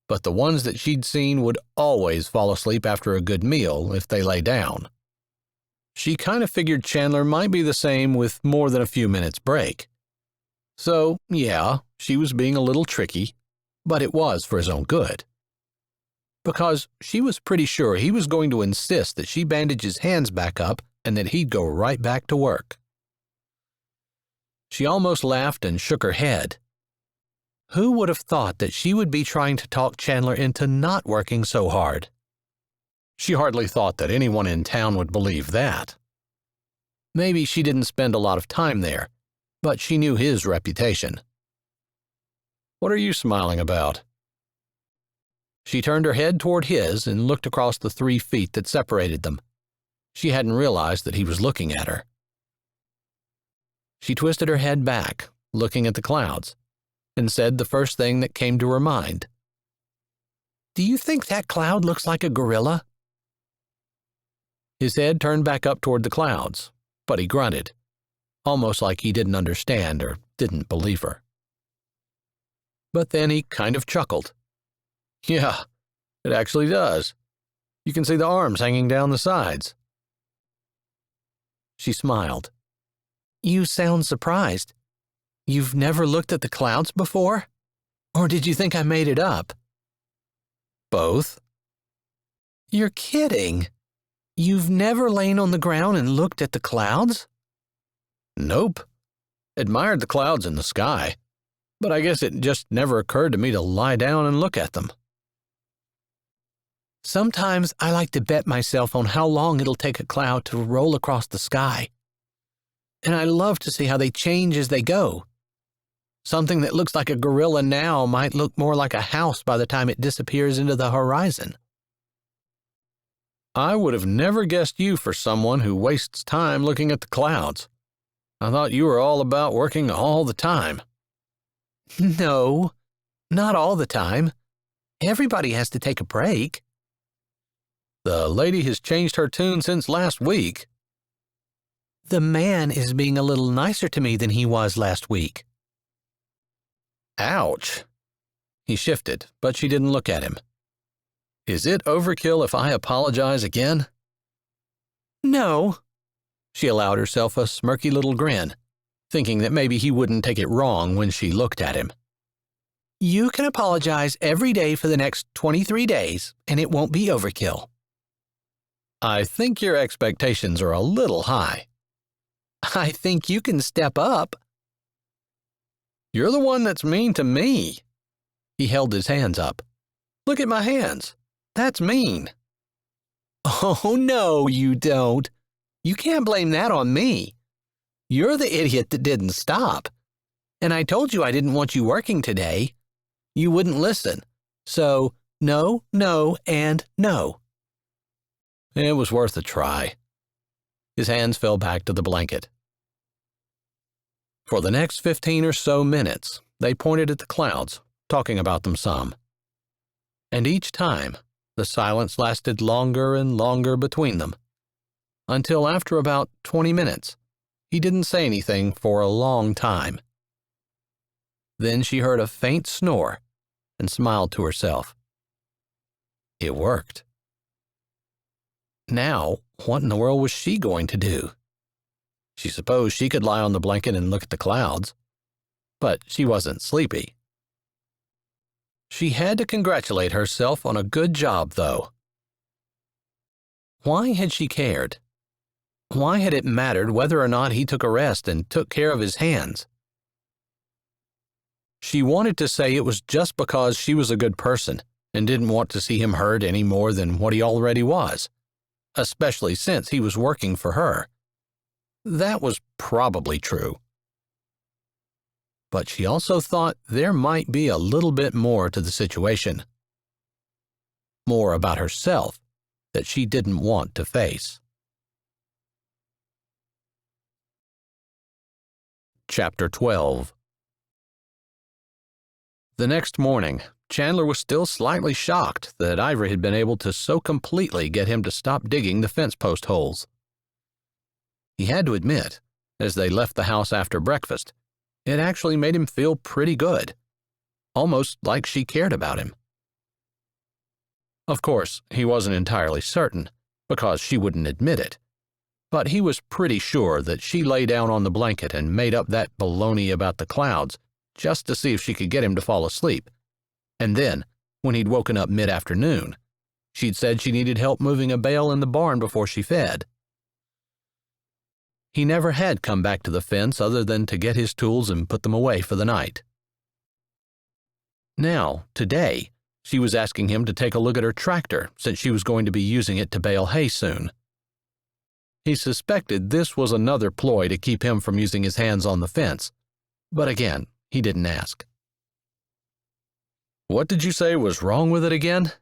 but the ones that she'd seen would always fall asleep after a good meal if they lay down. She kind of figured Chandler might be the same with more than a few minutes break. So, yeah, she was being a little tricky, but it was for his own good. Because she was pretty sure he was going to insist that she bandage his hands back up and that he'd go right back to work. She almost laughed and shook her head. Who would have thought that she would be trying to talk Chandler into not working so hard? She hardly thought that anyone in town would believe that. Maybe she didn't spend a lot of time there, but she knew his reputation. What are you smiling about? She turned her head toward his and looked across the 3 feet that separated them. She hadn't realized that he was looking at her. She twisted her head back, looking at the clouds, and said the first thing that came to her mind. "Do you think that cloud looks like a gorilla?" His head turned back up toward the clouds, but he grunted, almost like he didn't understand or didn't believe her. But then he kind of chuckled. "Yeah, it actually does. You can see the arms hanging down the sides." She smiled. "You sound surprised. You've never looked at the clouds before? Or did you think I made it up?" "Both." "You're kidding. You've never lain on the ground and looked at the clouds?" "Nope. Admired the clouds in the sky, but I guess it just never occurred to me to lie down and look at them." "Sometimes I like to bet myself on how long it'll take a cloud to roll across the sky. And I love to see how they change as they go. Something that looks like a gorilla now might look more like a house by the time it disappears into the horizon." "I would have never guessed you for someone who wastes time looking at the clouds. I thought you were all about working all the time." "No, not all the time. Everybody has to take a break." "The lady has changed her tune since last week." "The man is being a little nicer to me than he was last week." "Ouch." He shifted, but she didn't look at him. "Is it overkill if I apologize again?" "No." She allowed herself a smirky little grin, thinking that maybe he wouldn't take it wrong when she looked at him. "You can apologize every day for the next 23 days, and it won't be overkill." "I think your expectations are a little high." "I think you can step up." "You're the one that's mean to me." He held his hands up. "Look at my hands. That's mean." "Oh, no, you don't. You can't blame that on me. You're the idiot that didn't stop. And I told you I didn't want you working today. You wouldn't listen. So, no, no, and no." It was worth a try. His hands fell back to the blanket. For the next 15 or so minutes, they pointed at the clouds, talking about them some. And each time, the silence lasted longer and longer between them, until after about 20 minutes, he didn't say anything for a long time. Then she heard a faint snore and smiled to herself. It worked. Now, what in the world was she going to do? She supposed she could lie on the blanket and look at the clouds, but she wasn't sleepy. She had to congratulate herself on a good job, though. Why had she cared? Why had it mattered whether or not he took a rest and took care of his hands? She wanted to say it was just because she was a good person and didn't want to see him hurt any more than what he already was, especially since he was working for her. That was probably true. But she also thought there might be a little bit more to the situation. More about herself that she didn't want to face. Chapter 12. The next morning, Chandler was still slightly shocked that Ivory had been able to so completely get him to stop digging the fence post holes. He had to admit, as they left the house after breakfast, it actually made him feel pretty good, almost like she cared about him. Of course, he wasn't entirely certain, because she wouldn't admit it, but he was pretty sure that she lay down on the blanket and made up that baloney about the clouds just to see if she could get him to fall asleep. And then, when he'd woken up mid-afternoon, she'd said she needed help moving a bale in the barn before she fed. He never had come back to the fence other than to get his tools and put them away for the night. Now, today, she was asking him to take a look at her tractor since she was going to be using it to bale hay soon. He suspected this was another ploy to keep him from using his hands on the fence, but again, he didn't ask. What did you say was wrong with it again?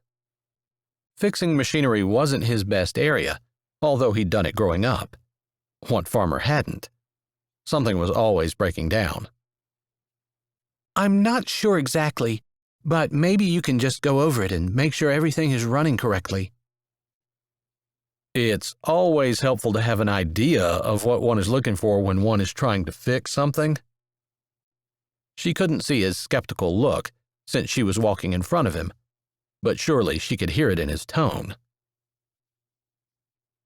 Fixing machinery wasn't his best area, although he'd done it growing up. What farmer hadn't? Something was always breaking down. I'm not sure exactly, but maybe you can just go over it and make sure everything is running correctly. It's always helpful to have an idea of what one is looking for when one is trying to fix something. She couldn't see his skeptical look since she was walking in front of him, but surely she could hear it in his tone.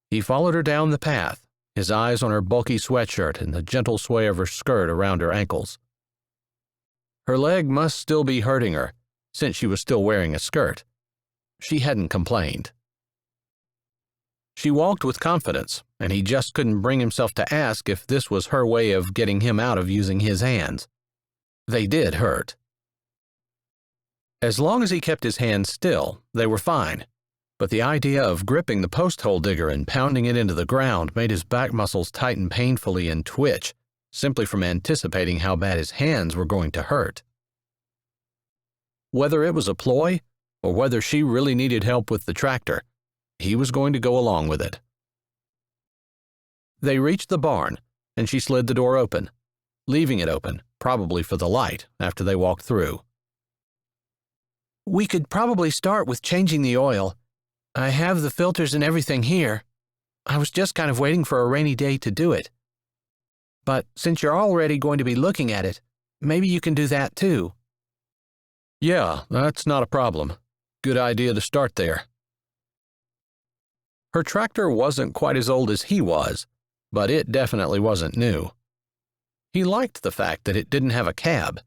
He followed her down the path, his eyes on her bulky sweatshirt and the gentle sway of her skirt around her ankles. Her leg must still be hurting her, since she was still wearing a skirt. She hadn't complained. She walked with confidence, and he just couldn't bring himself to ask if this was her way of getting him out of using his hands. They did hurt. As long as he kept his hands still, they were fine, but the idea of gripping the post hole digger and pounding it into the ground made his back muscles tighten painfully and twitch, simply from anticipating how bad his hands were going to hurt. Whether it was a ploy, or whether she really needed help with the tractor, he was going to go along with it. They reached the barn, and she slid the door open, leaving it open, probably for the light, after they walked through. We could probably start with changing the oil. I have the filters and everything here. I was just kind of waiting for a rainy day to do it. But since you're already going to be looking at it, maybe you can do that too. Yeah, that's not a problem. Good idea to start there. Her tractor wasn't quite as old as he was, but it definitely wasn't new. He liked the fact that it didn't have a cab,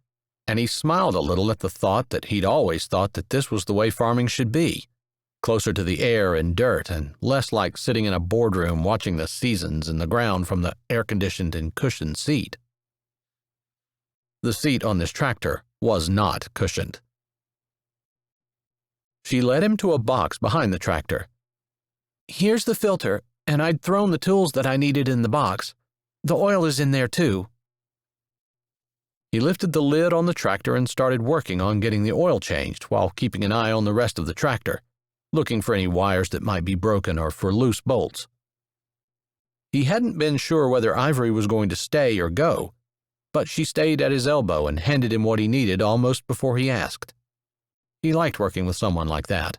and he smiled a little at the thought that he'd always thought that this was the way farming should be, closer to the air and dirt and less like sitting in a boardroom watching the seasons in the ground from the air-conditioned and cushioned seat. The seat on this tractor was not cushioned. She led him to a box behind the tractor. Here's the filter, and I'd thrown the tools that I needed in the box. The oil is in there too. He lifted the lid on the tractor and started working on getting the oil changed while keeping an eye on the rest of the tractor, looking for any wires that might be broken or for loose bolts. He hadn't been sure whether Ivory was going to stay or go, but she stayed at his elbow and handed him what he needed almost before he asked. He liked working with someone like that.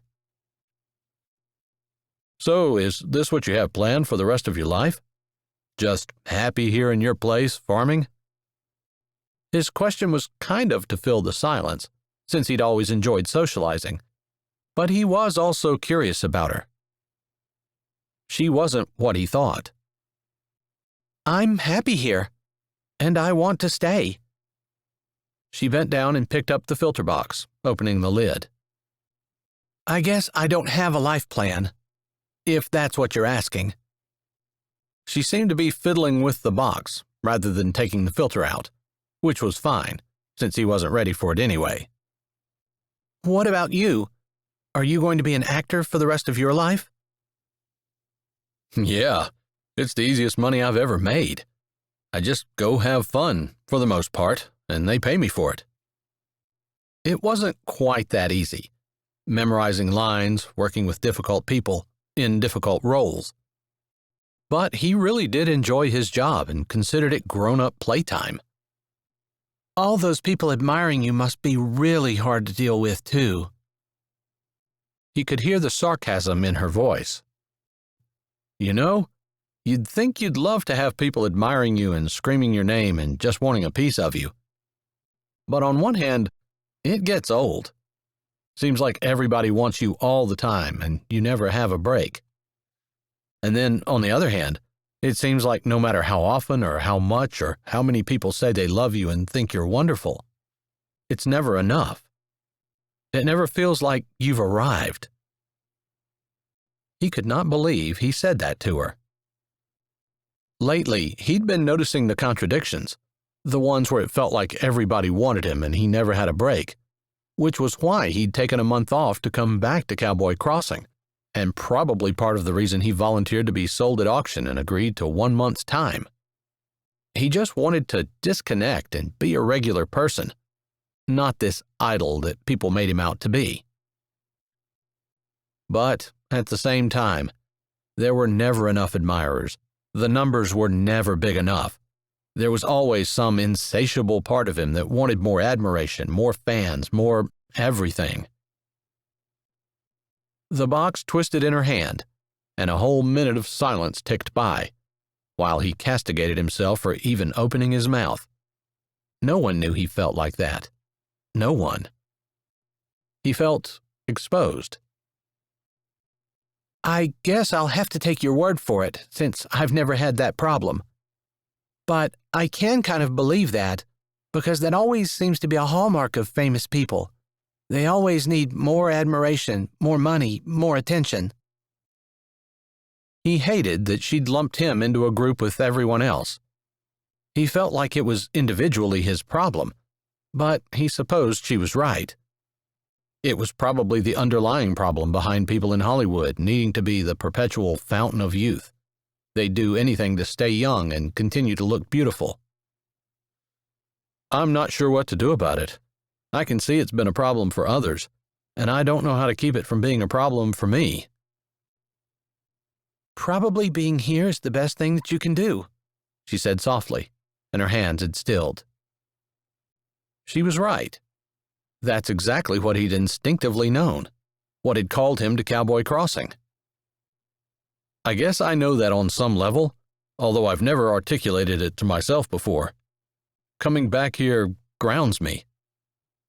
So, is this what you have planned for the rest of your life? Just happy here in your place, farming? His question was kind of to fill the silence, since he'd always enjoyed socializing, but he was also curious about her. She wasn't what he thought. I'm happy here, and I want to stay. She bent down and picked up the filter box, opening the lid. I guess I don't have a life plan, if that's what you're asking. She seemed to be fiddling with the box rather than taking the filter out, which was fine, since he wasn't ready for it anyway. What about you? Are you going to be an actor for the rest of your life? Yeah, it's the easiest money I've ever made. I just go have fun, for the most part, and they pay me for it. It wasn't quite that easy, memorizing lines, working with difficult people, in difficult roles. But he really did enjoy his job and considered it grown-up playtime. All those people admiring you must be really hard to deal with, too. He could hear the sarcasm in her voice. You know, you'd think you'd love to have people admiring you and screaming your name and just wanting a piece of you. But on one hand, it gets old. Seems like everybody wants you all the time and you never have a break. And then, on the other hand, It seems like no matter how often or how much or how many people say they love you and think you're wonderful, it's never enough. It never feels like you've arrived. He could not believe he said that to her. Lately, he'd been noticing the contradictions, the ones where it felt like everybody wanted him and he never had a break, which was why he'd taken a month off to come back to Cowboy Crossing, and probably part of the reason he volunteered to be sold at auction and agreed to 1 month's time. He just wanted to disconnect and be a regular person, not this idol that people made him out to be. But at the same time, there were never enough admirers. The numbers were never big enough. There was always some insatiable part of him that wanted more admiration, more fans, more everything. The box twisted in her hand, and a whole minute of silence ticked by, while he castigated himself for even opening his mouth. No one knew he felt like that. No one. He felt exposed. I guess I'll have to take your word for it, since I've never had that problem. But I can kind of believe that, because that always seems to be a hallmark of famous people. They always need more admiration, more money, more attention. He hated that she'd lumped him into a group with everyone else. He felt like it was individually his problem, but he supposed she was right. It was probably the underlying problem behind people in Hollywood needing to be the perpetual fountain of youth. They'd do anything to stay young and continue to look beautiful. I'm not sure what to do about it. I can see it's been a problem for others, and I don't know how to keep it from being a problem for me. Probably being here is the best thing that you can do, she said softly, and her hands had stilled. She was right. That's exactly what he'd instinctively known, what had called him to Cowboy Crossing. I guess I know that on some level, although I've never articulated it to myself before. Coming back here grounds me.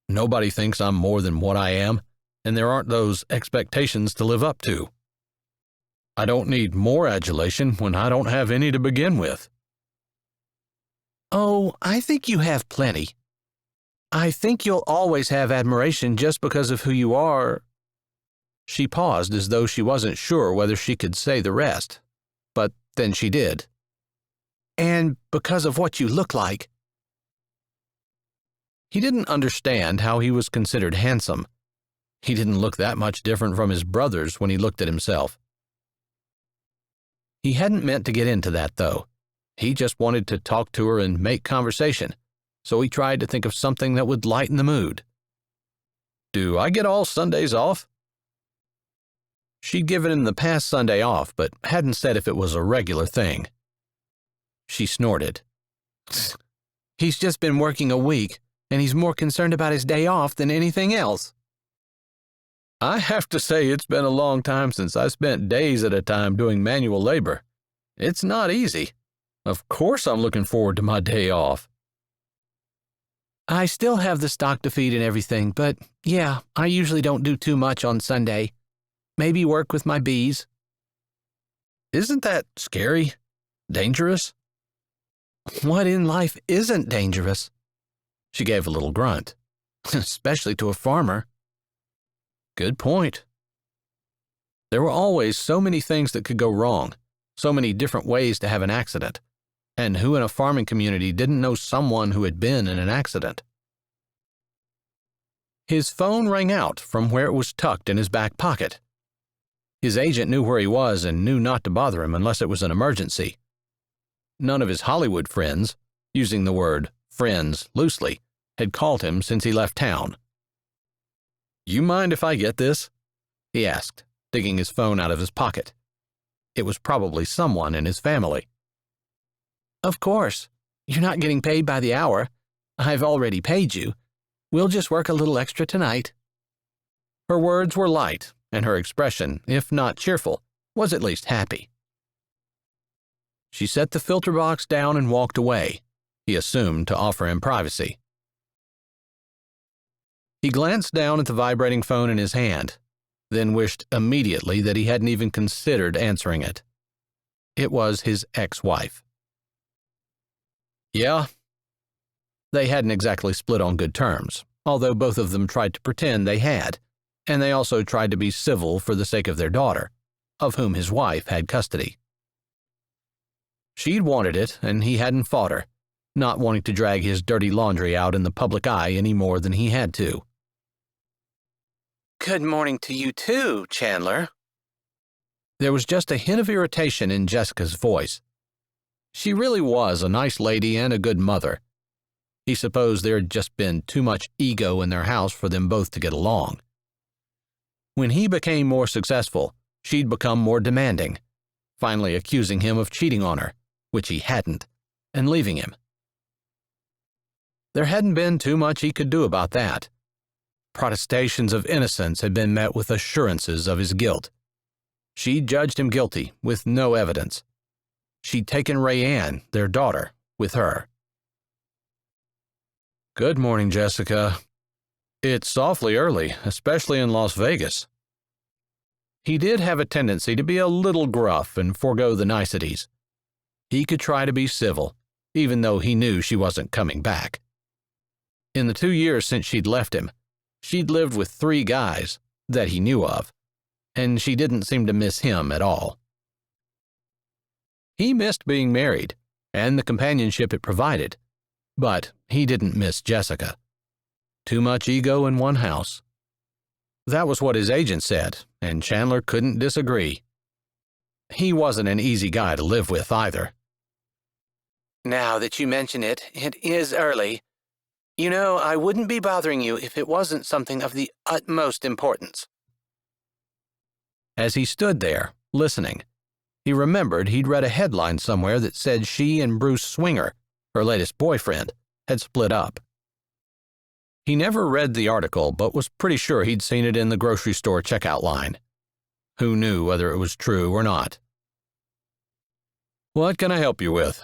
Nobody thinks I'm more than what I am, and there aren't those expectations to live up to. I don't need more adulation when I don't have any to begin with. Oh, I think you have plenty. I think you'll always have admiration just because of who you are. She paused as though she wasn't sure whether she could say the rest, but then she did. And because of what you look like. He didn't understand how he was considered handsome. He didn't look that much different from his brothers when he looked at himself. He hadn't meant to get into that, though. He just wanted to talk to her and make conversation, so he tried to think of something that would lighten the mood. Do I get all Sundays off? She'd given him the past Sunday off, but hadn't said if it was a regular thing. She snorted. He's just been working a week, and he's more concerned about his day off than anything else. I have to say it's been a long time since I spent days at a time doing manual labor. It's not easy. Of course I'm looking forward to my day off. I still have the stock to feed and everything, but yeah, I usually don't do too much on Sunday. Maybe work with my bees. Isn't that scary? Dangerous? What in life isn't dangerous? She gave a little grunt. Especially to a farmer. Good point. There were always so many things that could go wrong, so many different ways to have an accident, and who in a farming community didn't know someone who had been in an accident? His phone rang out from where it was tucked in his back pocket. His agent knew where he was and knew not to bother him unless it was an emergency. None of his Hollywood friends, using the word friends loosely, had called him since he left town. You mind if I get this? He asked, digging his phone out of his pocket. It was probably someone in his family. Of course. You're not getting paid by the hour. I've already paid you. We'll just work a little extra tonight. Her words were light, and her expression, if not cheerful, was at least happy. She set the filter box down and walked away, he assumed to offer him privacy. He glanced down at the vibrating phone in his hand, then wished immediately that he hadn't even considered answering it. It was his ex-wife. Yeah, they hadn't exactly split on good terms, although both of them tried to pretend they had, and they also tried to be civil for the sake of their daughter, of whom his wife had custody. She'd wanted it, and he hadn't fought her, not wanting to drag his dirty laundry out in the public eye any more than he had to. Good morning to you too, Chandler. There was just a hint of irritation in Jessica's voice. She really was a nice lady and a good mother. He supposed there had just been too much ego in their house for them both to get along. When he became more successful, she'd become more demanding, finally accusing him of cheating on her, which he hadn't, and leaving him. There hadn't been too much he could do about that. Protestations of innocence had been met with assurances of his guilt. She'd judged him guilty with no evidence. She'd taken Rayanne, their daughter, with her. Good morning, Jessica. It's awfully early, especially in Las Vegas. He did have a tendency to be a little gruff and forego the niceties. He could try to be civil, even though he knew she wasn't coming back. In the 2 years since she'd left him, she'd lived with 3 guys that he knew of, and she didn't seem to miss him at all. He missed being married and the companionship it provided, but he didn't miss Jessica. Too much ego in one house. That was what his agent said, and Chandler couldn't disagree. He wasn't an easy guy to live with either. Now that you mention it, it is early. You know, I wouldn't be bothering you if it wasn't something of the utmost importance. As he stood there, listening, he remembered he'd read a headline somewhere that said she and Bruce Swinger, her latest boyfriend, had split up. He never read the article, but was pretty sure he'd seen it in the grocery store checkout line. Who knew whether it was true or not? What can I help you with?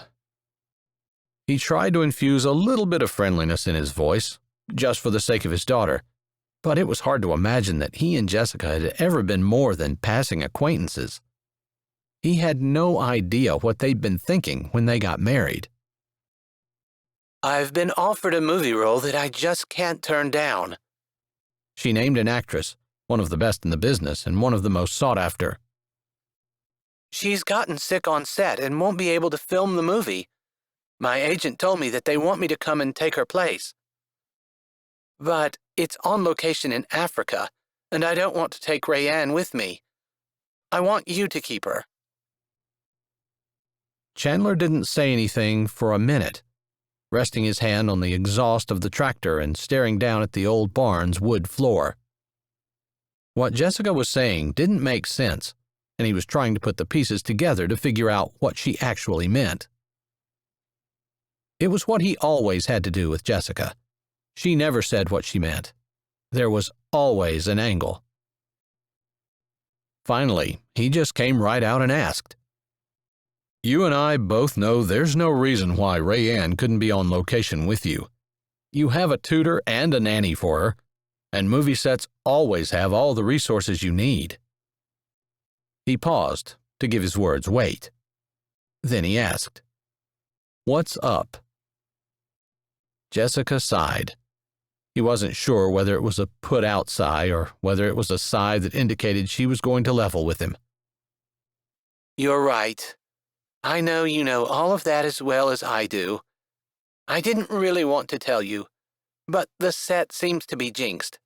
He tried to infuse a little bit of friendliness in his voice, just for the sake of his daughter, but it was hard to imagine that he and Jessica had ever been more than passing acquaintances. He had no idea what they'd been thinking when they got married. I've been offered a movie role that I just can't turn down. She named an actress, one of the best in the business and one of the most sought after. She's gotten sick on set and won't be able to film the movie. My agent told me that they want me to come and take her place. But it's on location in Africa, and I don't want to take Rayanne with me. I want you to keep her. Chandler didn't say anything for a minute, resting his hand on the exhaust of the tractor and staring down at the old barn's wood floor. What Jessica was saying didn't make sense, and he was trying to put the pieces together to figure out what she actually meant. It was what he always had to do with Jessica. She never said what she meant. There was always an angle. Finally, he just came right out and asked, You and I both know there's no reason why Rayanne couldn't be on location with you. You have a tutor and a nanny for her, and movie sets always have all the resources you need. He paused to give his words weight. Then he asked, What's up? Jessica sighed. He wasn't sure whether it was a put-out sigh or whether it was a sigh that indicated she was going to level with him. You're right. I know you know all of that as well as I do. I didn't really want to tell you, but the set seems to be jinxed.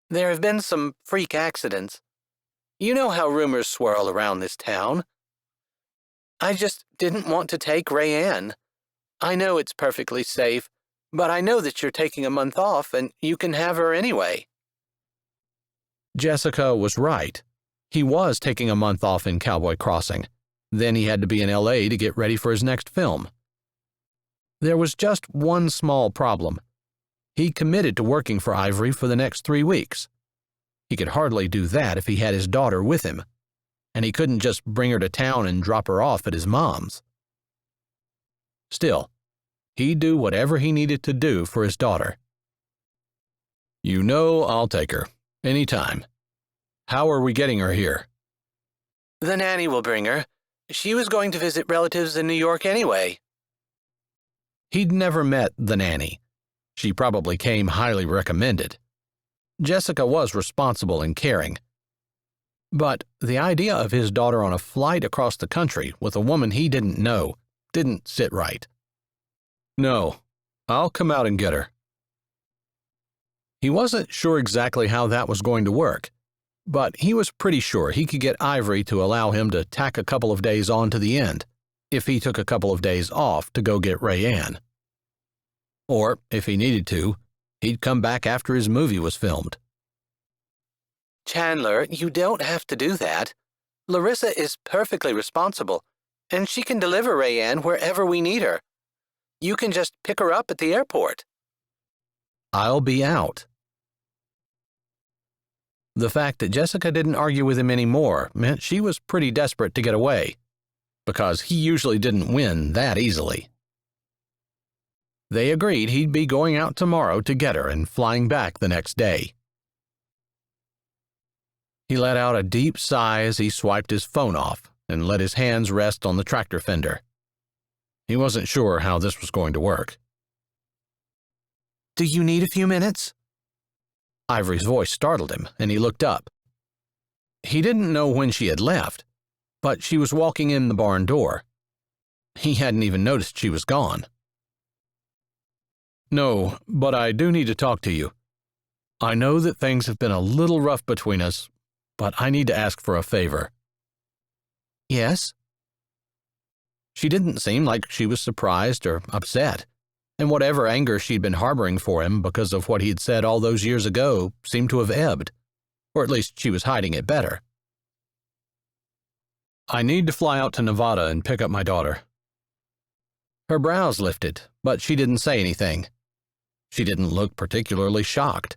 There have been some freak accidents. You know how rumors swirl around this town. I just didn't want to take Rayanne. I know it's perfectly safe, but I know that you're taking a month off and you can have her anyway. Jessica was right. He was taking a month off in Cowboy Crossing. Then he had to be in LA to get ready for his next film. There was just one small problem. He committed to working for Ivory for the next 3 weeks. He could hardly do that if he had his daughter with him, and he couldn't just bring her to town and drop her off at his mom's. Still, he'd do whatever he needed to do for his daughter. You know I'll take her, anytime. How are we getting her here? The nanny will bring her. She was going to visit relatives in New York anyway. He'd never met the nanny. She probably came highly recommended. Jessica was responsible and caring. But the idea of his daughter on a flight across the country with a woman he didn't know didn't sit right. No, I'll come out and get her. He wasn't sure exactly how that was going to work, but he was pretty sure he could get Ivory to allow him to tack a couple of days on to the end if he took a couple of days off to go get Rayanne. Or, if he needed to, he'd come back after his movie was filmed. Chandler, you don't have to do that. Larissa is perfectly responsible, and she can deliver Rayanne wherever we need her. You can just pick her up at the airport. I'll be out. The fact that Jessica didn't argue with him anymore meant she was pretty desperate to get away, because he usually didn't win that easily. They agreed he'd be going out tomorrow to get her and flying back the next day. He let out a deep sigh as he swiped his phone off and let his hands rest on the tractor fender. He wasn't sure how this was going to work. Do you need a few minutes? Ivory's voice startled him, and he looked up. He didn't know when she had left, but she was walking in the barn door. He hadn't even noticed she was gone. No, but I do need to talk to you. I know that things have been a little rough between us, but I need to ask for a favor. Yes? She didn't seem like she was surprised or upset, and whatever anger she'd been harboring for him because of what he'd said all those years ago seemed to have ebbed, or at least she was hiding it better. I need to fly out to Nevada and pick up my daughter. Her brows lifted, but she didn't say anything. She didn't look particularly shocked.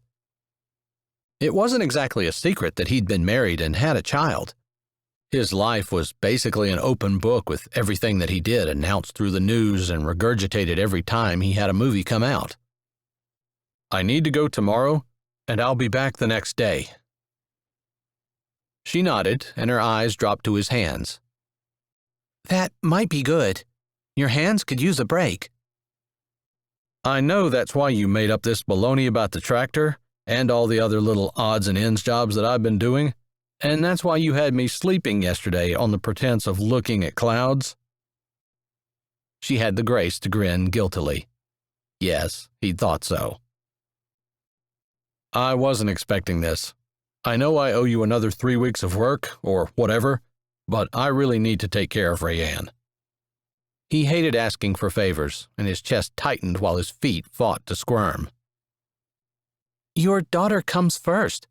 It wasn't exactly a secret that he'd been married and had a child. His life was basically an open book with everything that he did announced through the news and regurgitated every time he had a movie come out. I need to go tomorrow, and I'll be back the next day. She nodded, and her eyes dropped to his hands. That might be good. Your hands could use a break. I know that's why you made up this baloney about the tractor and all the other little odds and ends jobs that I've been doing, and that's why you had me sleeping yesterday on the pretense of looking at clouds. She had the grace to grin guiltily. Yes, he'd thought so. I wasn't expecting this. I know I owe you another 3 weeks of work, or whatever, but I really need to take care of Rayanne. He hated asking for favors, and his chest tightened while his feet fought to squirm. Your daughter comes first,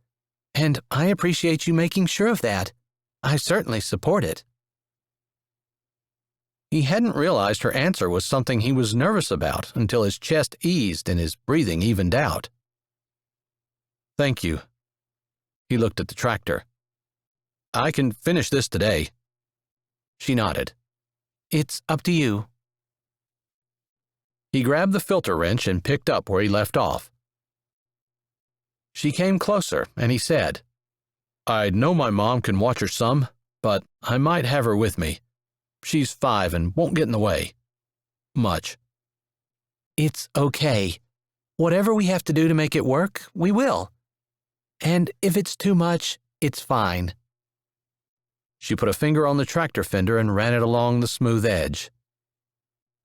and I appreciate you making sure of that. I certainly support it. He hadn't realized her answer was something he was nervous about until his chest eased and his breathing evened out. Thank you. He looked at the tractor. I can finish this today. She nodded. It's up to you. He grabbed the filter wrench and picked up where he left off. She came closer, and he said, I know my mom can watch her some, but I might have her with me. She's 5 and won't get in the way. Much. It's okay. Whatever we have to do to make it work, we will. And if it's too much, it's fine. She put a finger on the tractor fender and ran it along the smooth edge.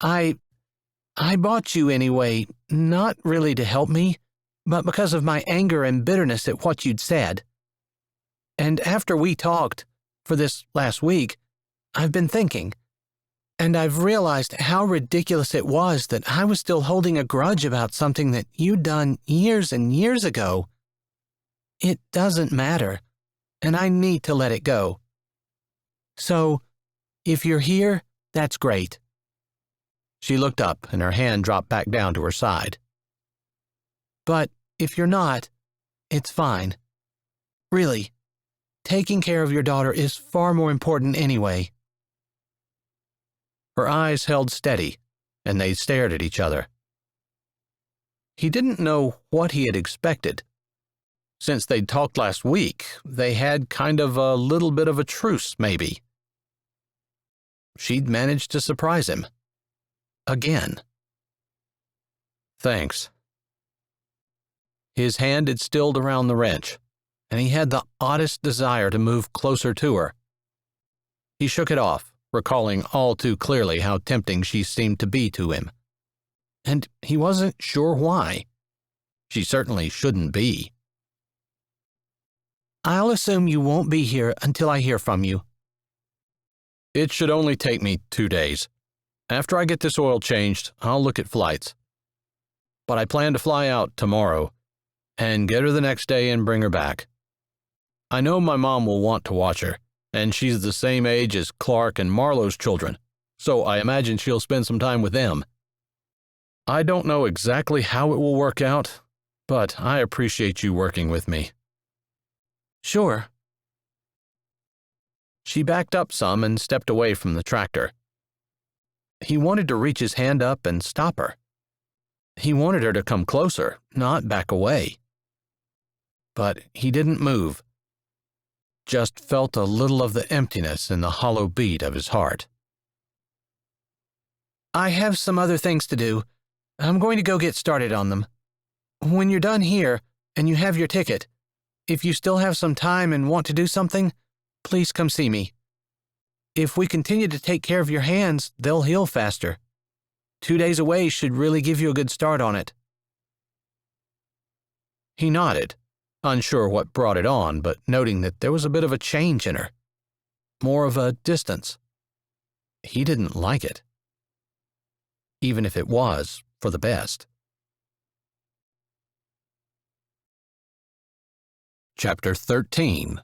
I bought you anyway, not really to help me, but because of my anger and bitterness at what you'd said. And after we talked, for this last week, I've been thinking, and I've realized how ridiculous it was that I was still holding a grudge about something that you'd done years and years ago. It doesn't matter, and I need to let it go. So, if you're here, that's great. She looked up, and her hand dropped back down to her side. But if you're not, it's fine. Really, taking care of your daughter is far more important anyway. Her eyes held steady, and they stared at each other. He didn't know what he had expected. Since they'd talked last week, they had kind of a little bit of a truce, maybe. she'd managed to surprise him. Again. Thanks. His hand had stilled around the wrench, and he had the oddest desire to move closer to her. He shook it off, recalling all too clearly how tempting she seemed to be to him. And he wasn't sure why. She certainly shouldn't be. I'll assume you won't be here until I hear from you. It should only take me 2 days. After I get this oil changed, I'll look at flights. But I plan to fly out tomorrow and get her the next day and bring her back. I know my mom will want to watch her, and she's the same age as Clark and Marlowe's children, so I imagine she'll spend some time with them. I don't know exactly how it will work out, but I appreciate you working with me. Sure. She backed up some and stepped away from the tractor. He wanted to reach his hand up and stop her. He wanted her to come closer, not back away. But he didn't move, just felt a little of the emptiness in the hollow beat of his heart. I have some other things to do. I'm going to go get started on them. When you're done here and you have your ticket, if you still have some time and want to do something, please come see me. If we continue to take care of your hands, they'll heal faster. 2 days away should really give you a good start on it. He nodded, unsure what brought it on, but noting that there was a bit of a change in her. More of a distance. He didn't like it. Even if it was for the best. Chapter 13.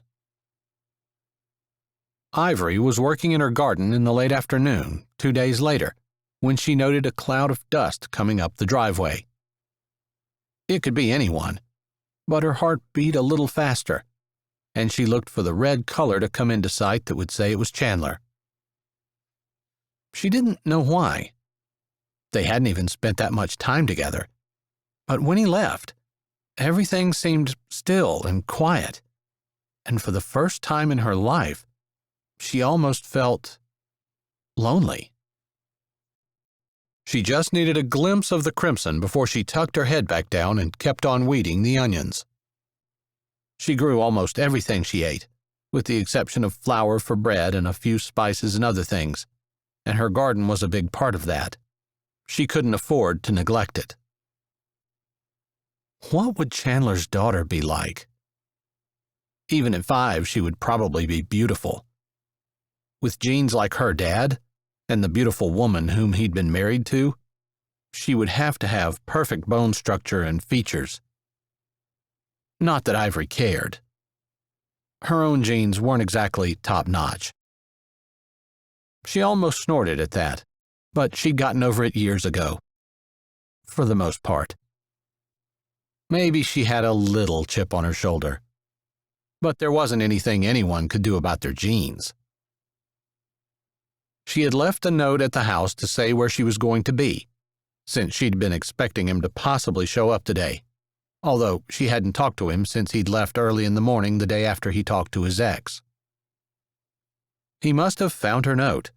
Ivory was working in her garden in the late afternoon, 2 days later, when she noted a cloud of dust coming up the driveway. It could be anyone, but her heart beat a little faster, and she looked for the red color to come into sight that would say it was Chandler. She didn't know why. They hadn't even spent that much time together, but when he left, everything seemed still and quiet, and for the first time in her life, she almost felt lonely. She just needed a glimpse of the crimson before she tucked her head back down and kept on weeding the onions. She grew almost everything she ate, with the exception of flour for bread and a few spices and other things, and her garden was a big part of that. She couldn't afford to neglect it. What would Chandler's daughter be like? Even at 5, she would probably be beautiful. With genes like her dad, and the beautiful woman whom he'd been married to, she would have to have perfect bone structure and features. Not that Ivory cared. Her own genes weren't exactly top-notch. She almost snorted at that, but she'd gotten over it years ago. For the most part. Maybe she had a little chip on her shoulder, but there wasn't anything anyone could do about their genes. She had left a note at the house to say where she was going to be, since she'd been expecting him to possibly show up today, although she hadn't talked to him since he'd left early in the morning the day after he talked to his ex. He must have found her note,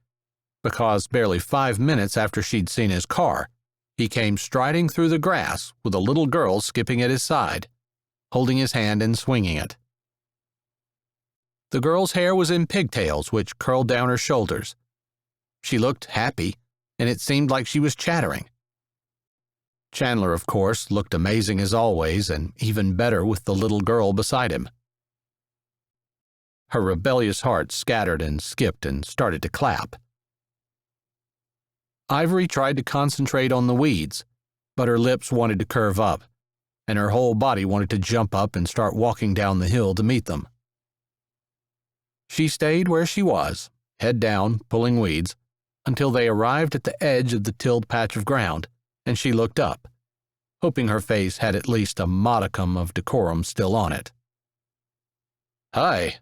because barely 5 minutes after she'd seen his car, he came striding through the grass with a little girl skipping at his side, holding his hand and swinging it. The girl's hair was in pigtails which curled down her shoulders. She looked happy, and it seemed like she was chattering. Chandler, of course, looked amazing as always, and even better with the little girl beside him. Her rebellious heart scattered and skipped and started to clap. Ivory tried to concentrate on the weeds, but her lips wanted to curve up, and her whole body wanted to jump up and start walking down the hill to meet them. She stayed where she was, head down, pulling weeds, until they arrived at the edge of the tilled patch of ground, and she looked up, hoping her face had at least a modicum of decorum still on it. "Hi."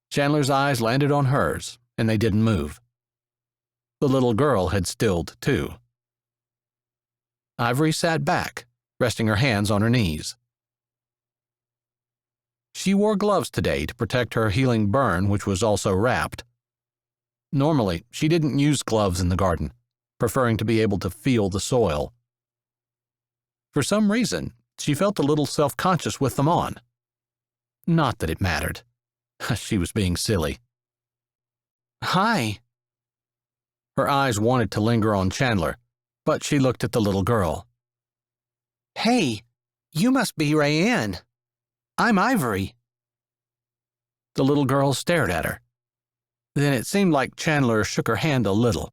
Chandler's eyes landed on hers, and they didn't move. The little girl had stilled, too. Ivory sat back, resting her hands on her knees. She wore gloves today to protect her healing burn, which was also wrapped. Normally, she didn't use gloves in the garden, preferring to be able to feel the soil. For some reason, she felt a little self-conscious with them on. Not that it mattered. She was being silly. Hi. Her eyes wanted to linger on Chandler, but she looked at the little girl. Hey, you must be Rayanne. I'm Ivory. The little girl stared at her. Then it seemed like Chandler shook her hand a little,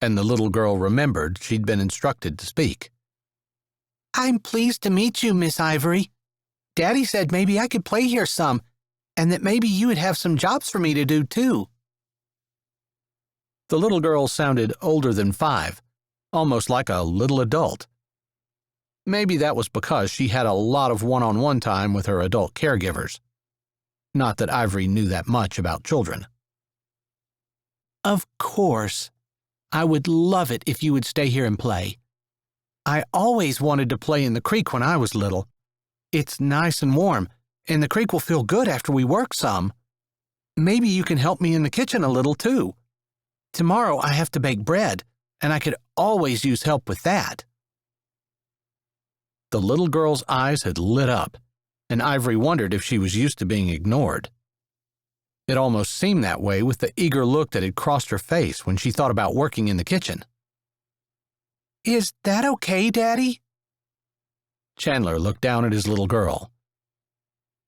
and the little girl remembered she'd been instructed to speak. I'm pleased to meet you, Miss Ivory. Daddy said maybe I could play here some, and that maybe you would have some jobs for me to do, too. The little girl sounded older than 5, almost like a little adult. Maybe that was because she had a lot of one-on-one time with her adult caregivers. Not that Ivory knew that much about children. Of course. I would love it if you would stay here and play. I always wanted to play in the creek when I was little. It's nice and warm, and the creek will feel good after we work some. Maybe you can help me in the kitchen a little, too. Tomorrow I have to bake bread, and I could always use help with that. The little girl's eyes had lit up, and Ivory wondered if she was used to being ignored. It almost seemed that way with the eager look that had crossed her face when she thought about working in the kitchen. Is that okay, Daddy? Chandler looked down at his little girl.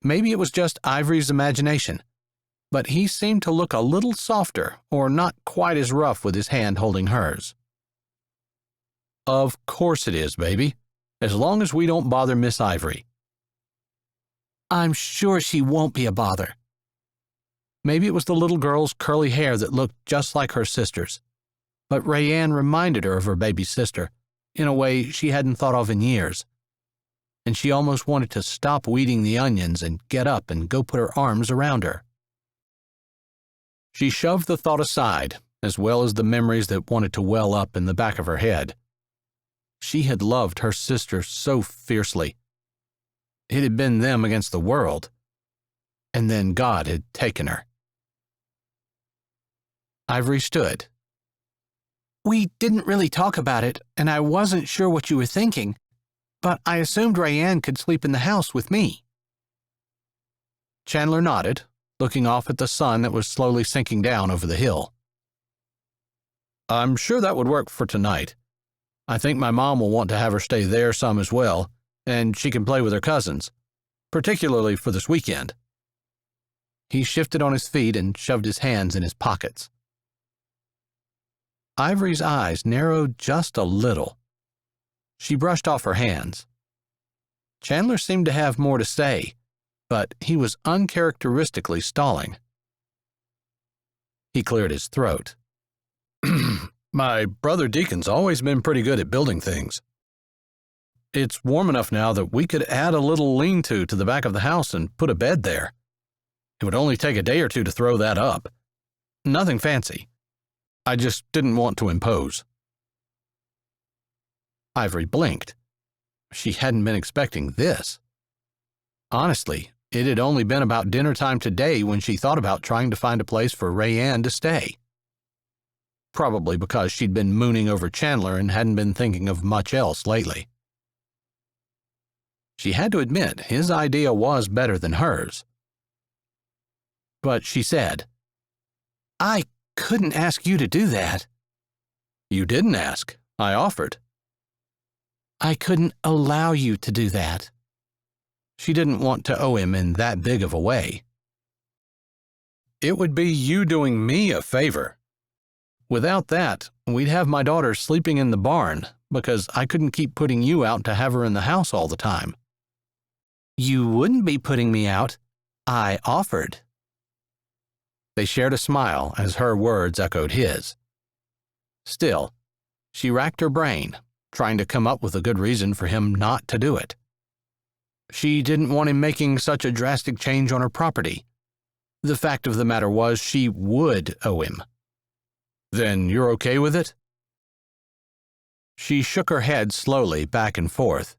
Maybe it was just Ivory's imagination, but he seemed to look a little softer or not quite as rough with his hand holding hers. Of course it is, baby, as long as we don't bother Miss Ivory. I'm sure she won't be a bother. Maybe it was the little girl's curly hair that looked just like her sister's, but Rayanne reminded her of her baby sister in a way she hadn't thought of in years, and she almost wanted to stop weeding the onions and get up and go put her arms around her. She shoved the thought aside, as well as the memories that wanted to well up in the back of her head. She had loved her sister so fiercely. It had been them against the world, and then God had taken her. Ivory stood. We didn't really talk about it, and I wasn't sure what you were thinking, but I assumed Rayanne could sleep in the house with me. Chandler nodded, looking off at the sun that was slowly sinking down over the hill. I'm sure that would work for tonight. I think my mom will want to have her stay there some as well, and she can play with her cousins, particularly for this weekend. He shifted on his feet and shoved his hands in his pockets. Ivory's eyes narrowed just a little. She brushed off her hands. Chandler seemed to have more to say, but he was uncharacteristically stalling. He cleared his throat. My brother Deacon's always been pretty good at building things. It's warm enough now that we could add a little lean-to the back of the house and put a bed there. It would only take a day or two to throw that up. Nothing fancy. I just didn't want to impose. Ivory blinked. She hadn't been expecting this. Honestly, it had only been about dinner time today when she thought about trying to find a place for Rayanne to stay. Probably because she'd been mooning over Chandler and hadn't been thinking of much else lately. She had to admit his idea was better than hers. But she said, I couldn't ask you to do that. You didn't ask. I offered. I couldn't allow you to do that. She didn't want to owe him in that big of a way. It would be you doing me a favor. Without that, we'd have my daughter sleeping in the barn because I couldn't keep putting you out to have her in the house all the time. You wouldn't be putting me out. I offered. They shared a smile as her words echoed his. Still, she racked her brain, trying to come up with a good reason for him not to do it. She didn't want him making such a drastic change on her property. The fact of the matter was she would owe him. Then you're okay with it? She shook her head slowly back and forth.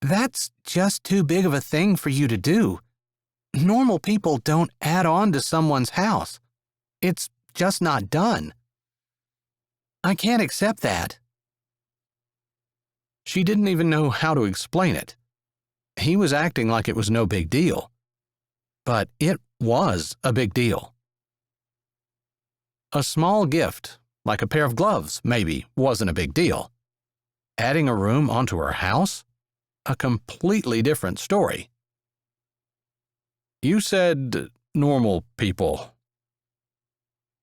That's just too big of a thing for you to do. Normal people don't add on to someone's house. It's just not done. I can't accept that. She didn't even know how to explain it. He was acting like it was no big deal. But it was a big deal. A small gift, like a pair of gloves, maybe, wasn't a big deal. Adding a room onto her house? A completely different story. You said normal people.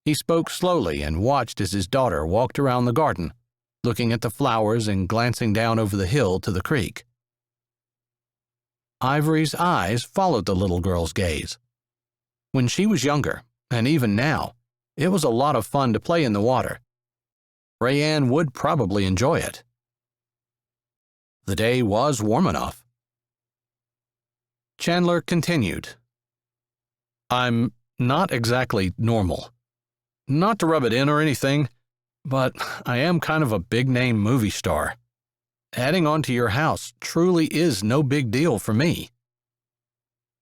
He spoke slowly and watched as his daughter walked around the garden, looking at the flowers and glancing down over the hill to the creek. Ivory's eyes followed the little girl's gaze. When she was younger, and even now, it was a lot of fun to play in the water. Rayanne would probably enjoy it. The day was warm enough. Chandler continued. I'm not exactly normal. Not to rub it in or anything, but I am kind of a big-name movie star. Adding on to your house truly is no big deal for me.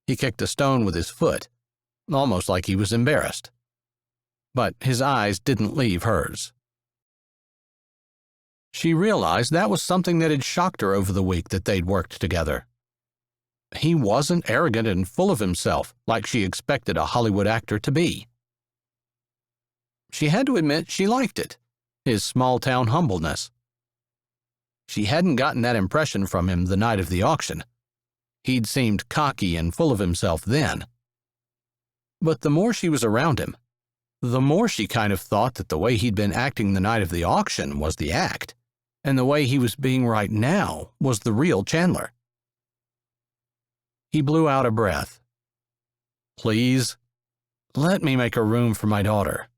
He kicked a stone with his foot, almost like he was embarrassed. But his eyes didn't leave hers. She realized that was something that had shocked her over the week that they'd worked together. He wasn't arrogant and full of himself like she expected a Hollywood actor to be. She had to admit she liked it, his small-town humbleness. She hadn't gotten that impression from him the night of the auction. He'd seemed cocky and full of himself then. But the more she was around him, the more she kind of thought that the way he'd been acting the night of the auction was the act, and the way he was being right now was the real Chandler. He blew out a breath. Please, let me make a room for my daughter.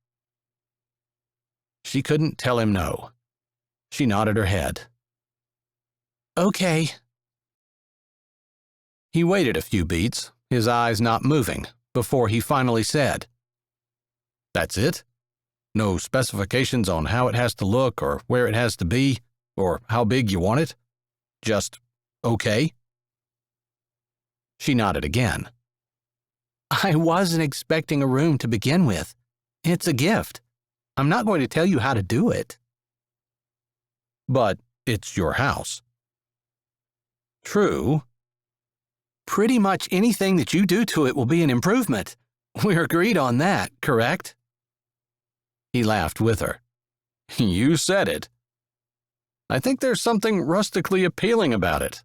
She couldn't tell him no. She nodded her head. Okay. He waited a few beats, his eyes not moving, before he finally said, That's it? No specifications on how it has to look or where it has to be or how big you want it? Just okay? She nodded again. I wasn't expecting a room to begin with. It's a gift. I'm not going to tell you how to do it. But it's your house. True. Pretty much anything that you do to it will be an improvement. We're agreed on that, correct? He laughed with her. You said it. I think there's something rustically appealing about it.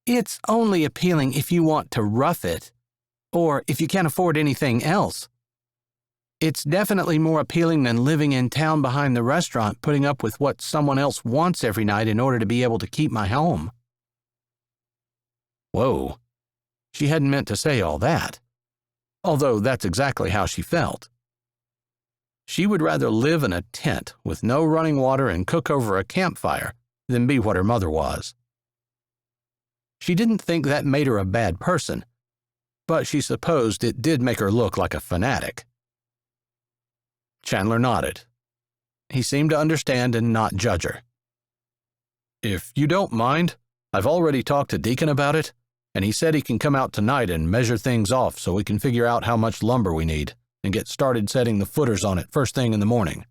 It's only appealing if you want to rough it, or if you can't afford anything else. It's definitely more appealing than living in town behind the restaurant, putting up with what someone else wants every night in order to be able to keep my home. Whoa. She hadn't meant to say all that, although that's exactly how she felt. She would rather live in a tent with no running water and cook over a campfire than be what her mother was. She didn't think that made her a bad person, but she supposed it did make her look like a fanatic. Chandler nodded. He seemed to understand and not judge her. If you don't mind, I've already talked to Deacon about it, and he said he can come out tonight and measure things off so we can figure out how much lumber we need and get started setting the footers on it first thing in the morning.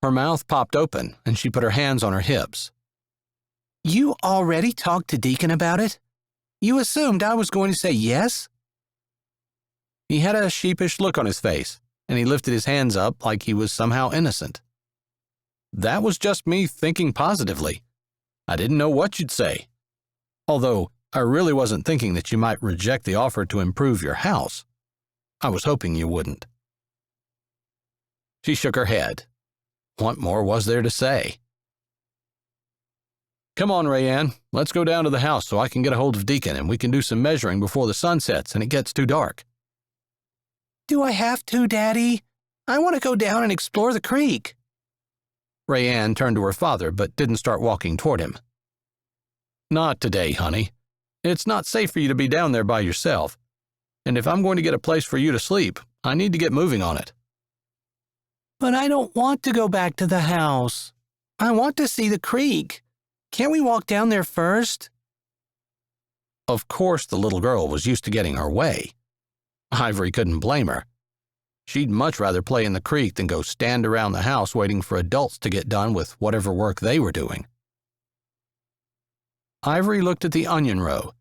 Her mouth popped open and she put her hands on her hips. You already talked to Deacon about it? You assumed I was going to say yes? He had a sheepish look on his face, and he lifted his hands up like he was somehow innocent. That was just me thinking positively. I didn't know what you'd say. Although I really wasn't thinking that you might reject the offer to improve your house. I was hoping you wouldn't. She shook her head. What more was there to say? Come on, Rayanne. Let's go down to the house so I can get a hold of Deacon and we can do some measuring before the sun sets and it gets too dark. Do I have to, Daddy? I want to go down and explore the creek. Rayanne turned to her father but didn't start walking toward him. Not today, honey. It's not safe for you to be down there by yourself. And if I'm going to get a place for you to sleep, I need to get moving on it. But I don't want to go back to the house. I want to see the creek. Can't we walk down there first? Of course the little girl was used to getting her way. Ivory couldn't blame her. She'd much rather play in the creek than go stand around the house waiting for adults to get done with whatever work they were doing. Ivory looked at the onion row.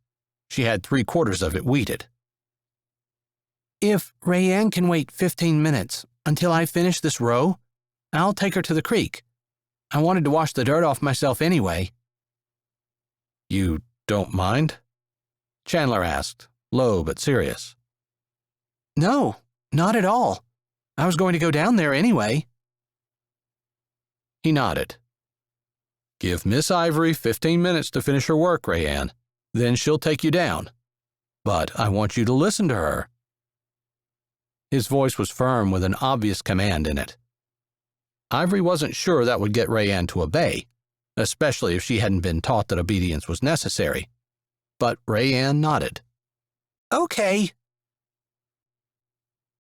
She had 3/4 of it weeded. If Rayanne can wait 15 minutes until I finish this row, I'll take her to the creek. I wanted to wash the dirt off myself anyway. You don't mind? Chandler asked, low but serious. No, not at all. I was going to go down there anyway. He nodded. Give Miss Ivory 15 minutes to finish her work, Rayanne. Then she'll take you down. But I want you to listen to her. His voice was firm with an obvious command in it. Ivory wasn't sure that would get Rayanne to obey, especially if she hadn't been taught that obedience was necessary. But Rayanne nodded. Okay.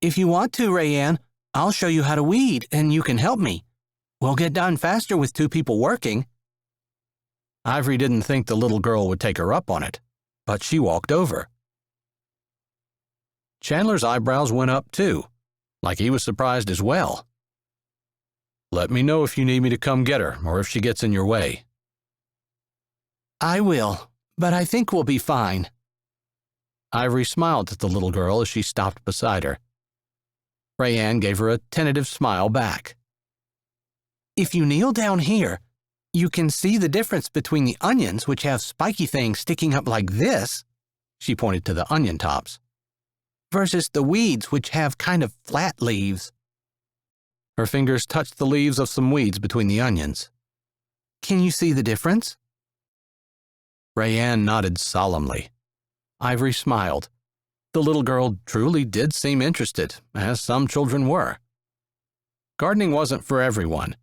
If you want to, Rayanne, I'll show you how to weed and you can help me. We'll get done faster with 2 people working. Ivory didn't think the little girl would take her up on it, but she walked over. Chandler's eyebrows went up too, like he was surprised as well. Let me know if you need me to come get her or if she gets in your way. I will, but I think we'll be fine. Ivory smiled at the little girl as she stopped beside her. Rayanne gave her a tentative smile back. If you kneel down here, you can see the difference between the onions, which have spiky things sticking up like this, she pointed to the onion tops, versus the weeds, which have kind of flat leaves. Her fingers touched the leaves of some weeds between the onions. Can you see the difference? Rayanne nodded solemnly. Ivory smiled. The little girl truly did seem interested, as some children were. Gardening wasn't for everyone,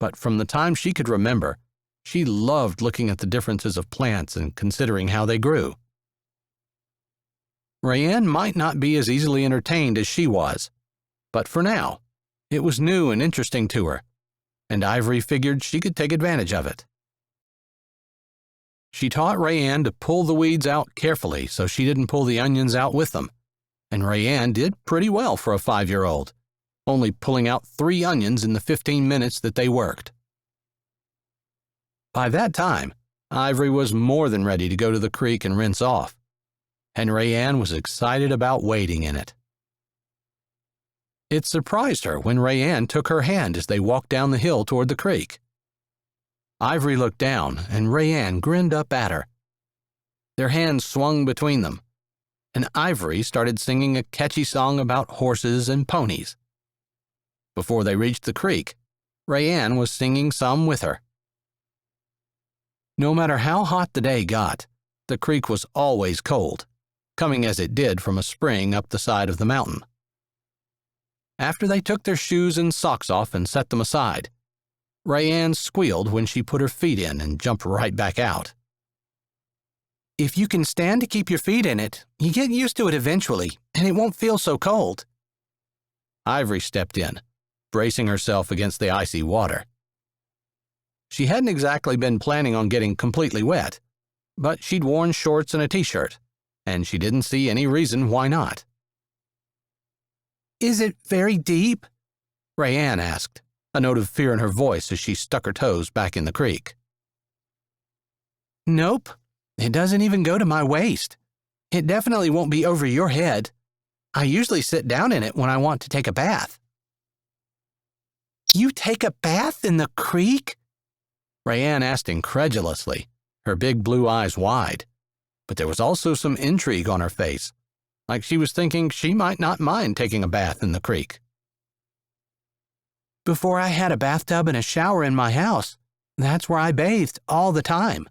but from the time she could remember, she loved looking at the differences of plants and considering how they grew. Rayanne might not be as easily entertained as she was, but for now, it was new and interesting to her, and Ivory figured she could take advantage of it. She taught Rayanne to pull the weeds out carefully so she didn't pull the onions out with them, and Rayanne did pretty well for a 5-year-old, only pulling out 3 onions in the 15 minutes that they worked. By that time, Ivory was more than ready to go to the creek and rinse off, and Rayanne was excited about wading in it. It surprised her when Rayanne took her hand as they walked down the hill toward the creek. Ivory looked down, and Rayanne grinned up at her. Their hands swung between them, and Ivory started singing a catchy song about horses and ponies. Before they reached the creek, Rayanne was singing some with her. No matter how hot the day got, the creek was always cold, coming as it did from a spring up the side of the mountain. After they took their shoes and socks off and set them aside, Rayanne squealed when she put her feet in and jumped right back out. If you can stand to keep your feet in it, you get used to it eventually, and it won't feel so cold. Ivory stepped in, bracing herself against the icy water. She hadn't exactly been planning on getting completely wet, but she'd worn shorts and a t-shirt, and she didn't see any reason why not. Is it very deep? Rayanne asked, a note of fear in her voice as she stuck her toes back in the creek. Nope, it doesn't even go to my waist. It definitely won't be over your head. I usually sit down in it when I want to take a bath. You take a bath in the creek? Rayanne asked incredulously, her big blue eyes wide, but there was also some intrigue on her face, like she was thinking she might not mind taking a bath in the creek. Before I had a bathtub and a shower in my house, that's where I bathed all the time.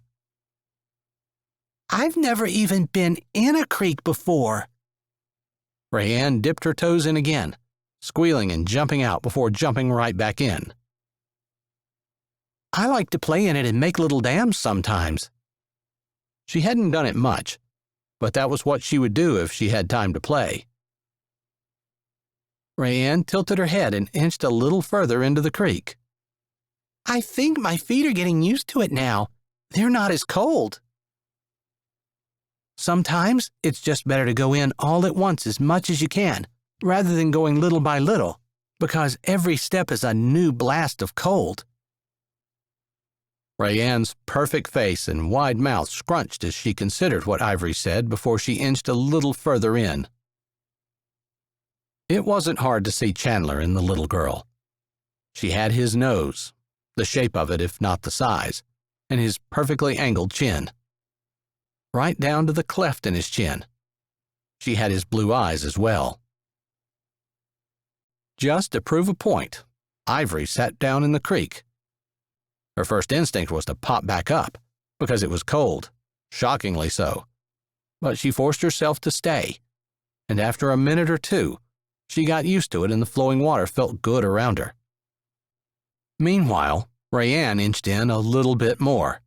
I've never even been in a creek before. Rayanne dipped her toes in again, squealing and jumping out before jumping right back in. I like to play in it and make little dams sometimes. She hadn't done it much, but that was what she would do if she had time to play. Rayanne tilted her head and inched a little further into the creek. I think my feet are getting used to it now. They're not as cold. Sometimes it's just better to go in all at once as much as you can. rather than going little by little, because every step is a new blast of cold." Rayanne's perfect face and wide mouth scrunched as she considered what Ivory said before she inched a little further in. It wasn't hard to see Chandler in the little girl. She had his nose, the shape of it if not the size, and his perfectly angled chin. Right down to the cleft in his chin. She had his blue eyes as well. Just to prove a point, Ivory sat down in the creek. Her first instinct was to pop back up, because it was cold, shockingly so. But she forced herself to stay, and after a minute or two, she got used to it and the flowing water felt good around her. Meanwhile, Rayanne inched in a little bit more.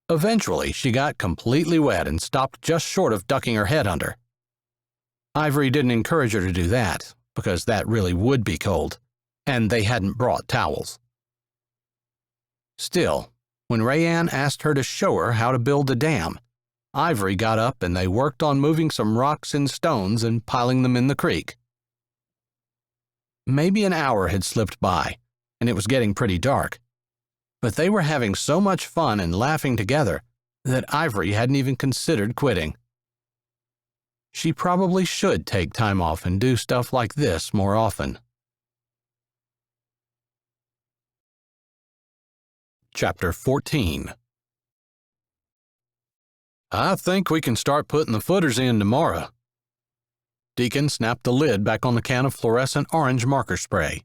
Eventually, she got completely wet and stopped just short of ducking her head under. Ivory didn't encourage her to do that, because that really would be cold, and they hadn't brought towels. Still, when Rayanne asked her to show her how to build the dam, Ivory got up and they worked on moving some rocks and stones and piling them in the creek. Maybe an hour had slipped by, and it was getting pretty dark, but they were having so much fun and laughing together that Ivory hadn't even considered quitting. She probably should take time off and do stuff like this more often. Chapter 14. "I think we can start putting the footers in tomorrow." Deacon snapped the lid back on the can of fluorescent orange marker spray.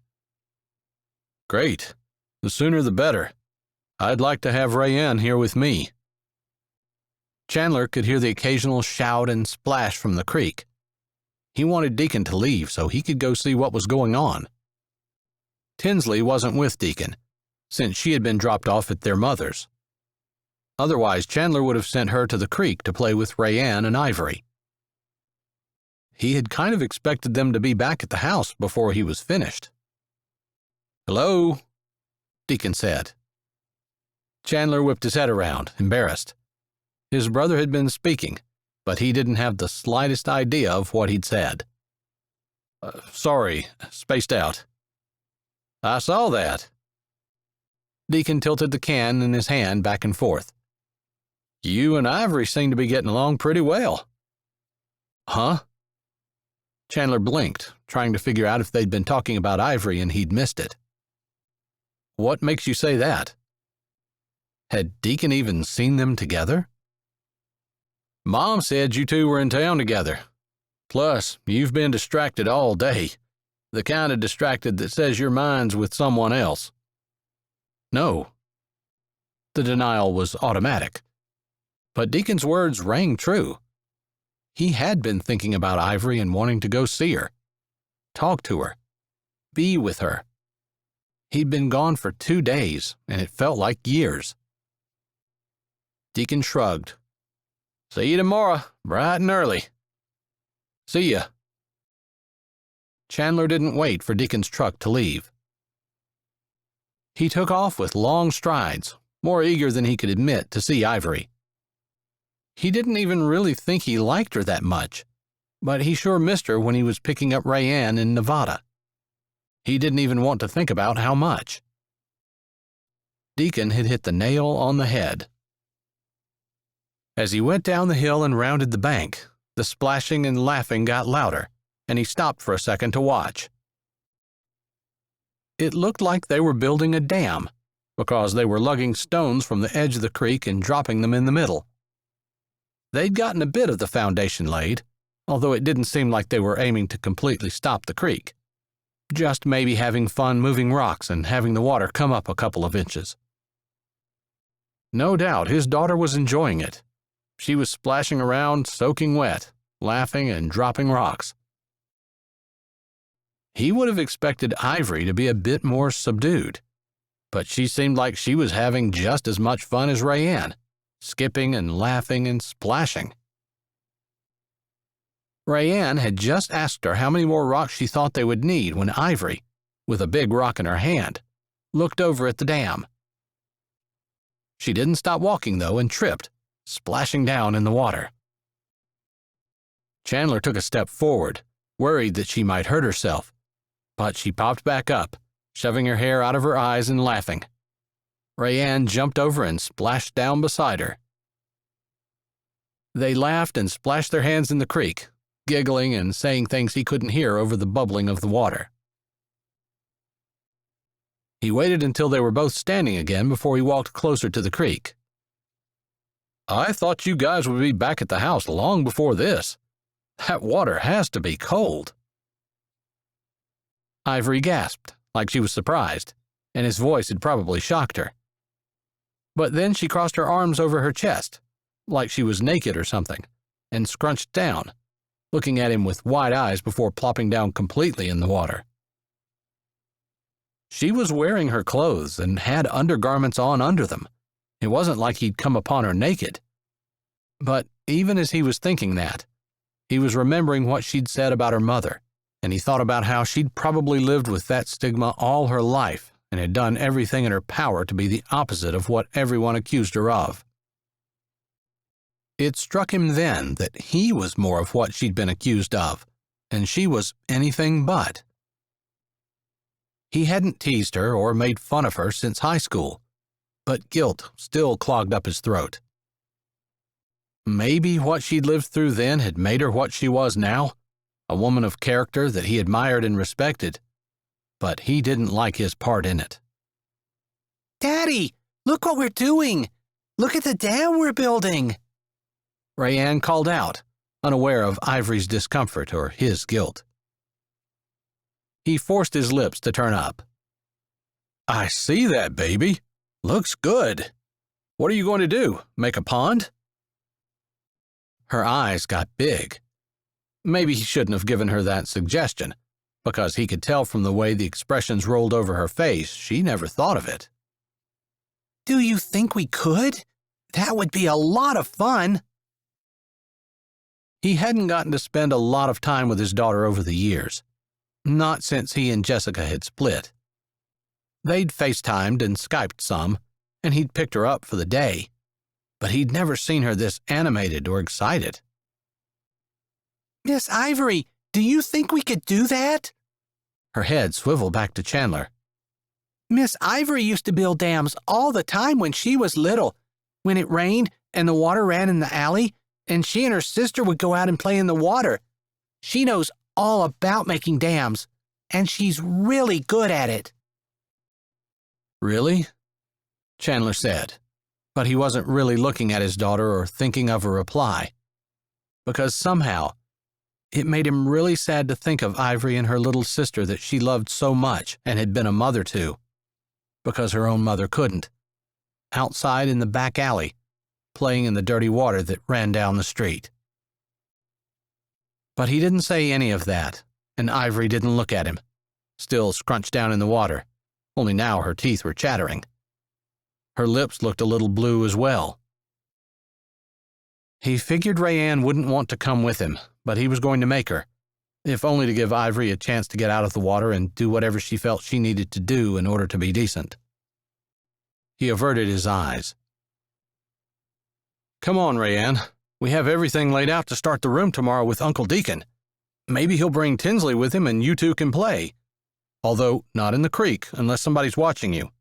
"Great. The sooner the better. I'd like to have Rayanne here with me." Chandler could hear the occasional shout and splash from the creek. He wanted Deacon to leave so he could go see what was going on. Tinsley wasn't with Deacon, since she had been dropped off at their mother's. Otherwise, Chandler would have sent her to the creek to play with Rayanne and Ivory. He had kind of expected them to be back at the house before he was finished. "Hello," Deacon said. Chandler whipped his head around, embarrassed. His brother had been speaking, but he didn't have the slightest idea of what he'd said. Sorry, spaced out." "I saw that." Deacon tilted the can in his hand back and forth. "You and Ivory seem to be getting along pretty well." "Huh?" Chandler blinked, trying to figure out if they'd been talking about Ivory and he'd missed it. "What makes you say that?" Had Deacon even seen them together? "Mom said you two were in town together. Plus, you've been distracted all day. The kind of distracted that says your mind's with someone else." "No." The denial was automatic. But Deacon's words rang true. He had been thinking about Ivory and wanting to go see her, talk to her, be with her. He'd been gone for 2 days, and it felt like years. Deacon shrugged. "See you tomorrow, bright and early." "See ya." Chandler didn't wait for Deacon's truck to leave. He took off with long strides, more eager than he could admit to see Ivory. He didn't even really think he liked her that much, but he sure missed her when he was picking up Rayanne in Nevada. He didn't even want to think about how much. Deacon had hit the nail on the head. As he went down the hill and rounded the bank, the splashing and laughing got louder, and he stopped for a second to watch. It looked like they were building a dam, because they were lugging stones from the edge of the creek and dropping them in the middle. They'd gotten a bit of the foundation laid, although it didn't seem like they were aiming to completely stop the creek. Just maybe having fun moving rocks and having the water come up a couple of inches. No doubt his daughter was enjoying it. She was splashing around, soaking wet, laughing and dropping rocks. He would have expected Ivory to be a bit more subdued, but she seemed like she was having just as much fun as Rayanne, skipping and laughing and splashing. Rayanne had just asked her how many more rocks she thought they would need when Ivory, with a big rock in her hand, looked over at the dam. She didn't stop walking, though, and tripped, splashing down in the water. Chandler took a step forward, worried that she might hurt herself, but she popped back up, shoving her hair out of her eyes and laughing. Rayanne jumped over and splashed down beside her. They laughed and splashed their hands in the creek, giggling and saying things he couldn't hear over the bubbling of the water. He waited until they were both standing again before he walked closer to the creek. "I thought you guys would be back at the house long before this. That water has to be cold." Ivory gasped, like she was surprised, and his voice had probably shocked her. But then she crossed her arms over her chest, like she was naked or something, and scrunched down, looking at him with wide eyes before plopping down completely in the water. She was wearing her clothes and had undergarments on under them. It wasn't like he'd come upon her naked. But even as he was thinking that, he was remembering what she'd said about her mother, and he thought about how she'd probably lived with that stigma all her life and had done everything in her power to be the opposite of what everyone accused her of. It struck him then that he was more of what she'd been accused of, and she was anything but. He hadn't teased her or made fun of her since high school, but guilt still clogged up his throat. Maybe what she'd lived through then had made her what she was now, a woman of character that he admired and respected, but he didn't like his part in it. "Daddy, look what we're doing! Look at the dam we're building!" Rayanne called out, unaware of Ivory's discomfort or his guilt. He forced his lips to turn up. "I see that, baby. Looks good. What are you going to do, make a pond?" Her eyes got big. Maybe he shouldn't have given her that suggestion, because he could tell from the way the expressions rolled over her face she never thought of it. "Do you think we could? That would be a lot of fun." He hadn't gotten to spend a lot of time with his daughter over the years, not since he and Jessica had split. They'd FaceTimed and Skyped some, and he'd picked her up for the day, but he'd never seen her this animated or excited. "Miss Ivory, do you think we could do that?" Her head swiveled back to Chandler. "Miss Ivory used to build dams all the time when she was little, when it rained and the water ran in the alley, and she and her sister would go out and play in the water. She knows all about making dams, and she's really good at it." "Really?" Chandler said, but he wasn't really looking at his daughter or thinking of a reply, because somehow it made him really sad to think of Ivory and her little sister that she loved so much and had been a mother to, because her own mother couldn't, outside in the back alley, playing in the dirty water that ran down the street. But he didn't say any of that, and Ivory didn't look at him, still scrunched down in the water, only now her teeth were chattering. Her lips looked a little blue as well. He figured Rayanne wouldn't want to come with him, but he was going to make her, if only to give Ivory a chance to get out of the water and do whatever she felt she needed to do in order to be decent. He averted his eyes. "Come on, Rayanne. We have everything laid out to start the room tomorrow with Uncle Deacon. Maybe he'll bring Tinsley with him and you two can play. Although not in the creek unless somebody's watching you."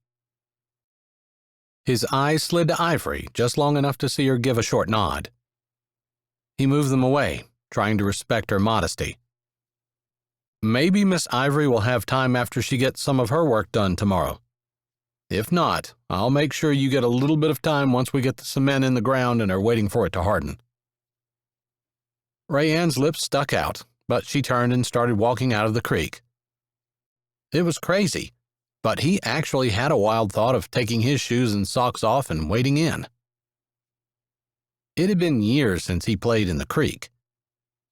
His eyes slid to Ivory just long enough to see her give a short nod. He moved them away, trying to respect her modesty. "Maybe Miss Ivory will have time after she gets some of her work done tomorrow. If not, I'll make sure you get a little bit of time once we get the cement in the ground and are waiting for it to harden." Rayanne's lips stuck out, but she turned and started walking out of the creek. It was crazy, but he actually had a wild thought of taking his shoes and socks off and wading in. It had been years since he played in the creek,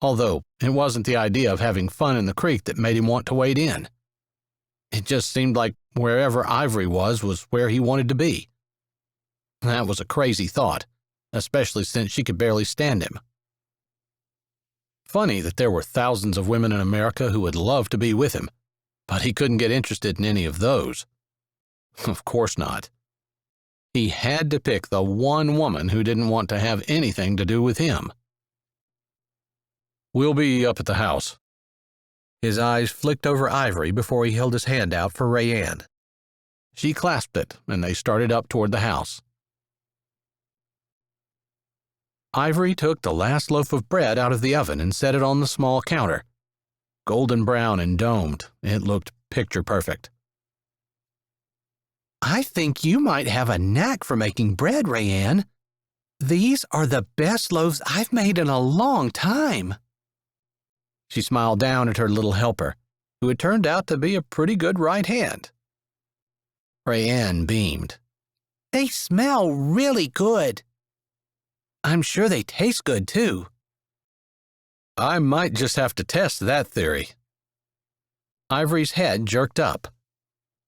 although it wasn't the idea of having fun in the creek that made him want to wade in. It just seemed like wherever Ivory was where he wanted to be. That was a crazy thought, especially since she could barely stand him. Funny that there were thousands of women in America who would love to be with him, but he couldn't get interested in any of those. Of course not. He had to pick the one woman who didn't want to have anything to do with him. We'll be up at the house." His eyes flicked over Ivory before he held his hand out for Rayanne. She clasped it, and they started up toward the house. Ivory took the last loaf of bread out of the oven and set it on the small counter. Golden brown and domed, it looked picture perfect. "I think you might have a knack for making bread, Rayanne. These are the best loaves I've made in a long time." She smiled down at her little helper, who had turned out to be a pretty good right hand. Rayanne beamed. "They smell really good. I'm sure they taste good, too." "I might just have to test that theory." Ivory's head jerked up.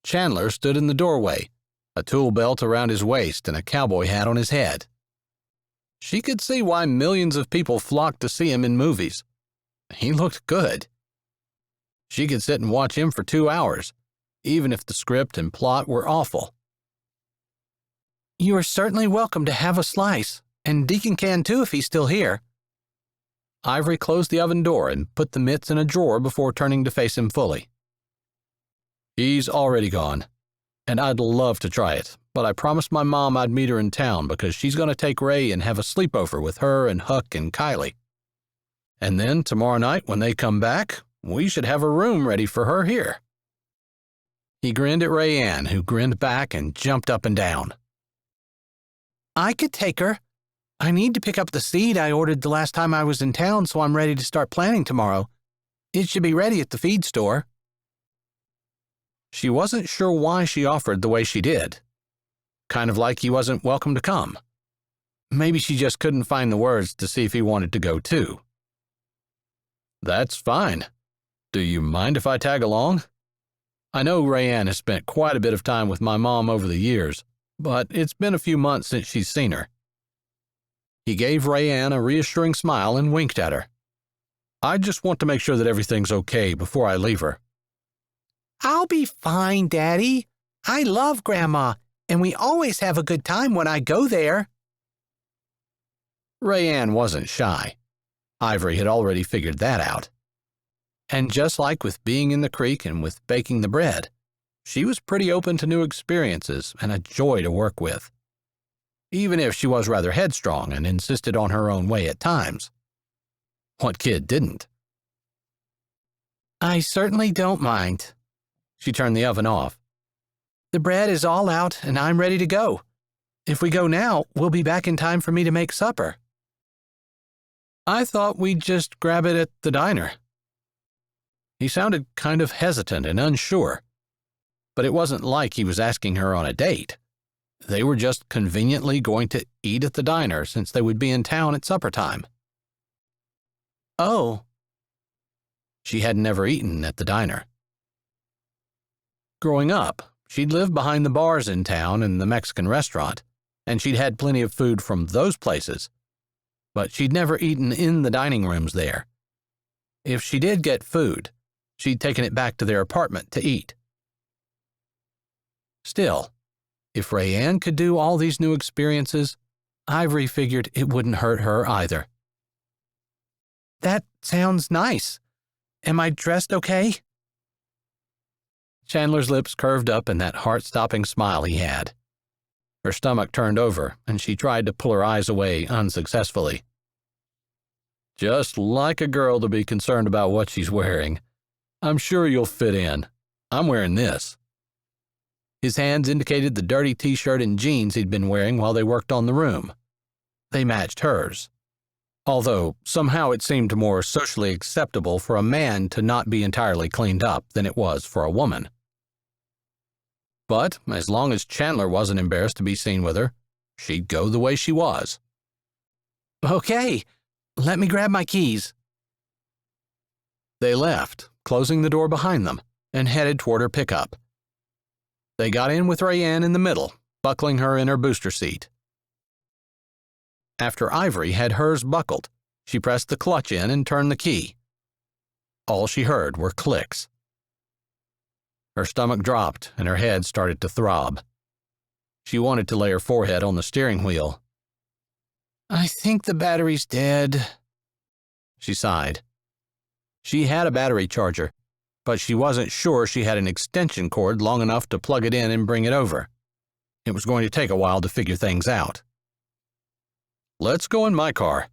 Chandler stood in the doorway, a tool belt around his waist and a cowboy hat on his head. She could see why millions of people flocked to see him in movies. He looked good. She could sit and watch him for 2 hours, even if the script and plot were awful. "You are certainly welcome to have a slice, and Deacon can too if he's still here." Ivory closed the oven door and put the mitts in a drawer before turning to face him fully. "He's already gone, and I'd love to try it, but I promised my mom I'd meet her in town because she's going to take Ray and have a sleepover with her and Huck and Kylie. And then tomorrow night when they come back, we should have a room ready for her here." He grinned at Rayanne, who grinned back and jumped up and down. "I could take her. I need to pick up the seed I ordered the last time I was in town, so I'm ready to start planting tomorrow. It should be ready at the feed store." She wasn't sure why she offered the way she did. Kind of like he wasn't welcome to come. Maybe she just couldn't find the words to see if he wanted to go too. "That's fine. Do you mind if I tag along? I know Rayanne has spent quite a bit of time with my mom over the years, but it's been a few months since she's seen her." He gave Rayanne a reassuring smile and winked at her. "I just want to make sure that everything's okay before I leave her." "I'll be fine, Daddy. I love Grandma, and we always have a good time when I go there." Rayanne wasn't shy. Ivory had already figured that out. And just like with being in the creek and with baking the bread, she was pretty open to new experiences and a joy to work with, even if she was rather headstrong and insisted on her own way at times. What kid didn't? "I certainly don't mind." She turned the oven off. "The bread is all out, and I'm ready to go. If we go now, we'll be back in time for me to make supper." "I thought we'd just grab it at the diner." He sounded kind of hesitant and unsure, but it wasn't like he was asking her on a date. They were just conveniently going to eat at the diner since they would be in town at supper time. "Oh." She had never eaten at the diner. Growing up, she'd lived behind the bars in town and the Mexican restaurant, and she'd had plenty of food from those places, but she'd never eaten in the dining rooms there. If she did get food, she'd taken it back to their apartment to eat. Still, if Rayanne could do all these new experiences, Ivory figured it wouldn't hurt her either. "That sounds nice. Am I dressed okay?" Chandler's lips curved up in that heart-stopping smile he had. Her stomach turned over, and she tried to pull her eyes away unsuccessfully. "Just like a girl to be concerned about what she's wearing. I'm sure you'll fit in. I'm wearing this." His hands indicated the dirty t-shirt and jeans he'd been wearing while they worked on the room. They matched hers, although somehow it seemed more socially acceptable for a man to not be entirely cleaned up than it was for a woman. But as long as Chandler wasn't embarrassed to be seen with her, she'd go the way she was. "Okay, let me grab my keys." They left, closing the door behind them, and headed toward her pickup. They got in with Rayanne in the middle, buckling her in her booster seat. After Ivory had hers buckled, she pressed the clutch in and turned the key. All she heard were clicks. Her stomach dropped and her head started to throb. She wanted to lay her forehead on the steering wheel. "I think the battery's dead," she sighed. She had a battery charger, but she wasn't sure she had an extension cord long enough to plug it in and bring it over. It was going to take a while to figure things out. "Let's go in my car.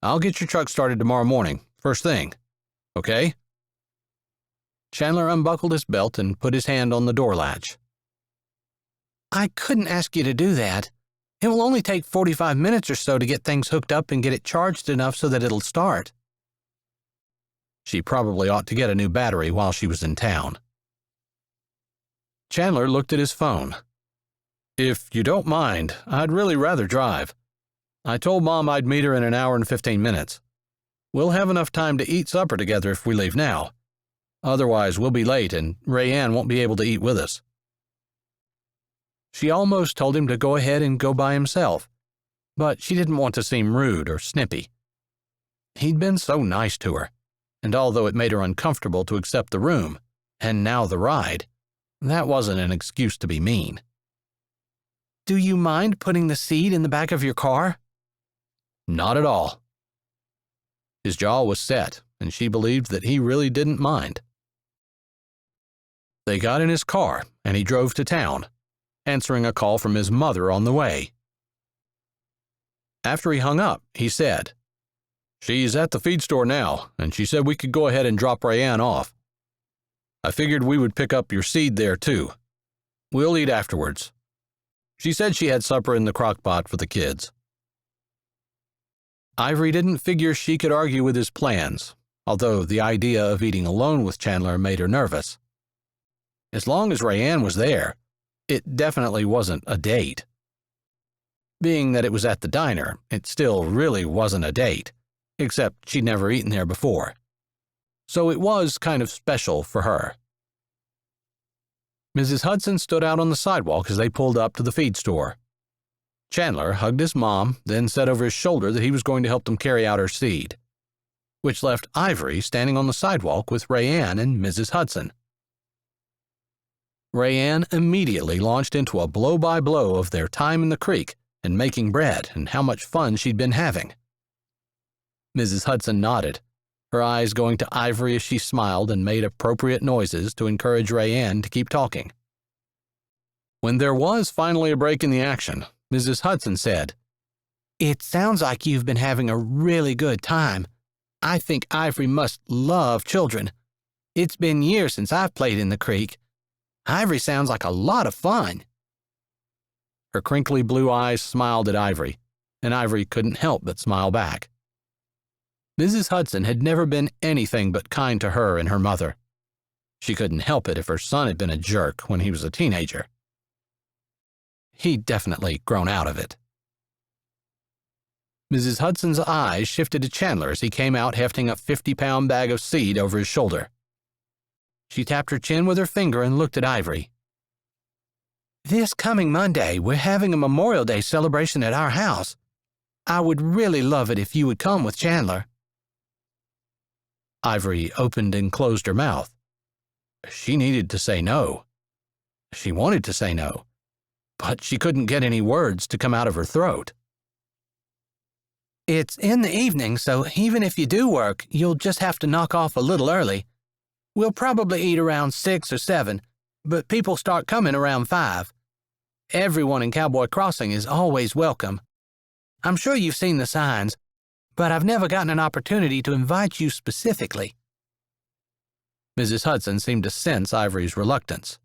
I'll get your truck started tomorrow morning, first thing. Okay?" Chandler unbuckled his belt and put his hand on the door latch. "I couldn't ask you to do that. It will only take 45 minutes or so to get things hooked up and get it charged enough so that it'll start." She probably ought to get a new battery while she was in town. Chandler looked at his phone. "If you don't mind, I'd really rather drive. I told Mom I'd meet her in an hour and 15 minutes. We'll have enough time to eat supper together if we leave now. Otherwise, we'll be late and Rayanne won't be able to eat with us." She almost told him to go ahead and go by himself, but she didn't want to seem rude or snippy. He'd been so nice to her, and although it made her uncomfortable to accept the room, and now the ride, that wasn't an excuse to be mean. "Do you mind putting the seat in the back of your car?" Not at all. His jaw was set, and she believed that he really didn't mind. They got in his car, and he drove to town, answering a call from his mother on the way. After he hung up, he said, "She's at the feed store now, and she said we could go ahead and drop Rayanne off. I figured we would pick up your seed there, too. We'll eat afterwards. She said she had supper in the crock pot for the kids." Ivory didn't figure she could argue with his plans, although the idea of eating alone with Chandler made her nervous. As long as Rayanne was there, it definitely wasn't a date. Being that it was at the diner, it still really wasn't a date, except she'd never eaten there before. So it was kind of special for her. Mrs. Hudson stood out on the sidewalk as they pulled up to the feed store. Chandler hugged his mom, then said over his shoulder that he was going to help them carry out her seed, which left Ivory standing on the sidewalk with Rayanne and Mrs. Hudson. Rayanne immediately launched into a blow-by-blow of their time in the creek and making bread and how much fun she'd been having. Mrs. Hudson nodded, her eyes going to Ivory as she smiled and made appropriate noises to encourage Rayanne to keep talking. When there was finally a break in the action, Mrs. Hudson said, "It sounds like you've been having a really good time. I think Ivory must love children. It's been years since I've played in the creek. Ivory sounds like a lot of fun." Her crinkly blue eyes smiled at Ivory, and Ivory couldn't help but smile back. Mrs. Hudson had never been anything but kind to her and her mother. She couldn't help it if her son had been a jerk when he was a teenager. He'd definitely grown out of it. Mrs. Hudson's eyes shifted to Chandler as he came out hefting a 50-pound bag of seed over his shoulder. She tapped her chin with her finger and looked at Ivory. "This coming Monday, we're having a Memorial Day celebration at our house. I would really love it if you would come with Chandler." Ivory opened and closed her mouth. She needed to say no. She wanted to say no, but she couldn't get any words to come out of her throat. "It's in the evening, so even if you do work, you'll just have to knock off a little early. We'll probably eat around 6 or 7, but people start coming around 5. Everyone in Cowboy Crossing is always welcome. I'm sure you've seen the signs, but I've never gotten an opportunity to invite you specifically." Mrs. Hudson seemed to sense Ivory's reluctance.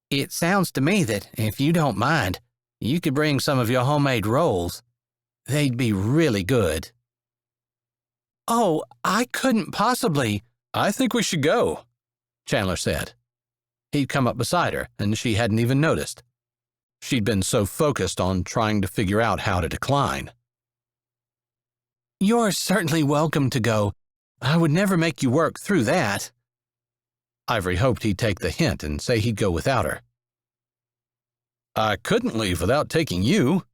"It sounds to me that, if you don't mind, you could bring some of your homemade rolls. They'd be really good." "Oh, I couldn't possibly." "I think we should go," Chandler said. He'd come up beside her, and she hadn't even noticed. She'd been so focused on trying to figure out how to decline. "You're certainly welcome to go. I would never make you work through that." Ivory hoped he'd take the hint and say he'd go without her. "I couldn't leave without taking you.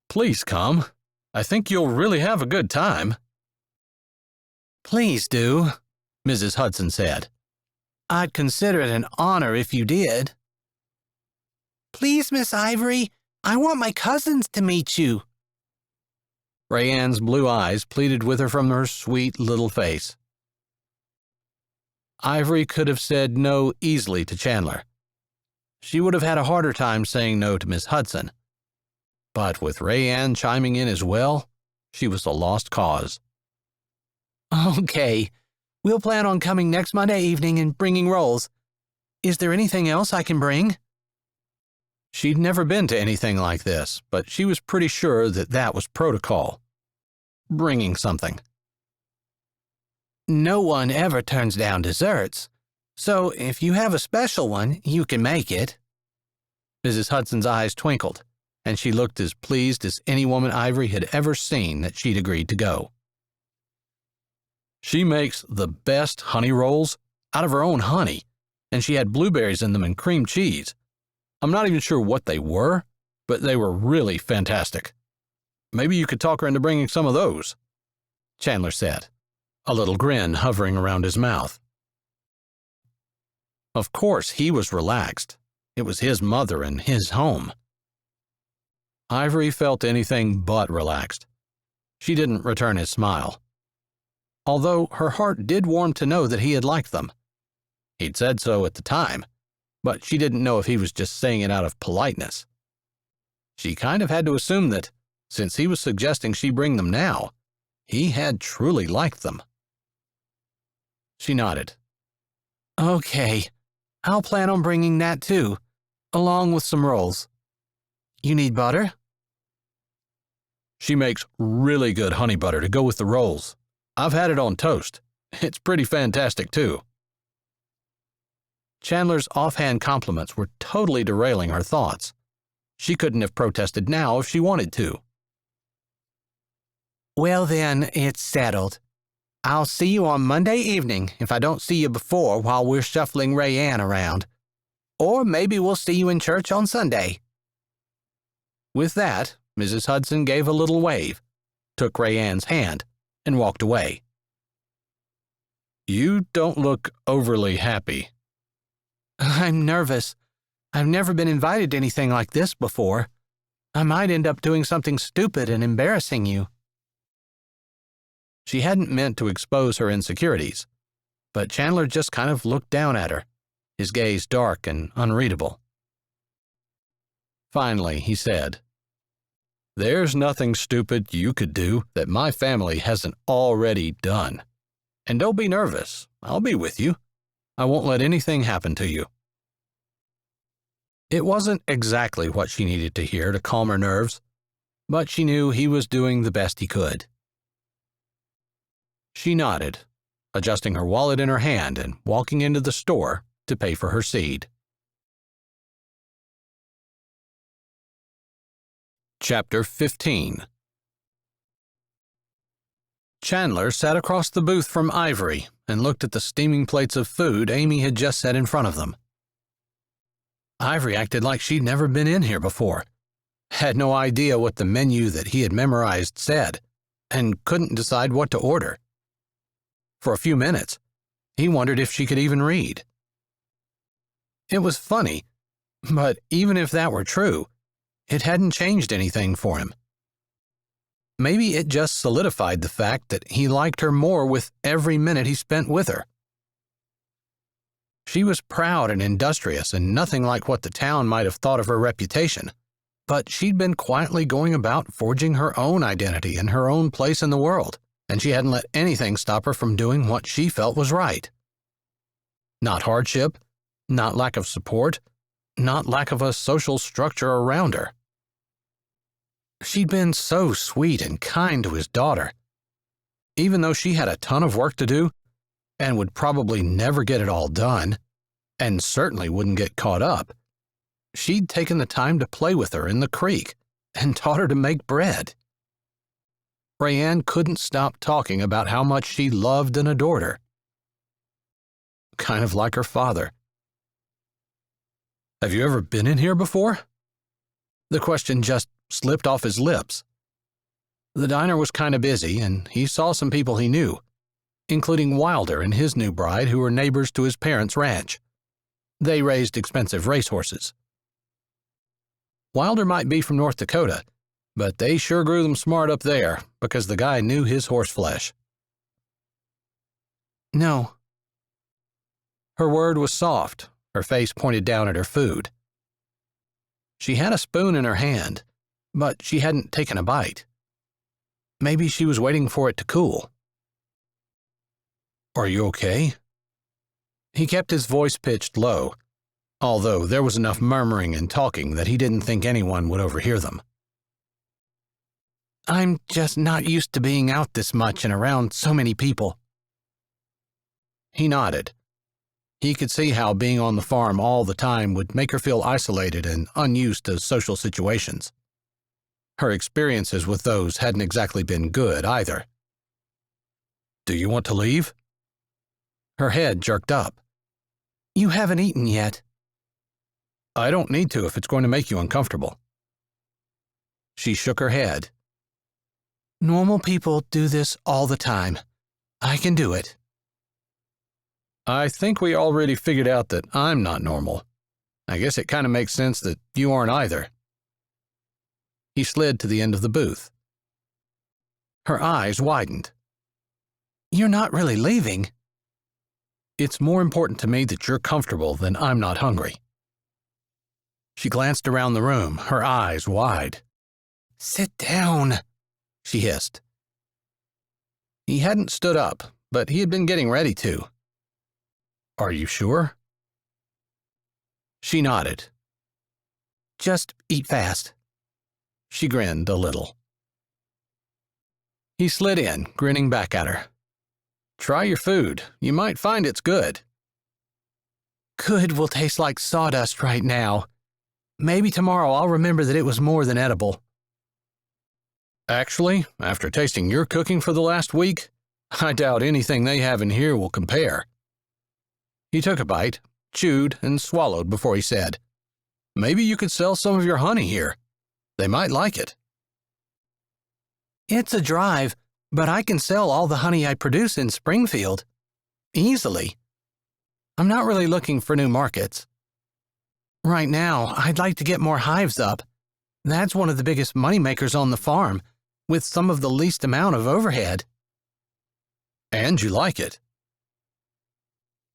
Please come. I think you'll really have a good time." "Please do," Mrs. Hudson said. "I'd consider it an honor if you did." "Please, Miss Ivory, I want my cousins to meet you." Rayanne's blue eyes pleaded with her from her sweet little face. Ivory could have said no easily to Chandler. She would have had a harder time saying no to Miss Hudson. But with Rayanne chiming in as well, she was a lost cause. Okay, we'll plan on coming next Monday evening and bringing rolls. Is there anything else I can bring? She'd never been to anything like this, but she was pretty sure that that was protocol. Bringing something. No one ever turns down desserts, so if you have a special one, you can make it. Mrs. Hudson's eyes twinkled, and she looked as pleased as any woman Ivory had ever seen that she'd agreed to go. She makes the best honey rolls out of her own honey, and she had blueberries in them and cream cheese. I'm not even sure what they were, but they were really fantastic. Maybe you could talk her into bringing some of those, Chandler said, a little grin hovering around his mouth. Of course, he was relaxed. It was his mother and his home. Ivory felt anything but relaxed. She didn't return his smile, although her heart did warm to know that he had liked them. He'd said so at the time, but she didn't know if he was just saying it out of politeness. She kind of had to assume that, since he was suggesting she bring them now, he had truly liked them. She nodded. Okay, I'll plan on bringing that too, along with some rolls. You need butter? She makes really good honey butter to go with the rolls. I've had it on toast. It's pretty fantastic too. Chandler's offhand compliments were totally derailing her thoughts. She couldn't have protested now if she wanted to. Well then, it's settled. I'll see you on Monday evening if I don't see you before while we're shuffling Rayanne around. Or maybe we'll see you in church on Sunday. With that, Mrs. Hudson gave a little wave, took Rayanne's hand, and walked away. You don't look overly happy. I'm nervous. I've never been invited to anything like this before. I might end up doing something stupid and embarrassing you. She hadn't meant to expose her insecurities, but Chandler just kind of looked down at her, his gaze dark and unreadable. Finally, he said, "There's nothing stupid you could do that my family hasn't already done. And don't be nervous. I'll be with you. I won't let anything happen to you." It wasn't exactly what she needed to hear to calm her nerves, but she knew he was doing the best he could. She nodded, adjusting her wallet in her hand and walking into the store to pay for her seed. Chapter 15. Chandler sat across the booth from Ivory and looked at the steaming plates of food Amy had just set in front of them. Ivory acted like she'd never been in here before, had no idea what the menu that he had memorized said, and couldn't decide what to order. For a few minutes, he wondered if she could even read. It was funny, but even if that were true, it hadn't changed anything for him. Maybe it just solidified the fact that he liked her more with every minute he spent with her. She was proud and industrious and nothing like what the town might have thought of her reputation, but she'd been quietly going about forging her own identity and her own place in the world, and she hadn't let anything stop her from doing what she felt was right. Not hardship, not lack of support, not lack of a social structure around her. She'd been so sweet and kind to his daughter. Even though she had a ton of work to do, and would probably never get it all done, and certainly wouldn't get caught up, she'd taken the time to play with her in the creek and taught her to make bread. Rayanne couldn't stop talking about how much she loved and adored her. Kind of like her father. "Have you ever been in here before?" The question just slipped off his lips. The diner was kind of busy, and he saw some people he knew, including Wilder and his new bride who were neighbors to his parents' ranch. They raised expensive racehorses. Wilder might be from North Dakota, but they sure grew them smart up there because the guy knew his horse flesh. No. Her word was soft, her face pointed down at her food. She had a spoon in her hand, but she hadn't taken a bite. Maybe she was waiting for it to cool. "Are you okay?" He kept his voice pitched low, although there was enough murmuring and talking that he didn't think anyone would overhear them. "I'm just not used to being out this much and around so many people." He nodded. He could see how being on the farm all the time would make her feel isolated and unused to social situations. Her experiences with those hadn't exactly been good either. "Do you want to leave?" Her head jerked up. "You haven't eaten yet." "I don't need to if it's going to make you uncomfortable." She shook her head. "Normal people do this all the time. I can do it." "I think we already figured out that I'm not normal. I guess it kind of makes sense that you aren't either." He slid to the end of the booth. Her eyes widened. "You're not really leaving?" "It's more important to me that you're comfortable than I'm not hungry." She glanced around the room, her eyes wide. "Sit down," she hissed. He hadn't stood up, but he had been getting ready to. "Are you sure?" She nodded. "Just eat fast." She grinned a little. He slid in, grinning back at her. "Try your food. You might find it's good." "Good will taste like sawdust right now. Maybe tomorrow I'll remember that it was more than edible." "Actually, after tasting your cooking for the last week, I doubt anything they have in here will compare." He took a bite, chewed, and swallowed before he said, "Maybe you could sell some of your honey here. They might like it." "It's a drive, but I can sell all the honey I produce in Springfield. Easily. I'm not really looking for new markets. Right now, I'd like to get more hives up. That's one of the biggest moneymakers on the farm, with some of the least amount of overhead." "And you like it?"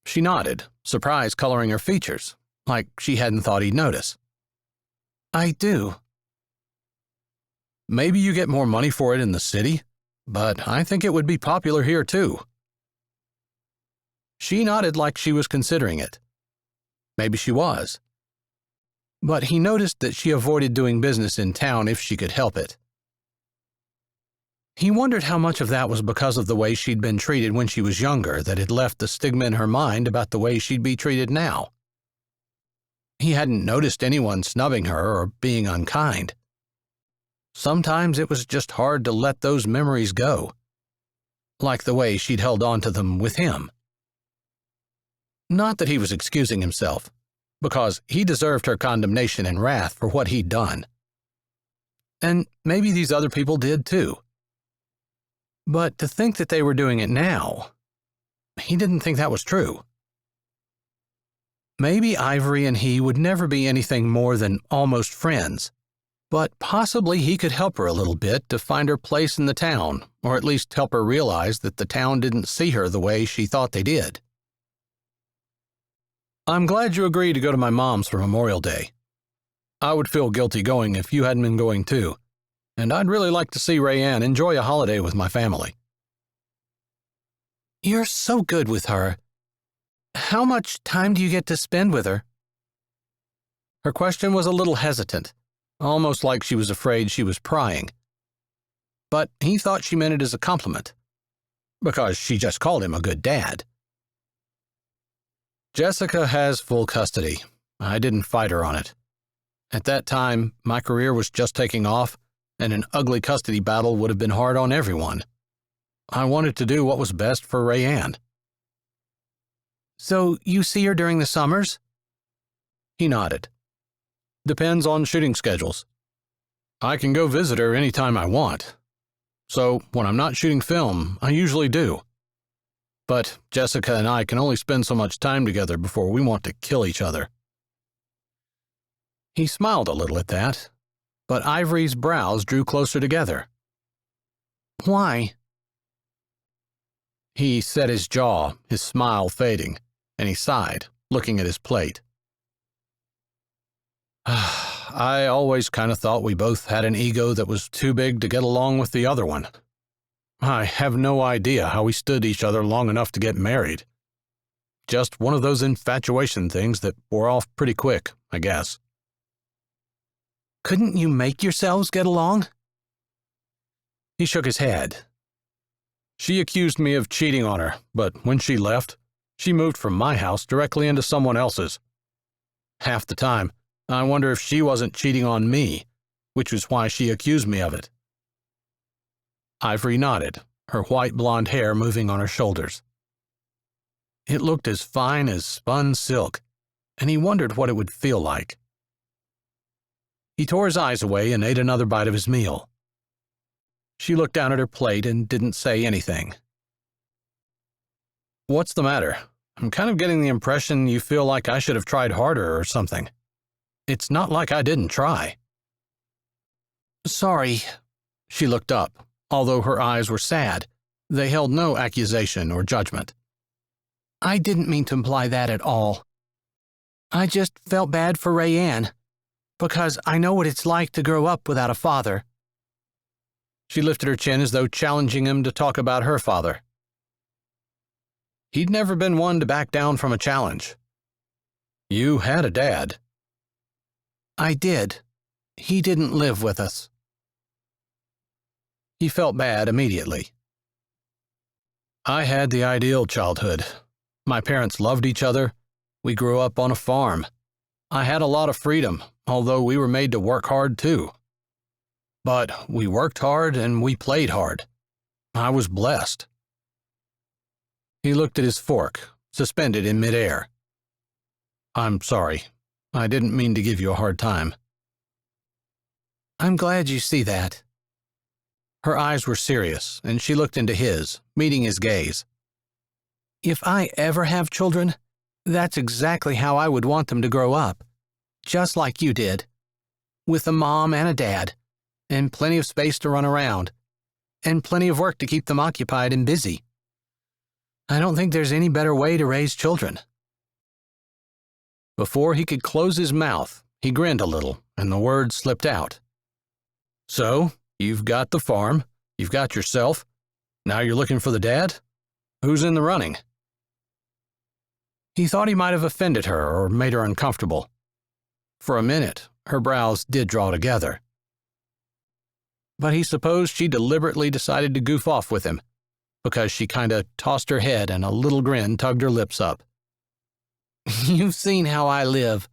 She nodded, surprise coloring her features, like she hadn't thought he'd notice. "I do." "Maybe you get more money for it in the city, but I think it would be popular here too." She nodded like she was considering it. Maybe she was. But he noticed that she avoided doing business in town if she could help it. He wondered how much of that was because of the way she'd been treated when she was younger that had left the stigma in her mind about the way she'd be treated now. He hadn't noticed anyone snubbing her or being unkind. Sometimes it was just hard to let those memories go, like the way she'd held on to them with him. Not that he was excusing himself, because he deserved her condemnation and wrath for what he'd done. And maybe these other people did too. But to think that they were doing it now, he didn't think that was true. Maybe Ivory and he would never be anything more than almost friends, but possibly he could help her a little bit to find her place in the town, or at least help her realize that the town didn't see her the way she thought they did. "I'm glad you agreed to go to my mom's for Memorial Day. I would feel guilty going if you hadn't been going too, and I'd really like to see Rayanne enjoy a holiday with my family." "You're so good with her. How much time do you get to spend with her?" Her question was a little hesitant, almost like she was afraid she was prying. But he thought she meant it as a compliment, because she just called him a good dad. "Jessica has full custody. I didn't fight her on it. At that time, my career was just taking off, and an ugly custody battle would have been hard on everyone. I wanted to do what was best for Rayanne." "So you see her during the summers?" He nodded. "Depends on shooting schedules. I can go visit her anytime I want. So when I'm not shooting film, I usually do. But Jessica and I can only spend so much time together before we want to kill each other." He smiled a little at that, but Ivory's brows drew closer together. "Why?" He set his jaw, his smile fading, and he sighed, looking at his plate. I always kind of thought we both had an ego that was too big to get along with the other one. I have no idea how we stood each other long enough to get married. Just one of those infatuation things that wore off pretty quick, I guess. Couldn't you make yourselves get along? He shook his head. She accused me of cheating on her, but when she left, she moved from my house directly into someone else's. Half the time, I wonder if she wasn't cheating on me, which was why she accused me of it. Ivory nodded, her white blonde hair moving on her shoulders. It looked as fine as spun silk, and he wondered what it would feel like. He tore his eyes away and ate another bite of his meal. She looked down at her plate and didn't say anything. What's the matter? I'm kind of getting the impression you feel like I should have tried harder or something. It's not like I didn't try. Sorry. She looked up. Although her eyes were sad, they held no accusation or judgment. I didn't mean to imply that at all. I just felt bad for Rayanne, because I know what it's like to grow up without a father. She lifted her chin as though challenging him to talk about her father. He'd never been one to back down from a challenge. You had a dad. I did. He didn't live with us. He felt bad immediately. I had the ideal childhood. My parents loved each other. We grew up on a farm. I had a lot of freedom, although we were made to work hard too. But we worked hard and we played hard. I was blessed. He looked at his fork, suspended in midair. I'm sorry. I didn't mean to give you a hard time. I'm glad you see that. Her eyes were serious, and she looked into his, meeting his gaze. If I ever have children, that's exactly how I would want them to grow up, just like you did, with a mom and a dad, and plenty of space to run around, and plenty of work to keep them occupied and busy. I don't think there's any better way to raise children. Before he could close his mouth, he grinned a little, and the words slipped out. So, you've got the farm, you've got yourself, now you're looking for the dad? Who's in the running? He thought he might have offended her or made her uncomfortable. For a minute, her brows did draw together. But he supposed she deliberately decided to goof off with him, because she kinda tossed her head and a little grin tugged her lips up. You've seen how I live.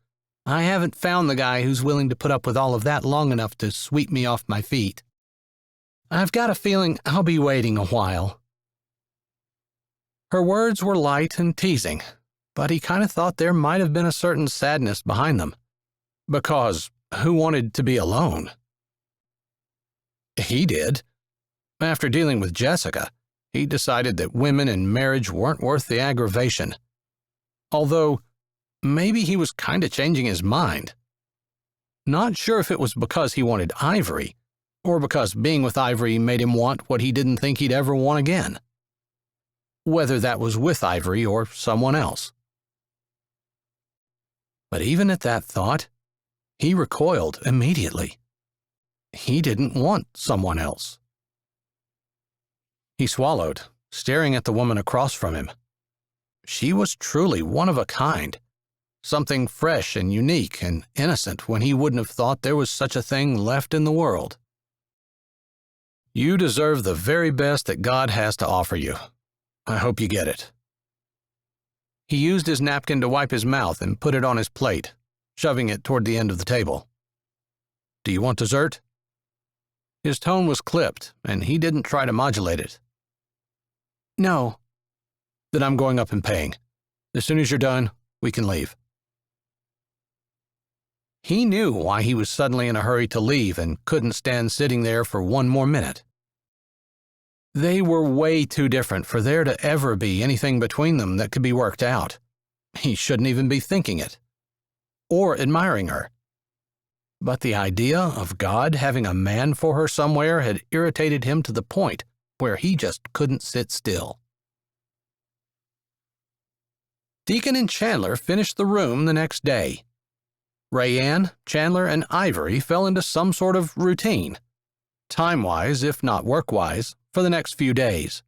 I haven't found the guy who's willing to put up with all of that long enough to sweep me off my feet. I've got a feeling I'll be waiting a while. Her words were light and teasing, but he kind of thought there might have been a certain sadness behind them. Because who wanted to be alone? He did. After dealing with Jessica, he decided that women in marriage weren't worth the aggravation. Although, maybe he was kind of changing his mind. Not sure if it was because he wanted Ivory, or because being with Ivory made him want what he didn't think he'd ever want again. Whether that was with Ivory or someone else. But even at that thought, he recoiled immediately. He didn't want someone else. He swallowed, staring at the woman across from him. She was truly one of a kind, something fresh and unique and innocent when he wouldn't have thought there was such a thing left in the world. You deserve the very best that God has to offer you. I hope you get it. He used his napkin to wipe his mouth and put it on his plate, shoving it toward the end of the table. Do you want dessert? His tone was clipped, and he didn't try to modulate it. No. Then I'm going up and paying. As soon as you're done, we can leave. He knew why he was suddenly in a hurry to leave and couldn't stand sitting there for one more minute. They were way too different for there to ever be anything between them that could be worked out. He shouldn't even be thinking it. Or admiring her. But the idea of God having a man for her somewhere had irritated him to the point where he just couldn't sit still. Deacon and Chandler finished the room the next day. Rayanne, Chandler, and Ivory fell into some sort of routine, time-wise if not work-wise, for the next few days.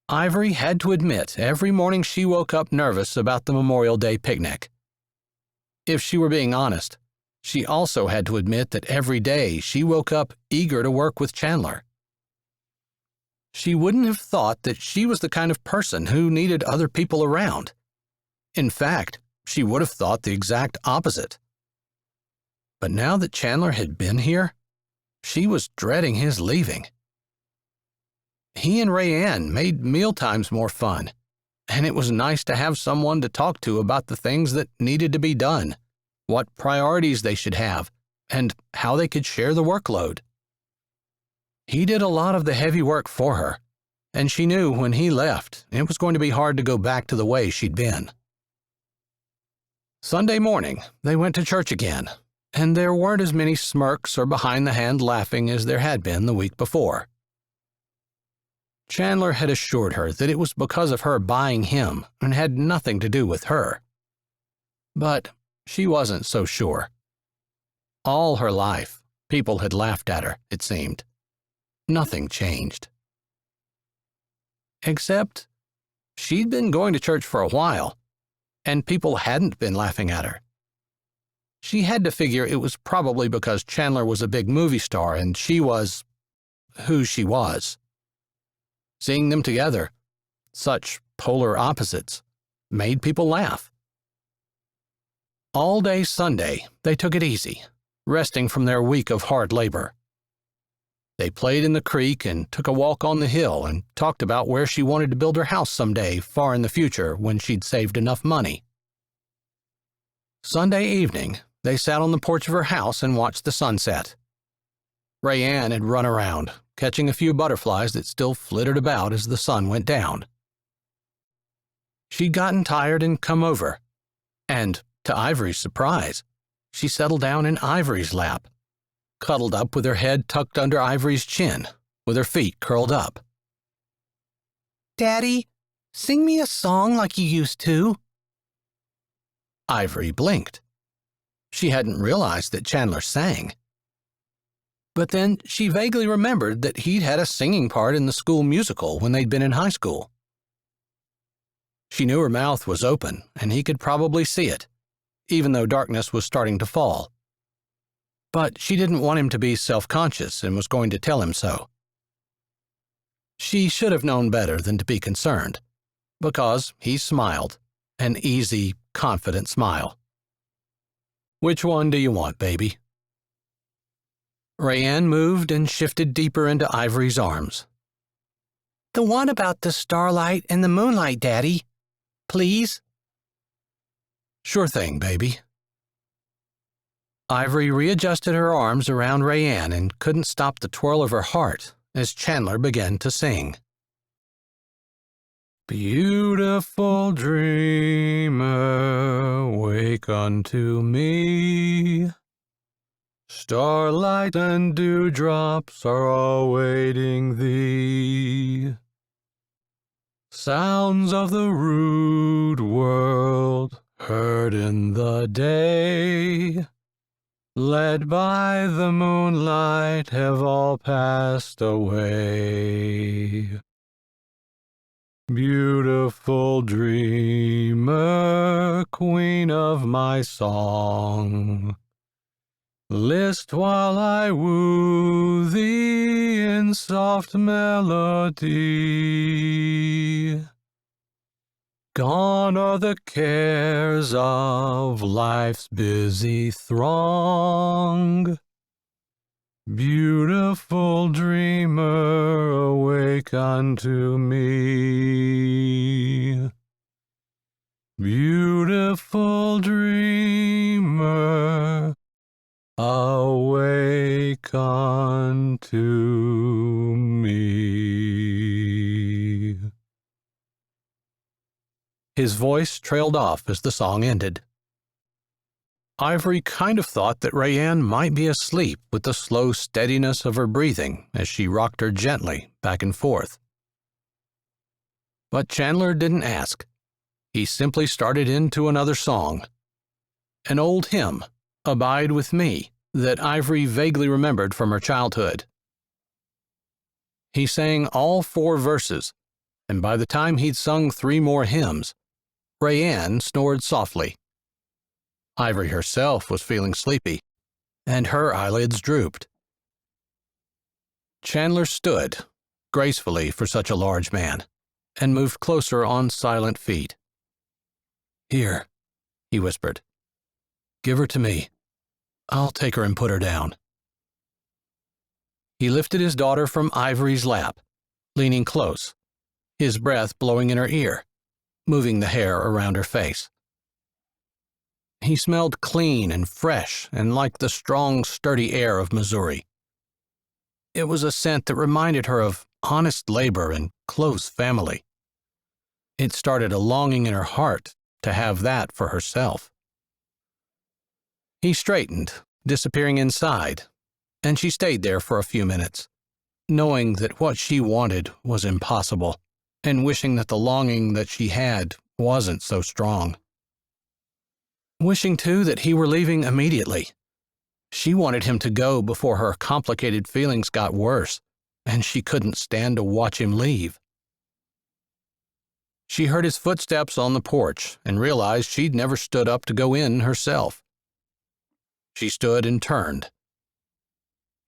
Ivory had to admit every morning she woke up nervous about the Memorial Day picnic. If she were being honest, she also had to admit that every day she woke up eager to work with Chandler. She wouldn't have thought that she was the kind of person who needed other people around. In fact, she would have thought the exact opposite. But now that Chandler had been here, she was dreading his leaving. He and Rayanne made mealtimes more fun, and it was nice to have someone to talk to about the things that needed to be done, what priorities they should have, and how they could share the workload. He did a lot of the heavy work for her, and she knew when he left it was going to be hard to go back to the way she'd been. Sunday morning, they went to church again, and there weren't as many smirks or behind-the-hand laughing as there had been the week before. Chandler had assured her that it was because of her buying him and had nothing to do with her. But she wasn't so sure. All her life, people had laughed at her, it seemed. Nothing changed. Except she'd been going to church for a while, and people hadn't been laughing at her. She had to figure it was probably because Chandler was a big movie star and she was who she was. Seeing them together, such polar opposites, made people laugh. All day Sunday, they took it easy, resting from their week of hard labor. They played in the creek and took a walk on the hill and talked about where she wanted to build her house someday far in the future when she'd saved enough money. Sunday evening, they sat on the porch of her house and watched the sunset. Rayanne had run around, catching a few butterflies that still flittered about as the sun went down. She'd gotten tired and come over, and, to Ivory's surprise, she settled down in Ivory's lap, cuddled up with her head tucked under Ivory's chin, with her feet curled up. "Daddy, sing me a song like you used to." Ivory blinked. She hadn't realized that Chandler sang. But then she vaguely remembered that he'd had a singing part in the school musical when they'd been in high school. She knew her mouth was open, and he could probably see it, even though darkness was starting to fall. But she didn't want him to be self-conscious and was going to tell him so. She should have known better than to be concerned, because he smiled, an easy, confident smile. "Which one do you want, baby?" Rayanne moved and shifted deeper into Ivory's arms. "The one about the starlight and the moonlight, Daddy. Please?" "Sure thing, baby." Ivory readjusted her arms around Rayanne and couldn't stop the twirl of her heart as Chandler began to sing. "Beautiful dreamer, wake unto me. Starlight and dewdrops are awaiting thee. Sounds of the rude world heard in the day, led by the moonlight, have all passed away. Beautiful dreamer, queen of my song, list while I woo thee in soft melody. Gone are the cares of life's busy throng. Beautiful dreamer, awake unto me. Beautiful dreamer, awake unto me." His voice trailed off as the song ended. Ivory kind of thought that Rayanne might be asleep with the slow steadiness of her breathing as she rocked her gently back and forth. But Chandler didn't ask. he simply started into another song. An old hymn, Abide With Me, that Ivory vaguely remembered from her childhood. He sang all 4 verses, and by the time he'd sung 3 more hymns, Rayanne snored softly. Ivory herself was feeling sleepy, and her eyelids drooped. Chandler stood, gracefully for such a large man, and moved closer on silent feet. "Here," he whispered. "Give her to me. I'll take her and put her down." He lifted his daughter from Ivory's lap, leaning close, his breath blowing in her ear, moving the hair around her face. He smelled clean and fresh and like the strong, sturdy air of Missouri. It was a scent that reminded her of honest labor and close family. It started a longing in her heart to have that for herself. He straightened, disappearing inside, and she stayed there for a few minutes, knowing that what she wanted was impossible, and wishing that the longing that she had wasn't so strong. Wishing, too, that he were leaving immediately. She wanted him to go before her complicated feelings got worse, and she couldn't stand to watch him leave. She heard his footsteps on the porch and realized she'd never stood up to go in herself. She stood and turned.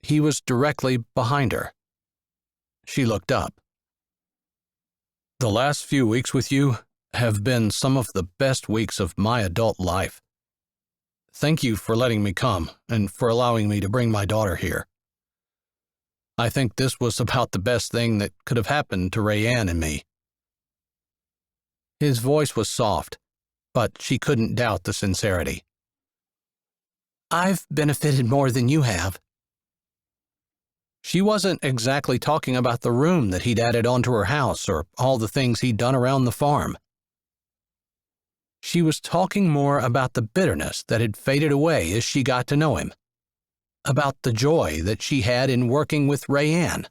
He was directly behind her. She looked up. "The last few weeks with you have been some of the best weeks of my adult life. Thank you for letting me come and for allowing me to bring my daughter here. I think this was about the best thing that could have happened to Rayanne and me." His voice was soft, but she couldn't doubt the sincerity. "I've benefited more than you have." She wasn't exactly talking about the room that he'd added onto her house or all the things he'd done around the farm. She was talking more about the bitterness that had faded away as she got to know him, about the joy that she had in working with Rayanne,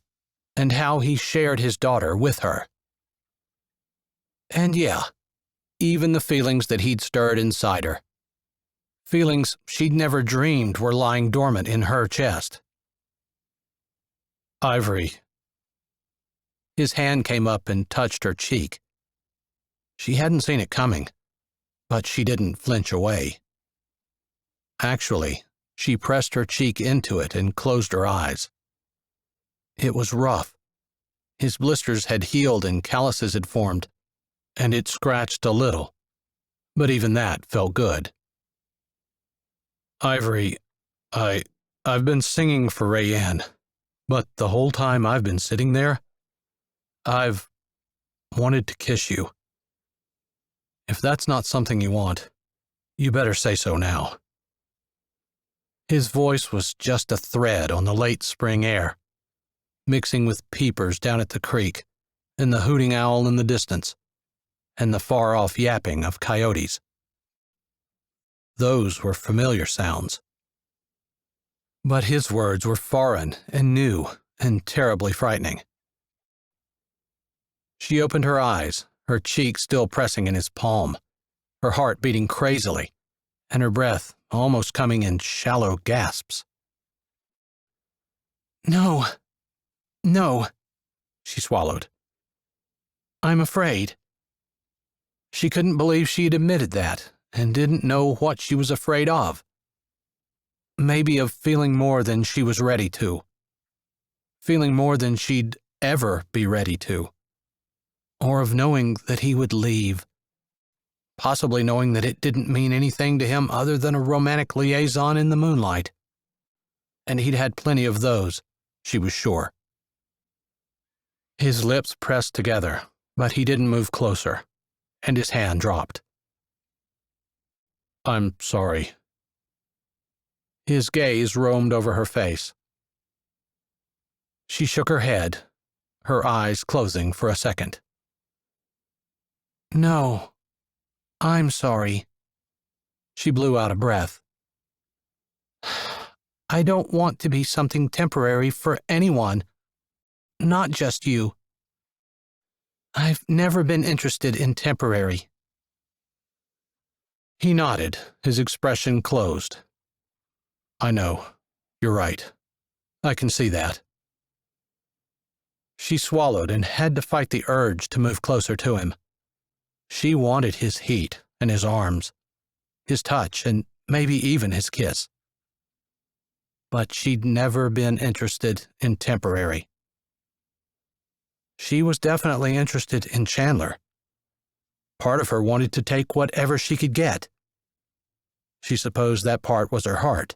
and how he shared his daughter with her. And yeah, even the feelings that he'd stirred inside her. Feelings she'd never dreamed were lying dormant in her chest. "Ivory." His hand came up and touched her cheek. She hadn't seen it coming, but she didn't flinch away. Actually, she pressed her cheek into it and closed her eyes. It was rough. His blisters had healed and calluses had formed, and it scratched a little, but even that felt good. "Ivory, I've been singing for Rayanne, but the whole time I've been sitting there, I've wanted to kiss you. If that's not something you want, you better say so now." His voice was just a thread on the late spring air, mixing with peepers down at the creek, and the hooting owl in the distance, and the far-off yapping of coyotes. Those were familiar sounds. But his words were foreign and new and terribly frightening. She opened her eyes, her cheek still pressing in his palm, her heart beating crazily, and her breath almost coming in shallow gasps. "No, no," she swallowed. "I'm afraid." She couldn't believe she'd admitted that, and didn't know what she was afraid of. Maybe of feeling more than she was ready to. Feeling more than she'd ever be ready to. Or of knowing that he would leave. Possibly knowing that it didn't mean anything to him other than a romantic liaison in the moonlight. And he'd had plenty of those, she was sure. His lips pressed together, but he didn't move closer, and his hand dropped. "I'm sorry." His gaze roamed over her face. She shook her head, her eyes closing for a second. "No, I'm sorry." She blew out a breath. "I don't want to be something temporary for anyone, not just you. I've never been interested in temporary. He nodded, his expression closed. I know. You're right. I can see that. She swallowed and had to fight the urge to move closer to him. She wanted his heat and his arms, his touch, and maybe even his kiss. But she'd never been interested in temporary. She was definitely interested in Chandler. Part of her wanted to take whatever she could get. She supposed that part was her heart.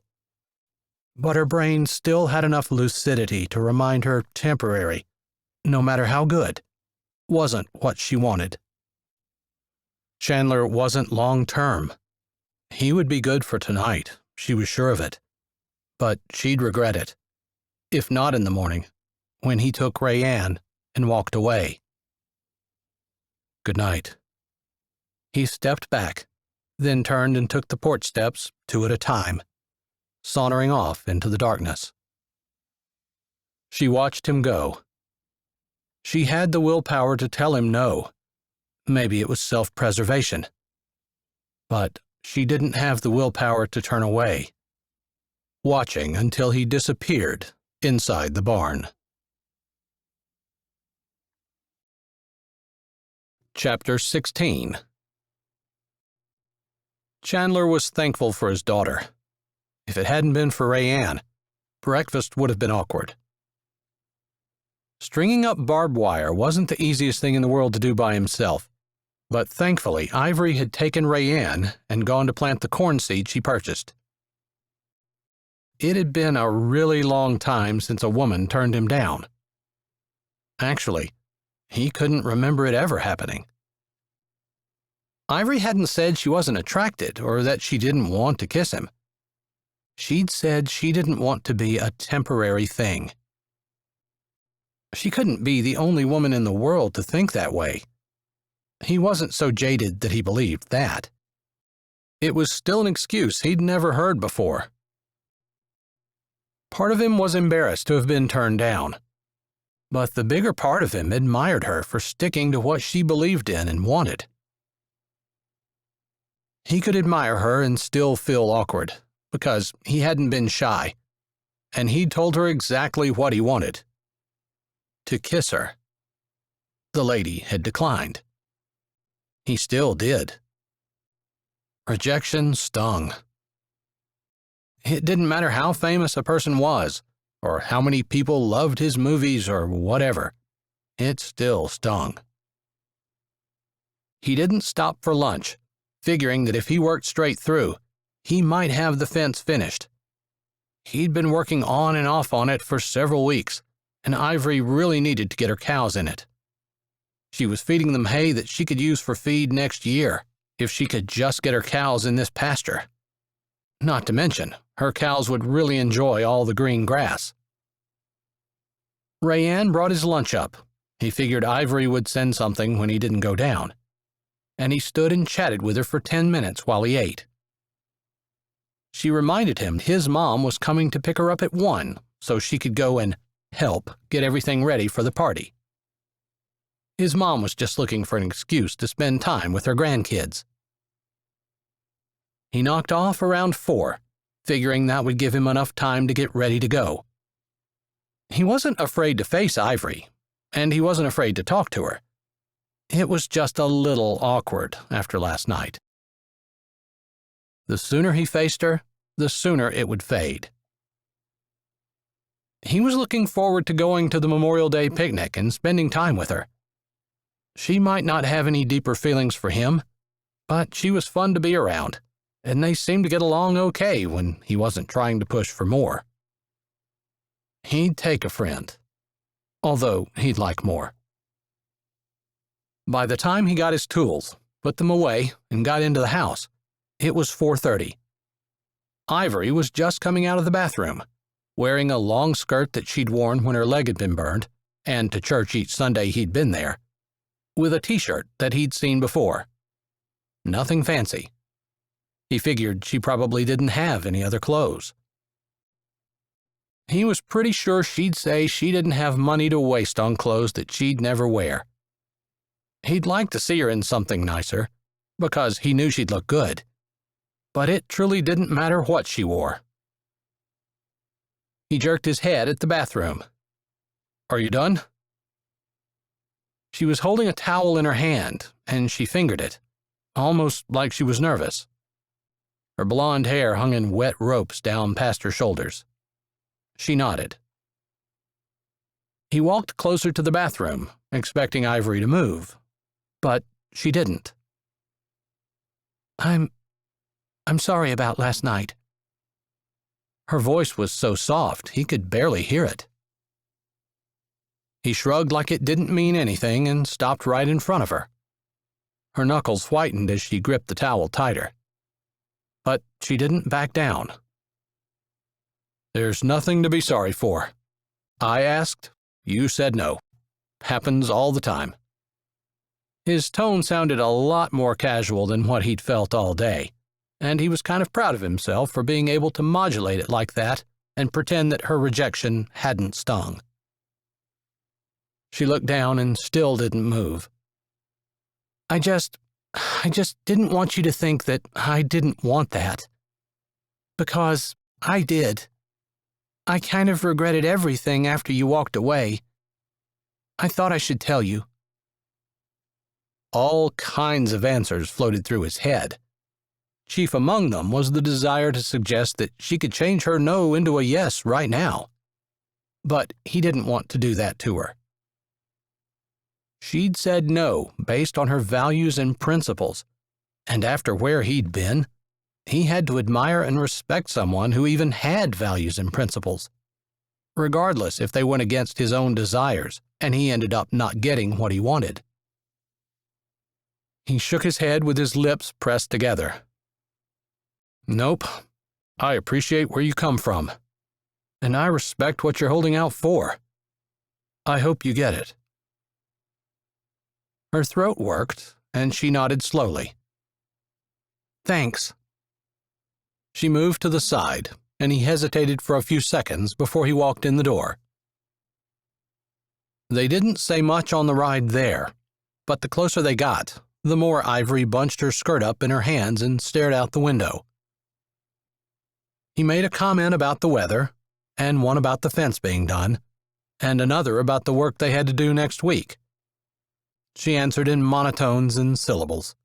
But her brain still had enough lucidity to remind her temporary, no matter how good, wasn't what she wanted. Chandler wasn't long-term. He would be good for tonight, she was sure of it. But she'd regret it, if not in the morning, when he took Rayanne and walked away. Good night. He stepped back, then turned and took the porch steps 2 at a time, sauntering off into the darkness. She watched him go. She had the willpower to tell him no. Maybe it was self-preservation. But she didn't have the willpower to turn away, watching until he disappeared inside the barn. Chapter 16. Chandler was thankful for his daughter. If it hadn't been for Rayanne, breakfast would have been awkward. Stringing up barbed wire wasn't the easiest thing in the world to do by himself, but thankfully Ivory had taken Rayanne and gone to plant the corn seed she purchased. It had been a really long time since a woman turned him down. Actually, he couldn't remember it ever happening. Ivory hadn't said she wasn't attracted or that she didn't want to kiss him. She'd said she didn't want to be a temporary thing. She couldn't be the only woman in the world to think that way. He wasn't so jaded that he believed that. It was still an excuse he'd never heard before. Part of him was embarrassed to have been turned down, but the bigger part of him admired her for sticking to what she believed in and wanted. He could admire her and still feel awkward, because he hadn't been shy, and he'd told her exactly what he wanted. To kiss her. The lady had declined. He still did. Rejection stung. It didn't matter how famous a person was, or how many people loved his movies or whatever. It still stung. He didn't stop for lunch, figuring that if he worked straight through, he might have the fence finished. He'd been working on and off on it for several weeks, and Ivory really needed to get her cows in it. She was feeding them hay that she could use for feed next year, if she could just get her cows in this pasture. Not to mention, her cows would really enjoy all the green grass. Rayanne brought his lunch up. He figured Ivory would send something when he didn't go down, and he stood and chatted with her for 10 minutes while he ate. She reminded him his mom was coming to pick her up at 1 so she could go and help get everything ready for the party. His mom was just looking for an excuse to spend time with her grandkids. He knocked off around 4, figuring that would give him enough time to get ready to go. He wasn't afraid to face Ivory, and he wasn't afraid to talk to her. It was just a little awkward after last night. The sooner he faced her, the sooner it would fade. He was looking forward to going to the Memorial Day picnic and spending time with her. She might not have any deeper feelings for him, but she was fun to be around, and they seemed to get along okay when he wasn't trying to push for more. He'd take a friend, although he'd like more. By the time he got his tools, put them away, and got into the house, it was 4:30. Ivory was just coming out of the bathroom, wearing a long skirt that she'd worn when her leg had been burned, and to church each Sunday he'd been there, with a t-shirt that he'd seen before. Nothing fancy. He figured she probably didn't have any other clothes. He was pretty sure she'd say she didn't have money to waste on clothes that she'd never wear. He'd like to see her in something nicer, because he knew she'd look good, but it truly didn't matter what she wore. He jerked his head at the bathroom. "Are you done?" She was holding a towel in her hand, and she fingered it, almost like she was nervous. Her blonde hair hung in wet ropes down past her shoulders. She nodded. He walked closer to the bathroom, expecting Ivory to move, but she didn't. I'm sorry about last night." Her voice was so soft he could barely hear it. He shrugged like it didn't mean anything and stopped right in front of her. Her knuckles whitened as she gripped the towel tighter. But she didn't back down. "There's nothing to be sorry for. I asked, you said no. Happens all the time." His tone sounded a lot more casual than what he'd felt all day, and he was kind of proud of himself for being able to modulate it like that and pretend that her rejection hadn't stung. She looked down and still didn't move. I just didn't want you to think that I didn't want that. Because I did. I kind of regretted everything after you walked away. I thought I should tell you." All kinds of answers floated through his head. Chief among them was the desire to suggest that she could change her no into a yes right now. But he didn't want to do that to her. She'd said no based on her values and principles, and after where he'd been, he had to admire and respect someone who even had values and principles, regardless if they went against his own desires and he ended up not getting what he wanted. He shook his head with his lips pressed together. "Nope. I appreciate where you come from, and I respect what you're holding out for. I hope you get it." Her throat worked, and she nodded slowly. "Thanks." She moved to the side, and he hesitated for a few seconds before he walked in the door. They didn't say much on the ride there, but the closer they got, the more Ivory bunched her skirt up in her hands and stared out the window. He made a comment about the weather, and one about the fence being done, and another about the work they had to do next week. She answered in monotones and syllables.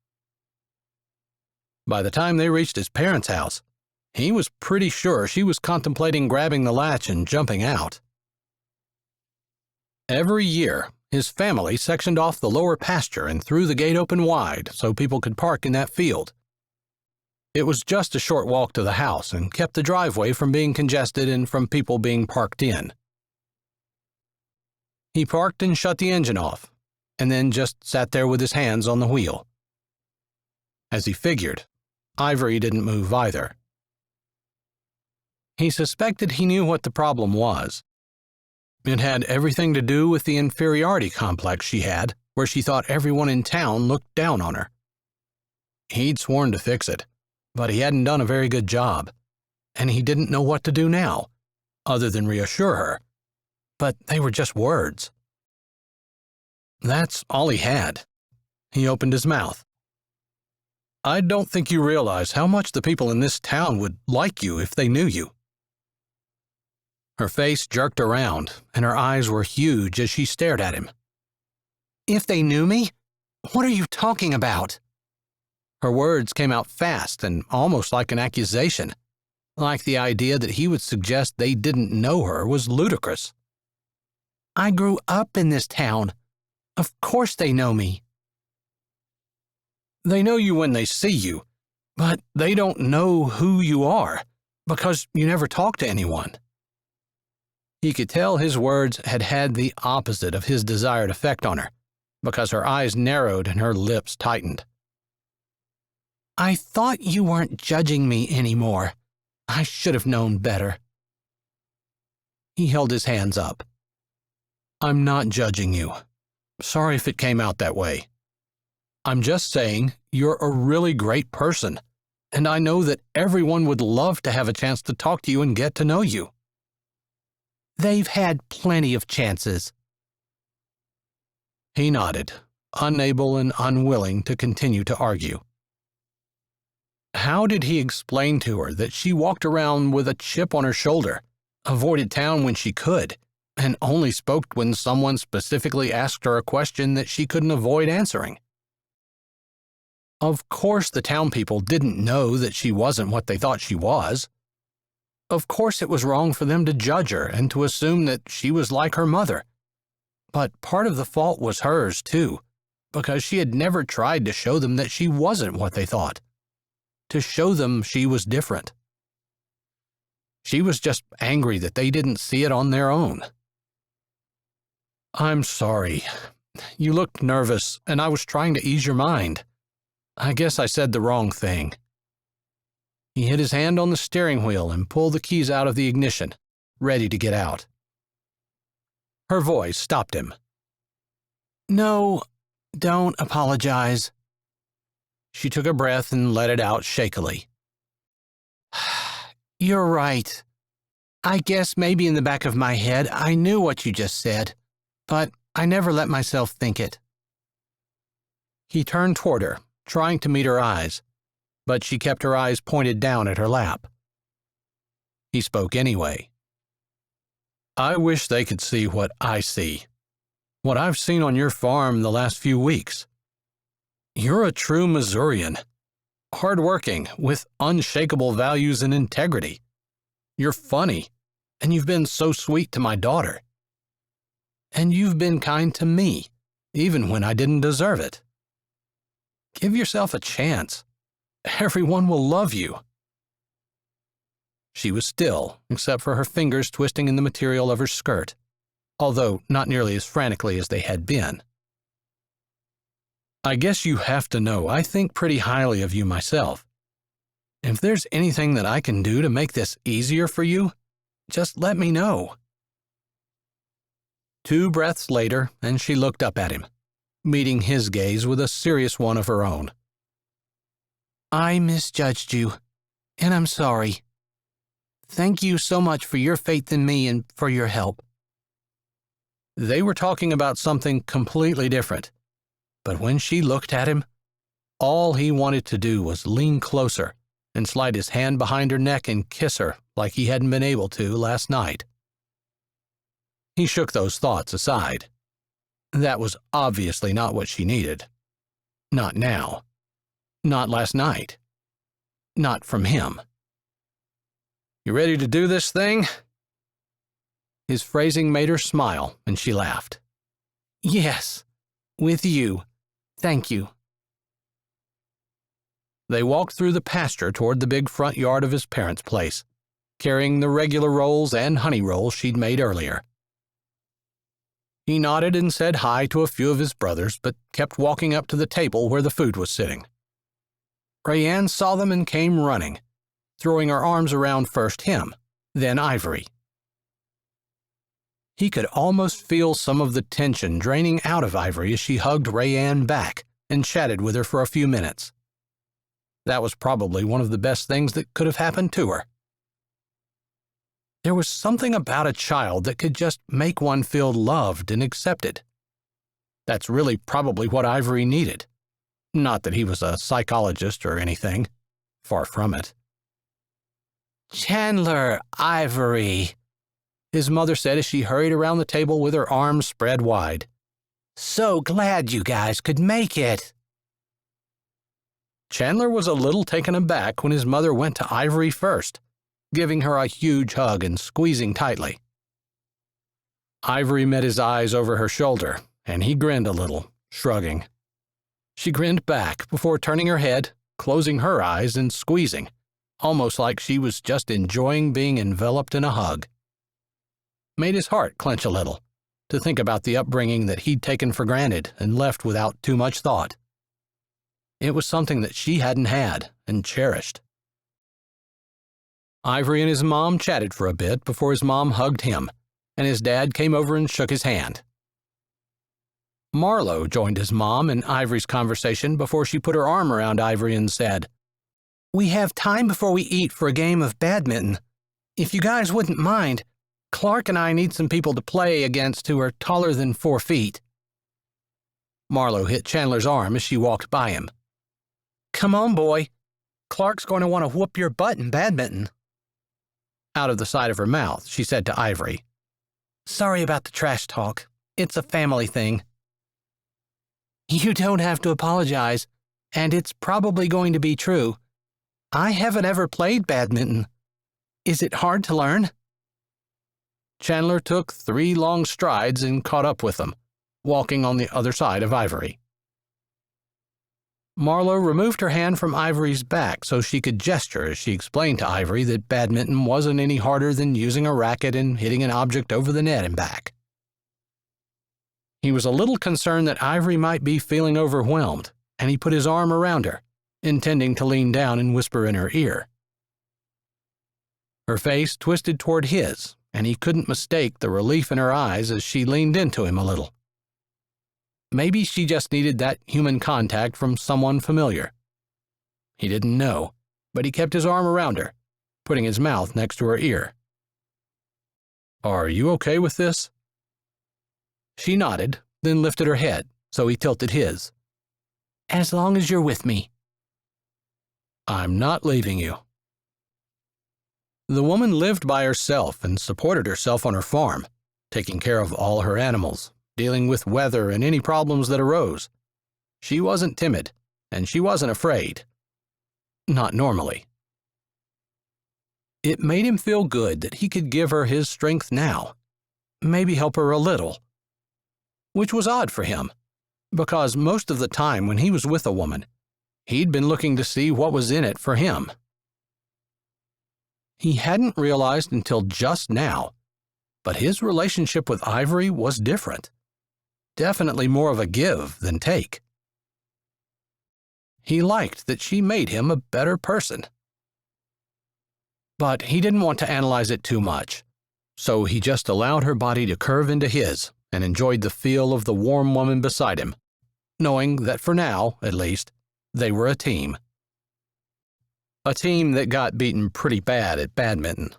By the time they reached his parents' house, he was pretty sure she was contemplating grabbing the latch and jumping out. Every year, his family sectioned off the lower pasture and threw the gate open wide so people could park in that field. It was just a short walk to the house and kept the driveway from being congested and from people being parked in. He parked and shut the engine off, and then just sat there with his hands on the wheel. As he figured, Ivory didn't move either. He suspected he knew what the problem was. It had everything to do with the inferiority complex she had, where she thought everyone in town looked down on her. He'd sworn to fix it, but he hadn't done a very good job, and he didn't know what to do now, other than reassure her. But they were just words. That's all he had. He opened his mouth. "I don't think you realize how much the people in this town would like you if they knew you." Her face jerked around, and her eyes were huge as she stared at him. "If they knew me? What are you talking about?" Her words came out fast and almost like an accusation, like the idea that he would suggest they didn't know her was ludicrous. "I grew up in this town. Of course they know me." "They know you when they see you, but they don't know who you are, because you never talk to anyone." He could tell his words had had the opposite of his desired effect on her, because her eyes narrowed and her lips tightened. "I thought you weren't judging me anymore. I should have known better." He held his hands up. "I'm not judging you. Sorry if it came out that way. I'm just saying you're a really great person, and I know that everyone would love to have a chance to talk to you and get to know you." "They've had plenty of chances." He nodded, unable and unwilling to continue to argue. How did he explain to her that she walked around with a chip on her shoulder, avoided town when she could, and only spoke when someone specifically asked her a question that she couldn't avoid answering? Of course the town people didn't know that she wasn't what they thought she was. Of course it was wrong for them to judge her and to assume that she was like her mother. But part of the fault was hers, too, because she had never tried to show them that she wasn't what they thought, to show them she was different. She was just angry that they didn't see it on their own. "I'm sorry. You looked nervous, and I was trying to ease your mind. I guess I said the wrong thing." He hit his hand on the steering wheel and pulled the keys out of the ignition, ready to get out. Her voice stopped him. "No, don't apologize." She took a breath and let it out shakily. "You're right. I guess maybe in the back of my head I knew what you just said, but I never let myself think it." He turned toward her, trying to meet her eyes, but she kept her eyes pointed down at her lap. He spoke anyway. "I wish they could see what I see, what I've seen on your farm the last few weeks. You're a true Missourian, hardworking, with unshakable values and integrity. You're funny, and you've been so sweet to my daughter. And you've been kind to me, even when I didn't deserve it. Give yourself a chance. Everyone will love you." She was still, except for her fingers twisting in the material of her skirt, although not nearly as frantically as they had been. "I guess you have to know I think pretty highly of you myself. If there's anything that I can do to make this easier for you, just let me know." 2 breaths later, and she looked up at him, meeting his gaze with a serious one of her own. "I misjudged you, and I'm sorry. Thank you so much for your faith in me and for your help." They were talking about something completely different, but when she looked at him, all he wanted to do was lean closer and slide his hand behind her neck and kiss her like he hadn't been able to last night. He shook those thoughts aside. That was obviously not what she needed. Not now. Not last night. Not from him. "You ready to do this thing?" His phrasing made her smile, and she laughed. "Yes, with you. Thank you." They walked through the pasture toward the big front yard of his parents' place, carrying the regular rolls and honey rolls she'd made earlier. He nodded and said hi to a few of his brothers, but kept walking up to the table where the food was sitting. Rayanne saw them and came running, throwing her arms around first him, then Ivory. He could almost feel some of the tension draining out of Ivory as she hugged Rayanne back and chatted with her for a few minutes. That was probably one of the best things that could have happened to her. There was something about a child that could just make one feel loved and accepted. That's really probably what Ivory needed. Not that he was a psychologist or anything. Far from it. "Chandler, Ivory," his mother said as she hurried around the table with her arms spread wide. "So glad you guys could make it." Chandler was a little taken aback when his mother went to Ivory first, giving her a huge hug and squeezing tightly. Ivory met his eyes over her shoulder, and he grinned a little, shrugging. She grinned back before turning her head, closing her eyes and squeezing, almost like she was just enjoying being enveloped in a hug. Made his heart clench a little, to think about the upbringing that he'd taken for granted and left without too much thought. It was something that she hadn't had and cherished. Ivory and his mom chatted for a bit before his mom hugged him, and his dad came over and shook his hand. Marlo joined his mom in Ivory's conversation before she put her arm around Ivory and said, "We have time before we eat for a game of badminton. If you guys wouldn't mind, Clark and I need some people to play against who are taller than 4 feet. Marlo hit Chandler's arm as she walked by him. "Come on, boy. Clark's going to want to whoop your butt in badminton. Out of the side of her mouth, she said to Ivory, "Sorry about the trash talk. It's a family thing." "You don't have to apologize, and it's probably going to be true. I haven't ever played badminton. Is it hard to learn?" Chandler took 3 long strides and caught up with them, walking on the other side of Ivory. Marlowe removed her hand from Ivory's back so she could gesture as she explained to Ivory that badminton wasn't any harder than using a racket and hitting an object over the net and back. He was a little concerned that Ivory might be feeling overwhelmed, and he put his arm around her, intending to lean down and whisper in her ear. Her face twisted toward his, and he couldn't mistake the relief in her eyes as she leaned into him a little. Maybe she just needed that human contact from someone familiar. He didn't know, but he kept his arm around her, putting his mouth next to her ear. "Are you okay with this?" She nodded, then lifted her head, so he tilted his. "As long as you're with me." "I'm not leaving you." The woman lived by herself and supported herself on her farm, taking care of all her animals, dealing with weather and any problems that arose. She wasn't timid, and she wasn't afraid. Not normally. It made him feel good that he could give her his strength now, maybe help her a little. Which was odd for him, because most of the time when he was with a woman, he'd been looking to see what was in it for him. He hadn't realized until just now, but his relationship with Ivory was different. Definitely more of a give than take. He liked that she made him a better person. But he didn't want to analyze it too much, so he just allowed her body to curve into his and enjoyed the feel of the warm woman beside him, knowing that for now, at least, they were a team. A team that got beaten pretty bad at badminton.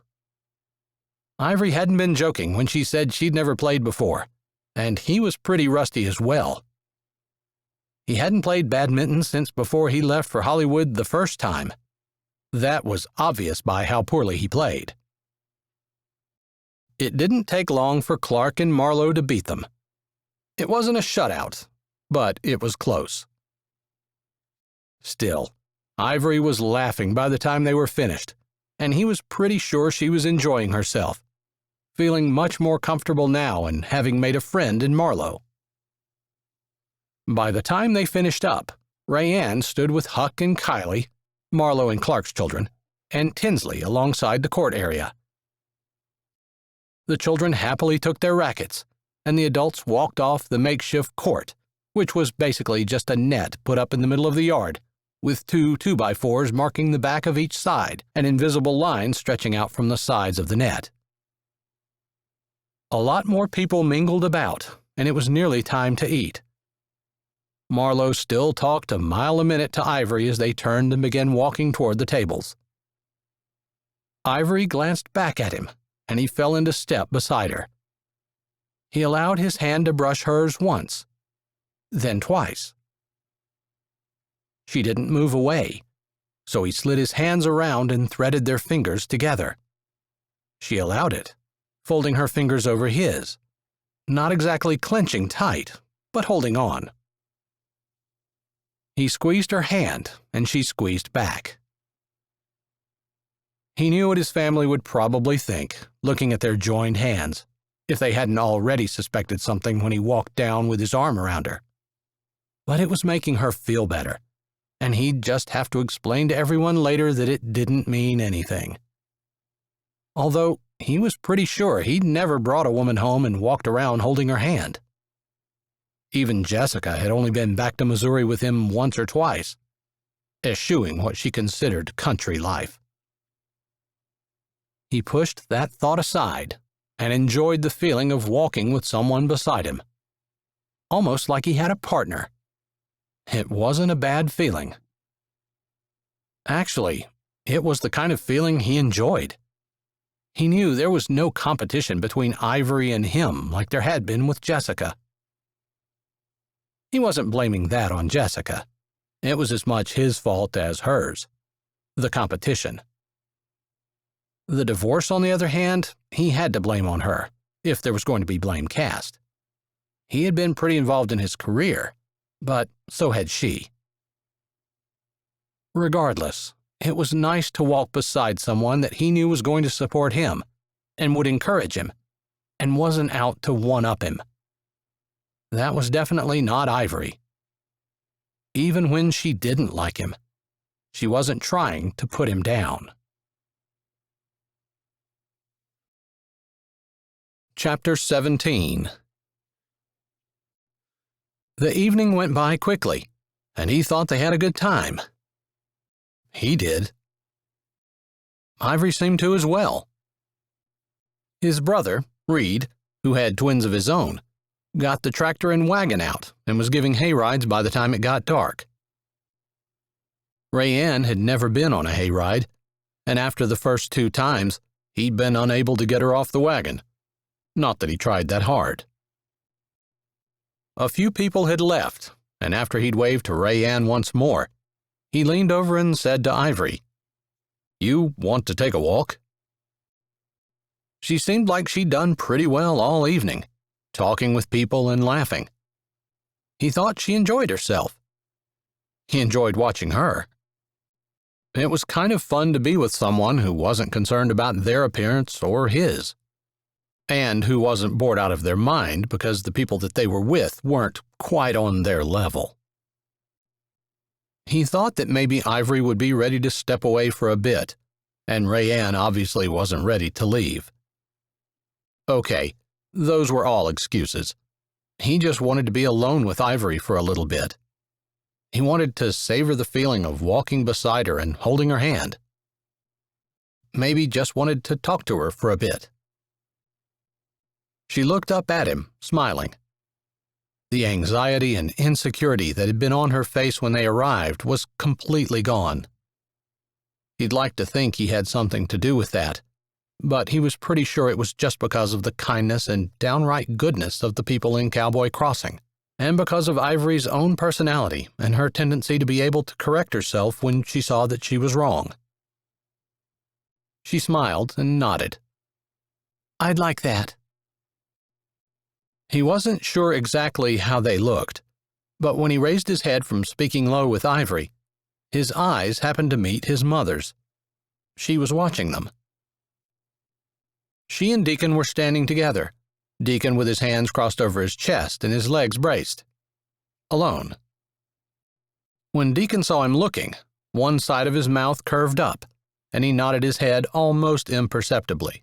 Ivory hadn't been joking when she said she'd never played before, and he was pretty rusty as well. He hadn't played badminton since before he left for Hollywood the first time. That was obvious by how poorly he played. It didn't take long for Clark and Marlowe to beat them. It wasn't a shutout, but it was close. Still, Ivory was laughing by the time they were finished, and he was pretty sure she was enjoying herself, feeling much more comfortable now and having made a friend in Marlowe. By the time they finished up, Rayanne stood with Huck and Kylie, Marlowe and Clark's children, and Tinsley alongside the court area. The children happily took their rackets, and the adults walked off the makeshift court, which was basically just a net put up in the middle of the yard, with 2 2x4s marking the back of each side and invisible lines stretching out from the sides of the net. A lot more people mingled about, and it was nearly time to eat. Marlowe still talked a mile a minute to Ivory as they turned and began walking toward the tables. Ivory glanced back at him, and he fell into step beside her. He allowed his hand to brush hers once, then twice. She didn't move away, so he slid his hands around and threaded their fingers together. She allowed it, folding her fingers over his, not exactly clenching tight, but holding on. He squeezed her hand, and she squeezed back. He knew what his family would probably think, looking at their joined hands, if they hadn't already suspected something when he walked down with his arm around her. But it was making her feel better, and he'd just have to explain to everyone later that it didn't mean anything. Although he was pretty sure he'd never brought a woman home and walked around holding her hand. Even Jessica had only been back to Missouri with him once or twice, eschewing what she considered country life. He pushed that thought aside and enjoyed the feeling of walking with someone beside him, almost like he had a partner. It wasn't a bad feeling. Actually, it was the kind of feeling he enjoyed. He knew there was no competition between Ivory and him like there had been with Jessica. He wasn't blaming that on Jessica. It was as much his fault as hers. the competition. The divorce, on the other hand, he had to blame on her, if there was going to be blame cast. He had been pretty involved in his career, but so had she. Regardless, it was nice to walk beside someone that he knew was going to support him and would encourage him, and wasn't out to one-up him. That was definitely not Ivory. Even when she didn't like him, she wasn't trying to put him down. Chapter 17. The evening went by quickly, and he thought they had a good time. He did. Ivory seemed to as well. His brother, Reed, who had twins of his own, got the tractor and wagon out and was giving hay rides by the time it got dark. Rayanne had never been on a hayride, and after the first 2 times, he'd been unable to get her off the wagon. Not that he tried that hard. A few people had left, and after he'd waved to Rayanne once more, he leaned over and said to Ivory, "You want to take a walk?" She seemed like she'd done pretty well all evening, talking with people and laughing. He thought she enjoyed herself. He enjoyed watching her. It was kind of fun to be with someone who wasn't concerned about their appearance or his, and who wasn't bored out of their mind because the people that they were with weren't quite on their level. He thought that maybe Ivory would be ready to step away for a bit, and Rayanne obviously wasn't ready to leave. Okay, those were all excuses. He just wanted to be alone with Ivory for a little bit. He wanted to savor the feeling of walking beside her and holding her hand. Maybe just wanted to talk to her for a bit. She looked up at him, smiling. The anxiety and insecurity that had been on her face when they arrived was completely gone. He'd like to think he had something to do with that, but he was pretty sure it was just because of the kindness and downright goodness of the people in Cowboy Crossing, and because of Ivory's own personality and her tendency to be able to correct herself when she saw that she was wrong. She smiled and nodded. "I'd like that." He wasn't sure exactly how they looked, but when he raised his head from speaking low with Ivory, his eyes happened to meet his mother's. She was watching them. She and Deacon were standing together, Deacon with his hands crossed over his chest and his legs braced. Alone. When Deacon saw him looking, one side of his mouth curved up, and he nodded his head almost imperceptibly.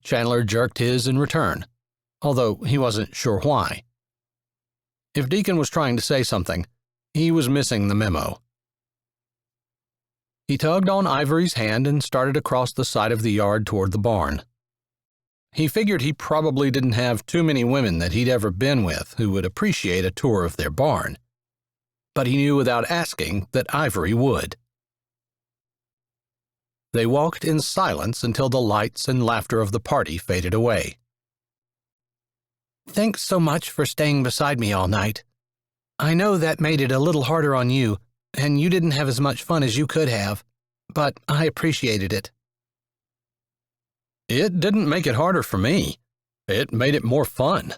Chandler jerked his in return, although he wasn't sure why. If Deacon was trying to say something, he was missing the memo. He tugged on Ivory's hand and started across the side of the yard toward the barn. He figured he probably didn't have too many women that he'd ever been with who would appreciate a tour of their barn, but he knew without asking that Ivory would. They walked in silence until the lights and laughter of the party faded away. "Thanks so much for staying beside me all night. I know that made it a little harder on you, and you didn't have as much fun as you could have, but I appreciated it." "It didn't make it harder for me. It made it more fun."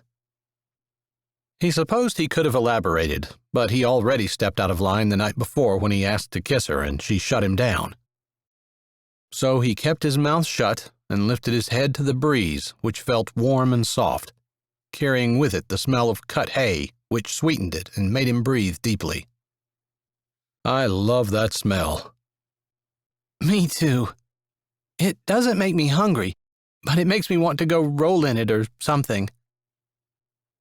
He supposed he could have elaborated, but he already stepped out of line the night before when he asked to kiss her and she shut him down. So he kept his mouth shut and lifted his head to the breeze, which felt warm and soft, carrying with it the smell of cut hay, which sweetened it and made him breathe deeply. "I love that smell." "Me too. It doesn't make me hungry, but it makes me want to go roll in it or something."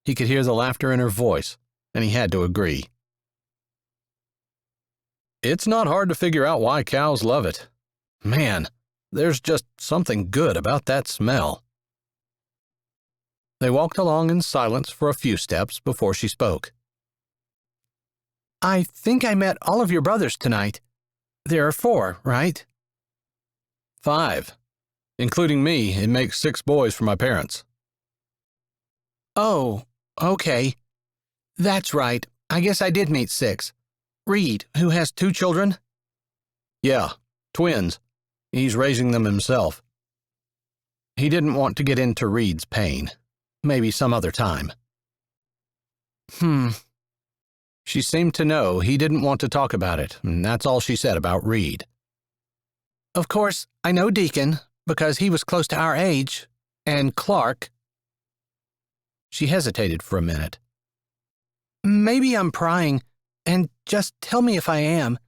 He could hear the laughter in her voice, and he had to agree. It's not hard to figure out why cows love it. Man, there's just something good about that smell. They walked along in silence for a few steps before she spoke. "I think I met all of your brothers tonight. There are 4, right?" 5. Including me, it makes 6 boys for my parents. "Oh, okay. That's right. I guess I did meet 6. Reed, who has 2 children?" Yeah, twins. He's raising them himself. He didn't want to get into Reed's pain. Maybe some other time. She seemed to know he didn't want to talk about it, and that's all she said about Reed. Of course, I know Deacon, because he was close to our age, and Clark. She hesitated for a minute. Maybe I'm prying, and just tell me if I am,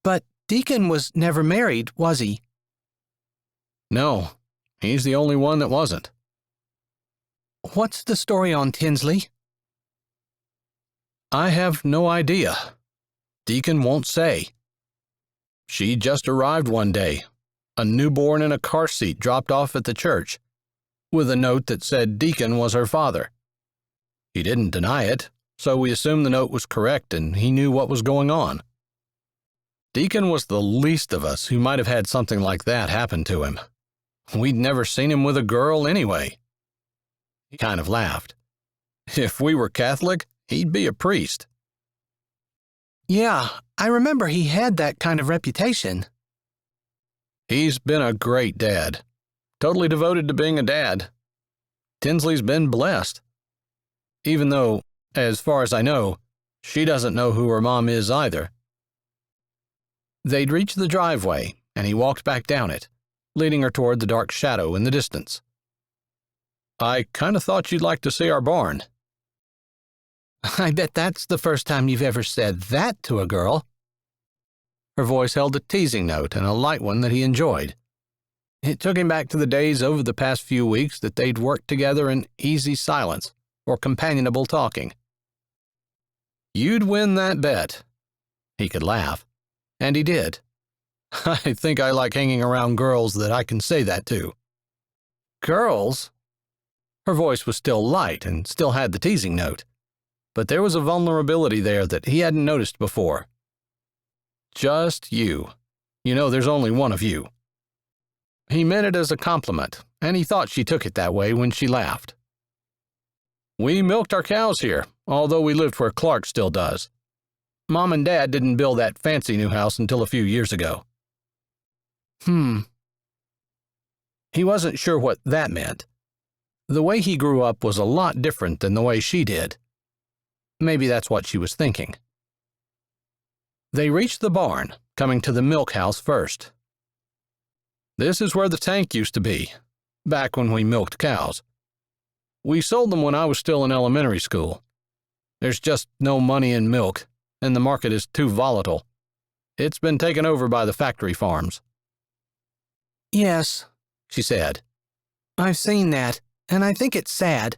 but Deacon was never married, was he? No, he's the only one that wasn't. What's the story on Tinsley? I have no idea. Deacon won't say. She just arrived one day, a newborn in a car seat dropped off at the church, with a note that said Deacon was her father. He didn't deny it, so we assumed the note was correct and he knew what was going on. Deacon was the least of us who might have had something like that happen to him. We'd never seen him with a girl anyway. He kind of laughed. If we were Catholic, he'd be a priest. Yeah, I remember he had that kind of reputation. He's been a great dad. Totally devoted to being a dad. Tinsley's been blessed. Even though, as far as I know, she doesn't know who her mom is either. They'd reached the driveway, and he walked back down it, leading her toward the dark shadow in the distance. I kind of thought you'd like to see our barn. I bet that's the first time you've ever said that to a girl. Her voice held a teasing note and a light one that he enjoyed. It took him back to the days over the past few weeks that they'd worked together in easy silence or companionable talking. You'd win that bet. He could laugh, and he did. I think I like hanging around girls that I can say that to. Girls? Her voice was still light and still had the teasing note, but there was a vulnerability there that he hadn't noticed before. Just you. You know there's only one of you. He meant it as a compliment, and he thought she took it that way when she laughed. We milked our cows here, although we lived where Clark still does. Mom and Dad didn't build that fancy new house until a few years ago. He wasn't sure what that meant. The way he grew up was a lot different than the way she did. Maybe that's what she was thinking. They reached the barn, coming to the milk house first. This is where the tank used to be, back when we milked cows. We sold them when I was still in elementary school. There's just no money in milk, and the market is too volatile. It's been taken over by the factory farms. Yes, she said. I've seen that, and I think it's sad.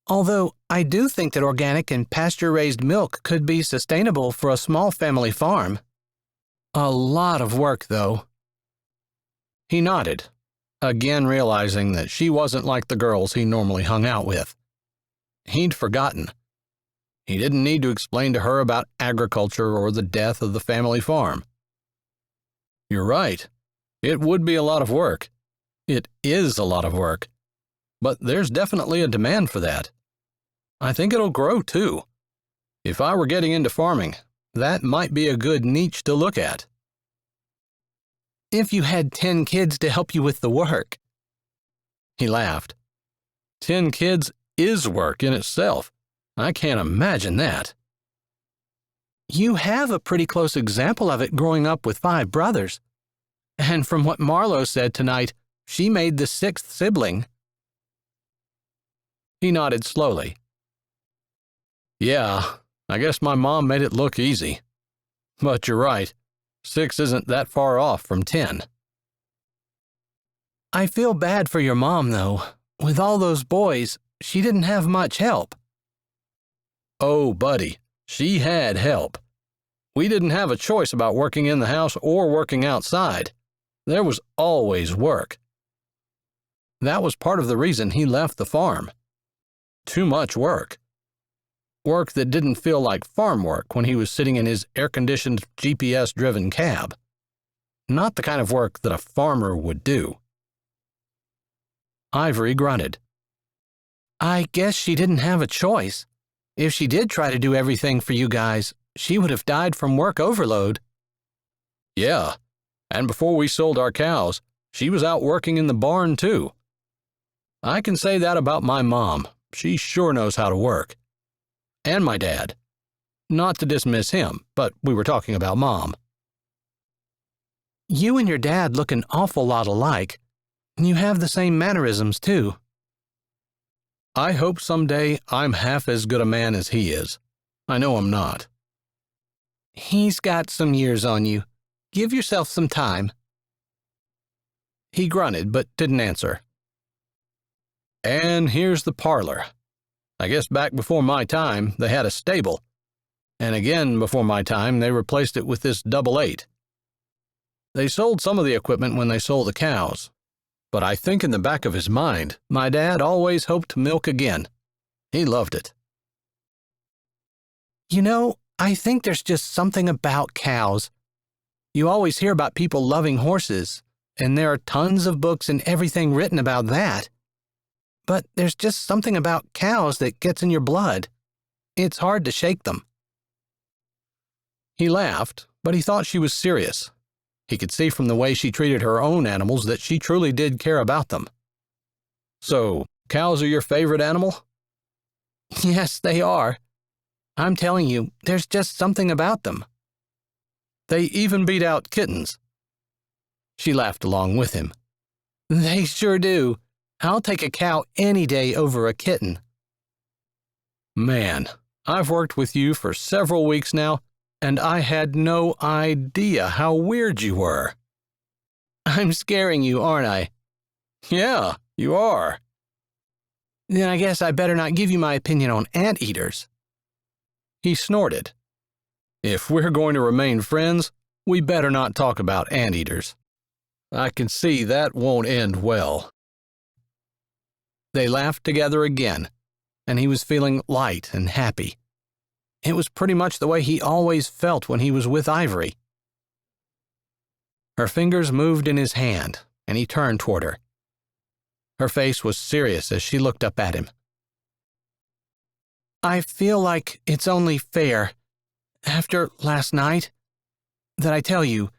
Although I do think that organic and pasture-raised milk could be sustainable for a small family farm. A lot of work, though. He nodded, again realizing that she wasn't like the girls he normally hung out with. He'd forgotten. He didn't need to explain to her about agriculture or the death of the family farm. You're right. It would be a lot of work. It is a lot of work. But there's definitely a demand for that. I think it'll grow, too. If I were getting into farming, that might be a good niche to look at. If you had 10 kids to help you with the work. He laughed. 10 kids is work in itself. I can't imagine that. You have a pretty close example of it growing up with 5 brothers. And from what Marlo said tonight, she made the 6th sibling. He nodded slowly. Yeah, I guess my mom made it look easy. But you're right, 6 isn't that far off from 10. I feel bad for your mom, though. With all those boys, she didn't have much help. Oh, buddy, she had help. We didn't have a choice about working in the house or working outside. There was always work. That was part of the reason he left the farm. Too much work. Work that didn't feel like farm work when he was sitting in his air-conditioned, GPS-driven cab. Not the kind of work that a farmer would do. Ivory grunted. I guess she didn't have a choice. If she did try to do everything for you guys, she would have died from work overload. Yeah, And before we sold our cows, she was out working in the barn, too. I can say that about my mom. She sure knows how to work. And my dad. Not to dismiss him, but we were talking about Mom. You and your dad look an awful lot alike. You have the same mannerisms, too. I hope someday I'm half as good a man as he is. I know I'm not. He's got some years on you. Give yourself some time. He grunted, but didn't answer. And here's the parlor. I guess back before my time, they had a stable. And again, before my time, they replaced it with this 888. They sold some of the equipment when they sold the cows. But I think in the back of his mind, my dad always hoped to milk again. He loved it. You know, I think there's just something about cows. You always hear about people loving horses, and there are tons of books and everything written about that. But there's just something about cows that gets in your blood. It's hard to shake them. He laughed, but he thought she was serious. He could see from the way she treated her own animals that she truly did care about them. So, cows are your favorite animal? Yes, they are. I'm telling you, there's just something about them. They even beat out kittens. She laughed along with him. They sure do. I'll take a cow any day over a kitten. Man, I've worked with you for several weeks now, and I had no idea how weird you were. I'm scaring you, aren't I? Yeah, you are. Then I guess I better not give you my opinion on anteaters. He snorted. If we're going to remain friends, we better not talk about anteaters. I can see that won't end well. They laughed together again, and he was feeling light and happy. It was pretty much the way he always felt when he was with Ivory. Her fingers moved in his hand, and he turned toward her. Her face was serious as she looked up at him. I feel like it's only fair, after last night, that I tell you,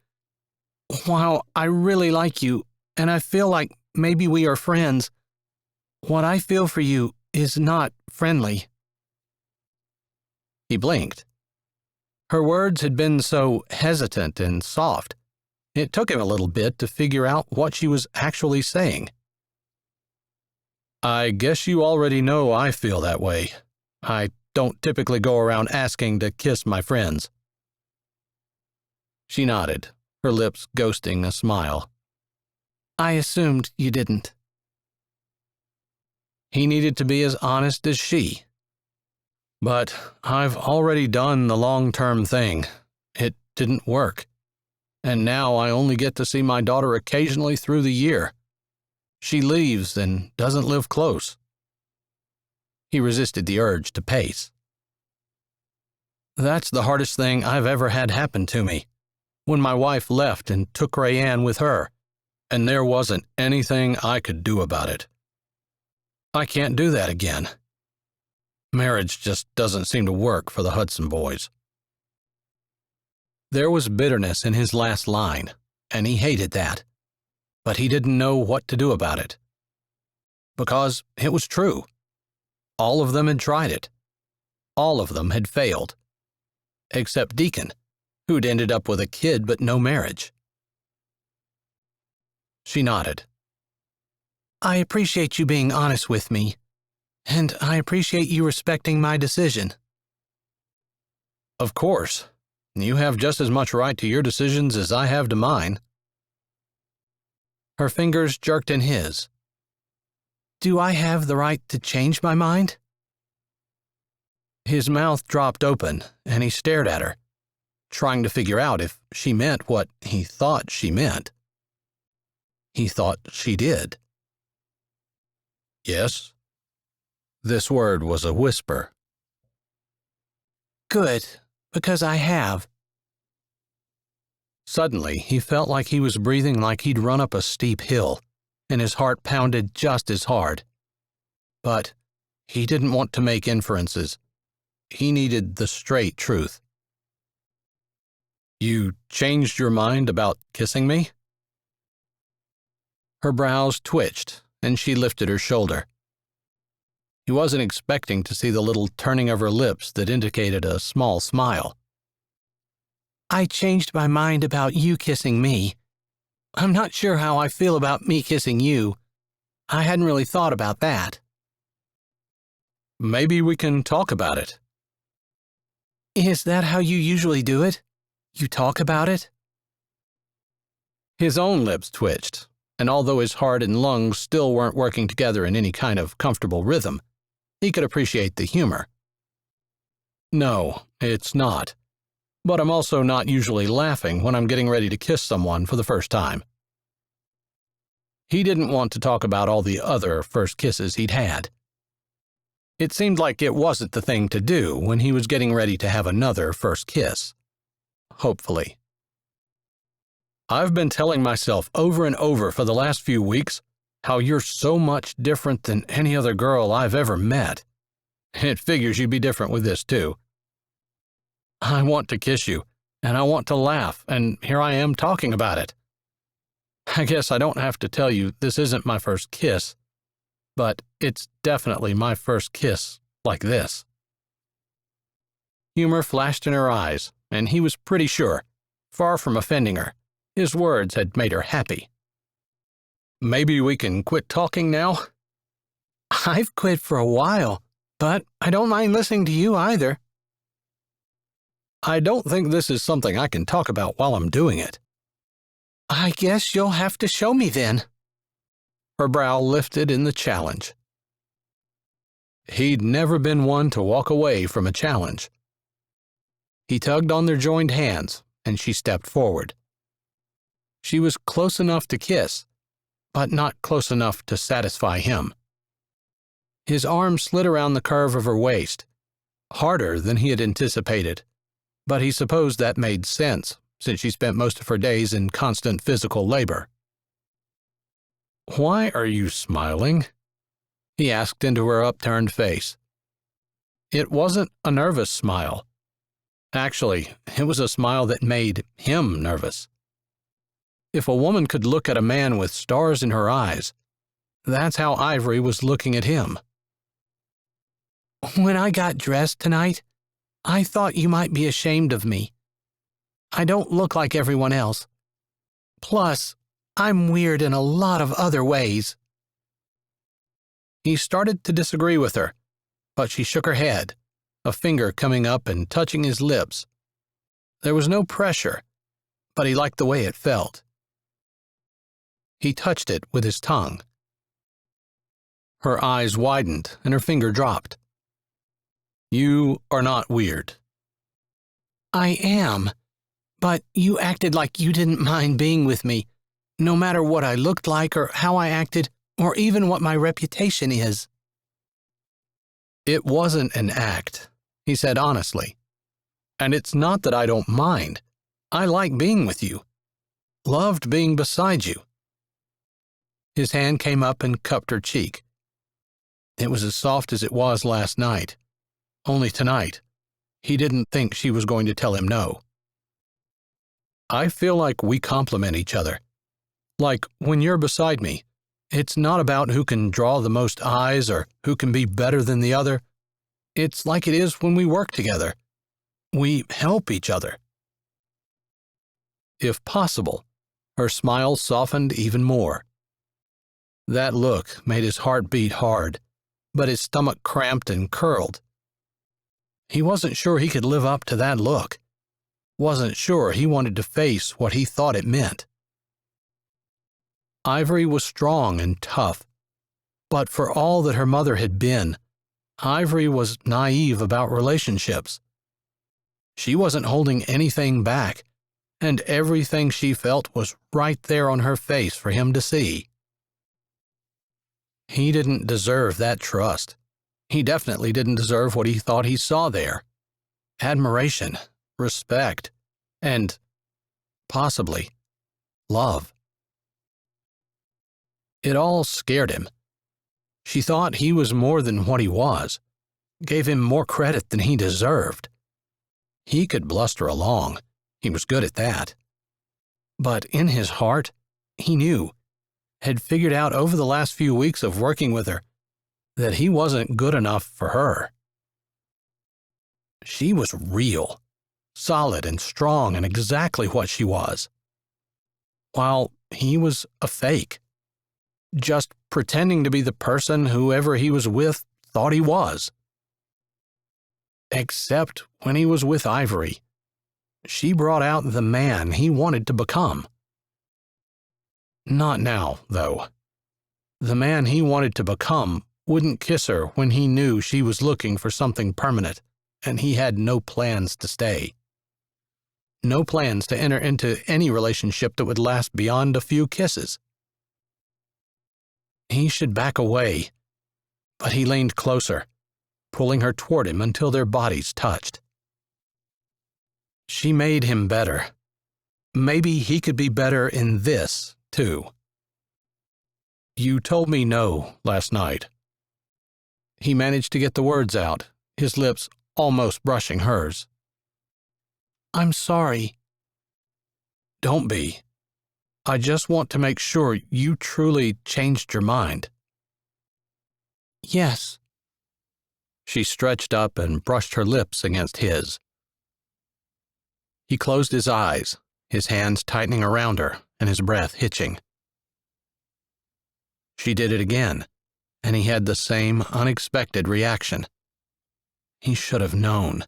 while I really like you, and I feel like maybe we are friends, what I feel for you is not friendly. He blinked. Her words had been so hesitant and soft. It took him a little bit to figure out what she was actually saying. I guess you already know I feel that way. I don't typically go around asking to kiss my friends. She nodded, her lips ghosting a smile. I assumed you didn't. He needed to be as honest as she. But I've already done the long-term thing. It didn't work. And now I only get to see my daughter occasionally through the year. She leaves and doesn't live close. He resisted the urge to pace. That's the hardest thing I've ever had happen to me. When my wife left and took Rayanne with her, and there wasn't anything I could do about it. I can't do that again. Marriage just doesn't seem to work for the Hudson boys. There was bitterness in his last line, and he hated that. But he didn't know what to do about it. Because it was true. All of them had tried it. All of them had failed. Except Deacon, who'd ended up with a kid but no marriage. She nodded. I appreciate you being honest with me, and I appreciate you respecting my decision. Of course. You have just as much right to your decisions as I have to mine. Her fingers jerked in his. Do I have the right to change my mind? His mouth dropped open, and he stared at her, trying to figure out if she meant what he thought she meant. He thought she did. Yes. This word was a whisper. Good, because I have. Suddenly, he felt like he was breathing like he'd run up a steep hill, and his heart pounded just as hard. But he didn't want to make inferences. He needed the straight truth. You changed your mind about kissing me? Her brows twitched, and she lifted her shoulder. He wasn't expecting to see the little turning of her lips that indicated a small smile. I changed my mind about you kissing me. I'm not sure how I feel about me kissing you. I hadn't really thought about that. Maybe we can talk about it. Is that how you usually do it? You talk about it? His own lips twitched, and although his heart and lungs still weren't working together in any kind of comfortable rhythm, he could appreciate the humor. No, it's not. But I'm also not usually laughing when I'm getting ready to kiss someone for the first time. He didn't want to talk about all the other first kisses he'd had. It seemed like it wasn't the thing to do when he was getting ready to have another first kiss. Hopefully. I've been telling myself over and over for the last few weeks how you're so much different than any other girl I've ever met. It figures you'd be different with this, too. I want to kiss you, and I want to laugh, and here I am talking about it. I guess I don't have to tell you this isn't my first kiss, but it's definitely my first kiss like this. Humor flashed in her eyes, and he was pretty sure, far from offending her, his words had made her happy. Maybe we can quit talking now? I've quit for a while, but I don't mind listening to you either. I don't think this is something I can talk about while I'm doing it. I guess you'll have to show me then. Her brow lifted in the challenge. He'd never been one to walk away from a challenge. He tugged on their joined hands, and she stepped forward. She was close enough to kiss, but not close enough to satisfy him. His arm slid around the curve of her waist, harder than he had anticipated, but he supposed that made sense, since she spent most of her days in constant physical labor. "Why are you smiling?" he asked into her upturned face. It wasn't a nervous smile. Actually, it was a smile that made him nervous. If a woman could look at a man with stars in her eyes, that's how Ivory was looking at him. When I got dressed tonight, I thought you might be ashamed of me. I don't look like everyone else. Plus, I'm weird in a lot of other ways. He started to disagree with her, but she shook her head, a finger coming up and touching his lips. There was no pressure, but he liked the way it felt. He touched it with his tongue. Her eyes widened and her finger dropped. "You are not weird." I am, but you acted like you didn't mind being with me, no matter what I looked like or how I acted, or even what my reputation is. "It wasn't an act," he said honestly. "And it's not that I don't mind. I like being with you. Loved being beside you." His hand came up and cupped her cheek. It was as soft as it was last night. Only tonight, he didn't think she was going to tell him no. "I feel like we complement each other. Like when you're beside me, it's not about who can draw the most eyes or who can be better than the other. It's like it is when we work together. We help each other." If possible, her smile softened even more. That look made his heart beat hard, but his stomach cramped and curled. He wasn't sure he could live up to that look. Wasn't sure he wanted to face what he thought it meant. Ivory was strong and tough, but for all that her mother had been, Ivory was naive about relationships. She wasn't holding anything back, and everything she felt was right there on her face for him to see. He didn't deserve that trust. He definitely didn't deserve what he thought he saw there. Admiration, respect, and, possibly, love. It all scared him. She thought he was more than what he was, gave him more credit than he deserved. He could bluster along. He was good at that. But in his heart, he knew, had figured out over the last few weeks of working with her, that he wasn't good enough for her. She was real, solid and strong and exactly what she was, while he was a fake, just pretending to be the person whoever he was with thought he was. Except when he was with Ivory, she brought out the man he wanted to become. Not now, though. The man he wanted to become wouldn't kiss her when he knew she was looking for something permanent, and he had no plans to stay. No plans to enter into any relationship that would last beyond a few kisses. He should back away, but he leaned closer, pulling her toward him until their bodies touched. She made him better. Maybe he could be better in this, too. "You told me no last night." He managed to get the words out, his lips almost brushing hers. "I'm sorry." "Don't be. I just want to make sure you truly changed your mind." "Yes." She stretched up and brushed her lips against his. He closed his eyes, his hands tightening around her and his breath hitching. She did it again, and he had the same unexpected reaction. He should have known.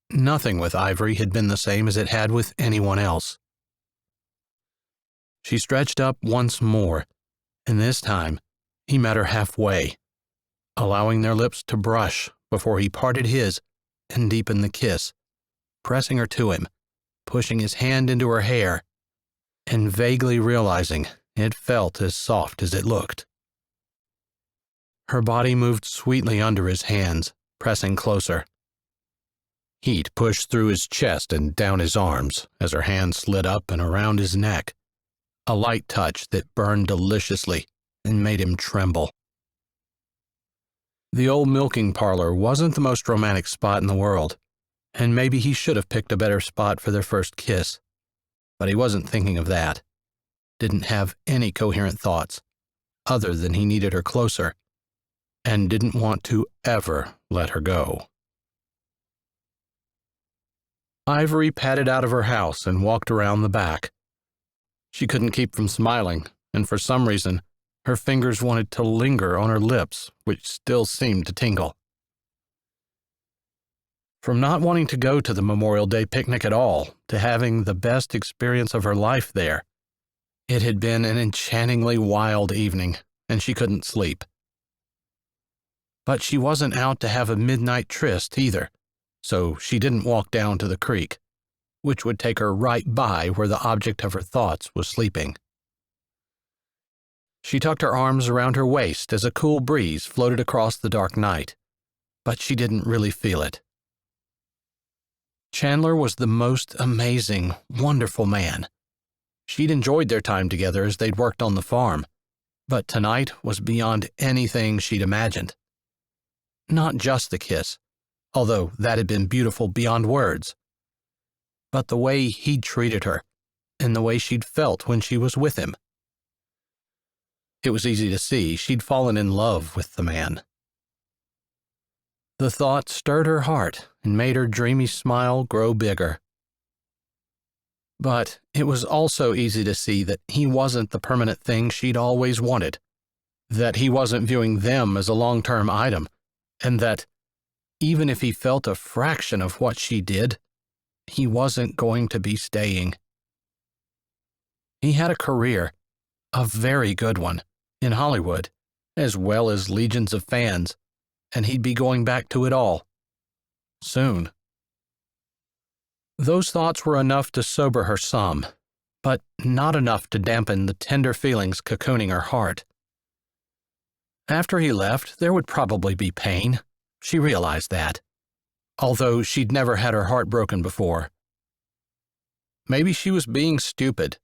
Nothing with Ivory had been the same as it had with anyone else. She stretched up once more, and this time he met her halfway, allowing their lips to brush before he parted his and deepened the kiss, pressing her to him, pushing his hand into her hair, and vaguely realizing it felt as soft as it looked. Her body moved sweetly under his hands, pressing closer. Heat pushed through his chest and down his arms as her hand slid up and around his neck, a light touch that burned deliciously and made him tremble. The old milking parlor wasn't the most romantic spot in the world, and maybe he should have picked a better spot for their first kiss. But he wasn't thinking of that. Didn't have any coherent thoughts, other than he needed her closer, and didn't want to ever let her go. Ivory padded out of her house and walked around the back. She couldn't keep from smiling, and for some reason, her fingers wanted to linger on her lips, which still seemed to tingle. From not wanting to go to the Memorial Day picnic at all to having the best experience of her life there, it had been an enchantingly wild evening, and she couldn't sleep. But she wasn't out to have a midnight tryst either, so she didn't walk down to the creek, which would take her right by where the object of her thoughts was sleeping. She tucked her arms around her waist as a cool breeze floated across the dark night, but she didn't really feel it. Chandler was the most amazing, wonderful man. She'd enjoyed their time together as they'd worked on the farm, but tonight was beyond anything she'd imagined. Not just the kiss, although that had been beautiful beyond words, but the way he'd treated her, and the way she'd felt when she was with him. It was easy to see she'd fallen in love with the man. The thought stirred her heart and made her dreamy smile grow bigger. But it was also easy to see that he wasn't the permanent thing she'd always wanted, that he wasn't viewing them as a long-term item, and that, even if he felt a fraction of what she did, he wasn't going to be staying. He had a career, a very good one, in Hollywood, as well as legions of fans, and he'd be going back to it all. Soon. Those thoughts were enough to sober her some, but not enough to dampen the tender feelings cocooning her heart. After he left, there would probably be pain. She realized that, although she'd never had her heart broken before. Maybe she was being stupid,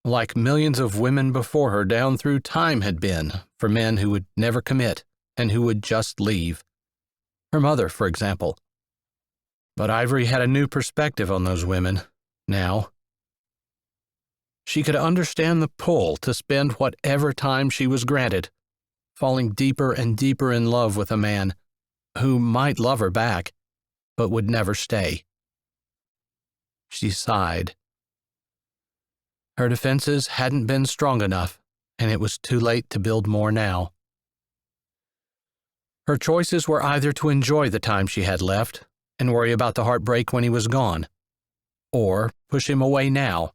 like millions of women before her down through time had been for men who would never commit and who would just leave. Her mother, for example. But Ivory had a new perspective on those women, now. She could understand the pull to spend whatever time she was granted, falling deeper and deeper in love with a man who might love her back, but would never stay. She sighed. Her defenses hadn't been strong enough, and it was too late to build more now. Her choices were either to enjoy the time she had left and worry about the heartbreak when he was gone, or push him away now,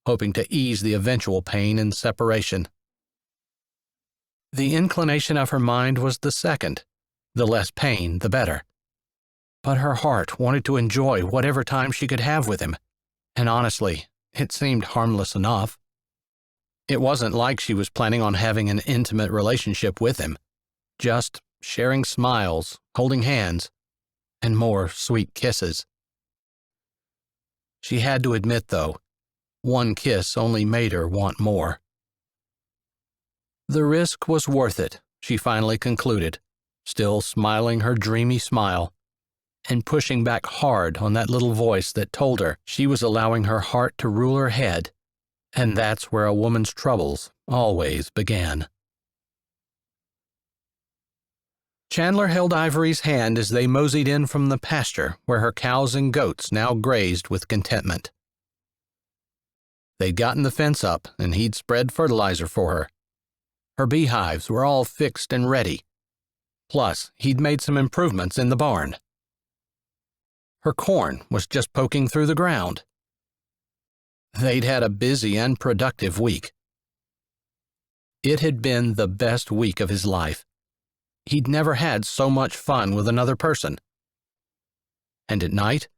hoping to ease the eventual pain and separation. The inclination of her mind was the second. The less pain, the better. But her heart wanted to enjoy whatever time she could have with him, and honestly, it seemed harmless enough. It wasn't like she was planning on having an intimate relationship with him, just sharing smiles, holding hands, and more sweet kisses. She had to admit, though, one kiss only made her want more. The risk was worth it, she finally concluded, still smiling her dreamy smile, and pushing back hard on that little voice that told her she was allowing her heart to rule her head, and that's where a woman's troubles always began. Chandler held Ivory's hand as they moseyed in from the pasture where her cows and goats now grazed with contentment. They'd gotten the fence up, and he'd spread fertilizer for her. Her beehives were all fixed and ready. Plus, he'd made some improvements in the barn. Her corn was just poking through the ground. They'd had a busy and productive week. It had been the best week of his life. He'd never had so much fun with another person. And at night,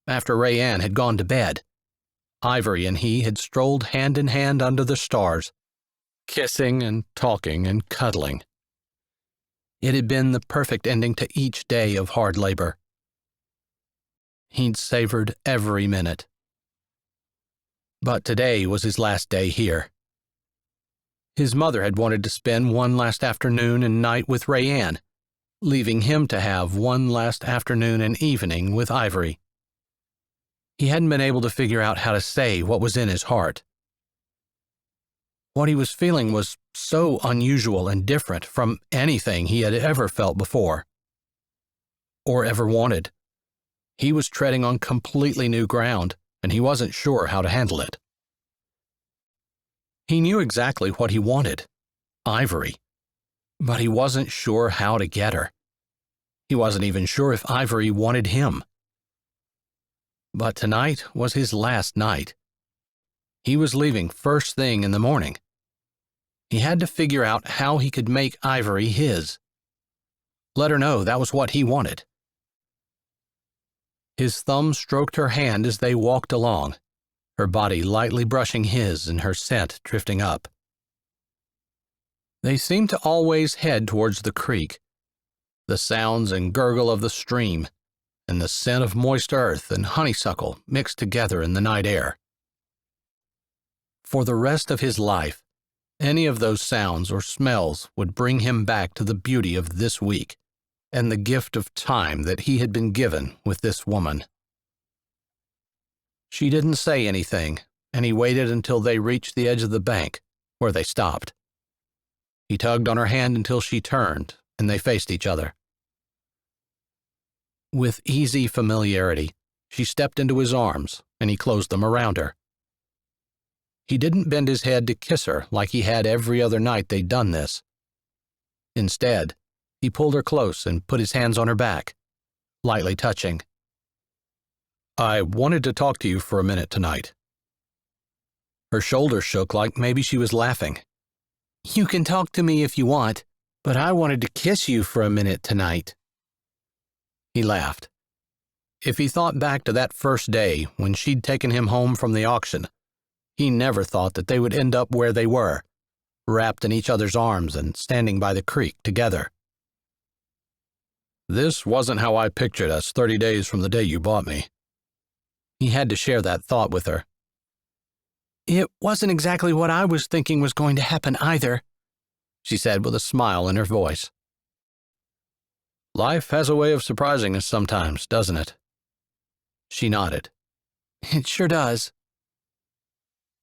after Rayanne had gone to bed, Ivory and he had strolled hand in hand under the stars, kissing and talking and cuddling. It had been the perfect ending to each day of hard labor. He'd savored every minute. But today was his last day here. His mother had wanted to spend one last afternoon and night with Rayanne, leaving him to have one last afternoon and evening with Ivory. He hadn't been able to figure out how to say what was in his heart. What he was feeling was so unusual and different from anything he had ever felt before, or ever wanted. He was treading on completely new ground, and he wasn't sure how to handle it. He knew exactly what he wanted, Ivory, but he wasn't sure how to get her. He wasn't even sure if Ivory wanted him. But tonight was his last night. He was leaving first thing in the morning. He had to figure out how he could make Ivory his. Let her know that was what he wanted. His thumb stroked her hand as they walked along, her body lightly brushing his and her scent drifting up. They seemed to always head towards the creek, the sounds and gurgle of the stream, and the scent of moist earth and honeysuckle mixed together in the night air. For the rest of his life, any of those sounds or smells would bring him back to the beauty of this week and the gift of time that he had been given with this woman. She didn't say anything, and he waited until they reached the edge of the bank, where they stopped. He tugged on her hand until she turned, and they faced each other. With easy familiarity, she stepped into his arms, and he closed them around her. He didn't bend his head to kiss her like he had every other night they'd done this. Instead, he pulled her close and put his hands on her back, lightly touching. "I wanted to talk to you for a minute tonight." Her shoulders shook like maybe she was laughing. "You can talk to me if you want, but I wanted to kiss you for a minute tonight." He laughed. If he thought back to that first day when she'd taken him home from the auction, he never thought that they would end up where they were, wrapped in each other's arms and standing by the creek together. "This wasn't how I pictured us 30 days from the day you bought me." He had to share that thought with her. "It wasn't exactly what I was thinking was going to happen either," she said with a smile in her voice. "Life has a way of surprising us sometimes, doesn't it?" She nodded. It sure does.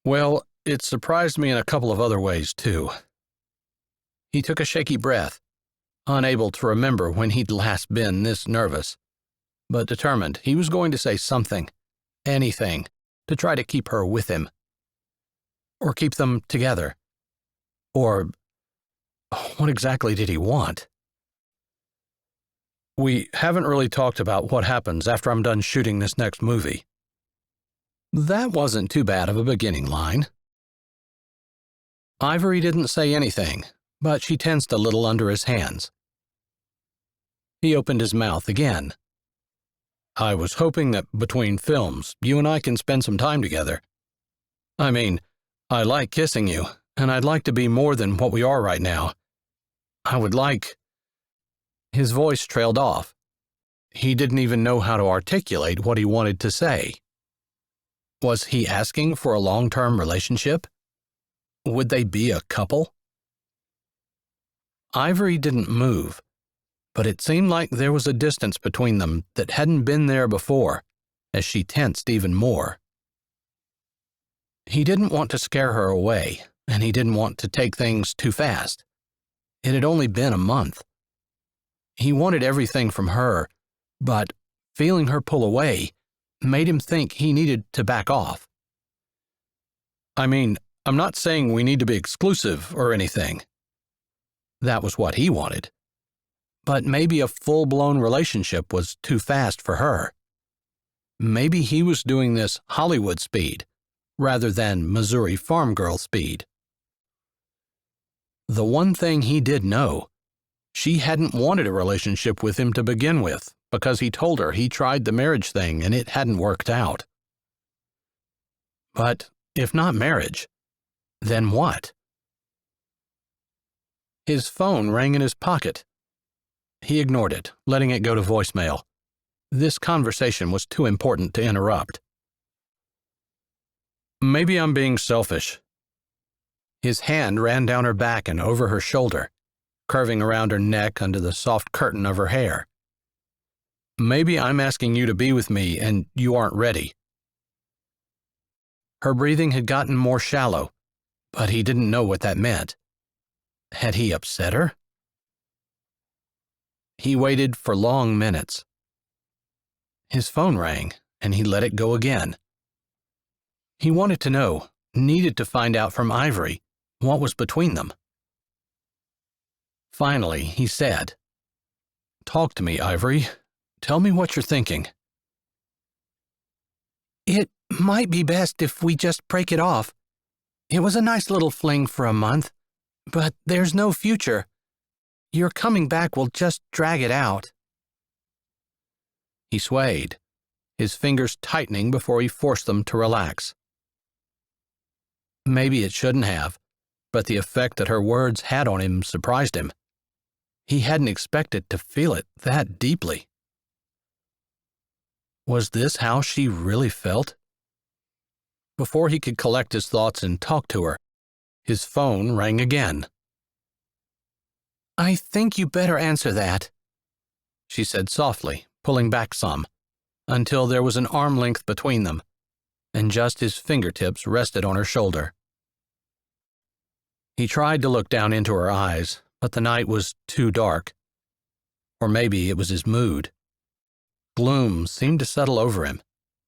Well, it surprised me in a couple of other ways, too. He took a shaky breath, unable to remember when he'd last been this nervous, but determined he was going to say something, anything, to try to keep her with him. Or keep them together. Or what exactly did he want? We haven't really talked about what happens after I'm done shooting this next movie. That wasn't too bad of a beginning line. Ivory didn't say anything, but she tensed a little under his hands. He opened his mouth again. I was hoping that between films, you and I can spend some time together. I mean, I like kissing you, and I'd like to be more than what we are right now. I would like... His voice trailed off. He didn't even know how to articulate what he wanted to say. Was he asking for a long-term relationship? Would they be a couple? Ivory didn't move, but it seemed like there was a distance between them that hadn't been there before, as she tensed even more. He didn't want to scare her away, and he didn't want to take things too fast. It had only been a month. He wanted everything from her, but feeling her pull away made him think he needed to back off. I mean, I'm not saying we need to be exclusive or anything. That was what he wanted. But maybe a full-blown relationship was too fast for her. Maybe he was doing this Hollywood speed, rather than Missouri farm girl speed. The one thing he did know, she hadn't wanted a relationship with him to begin with, because he told her he tried the marriage thing and it hadn't worked out. But if not marriage, then what? His phone rang in his pocket. He ignored it, letting it go to voicemail. This conversation was too important to interrupt. Maybe I'm being selfish. His hand ran down her back and over her shoulder, curving around her neck under the soft curtain of her hair. Maybe I'm asking you to be with me and you aren't ready. Her breathing had gotten more shallow, but he didn't know what that meant. Had he upset her? He waited for long minutes. His phone rang, and he let it go again. He wanted to know, needed to find out from Ivory, what was between them. Finally, he said, "Talk to me, Ivory. Tell me what you're thinking." It might be best if we just break it off. It was a nice little fling for a month, but there's no future. Your coming back will just drag it out. He swayed, his fingers tightening before he forced them to relax. Maybe it shouldn't have, but the effect that her words had on him surprised him. He hadn't expected to feel it that deeply. Was this how she really felt? Before he could collect his thoughts and talk to her, his phone rang again. "I think you better answer that," she said softly, pulling back some, until there was an arm length between them, and just his fingertips rested on her shoulder. He tried to look down into her eyes, but the night was too dark. Or maybe it was his mood. Gloom seemed to settle over him,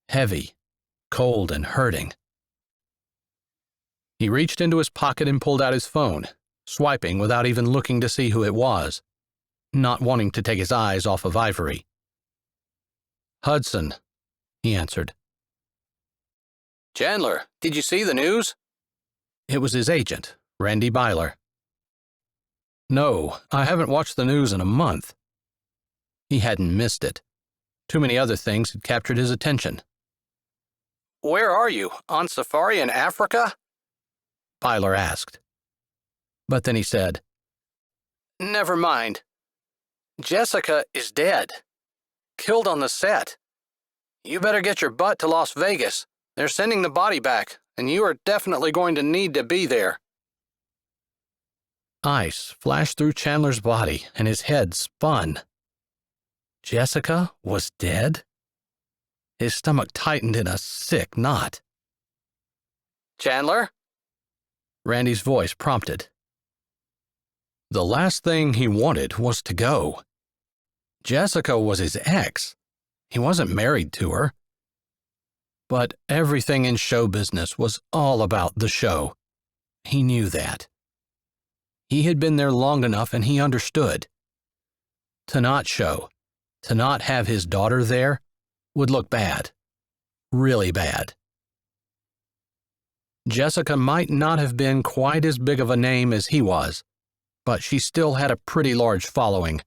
heavy, cold, and hurting. He reached into his pocket and pulled out his phone, swiping without even looking to see who it was, not wanting to take his eyes off of Ivory. "Hudson," he answered. "Chandler, did you see the news?" It was his agent, Randy Byler. "No, I haven't watched the news in a month." He hadn't missed it. Too many other things had captured his attention. "Where are you? On safari in Africa?" Byler asked. But then he said, "Never mind. Jessica is dead. Killed on the set. You better get your butt to Las Vegas. They're sending the body back, and you are definitely going to need to be there." Ice flashed through Chandler's body, and his head spun. Jessica was dead? His stomach tightened in a sick knot. "Chandler?" Randy's voice prompted. The last thing he wanted was to go. Jessica was his ex. He wasn't married to her. But everything in show business was all about the show. He knew that. He had been there long enough and he understood. To not show, to not have his daughter there, would look bad. Really bad. Jessica might not have been quite as big of a name as he was, but she still had a pretty large following,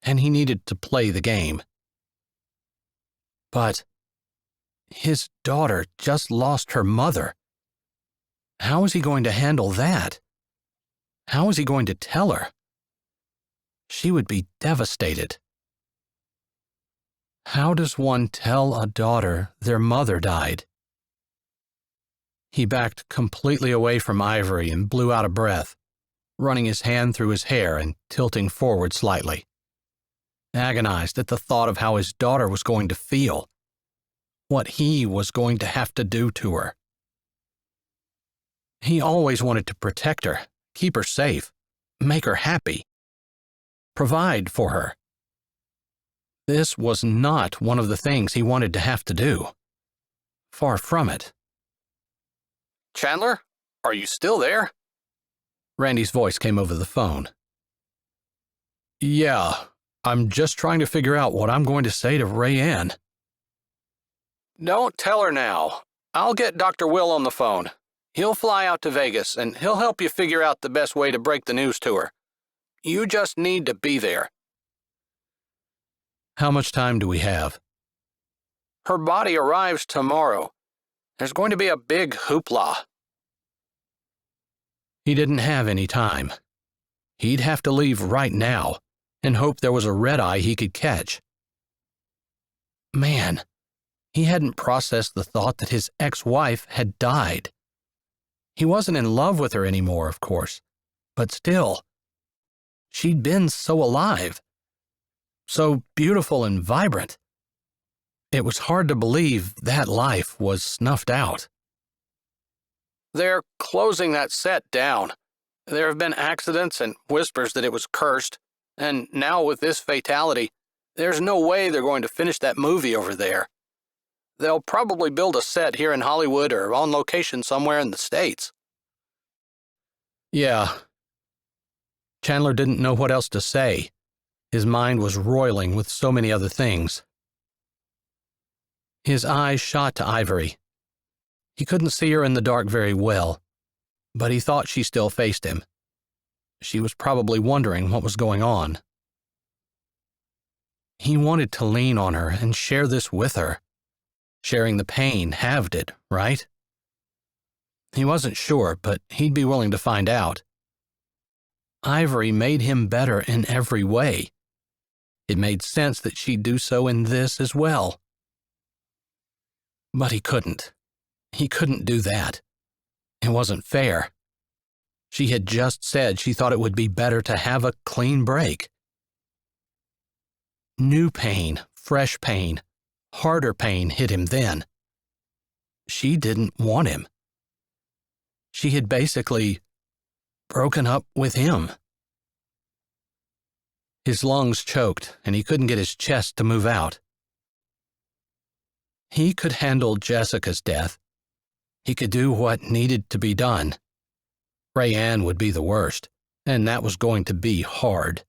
and he needed to play the game. But his daughter just lost her mother. How was he going to handle that? How was he going to tell her? She would be devastated. How does one tell a daughter their mother died? He backed completely away from Ivory and blew out a breath, running his hand through his hair and tilting forward slightly, agonized at the thought of how his daughter was going to feel, what he was going to have to do to her. He always wanted to protect her, keep her safe, make her happy, provide for her. This was not one of the things he wanted to have to do. Far from it. "Chandler, are you still there?" Randy's voice came over the phone. Yeah, I'm just trying to figure out what I'm going to say to Rayanne. "Don't tell her now. I'll get Dr. Will on the phone. He'll fly out to Vegas, and he'll help you figure out the best way to break the news to her. You just need to be there." How much time do we have? "Her body arrives tomorrow. There's going to be a big hoopla." He didn't have any time. He'd have to leave right now and hope there was a red-eye he could catch. Man, he hadn't processed the thought that his ex-wife had died. He wasn't in love with her anymore, of course, but still, she'd been so alive, so beautiful and vibrant. It was hard to believe that life was snuffed out. "They're closing that set down. There have been accidents and whispers that it was cursed, and now with this fatality, there's no way they're going to finish that movie over there. They'll probably build a set here in Hollywood or on location somewhere in the States." Yeah. Chandler didn't know what else to say. His mind was roiling with so many other things. His eyes shot to Ivory. He couldn't see her in the dark very well, but he thought she still faced him. She was probably wondering what was going on. He wanted to lean on her and share this with her. Sharing the pain halved it, right? He wasn't sure, but he'd be willing to find out. Ivory made him better in every way. It made sense that she'd do so in this as well. But he couldn't. He couldn't do that. It wasn't fair. She had just said she thought it would be better to have a clean break. New pain, fresh pain, harder pain hit him then. She didn't want him. She had basically broken up with him. His lungs choked, and he couldn't get his chest to move out. He could handle Jessica's death. He could do what needed to be done. Rayanne would be the worst, and that was going to be hard.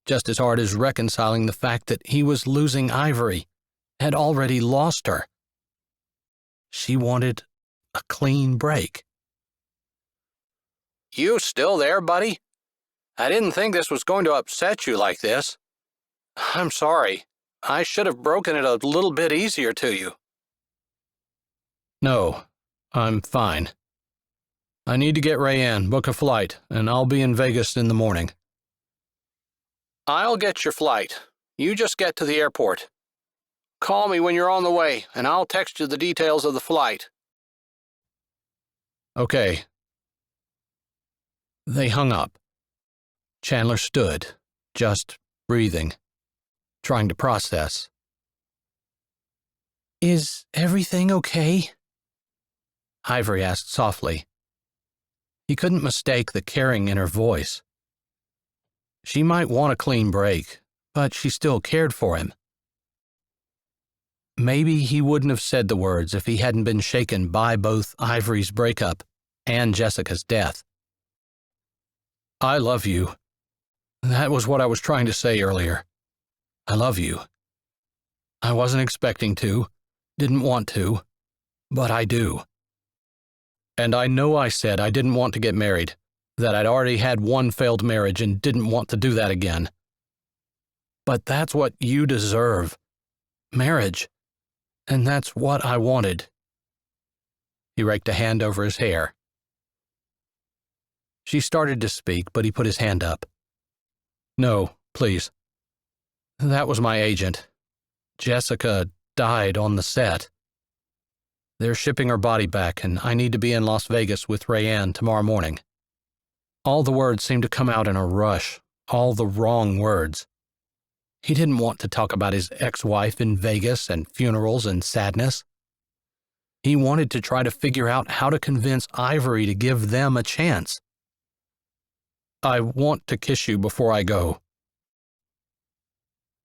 Just as hard as reconciling the fact that he was losing Ivory, had already lost her. She wanted a clean break. "You still there, buddy? I didn't think this was going to upset you like this. I'm sorry. I should have broken it a little bit easier to you." No, I'm fine. I need to get Rayanne, book a flight, and I'll be in Vegas in the morning. "I'll get your flight. You just get to the airport. Call me when you're on the way, and I'll text you the details of the flight." Okay. They hung up. Chandler stood, just breathing, trying to process. Is everything okay? Ivory asked softly. He couldn't mistake the caring in her voice. She might want a clean break, but she still cared for him. Maybe he wouldn't have said the words if he hadn't been shaken by both Ivory's breakup and Jessica's death. I love you. That was what I was trying to say earlier. I love you. I wasn't expecting to, didn't want to, but I do. And I know I said I didn't want to get married, that I'd already had one failed marriage and didn't want to do that again. But that's what you deserve. Marriage. And that's what I wanted. He raked a hand over his hair. She started to speak, but he put his hand up. No, please. That was my agent. Jessica died on the set. They're shipping her body back, and I need to be in Las Vegas with Rayanne tomorrow morning. All the words seemed to come out in a rush, all the wrong words. He didn't want to talk about his ex-wife in Vegas and funerals and sadness. He wanted to try to figure out how to convince Ivory to give them a chance. I want to kiss you before I go.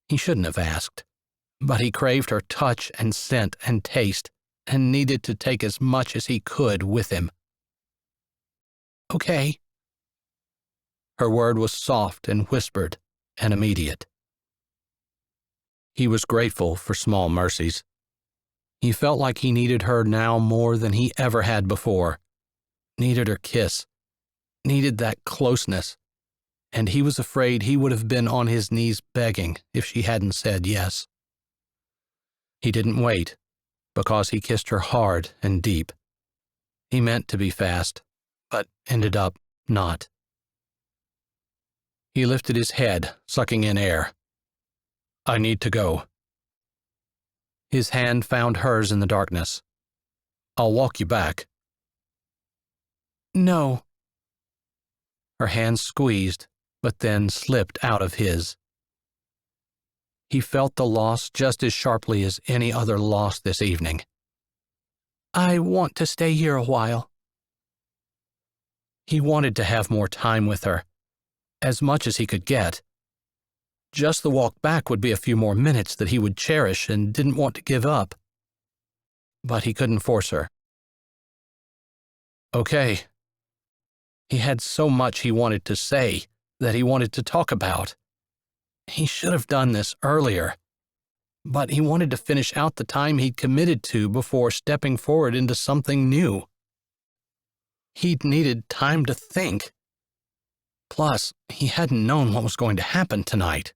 He shouldn't have asked, but he craved her touch and scent and taste and needed to take as much as he could with him. Okay. Her word was soft and whispered and immediate. He was grateful for small mercies. He felt like he needed her now more than he ever had before, needed her kiss, needed that closeness, and he was afraid he would have been on his knees begging if she hadn't said yes. He didn't wait, because he kissed her hard and deep. He meant to be fast, but ended up not. He lifted his head, sucking in air. I need to go. His hand found hers in the darkness. I'll walk you back. No. Her hand squeezed, but then slipped out of his. He felt the loss just as sharply as any other loss this evening. I want to stay here a while. He wanted to have more time with her, as much as he could get. Just the walk back would be a few more minutes that he would cherish and didn't want to give up. But he couldn't force her. Okay. He had so much he wanted to say, that he wanted to talk about. He should have done this earlier. But he wanted to finish out the time he'd committed to before stepping forward into something new. He'd needed time to think. Plus, he hadn't known what was going to happen tonight.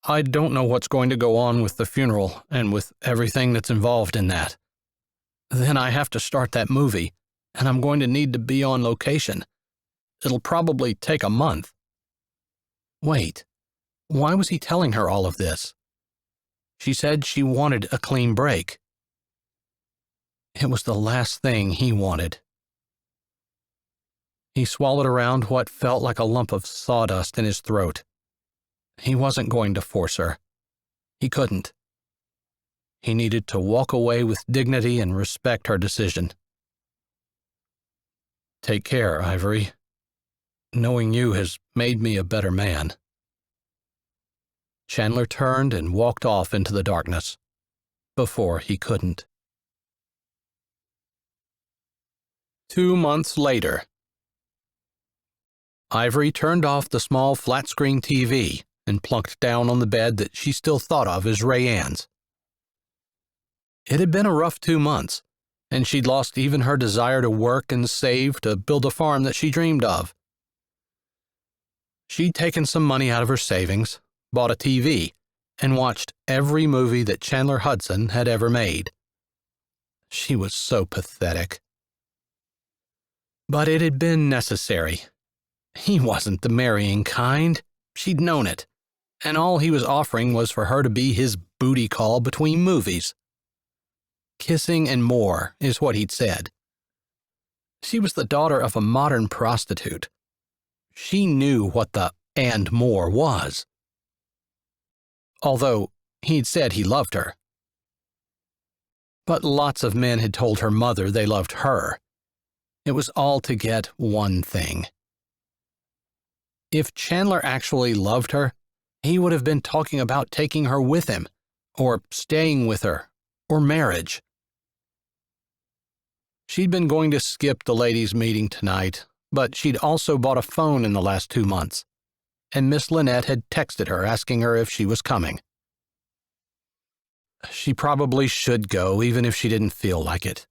I don't know what's going to go on with the funeral and with everything that's involved in that. Then I have to start that movie, and I'm going to need to be on location. It'll probably take a month. Wait, why was he telling her all of this? She said she wanted a clean break. It was the last thing he wanted. He swallowed around what felt like a lump of sawdust in his throat. He wasn't going to force her. He couldn't. He needed to walk away with dignity and respect her decision. Take care, Ivory. Knowing you has made me a better man. Chandler turned and walked off into the darkness, before he couldn't. 2 months later. Ivory turned off the small flat-screen TV and plunked down on the bed that she still thought of as Rayanne's. It had been a rough 2 months, and she'd lost even her desire to work and save to build a farm that she dreamed of. She'd taken some money out of her savings, bought a TV, and watched every movie that Chandler Hudson had ever made. She was so pathetic. But it had been necessary. He wasn't the marrying kind. She'd known it. And all he was offering was for her to be his booty call between movies. Kissing and more is what he'd said. She was the daughter of a modern prostitute. She knew what the and more was. Although he'd said he loved her, But lots of men had told her mother they loved her. It was all to get one thing. If Chandler actually loved her, he would have been talking about taking her with him, or staying with her, or marriage. She'd been going to skip the ladies' meeting tonight, but she'd also bought a phone in the last 2 months, and Miss Lynette had texted her asking her if she was coming. She probably should go, even if she didn't feel like it.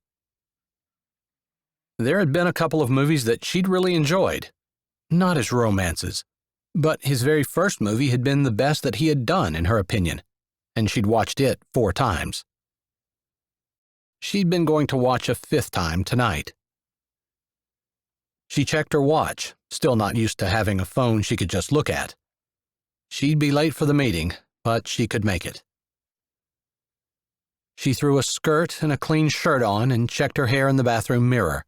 There had been a couple of movies that she'd really enjoyed, not as romances, but his very first movie had been the best that he had done, in her opinion, and she'd watched it 4 times. She'd been going to watch a 5th time tonight. She checked her watch, still not used to having a phone she could just look at. She'd be late for the meeting, but she could make it. She threw a skirt and a clean shirt on and checked her hair in the bathroom mirror.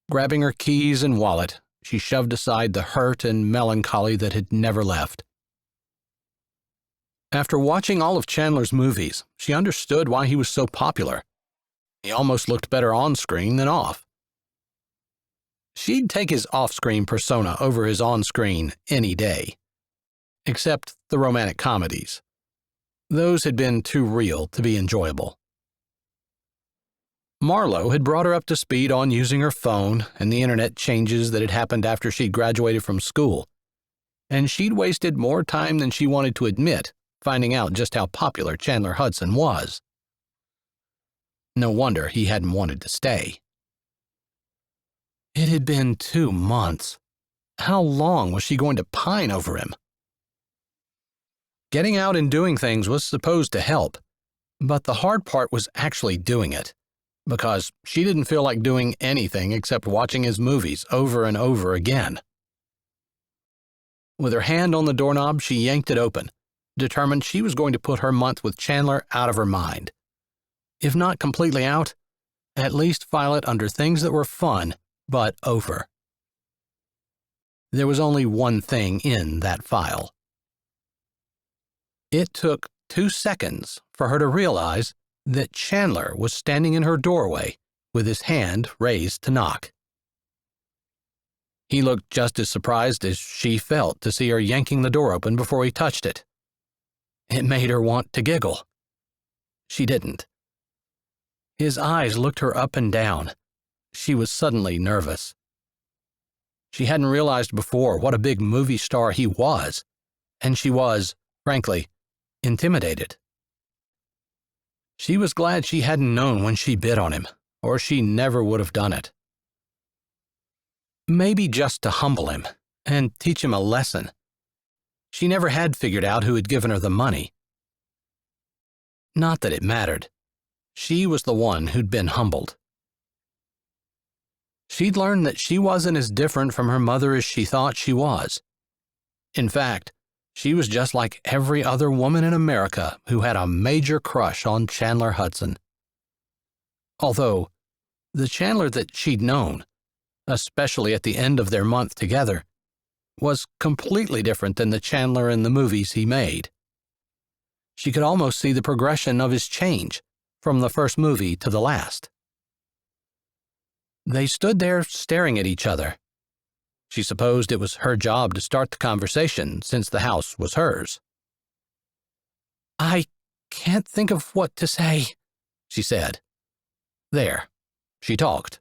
Grabbing her keys and wallet, she shoved aside the hurt and melancholy that had never left. After watching all of Chandler's movies, she understood why he was so popular. He almost looked better on-screen than off. She'd take his off-screen persona over his on-screen any day. Except the romantic comedies. Those had been too real to be enjoyable. Marlowe had brought her up to speed on using her phone and the internet changes that had happened after she'd graduated from school, and she'd wasted more time than she wanted to admit finding out just how popular Chandler Hudson was. No wonder he hadn't wanted to stay. It had been 2 months. How long was she going to pine over him? Getting out and doing things was supposed to help, but the hard part was actually doing it, because she didn't feel like doing anything except watching his movies over and over again. With her hand on the doorknob, she yanked it open, determined she was going to put her month with Chandler out of her mind. If not completely out, at least file it under things that were fun, but over. There was only one thing in that file. It took 2 seconds for her to realize that Chandler was standing in her doorway with his hand raised to knock. He looked just as surprised as she felt to see her yanking the door open before he touched it. It made her want to giggle. She didn't. His eyes looked her up and down. She was suddenly nervous. She hadn't realized before what a big movie star he was, and she was, frankly, intimidated. She was glad she hadn't known when she bid on him, or she never would have done it. Maybe just to humble him and teach him a lesson. She never had figured out who had given her the money. Not that it mattered. She was the one who'd been humbled. She'd learned that she wasn't as different from her mother as she thought she was. In fact, she was just like every other woman in America who had a major crush on Chandler Hudson. Although, the Chandler that she'd known, especially at the end of their month together, was completely different than the Chandler in the movies he made. She could almost see the progression of his change from the first movie to the last. They stood there staring at each other. She supposed it was her job to start the conversation since the house was hers. "I can't think of what to say," she said. There, she talked.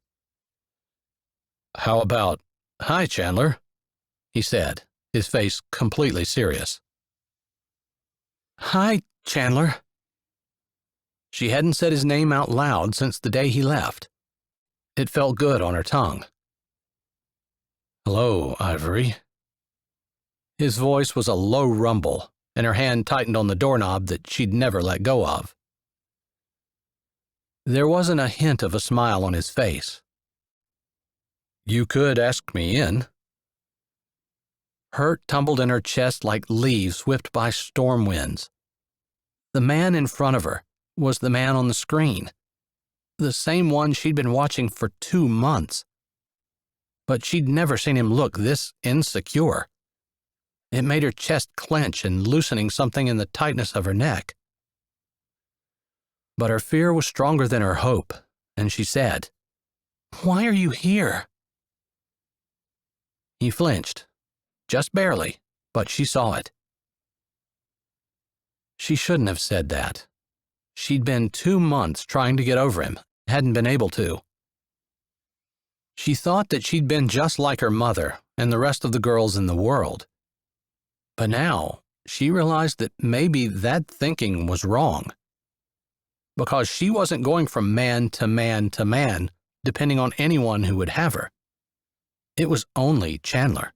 "How about, 'Hi, Chandler,'" he said, his face completely serious. "Hi, Chandler." She hadn't said his name out loud since the day he left. It felt good on her tongue. "Hello, Ivory." His voice was a low rumble, and her hand tightened on the doorknob that she'd never let go of. There wasn't a hint of a smile on his face. "You could ask me in." Hurt tumbled in her chest like leaves whipped by storm winds. The man in front of her was the man on the screen, the same one she'd been watching for 2 months. But she'd never seen him look this insecure. It made her chest clench and loosening something in the tightness of her neck. But her fear was stronger than her hope, and she said, "Why are you here?" He flinched, just barely, but she saw it. She shouldn't have said that. She'd been 2 months trying to get over him, hadn't been able to. She thought that she'd been just like her mother and the rest of the girls in the world. But now, she realized that maybe that thinking was wrong. Because she wasn't going from man to man to man, depending on anyone who would have her. It was only Chandler.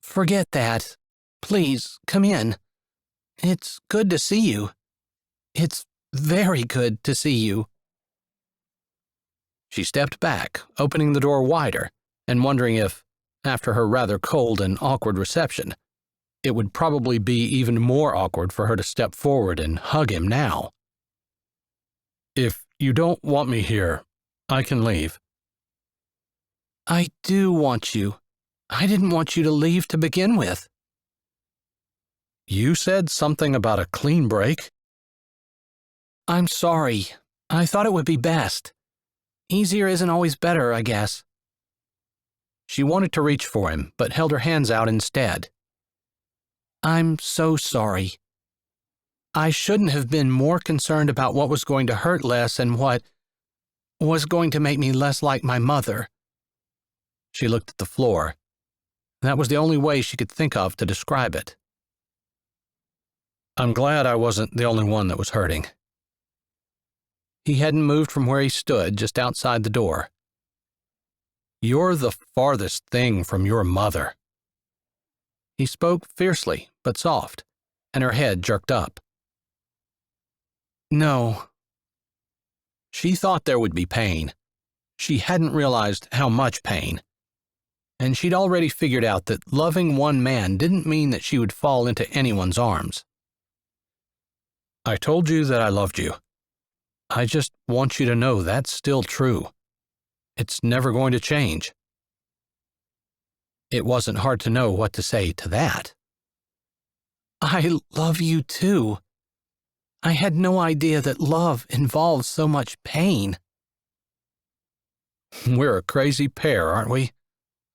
"Forget that. Please, come in. It's good to see you. It's very good to see you." She stepped back, opening the door wider, and wondering if, after her rather cold and awkward reception, it would probably be even more awkward for her to step forward and hug him now. "If you don't want me here, I can leave." "I do want you. I didn't want you to leave to begin with." "You said something about a clean break?" "I'm sorry. I thought it would be best. Easier isn't always better, I guess." She wanted to reach for him, but held her hands out instead. "I'm so sorry. I shouldn't have been more concerned about what was going to hurt less and what was going to make me less like my mother." She looked at the floor. That was the only way she could think of to describe it. "I'm glad I wasn't the only one that was hurting." He hadn't moved from where he stood just outside the door. "You're the farthest thing from your mother." He spoke fiercely but soft, and her head jerked up. "No." She thought there would be pain. She hadn't realized how much pain. And she'd already figured out that loving one man didn't mean that she would fall into anyone's arms. "I told you that I loved you. I just want you to know that's still true. It's never going to change." It wasn't hard to know what to say to that. "I love you too. I had no idea that love involves so much pain." "We're a crazy pair, aren't we?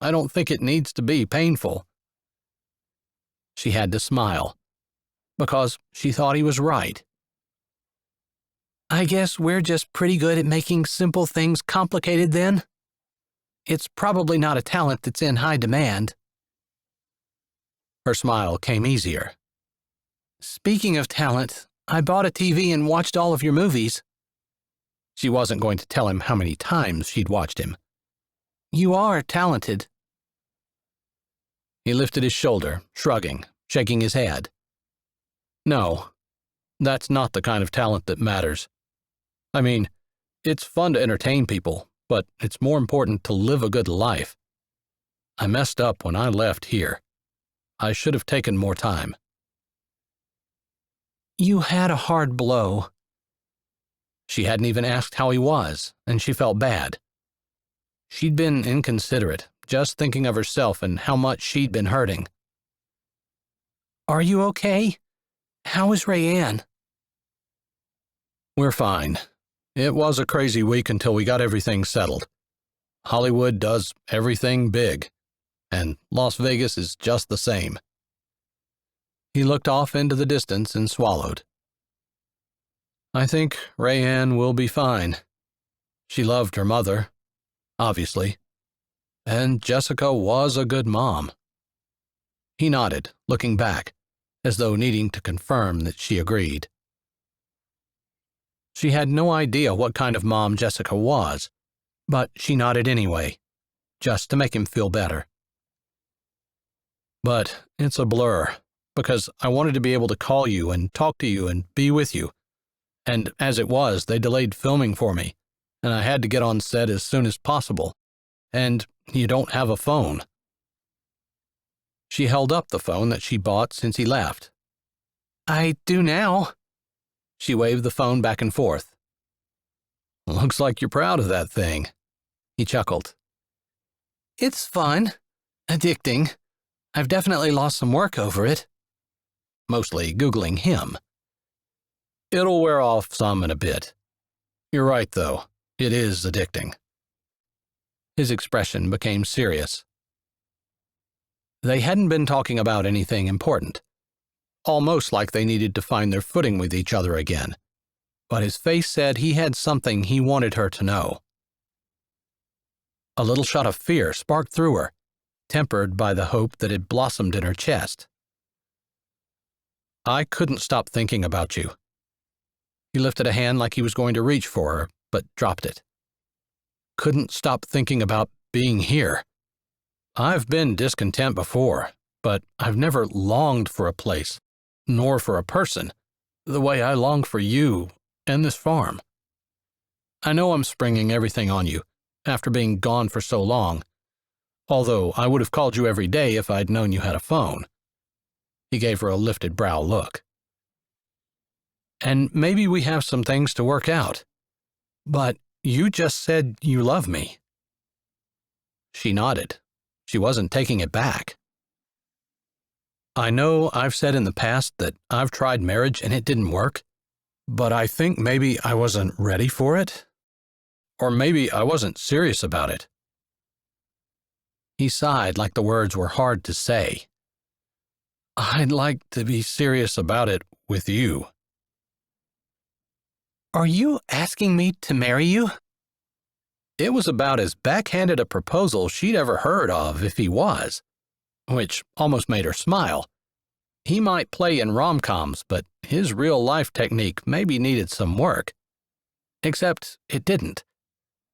I don't think it needs to be painful." She had to smile, because she thought he was right. "I guess we're just pretty good at making simple things complicated then. It's probably not a talent that's in high demand." Her smile came easier. "Speaking of talent, I bought a TV and watched all of your movies." She wasn't going to tell him how many times she'd watched him. "You are talented." He lifted his shoulder, shrugging, shaking his head. "No, that's not the kind of talent that matters. I mean, it's fun to entertain people, but it's more important to live a good life. I messed up when I left here. I should have taken more time." "You had a hard blow." She hadn't even asked how he was, and she felt bad. She'd been inconsiderate, just thinking of herself and how much she'd been hurting. "Are you okay? How is Rayanne?" "We're fine. It was a crazy week until we got everything settled. Hollywood does everything big, and Las Vegas is just the same." He looked off into the distance and swallowed. "I think Rayanne will be fine. She loved her mother, obviously, and Jessica was a good mom." He nodded, looking back, as though needing to confirm that she agreed. She had no idea what kind of mom Jessica was, but she nodded anyway, just to make him feel better. "But it's a blur, because I wanted to be able to call you and talk to you and be with you. And as it was, they delayed filming for me, and I had to get on set as soon as possible. And you don't have a phone." She held up the phone that she bought since he left. "I do now." She waved the phone back and forth. "Looks like you're proud of that thing." He chuckled. "It's fun. Addicting. I've definitely lost some work over it." Mostly Googling him. It'll wear off some in a bit. You're right, though. It is addicting. His expression became serious. They hadn't been talking about anything important, almost like they needed to find their footing with each other again, but his face said he had something he wanted her to know. A little shot of fear sparked through her, tempered by the hope that had blossomed in her chest. I couldn't stop thinking about you. He lifted a hand like he was going to reach for her, but dropped it. Couldn't stop thinking about being here. I've been discontent before, but I've never longed for a place, nor for a person, the way I long for you and this farm. I know I'm springing everything on you, after being gone for so long, although I would have called you every day if I'd known you had a phone. He gave her a lifted brow look. And maybe we have some things to work out. But you just said you love me. She nodded. She wasn't taking it back. I know I've said in the past that I've tried marriage and it didn't work, but I think maybe I wasn't ready for it. Or maybe I wasn't serious about it. He sighed like the words were hard to say. I'd like to be serious about it with you. Are you asking me to marry you? It was about as backhanded a proposal she'd ever heard of if he was, which almost made her smile. He might play in rom-coms, but his real-life technique maybe needed some work. Except it didn't,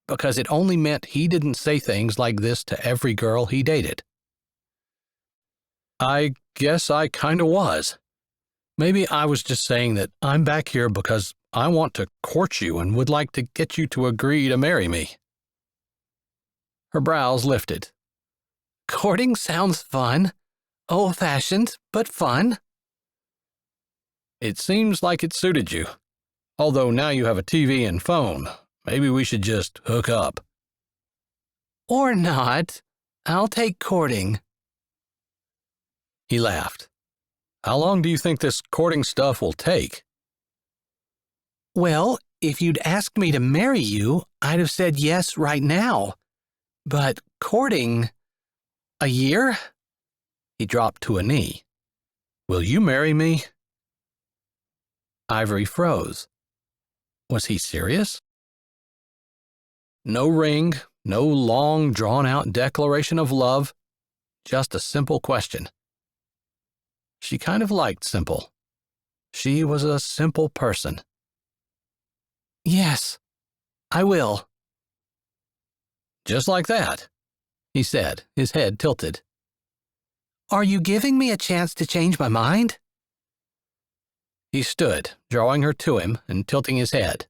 because it only meant he didn't say things like this to every girl he dated. I guess I kinda was. Maybe I was just saying that I'm back here because I want to court you and would like to get you to agree to marry me. Her brows lifted. Courting sounds fun. Old-fashioned, but fun. It seems like it suited you. Although now you have a TV and phone, maybe we should just hook up. Or not. I'll take courting. He laughed. How long do you think this courting stuff will take? Well, if you'd asked me to marry you, I'd have said yes right now. But courting... a year? He dropped to a knee. Will you marry me? Ivory froze. Was he serious? No ring, no long, drawn-out declaration of love, just a simple question. She kind of liked simple. She was a simple person. Yes, I will. Just like that, he said, his head tilted. Are you giving me a chance to change my mind? He stood, drawing her to him and tilting his head.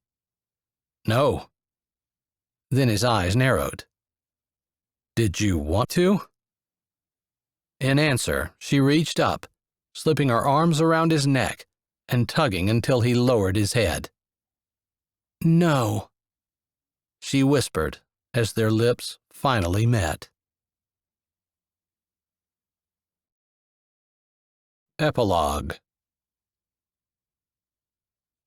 No. Then his eyes narrowed. Did you want to? In answer, she reached up, slipping her arms around his neck and tugging until he lowered his head. No, she whispered as their lips finally met. Epilogue.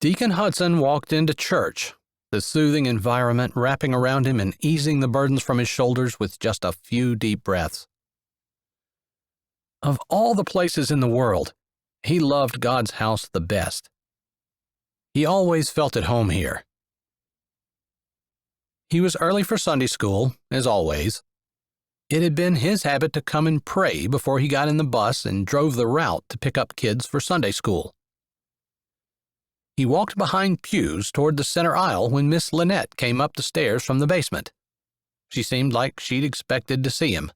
Deacon Hudson walked into church, the soothing environment wrapping around him and easing the burdens from his shoulders with just a few deep breaths. Of all the places in the world, he loved God's house the best. He always felt at home here. He was early for Sunday school, as always. It had been his habit to come and pray before he got in the bus and drove the route to pick up kids for Sunday school. He walked behind pews toward the center aisle when Miss Lynette came up the stairs from the basement. She seemed like she'd expected to see him.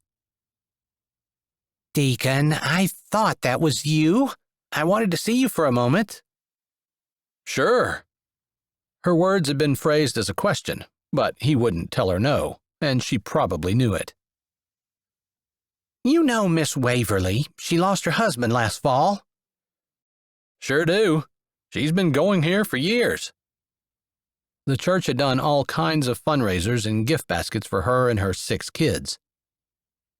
Deacon, I thought that was you. I wanted to see you for a moment. Sure. Her words had been phrased as a question, but he wouldn't tell her no, and she probably knew it. You know Miss Waverly. She lost her husband last fall. Sure do. She's been going here for years. The church had done all kinds of fundraisers and gift baskets for her and her 6 kids.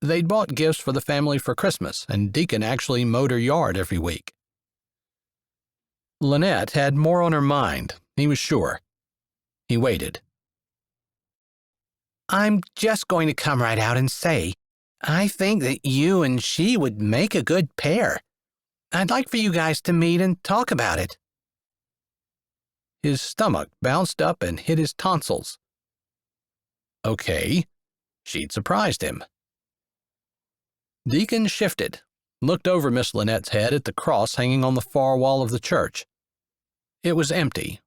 They'd bought gifts for the family for Christmas, and Deacon actually mowed her yard every week. Lynette had more on her mind, he was sure. He waited. I'm just going to come right out and say, I think that you and she would make a good pair. I'd like for you guys to meet and talk about it. His stomach bounced up and hit his tonsils. Okay, she'd surprised him. Deacon shifted, looked over Miss Lynette's head at the cross hanging on the far wall of the church. It was empty.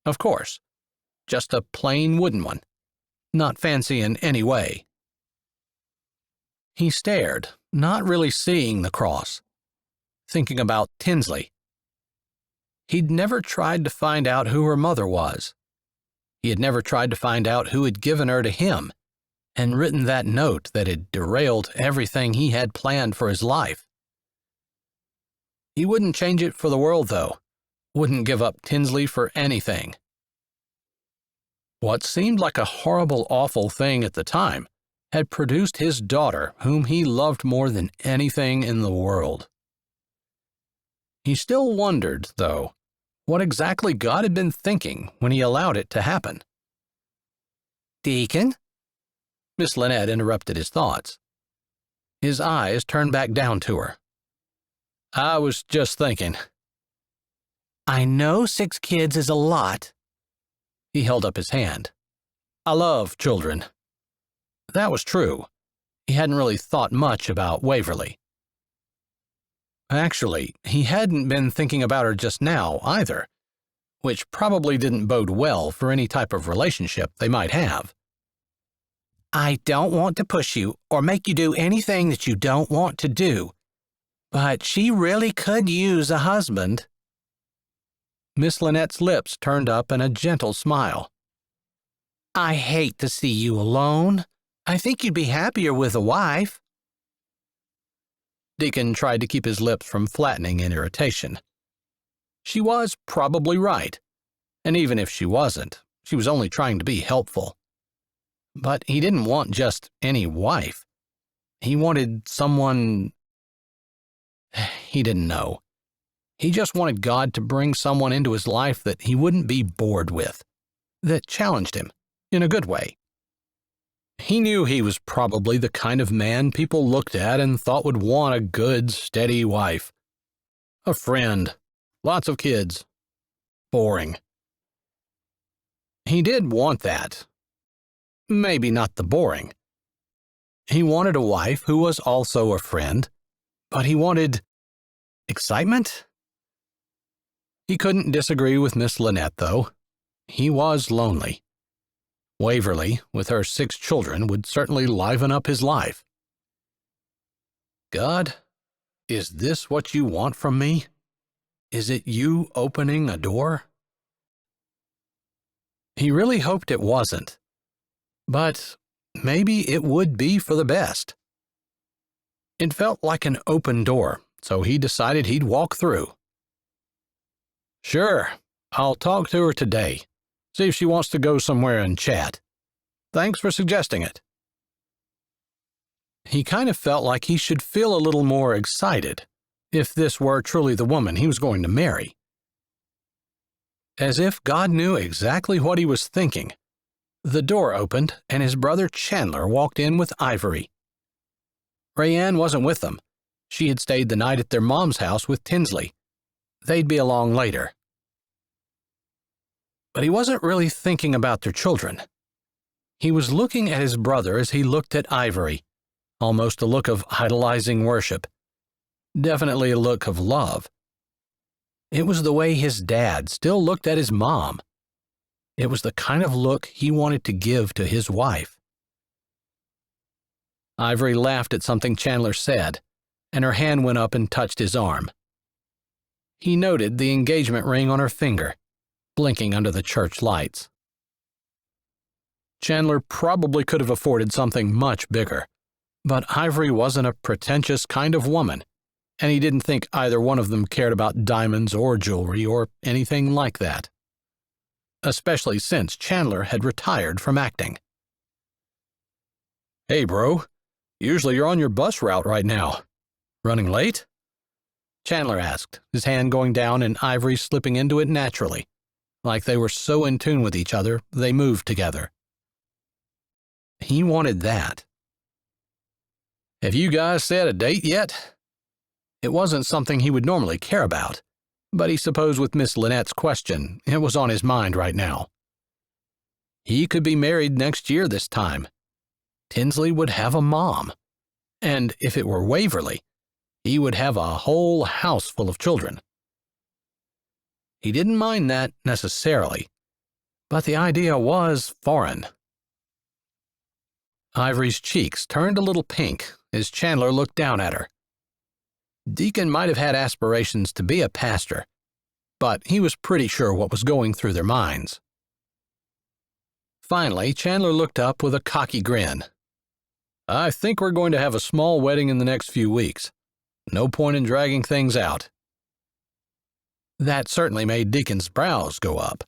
Of course, just a plain wooden one, not fancy in any way. He stared, not really seeing the cross, thinking about Tinsley. He'd never tried to find out who her mother was. He had never tried to find out who had given her to him and written that note that had derailed everything he had planned for his life. He wouldn't change it for the world, though. Wouldn't give up Tinsley for anything. What seemed like a horrible, awful thing at the time had produced his daughter, whom he loved more than anything in the world. He still wondered, though, what exactly God had been thinking when he allowed it to happen. Deacon? Miss Lynette interrupted his thoughts. His eyes turned back down to her. I was just thinking. I know 6 kids is a lot. He held up his hand. I love children. That was true. He hadn't really thought much about Waverly. Actually, he hadn't been thinking about her just now, either, which probably didn't bode well for any type of relationship they might have. I don't want to push you or make you do anything that you don't want to do, but she really could use a husband. Miss Lynette's lips turned up in a gentle smile. I hate to see you alone. I think you'd be happier with a wife. Deacon tried to keep his lips from flattening in irritation. She was probably right, and even if she wasn't, she was only trying to be helpful. But he didn't want just any wife. He wanted someone... He didn't know. He just wanted God to bring someone into his life that he wouldn't be bored with, that challenged him in a good way. He knew he was probably the kind of man people looked at and thought would want a good, steady wife. A friend, lots of kids. Boring. He did want that. Maybe not the boring. He wanted a wife who was also a friend, but he wanted excitement? He couldn't disagree with Miss Lynette, though. He was lonely. Waverly, with her 6 children, would certainly liven up his life. God, is this what you want from me? Is it you opening a door? He really hoped it wasn't, but maybe it would be for the best. It felt like an open door, so he decided he'd walk through. Sure, I'll talk to her today. See if she wants to go somewhere and chat. Thanks for suggesting it. He kind of felt like he should feel a little more excited if this were truly the woman he was going to marry. As if God knew exactly what he was thinking, the door opened and his brother Chandler walked in with Ivory. Rayanne wasn't with them. She had stayed the night at their mom's house with Tinsley. They'd be along later. But he wasn't really thinking about their children. He was looking at his brother as he looked at Ivory, almost a look of idolizing worship. Definitely a look of love. It was the way his dad still looked at his mom. It was the kind of look he wanted to give to his wife. Ivory laughed at something Chandler said, and her hand went up and touched his arm. He noted the engagement ring on her finger, blinking under the church lights. Chandler probably could have afforded something much bigger, but Ivory wasn't a pretentious kind of woman, and he didn't think either one of them cared about diamonds or jewelry or anything like that, especially since Chandler had retired from acting. Hey, bro, usually you're on your bus route right now. Running late? Chandler asked, his hand going down and Ivory slipping into it naturally, like they were so in tune with each other they moved together. He wanted that. Have you guys set a date yet? It wasn't something he would normally care about, but he supposed with Miss Lynette's question, it was on his mind right now. He could be married next year this time. Tinsley would have a mom. And if it were Waverly, he would have a whole house full of children. He didn't mind that necessarily, but the idea was foreign. Ivory's cheeks turned a little pink as Chandler looked down at her. Deacon might have had aspirations to be a pastor, but he was pretty sure what was going through their minds. Finally, Chandler looked up with a cocky grin. I think we're going to have a small wedding in the next few weeks. No point in dragging things out. That certainly made Deacon's brows go up.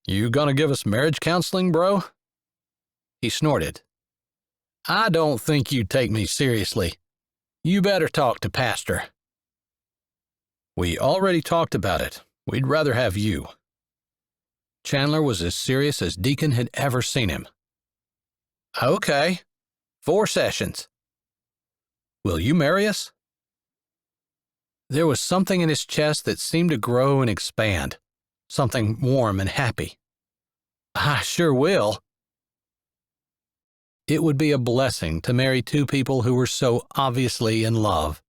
You gonna give us marriage counseling, bro? He snorted. I don't think you take me seriously. You better talk to Pastor. We already talked about it. We'd rather have you. Chandler was as serious as Deacon had ever seen him. Okay. 4 sessions. Will you marry us? There was something in his chest that seemed to grow and expand, something warm and happy. I sure will. It would be a blessing to marry 2 people who were so obviously in love.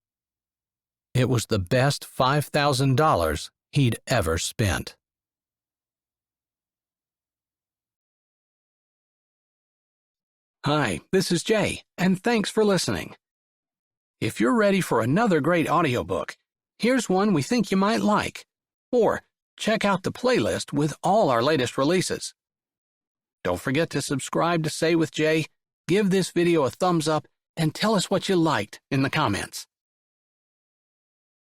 It was the best $5,000 he'd ever spent. Hi, this is Jay, and thanks for listening. If you're ready for another great audiobook, here's one we think you might like. Or check out the playlist with all our latest releases. Don't forget to subscribe to Say with Jay, give this video a thumbs up, and tell us what you liked in the comments.